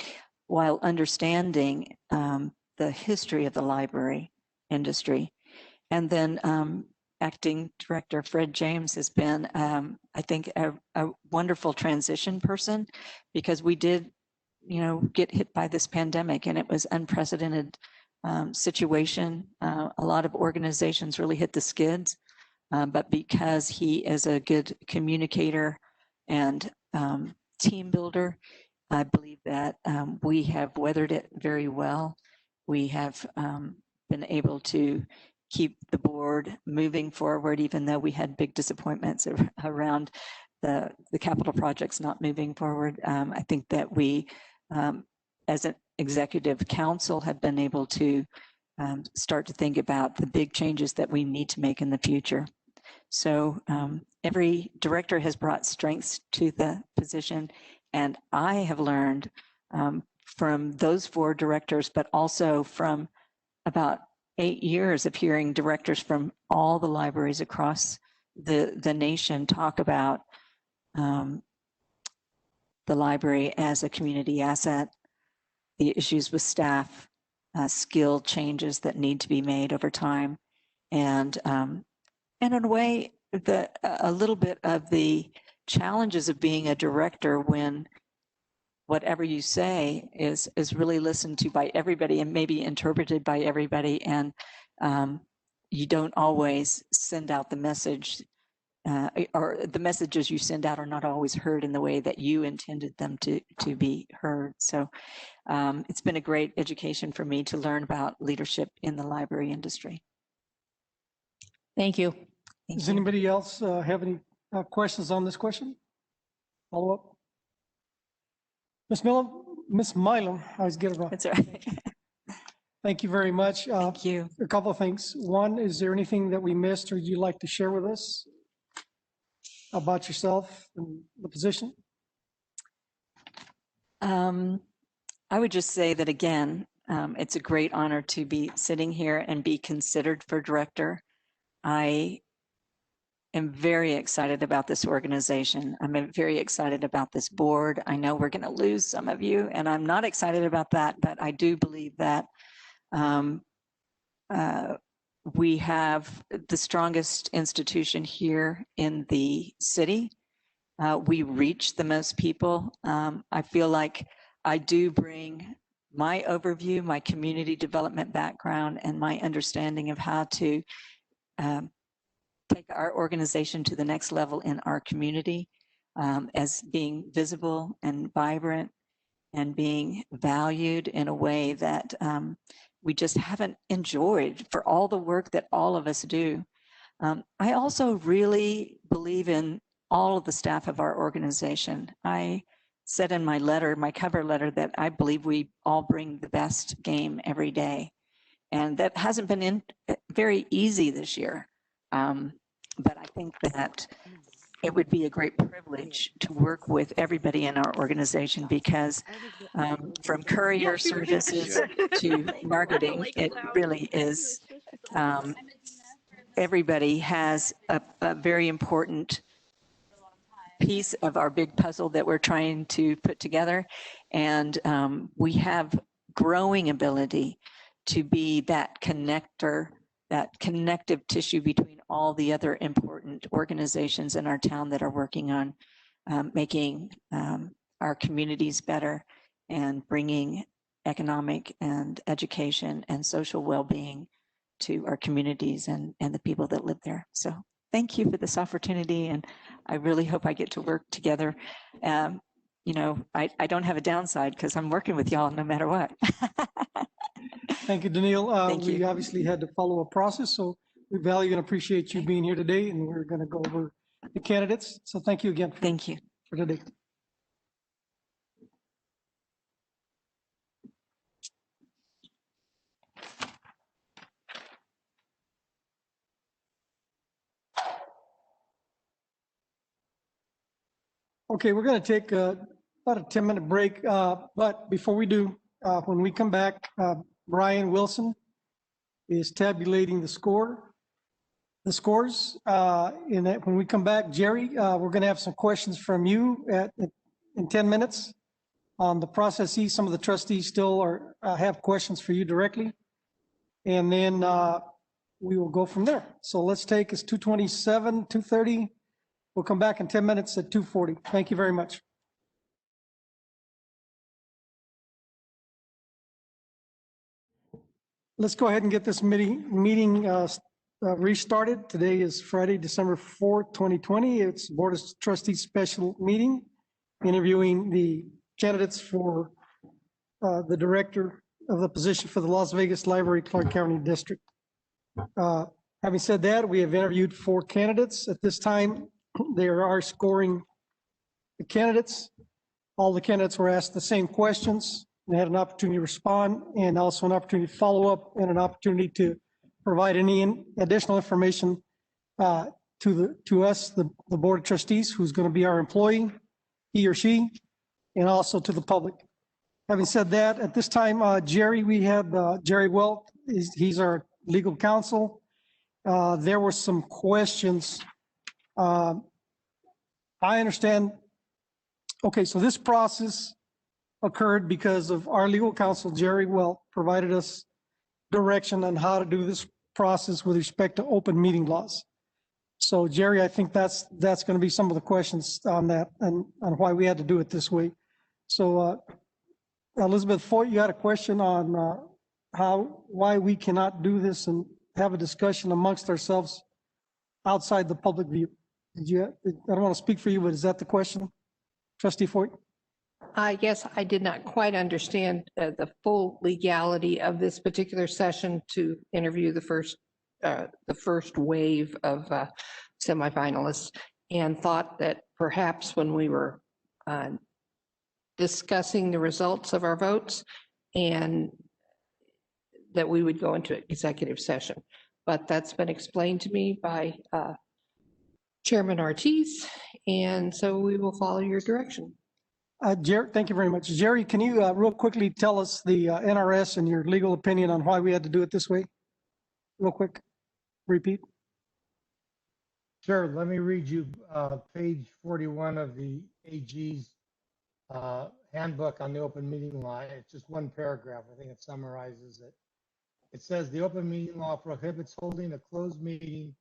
while understanding the history of the library industry. And then Acting Director Fred James has been, I think, a wonderful transition person, because we did, get hit by this pandemic, and it was unprecedented situation. A lot of organizations really hit the skids, but because he is a good communicator and team builder, I believe that we have weathered it very well. We have been able to keep the board moving forward, even though we had big disappointments around the capital projects not moving forward. I think that we, as an executive council, have been able to start to think about the big changes that we need to make in the future. So every director has brought strengths to the position, and I have learned from those 4 directors, but also from about 8 years of hearing directors from all the libraries across the nation talk about the library as a community asset, the issues with staff, skill changes that need to be made over time, and in a way, a little bit of the challenges of being a director when whatever you say is really listened to by everybody and maybe interpreted by everybody, and you don't always send out the message, or the messages you send out are not always heard in the way that you intended them to be heard. So it's been a great education for me to learn about leadership in the library industry. Thank you. Does anybody else have any questions on this question? Follow up? Ms. Milam, I always get it wrong. That's right. Thank you very much. Thank you. A couple of things. One, is there anything that we missed or you'd like to share with us about yourself and the position? I would just say that, again, it's a great honor to be sitting here and be considered for director. I am very excited about this organization. I'm very excited about this board. I know we're going to lose some of you, and I'm not excited about that, but I do believe that we have the strongest institution here in the city. We reach the most people. I feel like I do bring my overview, my community development background, and my understanding of how to take our organization to the next level in our community, as being visible and vibrant and being valued in a way that we just haven't enjoyed for all the work that all of us do. I also really believe in all of the staff of our organization. I said in my letter, my cover letter, that I believe we all bring the best game every day. And that hasn't been very easy this year. But I think that it would be a great privilege to work with everybody in our organization, because from courier services to marketing, it really is, everybody has a very important piece of our big puzzle that we're trying to put together. And we have growing ability to be that connector, that connective tissue between all the other important organizations in our town that are working on making our communities better and bringing economic and education and social well-being to our communities and the people that live there. So thank you for this opportunity, and I really hope I get to work together you know, I don't have a downside because I'm working with y'all no matter what. Thank you, Daniil. Thank We you. obviously had to follow a process, so we value and appreciate you being here today, and we're going to go over the candidates. So thank you again. Thank you. For today. Okay, we're going to take about a 10-minute break, but before we do, when we come back, Brian Wilson is tabulating the scores. In that, when we come back, Jerry, we're going to have some questions from you in 10 minutes on the processes. Some of the trustees still have questions for you directly, and then we will go from there. So let's take, it's 2:27, 2:30. We'll come back in 10 minutes at 2:40. Thank you very much. Let's go ahead and get this meeting restarted. Today is Friday, December 4th, 2020. It's Board of Trustees special meeting, interviewing the candidates for the director of the position for the Las Vegas Library Clark County District. Having said that, we have interviewed 4 candidates. At this time, they are scoring the candidates. All the candidates were asked the same questions. They had an opportunity to respond and also an opportunity to follow up and an opportunity to provide any additional information to us, the Board of Trustees, who's going to be our employee, he or she, and also to the public. Having said that, at this time, Jerry, we have Jerry Welt. He's our legal counsel. There were some questions. I understand. Okay, so this process occurred because of our legal counsel, Jerry Welt, provided us direction on how to do this process with respect to open meeting laws. So Jerry, I think that's going to be some of the questions on that and on why we had to do it this way. So Elizabeth Foyt, you had a question on why we cannot do this and have a discussion amongst ourselves outside the public view. I don't want to speak for you, but is that the question, Trustee Foyt? Yes, I did not quite understand the full legality of this particular session to interview the first wave of semifinalists, and thought that perhaps when we were discussing the results of our votes, and that we would go into executive session. But that's been explained to me by Chairman Ortiz, and so we will follow your direction. Jerry, thank you very much. Jerry, can you real quickly tell us the NRS and your legal opinion on why we had to do it this way? Real quick, repeat. Sure, let me read you page 41 of the AG's handbook on the open meeting law. It's just one paragraph. I think it summarizes it. It says the open meeting law prohibits holding a closed meeting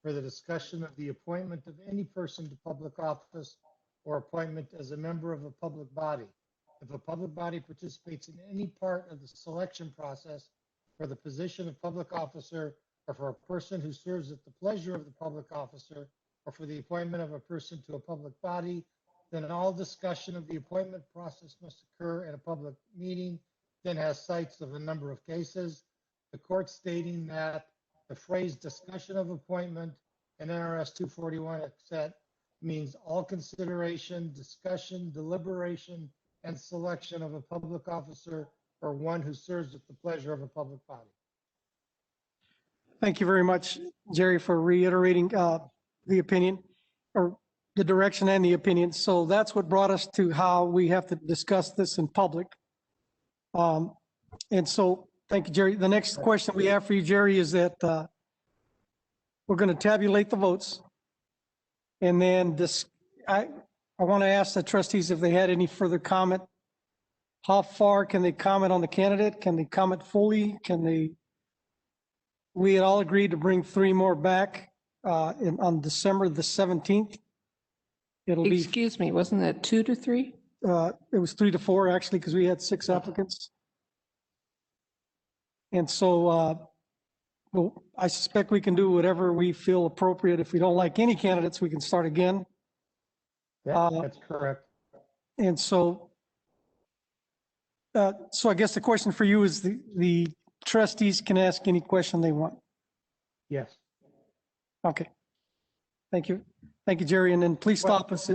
for the discussion of the appointment of any person to public office or appointment as a member of a public body. If a public body participates in any part of the selection process for the position of public officer, or for a person who serves at the pleasure of the public officer, or for the appointment of a person to a public body, then all discussion of the appointment process must occur in a public meeting, then has cites of a number of cases. The court stating that the phrase discussion of appointment in NRS 241 etc. means all consideration, discussion, deliberation, and selection of a public officer or one who serves at the pleasure of a public body. Thank you very much, Jerry, for reiterating the opinion, or the direction and the opinion. So that's what brought us to how we have to discuss this in public. And so, thank you, Jerry. The next question we have for you, Jerry, is that we're going to tabulate the votes. And then I want to ask the trustees if they had any further comment. How far can they comment on the candidate? Can they comment fully? We had all agreed to bring 3 more back on December the 17th. It'll be. Excuse me, wasn't that 2 to 3? It was 3 to 4 actually, because we had 6 applicants. And so well, I suspect we can do whatever we feel appropriate. If we don't like any candidates, we can start again. That's correct. And so I guess the question for you is the trustees can ask any question they want. Yes. Okay. Thank you. Thank you, Jerry. And then please stop us.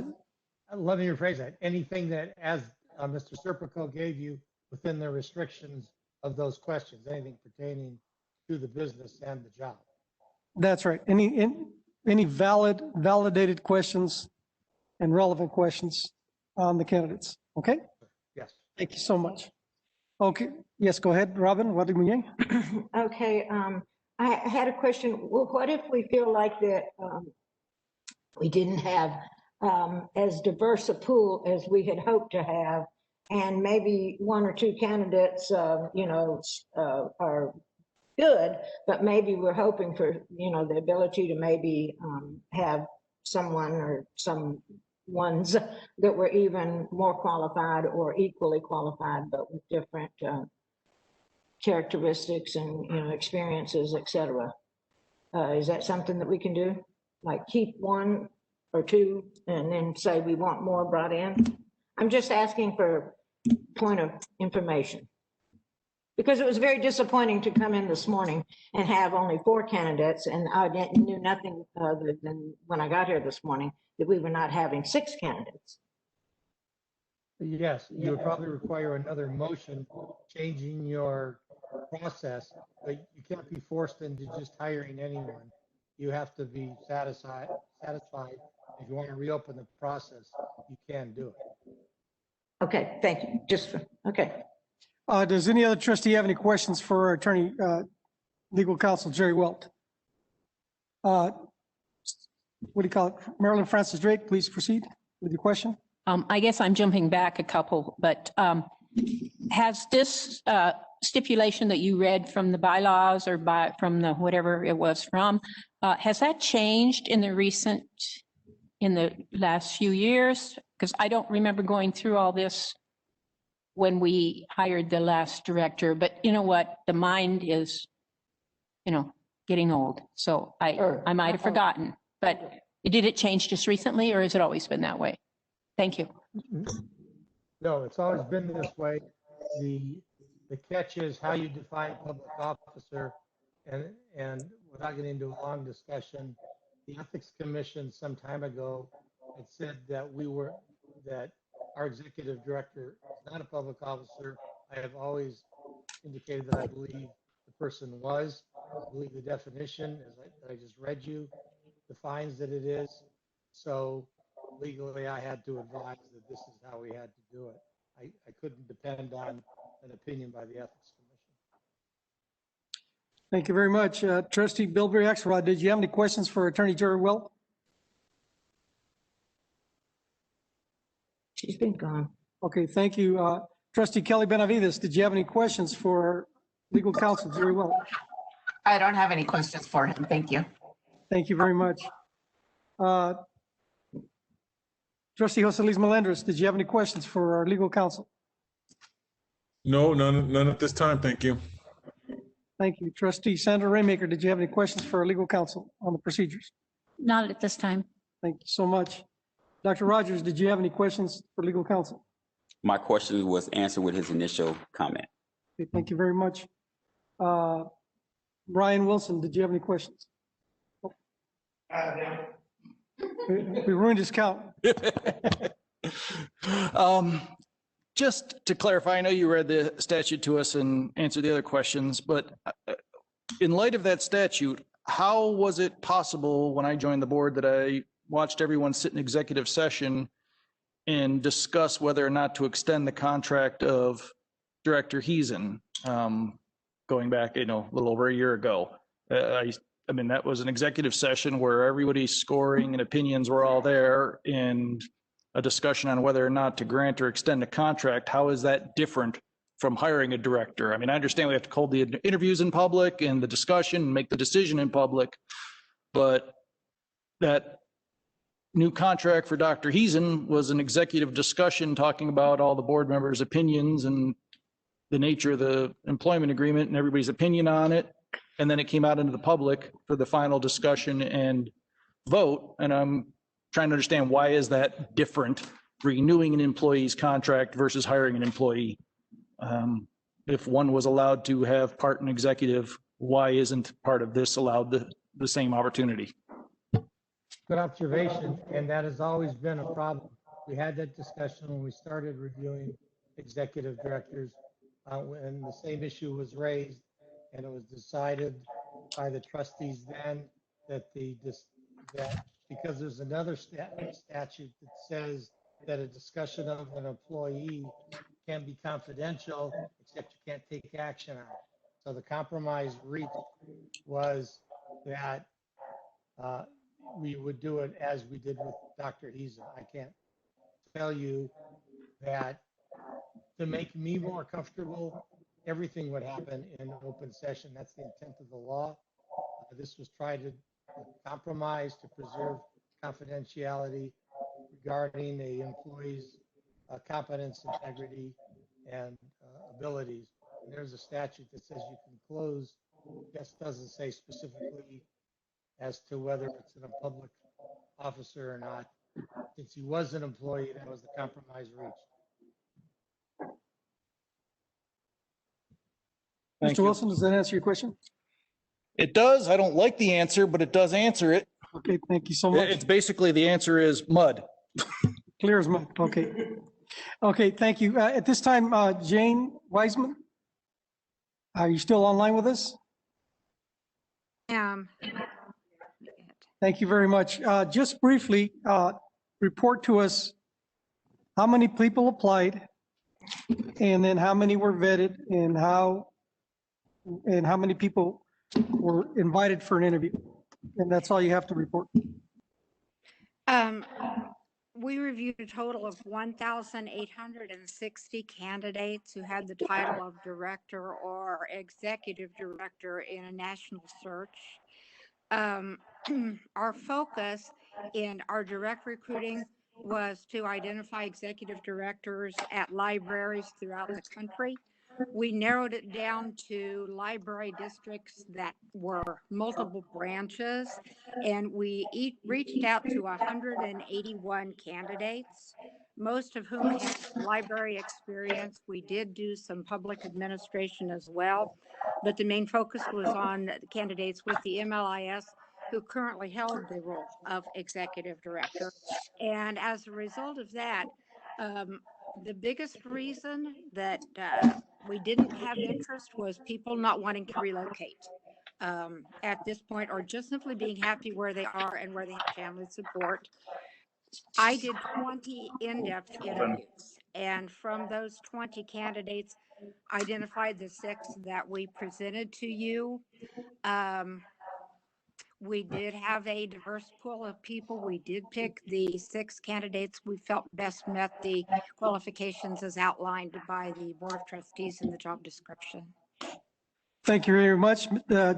Let me rephrase that. Anything that, as Mr. Serpico gave you, within the restrictions of those questions, anything pertaining to the business and the job. That's right. Any validated questions and relevant questions on the candidates. Okay? Yes. Thank you so much. Okay. Yes, go ahead, Robin. What do you Okay, I had a question. Well, what if we feel like that we didn't have as diverse a pool as we had hoped to have, and maybe one or two candidates, are good, but maybe we're hoping for, the ability to maybe have someone or some ones that were even more qualified or equally qualified, but with different characteristics and, experiences, et cetera. Is that something that we can do? Like keep one or two and then say we want more brought in? I'm just asking for point of information. Because it was very disappointing to come in this morning and have only 4 candidates, and I knew nothing other than when I got here this morning that we were not having 6 candidates. Yes, you would probably require another motion changing your process, but you can't be forced into just hiring anyone. You have to be satisfied. If you want to reopen the process, you can do it. Okay, thank you. Okay. Does any other trustee have any questions for our attorney, legal counsel, Jerry Welt? What do you call it? Marilyn Francis Drake, please proceed with your question. I guess I'm jumping back a couple, but has this stipulation that you read from the bylaws or from the whatever it was from, has that changed in the last few years? Because I don't remember going through all this when we hired the last director, but you know what? The mind is, getting old. So I might have forgotten, but did it change just recently or has it always been that way? Thank you. No, it's always been this way. The catch is how you define public officer, and without getting into a long discussion, the Ethics Commission some time ago had said that our executive director is not a public officer. I have always indicated that I believe the person was. I believe the definition, as I just read you, defines that it is. So legally, I had to advise that this is how we had to do it. I couldn't depend on an opinion by the Ethics Commission. Thank you very much. Trustee Bilberry Axelrod, did you have any questions for Attorney Jerry Welt? She's been gone. Okay, thank you. Trustee Kelly Benavides, did you have any questions for legal counsel Jerry Welt? I don't have any questions for him. Thank you. Thank you very much. Trustee Jose Luis Melendez, did you have any questions for our legal counsel? No, none at this time. Thank you. Thank you. Trustee Sandra Raymaker, did you have any questions for our legal counsel on the procedures? Not at this time. Thank you so much. Dr. Rogers, did you have any questions for legal counsel? My question was answered with his initial comment. Okay, thank you very much. Brian Wilson, did you have any questions? We ruined his count. Just to clarify, I know you read the statute to us and answered the other questions, but in light of that statute, how was it possible when I joined the board that I watched everyone sit in executive session and discuss whether or not to extend the contract of Director Heesen, going back, a little over a year ago? I mean, that was an executive session where everybody's scoring and opinions were all there, and a discussion on whether or not to grant or extend a contract. How is that different from hiring a director? I mean, I understand we have to hold the interviews in public and the discussion and make the decision in public, but that new contract for Dr. Heesen was an executive discussion talking about all the board members' opinions and the nature of the employment agreement and everybody's opinion on it. And then it came out into the public for the final discussion and vote. And I'm trying to understand, why is that different renewing an employee's contract versus hiring an employee. If one was allowed to have part in executive, why isn't part of this allowed the same opportunity? Good observation, and that has always been a problem. We had that discussion when we started reviewing executive directors, when the same issue was raised, and it was decided by the trustees then that that because there's another statute that says that a discussion of an employee can be confidential, except you can't take action on it. So the compromise reached was that we would do it as we did with Dr. Heza. I can't tell you that to make me more comfortable, everything would happen in an open session. That's the intent of the law. This was tried to compromise to preserve confidentiality regarding a employee's competence, integrity, and abilities. And there's a statute that says you can close. This doesn't say specifically as to whether it's in a public officer or not. Since he was an employee, that was the compromise reached. Mr. Wilson, does that answer your question? It does. I don't like the answer, but it does answer it. Okay, thank you so much. It's basically the answer is mud. Clear as mud. Okay. Okay, thank you. At this time, Jane Wiseman, are you still online with us? Thank you very much. Just briefly, report to us how many people applied, and then how many were vetted, and how many people were invited for an interview. And that's all you have to report. We reviewed a total of 1,860 candidates who had the title of director or executive director in a national search. Our focus in our direct recruiting was to identify executive directors at libraries throughout the country. We narrowed it down to library districts that were multiple branches, and we reached out to 181 candidates, most of whom had library experience. We did do some public administration as well, but the main focus was on the candidates with the MLIS who currently held the role of executive director. And as a result of that, the biggest reason that we didn't have interest was people not wanting to relocate at this point, or just simply being happy where they are and where they have family support. I did 20 in-depth interviews, and from those 20 candidates, identified the 6 that we presented to you. We did have a diverse pool of people. We did pick the 6 candidates we felt best met the qualifications as outlined by the Board of Trustees in the job description. Thank you very much,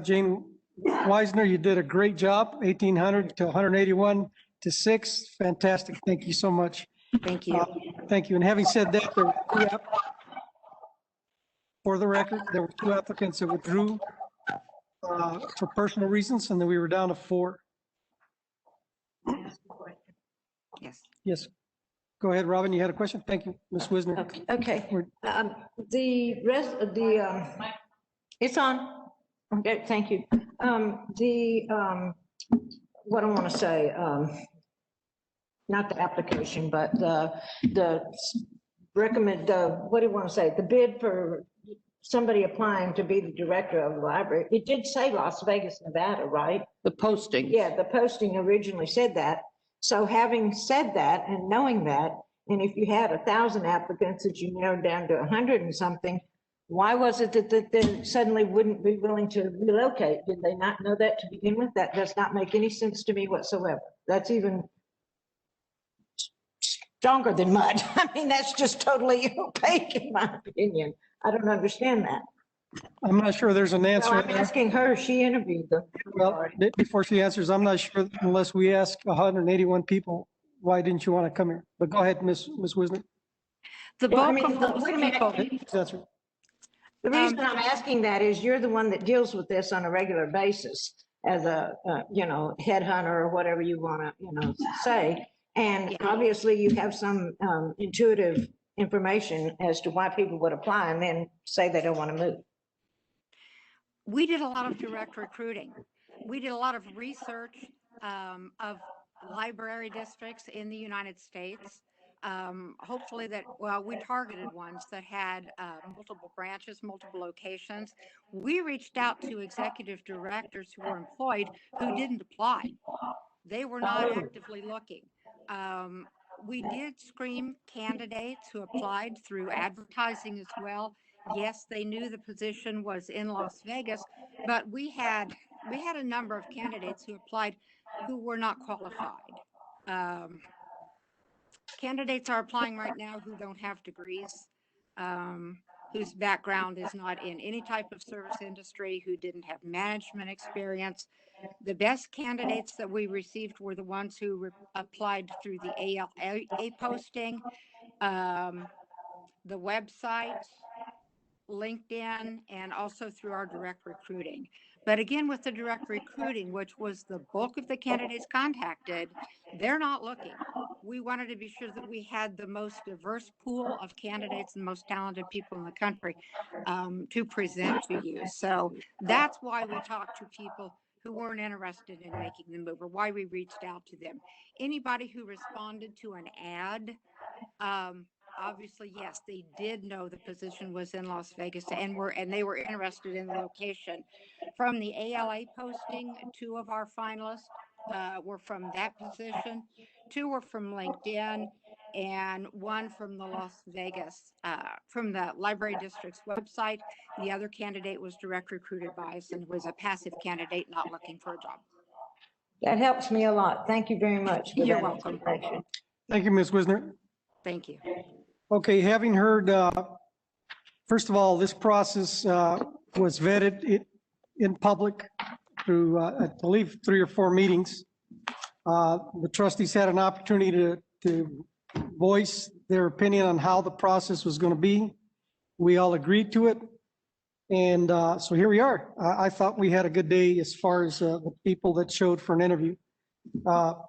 Jane Weisner. You did a great job. 1,800 to 181 to 6. Fantastic. Thank you so much. Thank you. Thank you. And having said that, there were 2 for the record, there were 2 applicants that withdrew for personal reasons, and then we were down to 4. Yes. Yes. Go ahead, Robin. You had a question? Thank you, Ms. Wisner. Okay. The rest of the, it's on. Okay, thank you. What I want to say, not the application, but the recommend, what do you want to say? The bid for somebody applying to be the director of the library, it did say Las Vegas, Nevada, right? The posting. Yeah, the posting originally said that. So having said that and knowing that, and if you had 1,000 applicants that you narrowed down to 100 and something, why was it that they suddenly wouldn't be willing to relocate? Did they not know that to begin with? That does not make any sense to me whatsoever. That's even stronger than mud. I mean, that's just totally opaque in my opinion. I don't understand that. I'm not sure there's an answer. So I'm asking her, she interviewed them. Well, before she answers, I'm not sure unless we ask 181 people, why didn't you want to come here? But go ahead, Ms. Wisner. The bulk of those wait a minute. people. The reason I'm asking that is you're the one that deals with this on a regular basis as a, headhunter or whatever you want to, say. And obviously you have some intuitive information as to why people would apply and then say they don't want to move. We did a lot of direct recruiting. We did a lot of research of library districts in the United States. Hopefully we targeted ones that had multiple branches, multiple locations. We reached out to executive directors who were employed who didn't apply. They were not actively looking. We did screen candidates who applied through advertising as well. Yes, they knew the position was in Las Vegas, but we had a number of candidates who applied who were not qualified. Candidates are applying right now who don't have degrees, whose background is not in any type of service industry, who didn't have management experience. The best candidates that we received were the ones who applied through the ALA posting, the website, LinkedIn, and also through our direct recruiting. But again, with the direct recruiting, which was the bulk of the candidates contacted, they're not looking. We wanted to be sure that we had the most diverse pool of candidates and most talented people in the country to present to you. So that's why we talked to people who weren't interested in making the move, or why we reached out to them. Anybody who responded to an ad, obviously, yes, they did know the position was in Las Vegas and they were interested in the location. From the ALA posting, 2 of our finalists were from that position, 2 were from LinkedIn, and 1 from the Las Vegas, from the library district's website. The other candidate was direct recruited by us and was a passive candidate not looking for a job. That helps me a lot. Thank you very much. You're welcome. Thank you, Ms. Wisner. Thank you. Okay, having heard, first of all, this process was vetted in public through, I believe, 3 or 4 meetings. The trustees had an opportunity to voice their opinion on how the process was going to be. We all agreed to it. And so here we are. I thought we had a good day as far as the people that showed for an interview.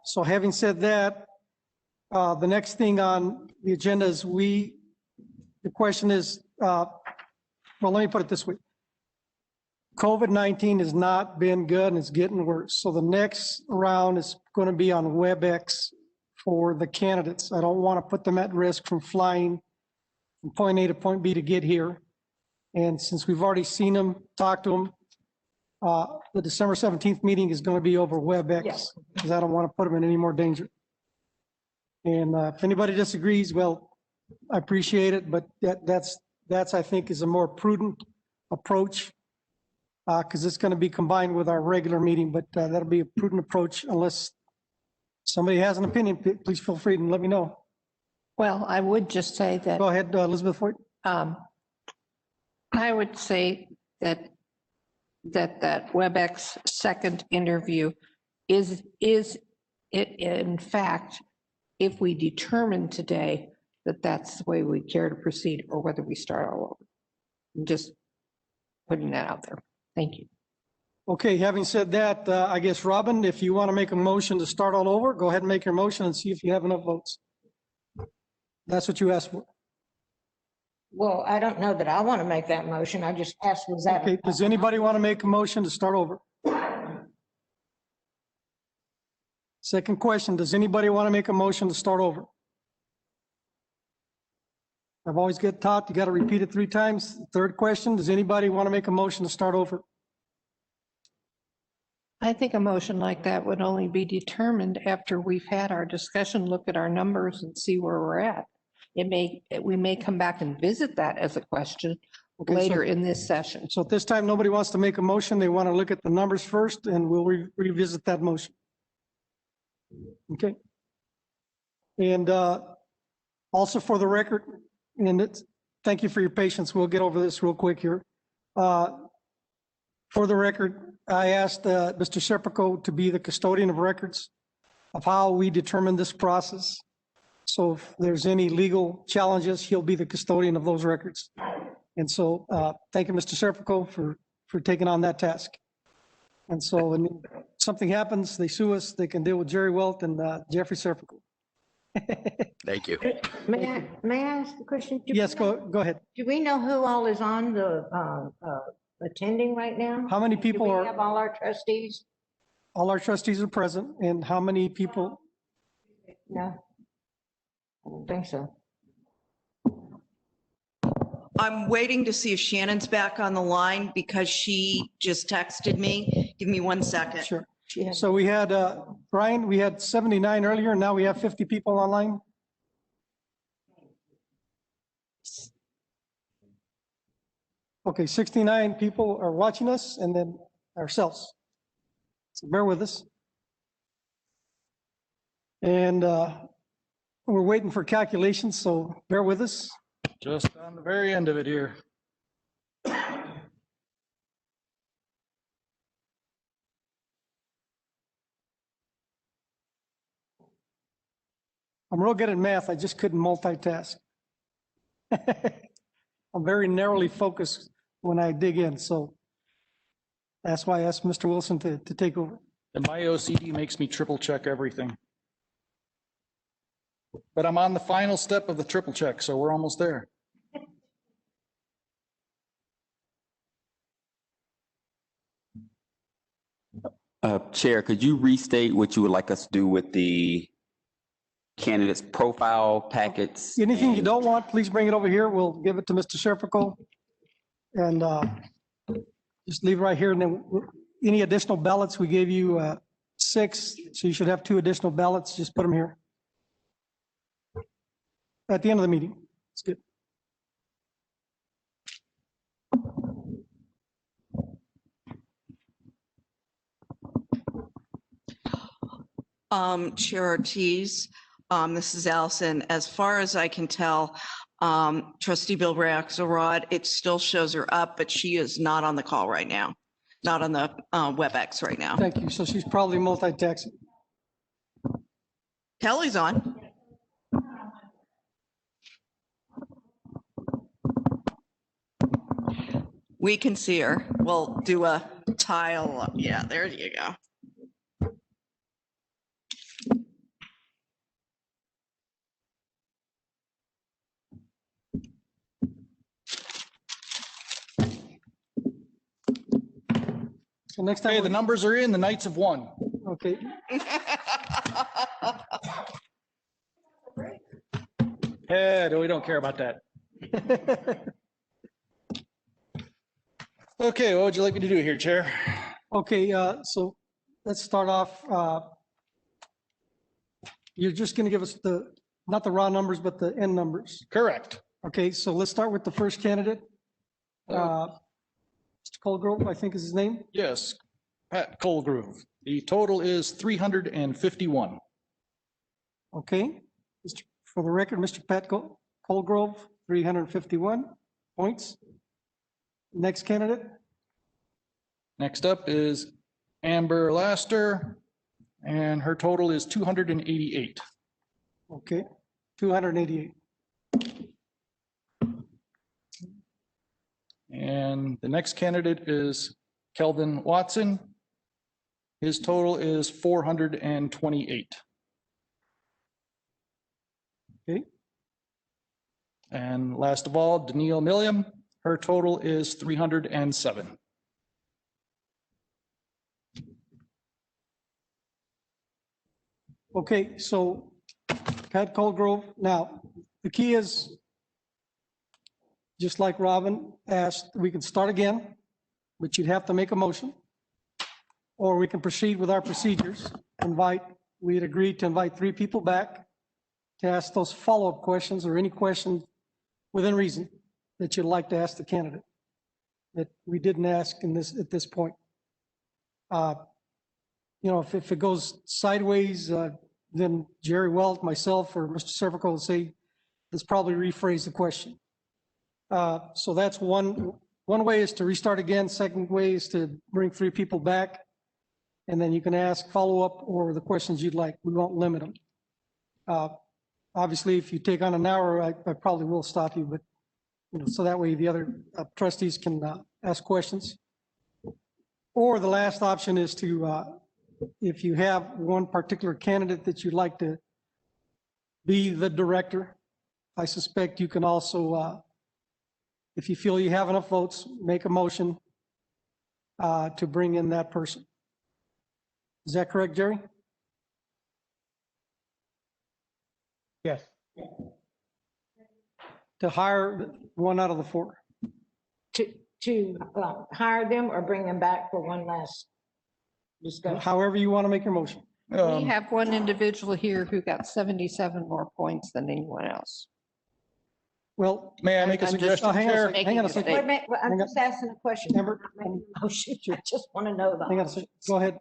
So having said that, the next thing on the agenda is the question is, well, let me put it this way. COVID-19 has not been good and it's getting worse. So the next round is going to be on WebEx for the candidates. I don't want to put them at risk from flying from point A to point B to get here. And since we've already seen them, talked to them, the December 17th meeting is going to be over WebEx because I don't want to put them in any more danger. And if anybody disagrees, well, I appreciate it, but that's I think is a more prudent approach because it's going to be combined with our regular meeting, but that'll be a prudent approach unless somebody has an opinion. Please feel free and let me know. Well, I would just say that. Go ahead, Elizabeth Ford. I would say that WebEx second interview is it, in fact, if we determine today that that's the way we care to proceed, or whether we start all over. I'm just putting that out there. Thank you. Okay, having said that, I guess, Robin, if you want to make a motion to start all over, go ahead and make your motion and see if you have enough votes. That's what you asked for. Well, I don't know that I want to make that motion. I just asked, was that? Okay, does anybody want to make a motion to start over? Second question, does anybody want to make a motion to start over? I've always get taught, you got to repeat it 3 times. Third question, does anybody want to make a motion to start over? I think a motion like that would only be determined after we've had our discussion, look at our numbers and see where we're at. We may come back and visit that as a question later in this session. So at this time, nobody wants to make a motion. They want to look at the numbers first and we'll revisit that motion. Okay. And also for the record, and thank you for your patience. We'll get over this real quick here. For the record, I asked Mr. Serpico to be the custodian of records of how we determine this process. So if there's any legal challenges, he'll be the custodian of those records. And so thank you, Mr. Serpico, for taking on that task. And so when something happens, they sue us, they can deal with Jerry Welt and Jeffrey Serpico. Thank you. May I ask a question? Yes, go ahead. Do we know who all is on the, attending right now? How many people Do we are, have all our trustees? all our trustees are present, and how many people? No? I don't think so. I'm waiting to see if Shannon's back on the line because she just texted me. Give me 1 second. Sure. So we had, Brian, we had 79 earlier, and now we have 50 people online. Okay, 69 people are watching us, and then ourselves. So bear with us. And we're waiting for calculations, so bear with us. Just on the very end of it here. I'm real good at math, I just couldn't multitask. I'm very narrowly focused when I dig in, so that's why I asked Mr. Wilson to take over. And my OCD makes me triple check everything. But I'm on the final step of the triple check, so we're almost there. Chair, could you restate what you would like us to do with the candidates' profile packets? Anything you don't want, please bring it over here. We'll give it to Mr. Serpico. And just leave it right here. And then any additional ballots, we gave you 6, so you should have 2 additional ballots. Just put them here at the end of the meeting. It's good. Chair Ortiz, this is Allison. As far as I can tell, Trustee Bill Axelrod, it still shows her up, but she is not on the call right now, not on the WebEx right now. Thank you. So she's probably multitasking. Kelly's on. We can see her. We'll do a tile. Yeah, there you go. So next time. Okay, the numbers are in, the Knights have won. Okay. Yeah, we don't care about that. Okay, what would you like me to do here, Chair? Okay, so let's start off. You're just going to give us not the raw numbers, but the end numbers. Correct. Okay, so let's start with the first candidate. Mr. Colgrove, I think is his name. Yes, Pat Colgrove. The total is 351. Okay, for the record, Mr. Pat Colgrove, 351 points. Next candidate. Next up is Amber Laster, and her total is 288. Okay, 288. And the next candidate is Kelvin Watson. His total is 428. Okay. And last of all, Danielle Milliam, her total is 307. Okay, so Pat Colgrove. Now, the key is, just like Robin asked, we can start again, but you'd have to make a motion. Or we can proceed with our procedures. We had agreed to invite 3 people back to ask those follow-up questions or any questions within reason that you'd like to ask the candidate that we didn't ask at this point. You know, if it goes sideways, then Jerry Welt, myself, or Mr. Cervical will say, let's probably rephrase the question. So that's one way is to restart again. Second way is to bring 3 people back. And then you can ask follow-up or the questions you'd like. We won't limit them. Obviously, if you take on an hour, I probably will stop you, but you know, so that way the other trustees can ask questions. Or the last option is to, if you have one particular candidate that you'd like to be the director. I suspect you can also, if you feel you have enough votes, make a motion to bring in that person. Is that correct, Jerry? Yes. To hire one out of the four. To hire them or bring them back for one last discussion? However you want to make your motion. We have one individual here who got 77 more points than anyone else. Well, may I make a suggestion, Chair? Hang on a second. Wait a minute, I'm just asking a question. Amber? I just want to know Hang on a that. second. Go ahead.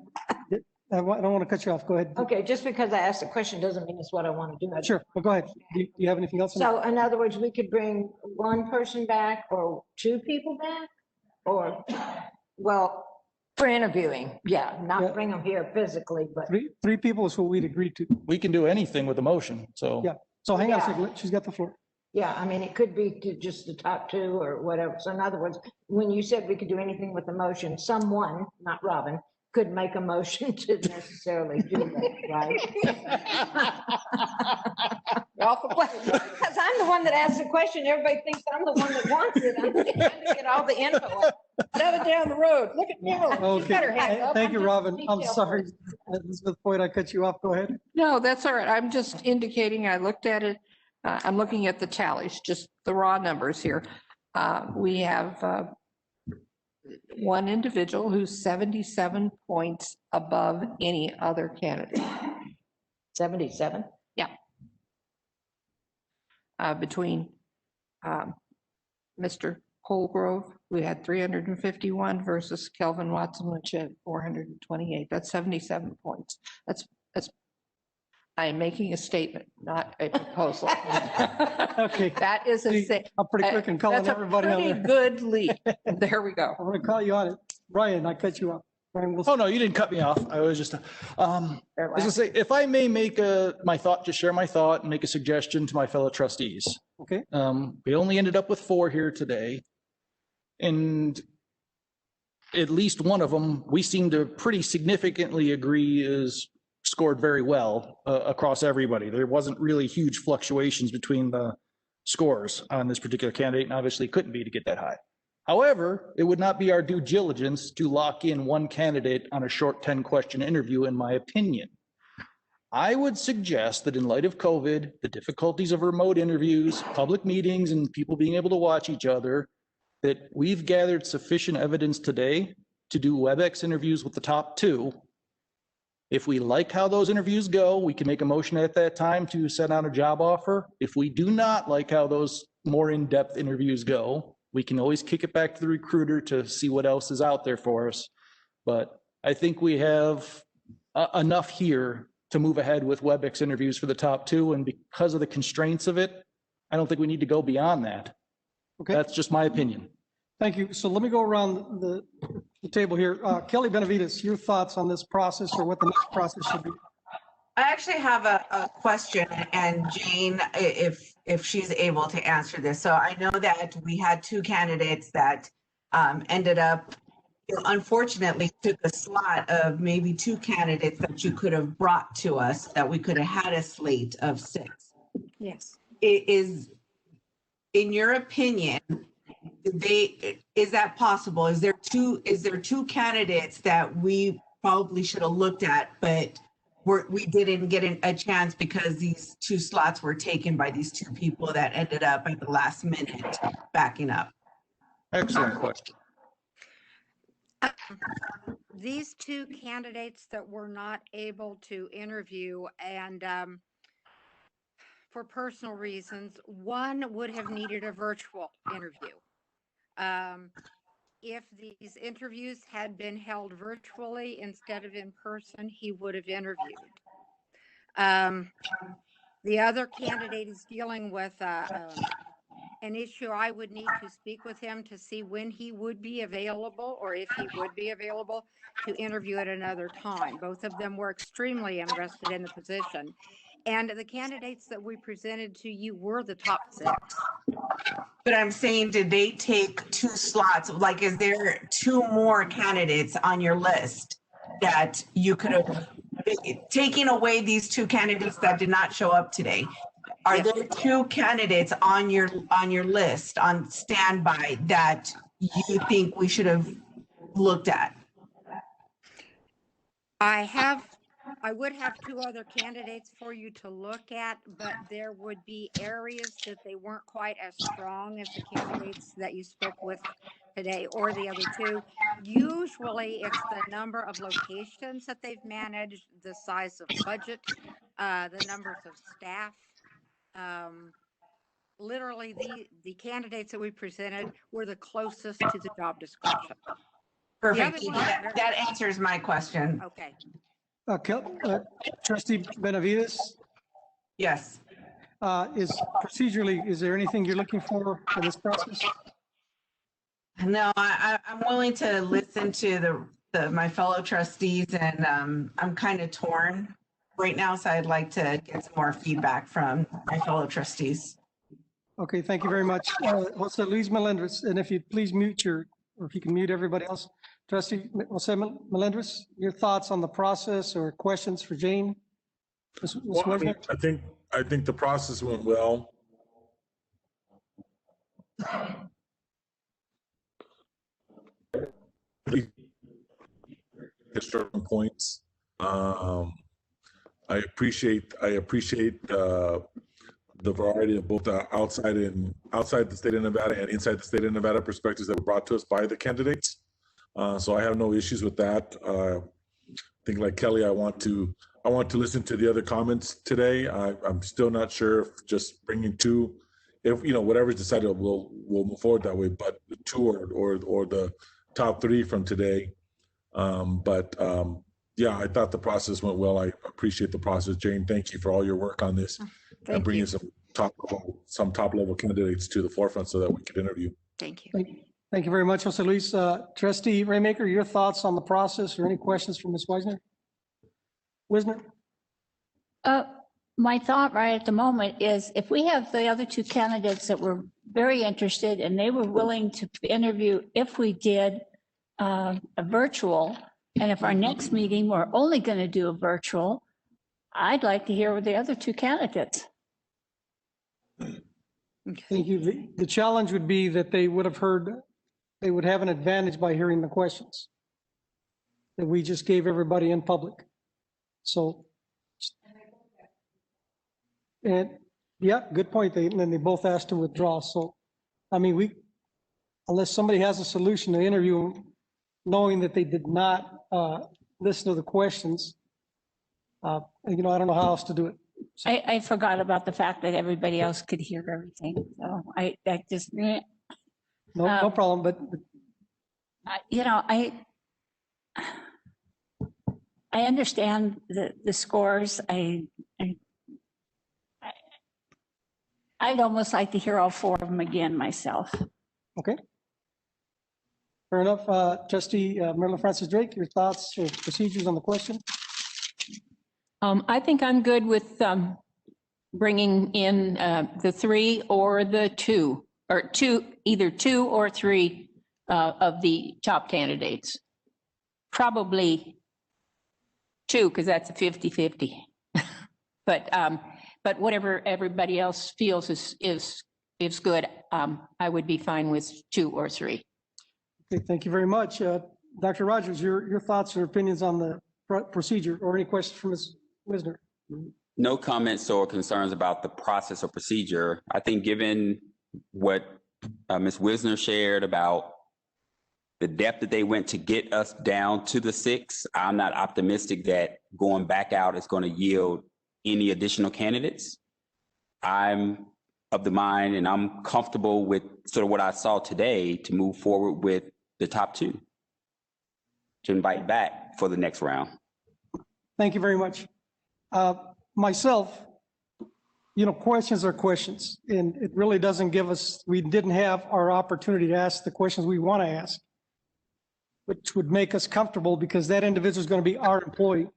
I don't want to cut you off. Go ahead. Okay, just because I asked a question doesn't mean it's what I want to do. Sure, but go ahead. Do you have anything else? So in other words, we could bring one person back or two people back? Or, well, for interviewing, yeah, not bring them here physically, but. Three people is what we'd agreed to. We can do anything with the motion, so. Yeah, so hang on a second. She's got the floor. Yeah, I mean, it could be to just the top two or whatever. So in other words, when you said we could do anything with the motion, someone, not Robin, could make a motion to necessarily do that, right? Because I'm the one that asked the question. Everybody thinks I'm the one that wants it. I'm trying to get all the info. Shove it down the road. Look at me. Okay, thank you, Robin. I'm sorry. Elizabeth Boyd, I cut you off. Go ahead. No, that's all right. I'm just indicating, I looked at it. I'm looking at the tallies, just the raw numbers here. We have one individual who's 77 points above any other candidate. 77? Yeah. Between Mr. Holgrove, we had 351 versus Kelvin Watson, which had 428. That's 77 points. That's I am making a statement, not a proposal. Okay. That is I'm pretty quick in calling everybody on pretty there. good lead. There we go. I'm going to call you on it. Brian, I cut you off. Brian Wilson. Oh, no, you didn't cut me off. I was just, I was gonna say, if I may make just share my thought and make a suggestion to my fellow trustees. Okay. We only ended up with 4 here today. And at least one of them, we seem to pretty significantly agree is scored very well across everybody. There wasn't really huge fluctuations between the scores on this particular candidate, and obviously couldn't be to get that high. However, it would not be our due diligence to lock in one candidate on a short 10-question interview, in my opinion. I would suggest that in light of COVID, the difficulties of remote interviews, public meetings, and people being able to watch each other, that we've gathered sufficient evidence today to do WebEx interviews with the top 2. If we like how those interviews go, we can make a motion at that time to send out a job offer. If we do not like how those more in-depth interviews go, we can always kick it back to the recruiter to see what else is out there for us. But I think we have enough here to move ahead with WebEx interviews for the top 2. And because of the constraints of it, I don't think we need to go beyond that. Okay. That's just my opinion. Thank you. So let me go around the table here. Kelly Benavides, your thoughts on this process or what the next process should be? I actually have a question, and Jane, if she's able to answer this. So I know that we had 2 candidates that ended up, unfortunately, took a slot of maybe 2 candidates that you could have brought to us, that we could have had a slate of 6. Yes. Is, in your opinion, is that possible? Is there two candidates that we probably should have looked at, but we didn't get a chance because these 2 slots were taken by these 2 people that ended up at the last minute backing up? Excellent question. These 2 candidates that were not able to interview, and for personal reasons, one would have needed a virtual interview. If these interviews had been held virtually instead of in person, he would have interviewed. The other candidate is dealing with an issue. I would need to speak with him to see when he would be available, or if he would be available to interview at another time. Both of them were extremely interested in the position. And the candidates that we presented to you were the top 6. But I'm saying, did they take 2 slots? Like, is there 2 more candidates on your list that you could have, taking away these 2 candidates that did not show up today? Are Yes. there two candidates on your list on standby that you think we should have looked at? I would have two other candidates for you to look at, but there would be areas that they weren't quite as strong as the candidates that you spoke with today or the other two. Usually it's the number of locations that they've managed, the size of budgets, the numbers of staff. Literally the candidates that we presented were the closest to the job description. Perfect. That answers my question. Okay. Trustee Benavides? Yes. Is there anything you're looking for in this process? No, I'm willing to listen to my fellow trustees, and I'm kind of torn right now, so I'd like to get some more feedback from my fellow trustees. Okay, thank you very much. Jose Luis Melendres, and if you please or if you can mute everybody else. Trustee Jose Melendres, your thoughts on the process or questions for Jane? Well, I think the process went well. At certain points, I appreciate the variety of both outside the state of Nevada and inside the state of Nevada perspectives that were brought to us by the candidates. So I have no issues with that. I think, like Kelly, I want to listen to the other comments today. I'm still not sure if just bringing two, if whatever's decided, we'll move forward that way. But the two or the top three from today. Yeah, I thought the process went well. I appreciate the process. Jane, thank you for all your work on this and bringing some top level candidates to the forefront so that we could interview. Thank you. Thank you very much, Jose Luis. Trustee Raymaker, your thoughts on the process or any questions from Ms. Wisner? My thought right at the moment is if we have the other two candidates that were very interested and they were willing to interview if we did a virtual, and if our next meeting we're only going to do a virtual, I'd like to hear the other two candidates. Thank you. The challenge would be that they would have an advantage by hearing the questions that we just gave everybody in public. So, and yeah, good point. And then they both asked to withdraw. So, I mean, unless somebody has a solution to interview them, knowing that they did not listen to the questions, I don't know how else to do it. So, I forgot about the fact that everybody else could hear everything. So I just, no problem. But I understand the scores. I'd almost like to hear all four of them again myself. Okay. Fair enough. Trustee Marilyn Francis Drake, your thoughts or procedures on the question? I think I'm good with bringing in the three or the two, or either two or three of the top candidates. Probably two, because that's a 50-50. But whatever everybody else feels is good, I would be fine with two or three. Okay, thank you very much. Dr. Rogers, your thoughts or opinions on the procedure or any questions from Ms. Wisner? No comments or concerns about the process or procedure. I think given what Ms. Wisner shared about the depth that they went to get us down to the 6, I'm not optimistic that going back out is going to yield any additional candidates. I'm of the mind and I'm comfortable with sort of what I saw today to move forward with the top 2 to invite back for the next round. Thank you very much. Myself, questions are questions, and it really doesn't give us, we didn't have our opportunity to ask the questions we want to ask, which would make us comfortable because that individual is going to be our employee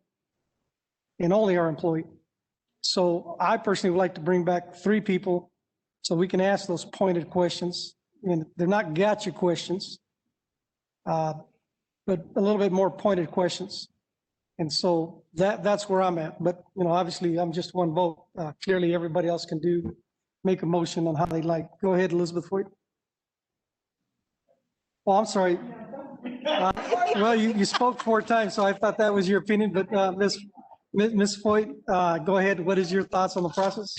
and only our employee. So I personally would like to bring back 3 people so we can ask those pointed questions. And they're not gotcha questions, but a little bit more pointed questions. And so that's where I'm at. But, obviously I'm just one vote. Clearly everybody else can make a motion on how they like. Go ahead, Elizabeth Foyt. Oh, I'm sorry. Well, you spoke 4 times, so I thought that was your opinion, but Ms. Foyt, go ahead. What is your thoughts on the process?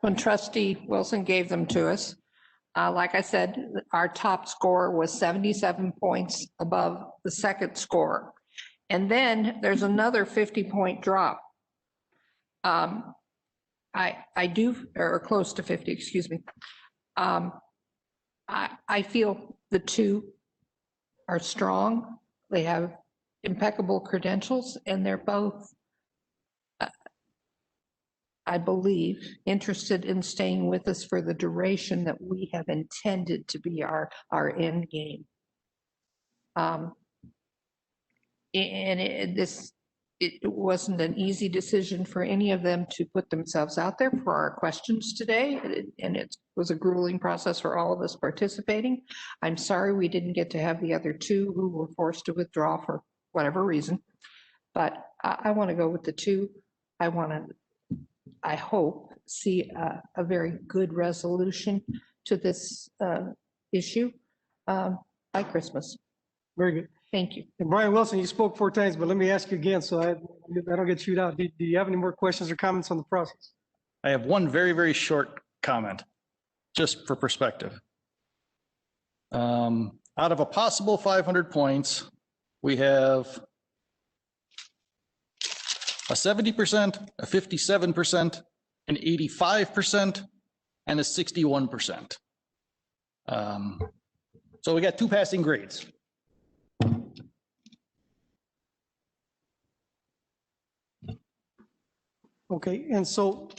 When Trustee Wilson gave them to us, like I said, our top score was 77 points above the second score. And then there's another 50-point drop. I do, or close to 50, excuse me. I feel the two are strong. They have impeccable credentials, and they're both, I believe, interested in staying with us for the duration that we have intended to be our end game. It wasn't an easy decision for any of them to put themselves out there for our questions today, and it was a grueling process for all of us participating. I'm sorry we didn't get to have the other 2 who were forced to withdraw for whatever reason, but I want to go with the 2. I hope, see a very good resolution to this issue by Christmas. Very good. Thank you. And Brian Wilson, you spoke 4 times, but let me ask you again so I don't get chewed out. Do you have any more questions or comments on the process? I have one very, very short comment, just for perspective. Out of a possible 500 points, we have a 70%, a 57%, an 85%, and a 61%. So we got 2 passing grades. Okay, and so,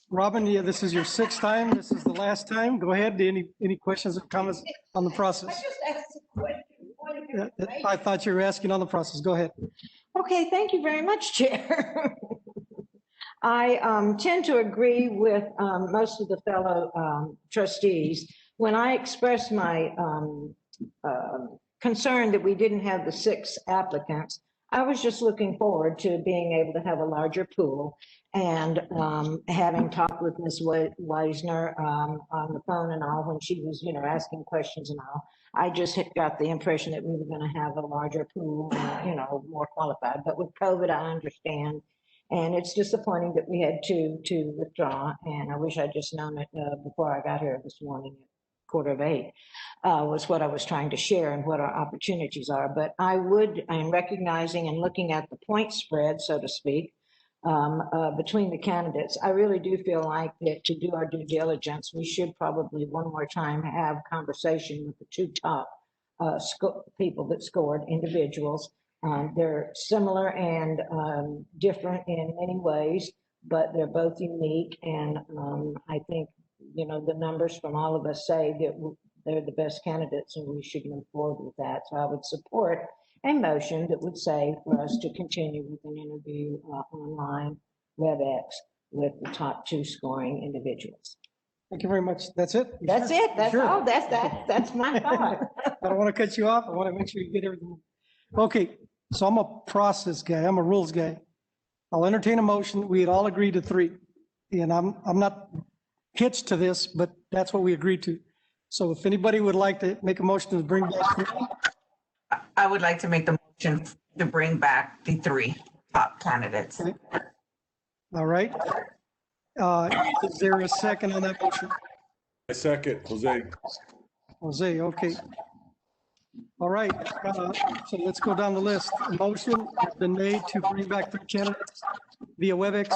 Robin, yeah, this is your 6th time. This is the last time. Go ahead. Any questions or comments on the process? I just asked a question. I thought you were asking on the process. Go ahead. Okay, thank you very much, Chair. I tend to agree with most of the fellow trustees. When I expressed my concern that we didn't have the 6 applicants, I was just looking forward to being able to have a larger pool. And having talked with Ms. Weisner on the phone and all, when she was, asking questions and all, I just had got the impression that we were going to have a larger pool, and, more qualified. But with COVID, I understand. And it's disappointing that we had to withdraw. And I wish I'd just known it before I got here this morning at 7:45. Was what I was trying to share and what our opportunities are. But I'm recognizing and looking at the point spread, so to speak, between the candidates. I really do feel like that to do our due diligence, we should probably one more time have conversation with the 2 top people that scored, individuals. They're similar and different in many ways, but they're both unique. And I think, the numbers from all of us say that they're the best candidates and we should move forward with that. So I would support a motion that would say for us to continue with an interview online, WebEx, with the top 2 scoring individuals. Thank you very much. That's it? That's it. That's all. That's my thought. I don't want to cut you off. I want to make sure you get everything. Okay, so I'm a process guy. I'm a rules guy. I'll entertain a motion. We had all agreed to 3. And I'm not hitched to this, but that's what we agreed to. So if anybody would like to make a motion to bring back 3. I would like to make the motion to bring back the 3 top candidates. Okay. All right. Is there a second on that motion? I second, Jose. Jose, okay. All right, so let's go down the list. A motion has been made to bring back 3 candidates via WebEx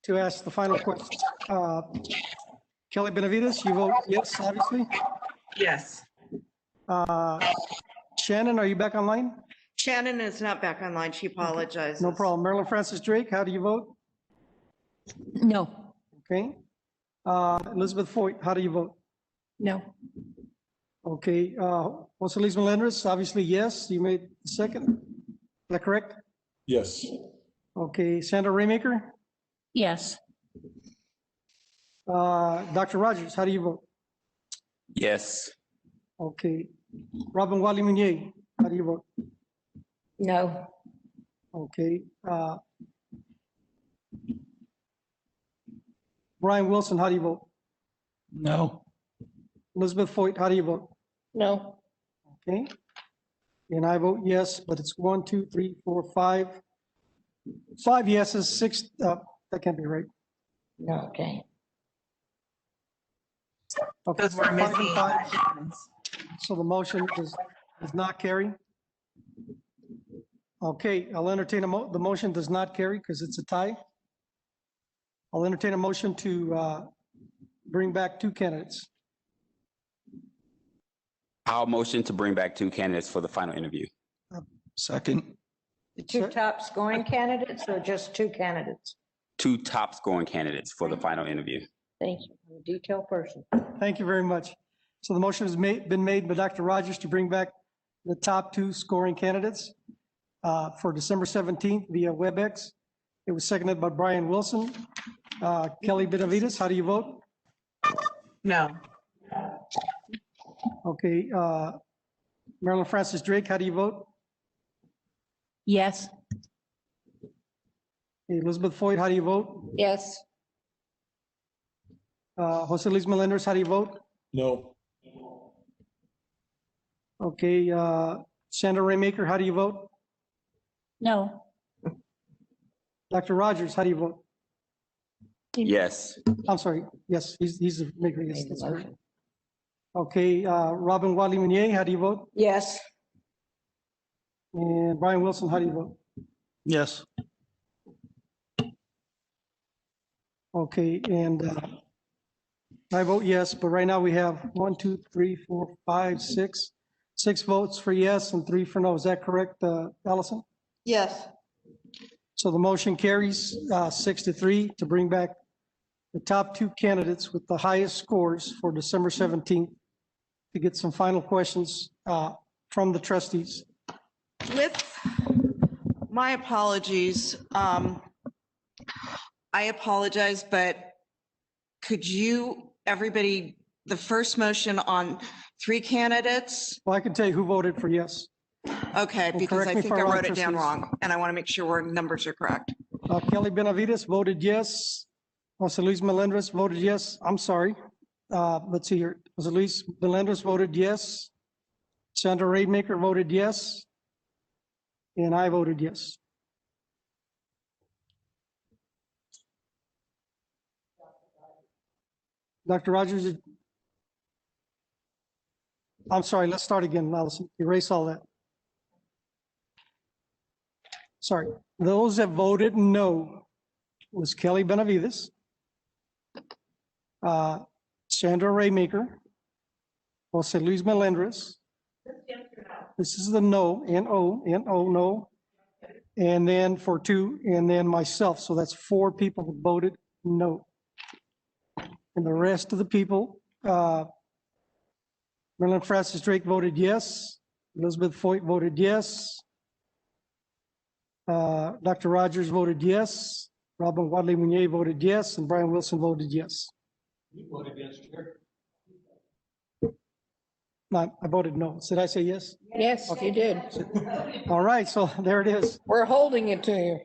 to ask the final question. Kelly Benavides, you vote yes, obviously? Yes. Shannon, are you back online? Shannon is not back online. She apologizes. No problem. Marilyn Francis Drake, how do you vote? No. Okay. Elizabeth Foyt, how do you vote? No. Okay. Jose Luis Melendez, obviously yes. You made the second. Is that correct? Yes. Okay. Sandra Raymaker? Yes. Dr. Rogers, how do you vote? Yes. Okay. Robin Wally Meunier, how do you vote? No. Okay. Brian Wilson, how do you vote? No. Elizabeth Foyt, how do you vote? No. Okay. And I vote yes, but it's 1, 2, 3, 4, 5. 5 yeses, 6, that can't be right. No, okay. Okay, Because we're missing. so the motion does not carry. Okay, I'll entertain the motion does not carry because it's a tie. I'll entertain a motion to bring back 2 candidates. I'll motion to bring back 2 candidates for the final interview. Second. The 2 top scoring candidates or just 2 candidates? 2 top scoring candidates for the final interview. Thank you. I'm a detailed person. Thank you very much. So the motion has been made by Dr. Rogers to bring back the top 2 scoring candidates for December 17th via WebEx. It was seconded by Brian Wilson. Kelly Benavides, how do you vote? No. Okay. Marilyn Francis Drake, how do you vote? Yes. Elizabeth Foyt, how do you vote? Yes. Jose Luis Melendez, how do you vote? No. Okay. Sandra Raymaker, how do you vote? No. Dr. Rogers, how do you vote? Yes. I'm sorry. Yes, he's the maker. Yes, that's correct. Okay. Robin Wadley Meunier, how do you vote? Yes. And Brian Wilson, how do you vote? Yes. Okay, and I vote yes, but right now we have 1, 2, 3, 4, 5, 6 votes for yes and 3 for no. Is that correct, Allison? Yes. So the motion carries 6-3 to bring back the top 2 candidates with the highest scores for December 17th to get some final questions from the trustees. With my apologies, I apologize, but could you, everybody, the first motion on 3 candidates? Well, I can tell you who voted for yes. Okay, And because correct I me think if I I'm wrong, wrote it down trustees. wrong, and I want to make sure our numbers are correct. Kelly Benavides voted yes. Jose Luis Melendez voted yes. I'm sorry. Let's see here. Jose Luis Melendez voted yes. Sandra Raymaker voted yes. And I voted yes. Dr. Rogers, I'm sorry, let's start again, Allison. Erase all that. Sorry. Those that voted no was Kelly Benavides, Sandra Raymaker, Jose Luis Melendez. This is the no, N-O, no. And then for 2, and then myself. So that's 4 people that voted no. And the rest of the people, Marilyn Francis Drake voted yes. Elizabeth Foyt voted yes. Dr. Rogers voted yes. Robin Wadley Meunier voted yes. And Brian Wilson voted yes. You voted yes, Chair. No, I voted no. Did I say yes? Yes, you did. All right, so there it is. We're holding it to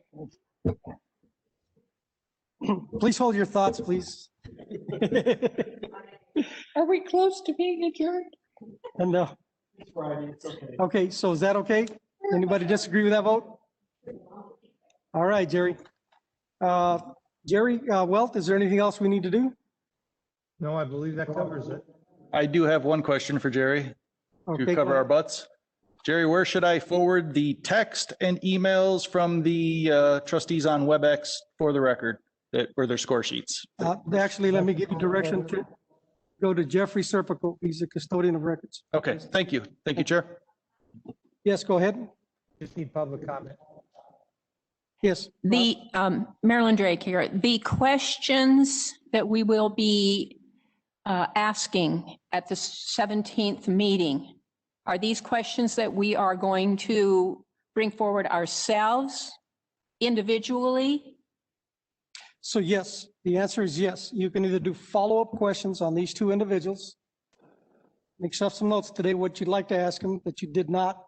you. Please hold your thoughts, please. Are we close to being adjourned? No. It's Friday, it's okay. Okay, so is that okay? Anybody disagree with that vote? All right, Jerry. Jerry Welt, is there anything else we need to do? No, I believe that covers it. I do have one question for Jerry Okay, to go cover our ahead. butts. Jerry, where should I forward the text and emails from the trustees on WebEx for the record that were their score sheets? Actually, let me give you direction to go to Jeffrey Serpico. He's the custodian of records. Okay, thank you. Thank you, Chair. Yes, go ahead. Just need public comment. Yes. The, Marilyn Drake here, the questions that we will be asking at the 17th meeting, are these questions that we are going to bring forward ourselves individually? So yes, the answer is yes. You can either do follow-up questions on these 2 individuals, make yourself some notes today, what you'd like to ask them that you did not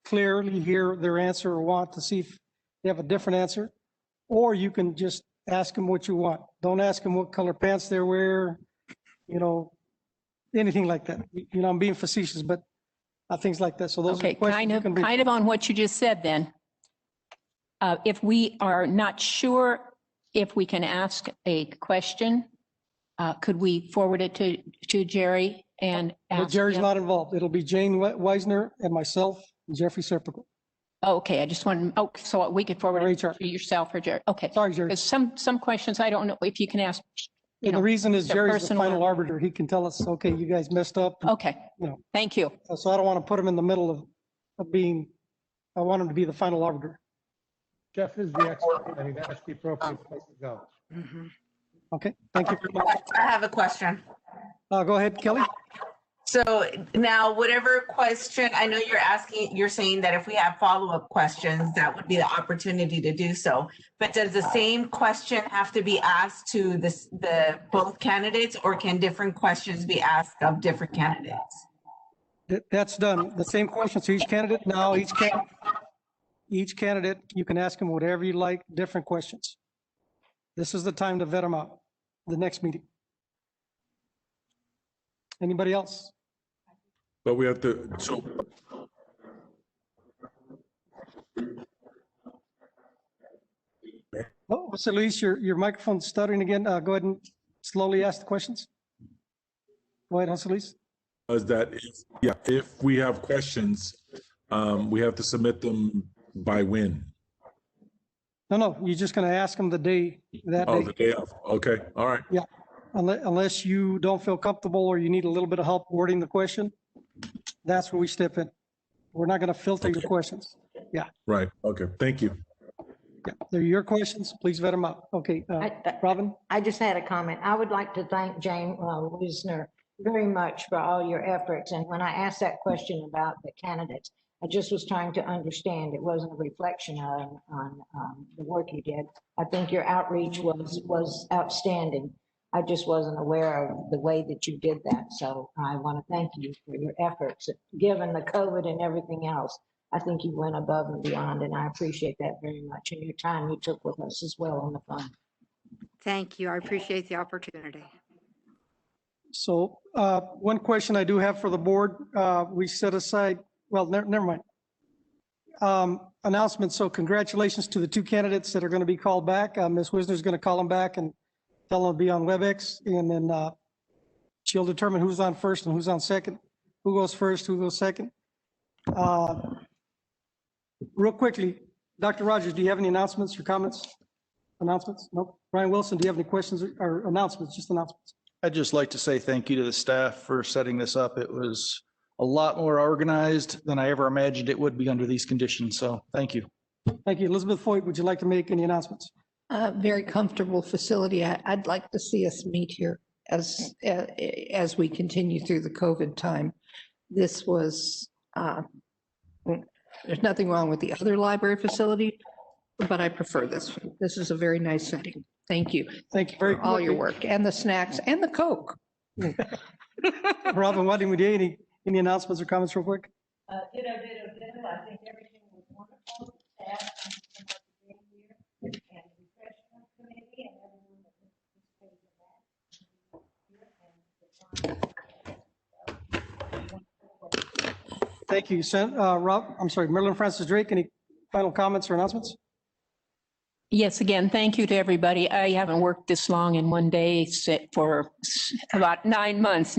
clearly hear their answer or want to see if they have a different answer. Or you can just ask them what you want. Don't ask them what color pants they wear, you know, anything like that. You know, I'm being facetious, but things like that. So those are Okay, questions you can read. kind of on what you just said then. If we are not sure if we can ask a question, could we forward it to Jerry and But ask Jerry's him? not involved. It'll be Jane Weisner and myself and Jeffrey Serpico. Oh, okay, I just wanted, oh, so we could forward it to yourself or Jerry. Okay. Sorry, Jerry. Because some questions, I don't know if you can ask, you And know. the reason is the Jerry's the personal- final arbiter. He can tell us, okay, you guys messed up. Okay, You know, thank you. so I don't want to put him in the middle of being, I want him to be the final arbiter. Jeff is the expert. I think that's the appropriate place to go. Okay, thank you very much. I have a question. Go ahead, Kelly. So now whatever question, I know you're saying that if we have follow-up questions, that would be the opportunity to do so. But does the same question have to be asked to the both candidates, or can different questions be asked of different candidates? That's done. The same question to each candidate. Now, each candidate, you can ask them whatever you like, different questions. This is the time to vet them out, the next meeting. Anybody else? But we have to, so Oh, Jose Luis, your microphone's stuttering again. Go ahead and slowly ask the questions. Go ahead, Jose Luis. is that, if we have questions, we have to submit them by when? No, you're just going to ask them the day, that Oh, day. the day of. Okay, all right. Yeah, unless you don't feel comfortable or you need a little bit of help wording the question, that's where we step in. We're not going to filter your questions. Yeah, Right, okay, thank you. yeah, they're your questions. Please vet them out. Okay, Robin? I just had a comment. I would like to thank Jane Wisner very much for all your efforts. And when I asked that question about the candidates, I just was trying to understand. It wasn't a reflection on the work you did. I think your outreach was outstanding. I just wasn't aware of the way that you did that. So I want to thank you for your efforts. Given the COVID and everything else, I think you went above and beyond, and I appreciate that very much. And your time you took with us as well on the phone. Thank you. I appreciate the opportunity. So one question I do have for the board, we set aside, well, never mind. Announcements. So congratulations to the two candidates that are going to be called back. Ms. Wisner's going to call them back and tell them to be on WebEx, and then she'll determine who's on first and who's on second, who goes first, who goes second. Real quickly, Dr. Rogers, do you have any announcements or comments? Announcements? Nope. Brian Wilson, do you have any questions or announcements? Just announcements. I'd just like to say thank you to the staff for setting this up. It was a lot more organized than I ever imagined it would be under these conditions. So thank you. Thank you. Elizabeth Foyt, would you like to make any announcements? Very comfortable facility. I'd like to see us meet here as we continue through the COVID time. This was, there's nothing wrong with the other library facility, but I prefer this one. This is a very nice setting. Thank you. Thank you very for all your work and the snacks and the Coke. Robin, what do we do? Any announcements or comments real quick? I think everything was wonderful. Staff, thank you so much for being here. And the refreshment committee and everyone that participated in that. Thank you. Marilyn Francis Drake, any final comments or announcements? Yes, again, thank you to everybody. I haven't worked this long in one day for about 9 months,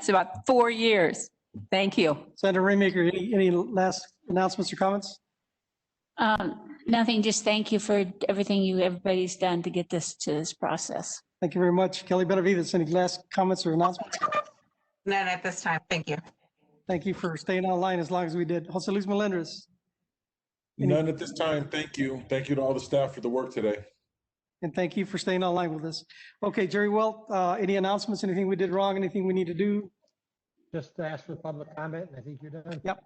about 4 years. Thank you. Senator Rainmaker, any last announcements or comments? Nothing, just thank you for everything everybody's done to get this to this process. Thank you very much. Kelly Benavides, any last comments or announcements? None at this time. Thank you. Thank you for staying online as long as we did. Jose Luis Melendres. None at this time. Thank you. Thank you to all the staff for the work today. And thank you for staying online with us. Okay, Jerry Welt, any announcements, anything we did wrong, anything we need to do? Just to ask for public comment, and I think you're done. Yep,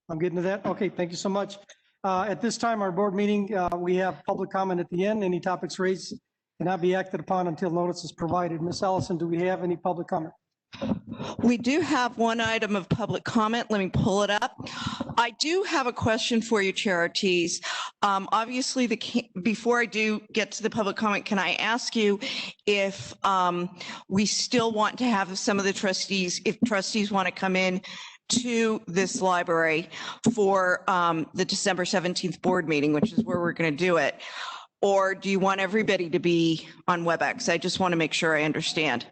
I'm getting to that. Okay, thank you so much. At this time, our board meeting, we have public comment at the end. Any topics raised cannot be acted upon until notice is provided. Ms. Allison, do we have any public comment? We do have one item of public comment. Let me pull it up. I do have a question for you, Chair Ortiz. Obviously, before I do get to the public comment, can I ask you if we still want to have some of the trustees, if trustees want to come in to this library for the December 17th board meeting, which is where we're going to do it? Or do you want everybody to be on WebEx? I just want to make sure I understand.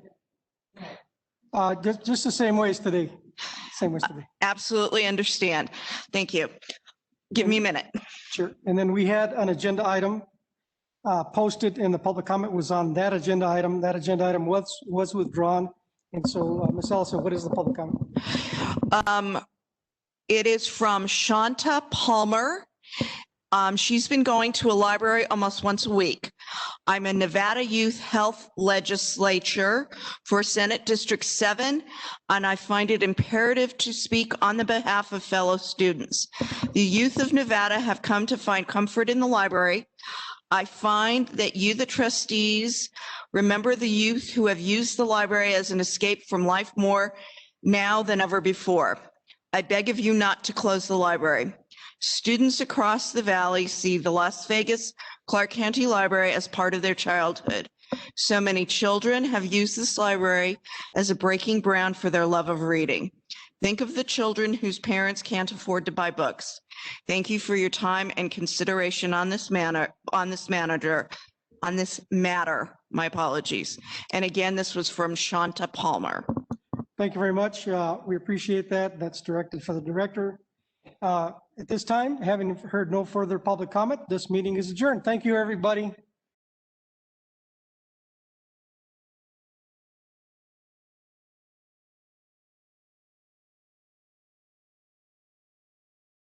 Just the same way as today. Same way as today. Absolutely understand. Thank you. Give me a minute. Sure. And then we had an agenda item posted, and the public comment was on that agenda item. That agenda item was withdrawn. And so, Ms. Ellison, what is the public comment? It is from Shanta Palmer. She's been going to a library almost once a week. I'm a Nevada Youth Health Legislature for Senate District 7, and I find it imperative to speak on the behalf of fellow students. The youth of Nevada have come to find comfort in the library. I find that you, the trustees, remember the youth who have used the library as an escape from life more now than ever before. I beg of you not to close the library. Students across the valley see the Las Vegas Clark County Library as part of their childhood. So many children have used this library as a breaking ground for their love of reading. Think of the children whose parents can't afford to buy books. Thank you for your time and consideration on this matter, my apologies. And again, this was from Shanta Palmer. Thank you very much. We appreciate that. That's directed for the director. At this time, having heard no further public comment, this meeting is adjourned. Thank you, everybody.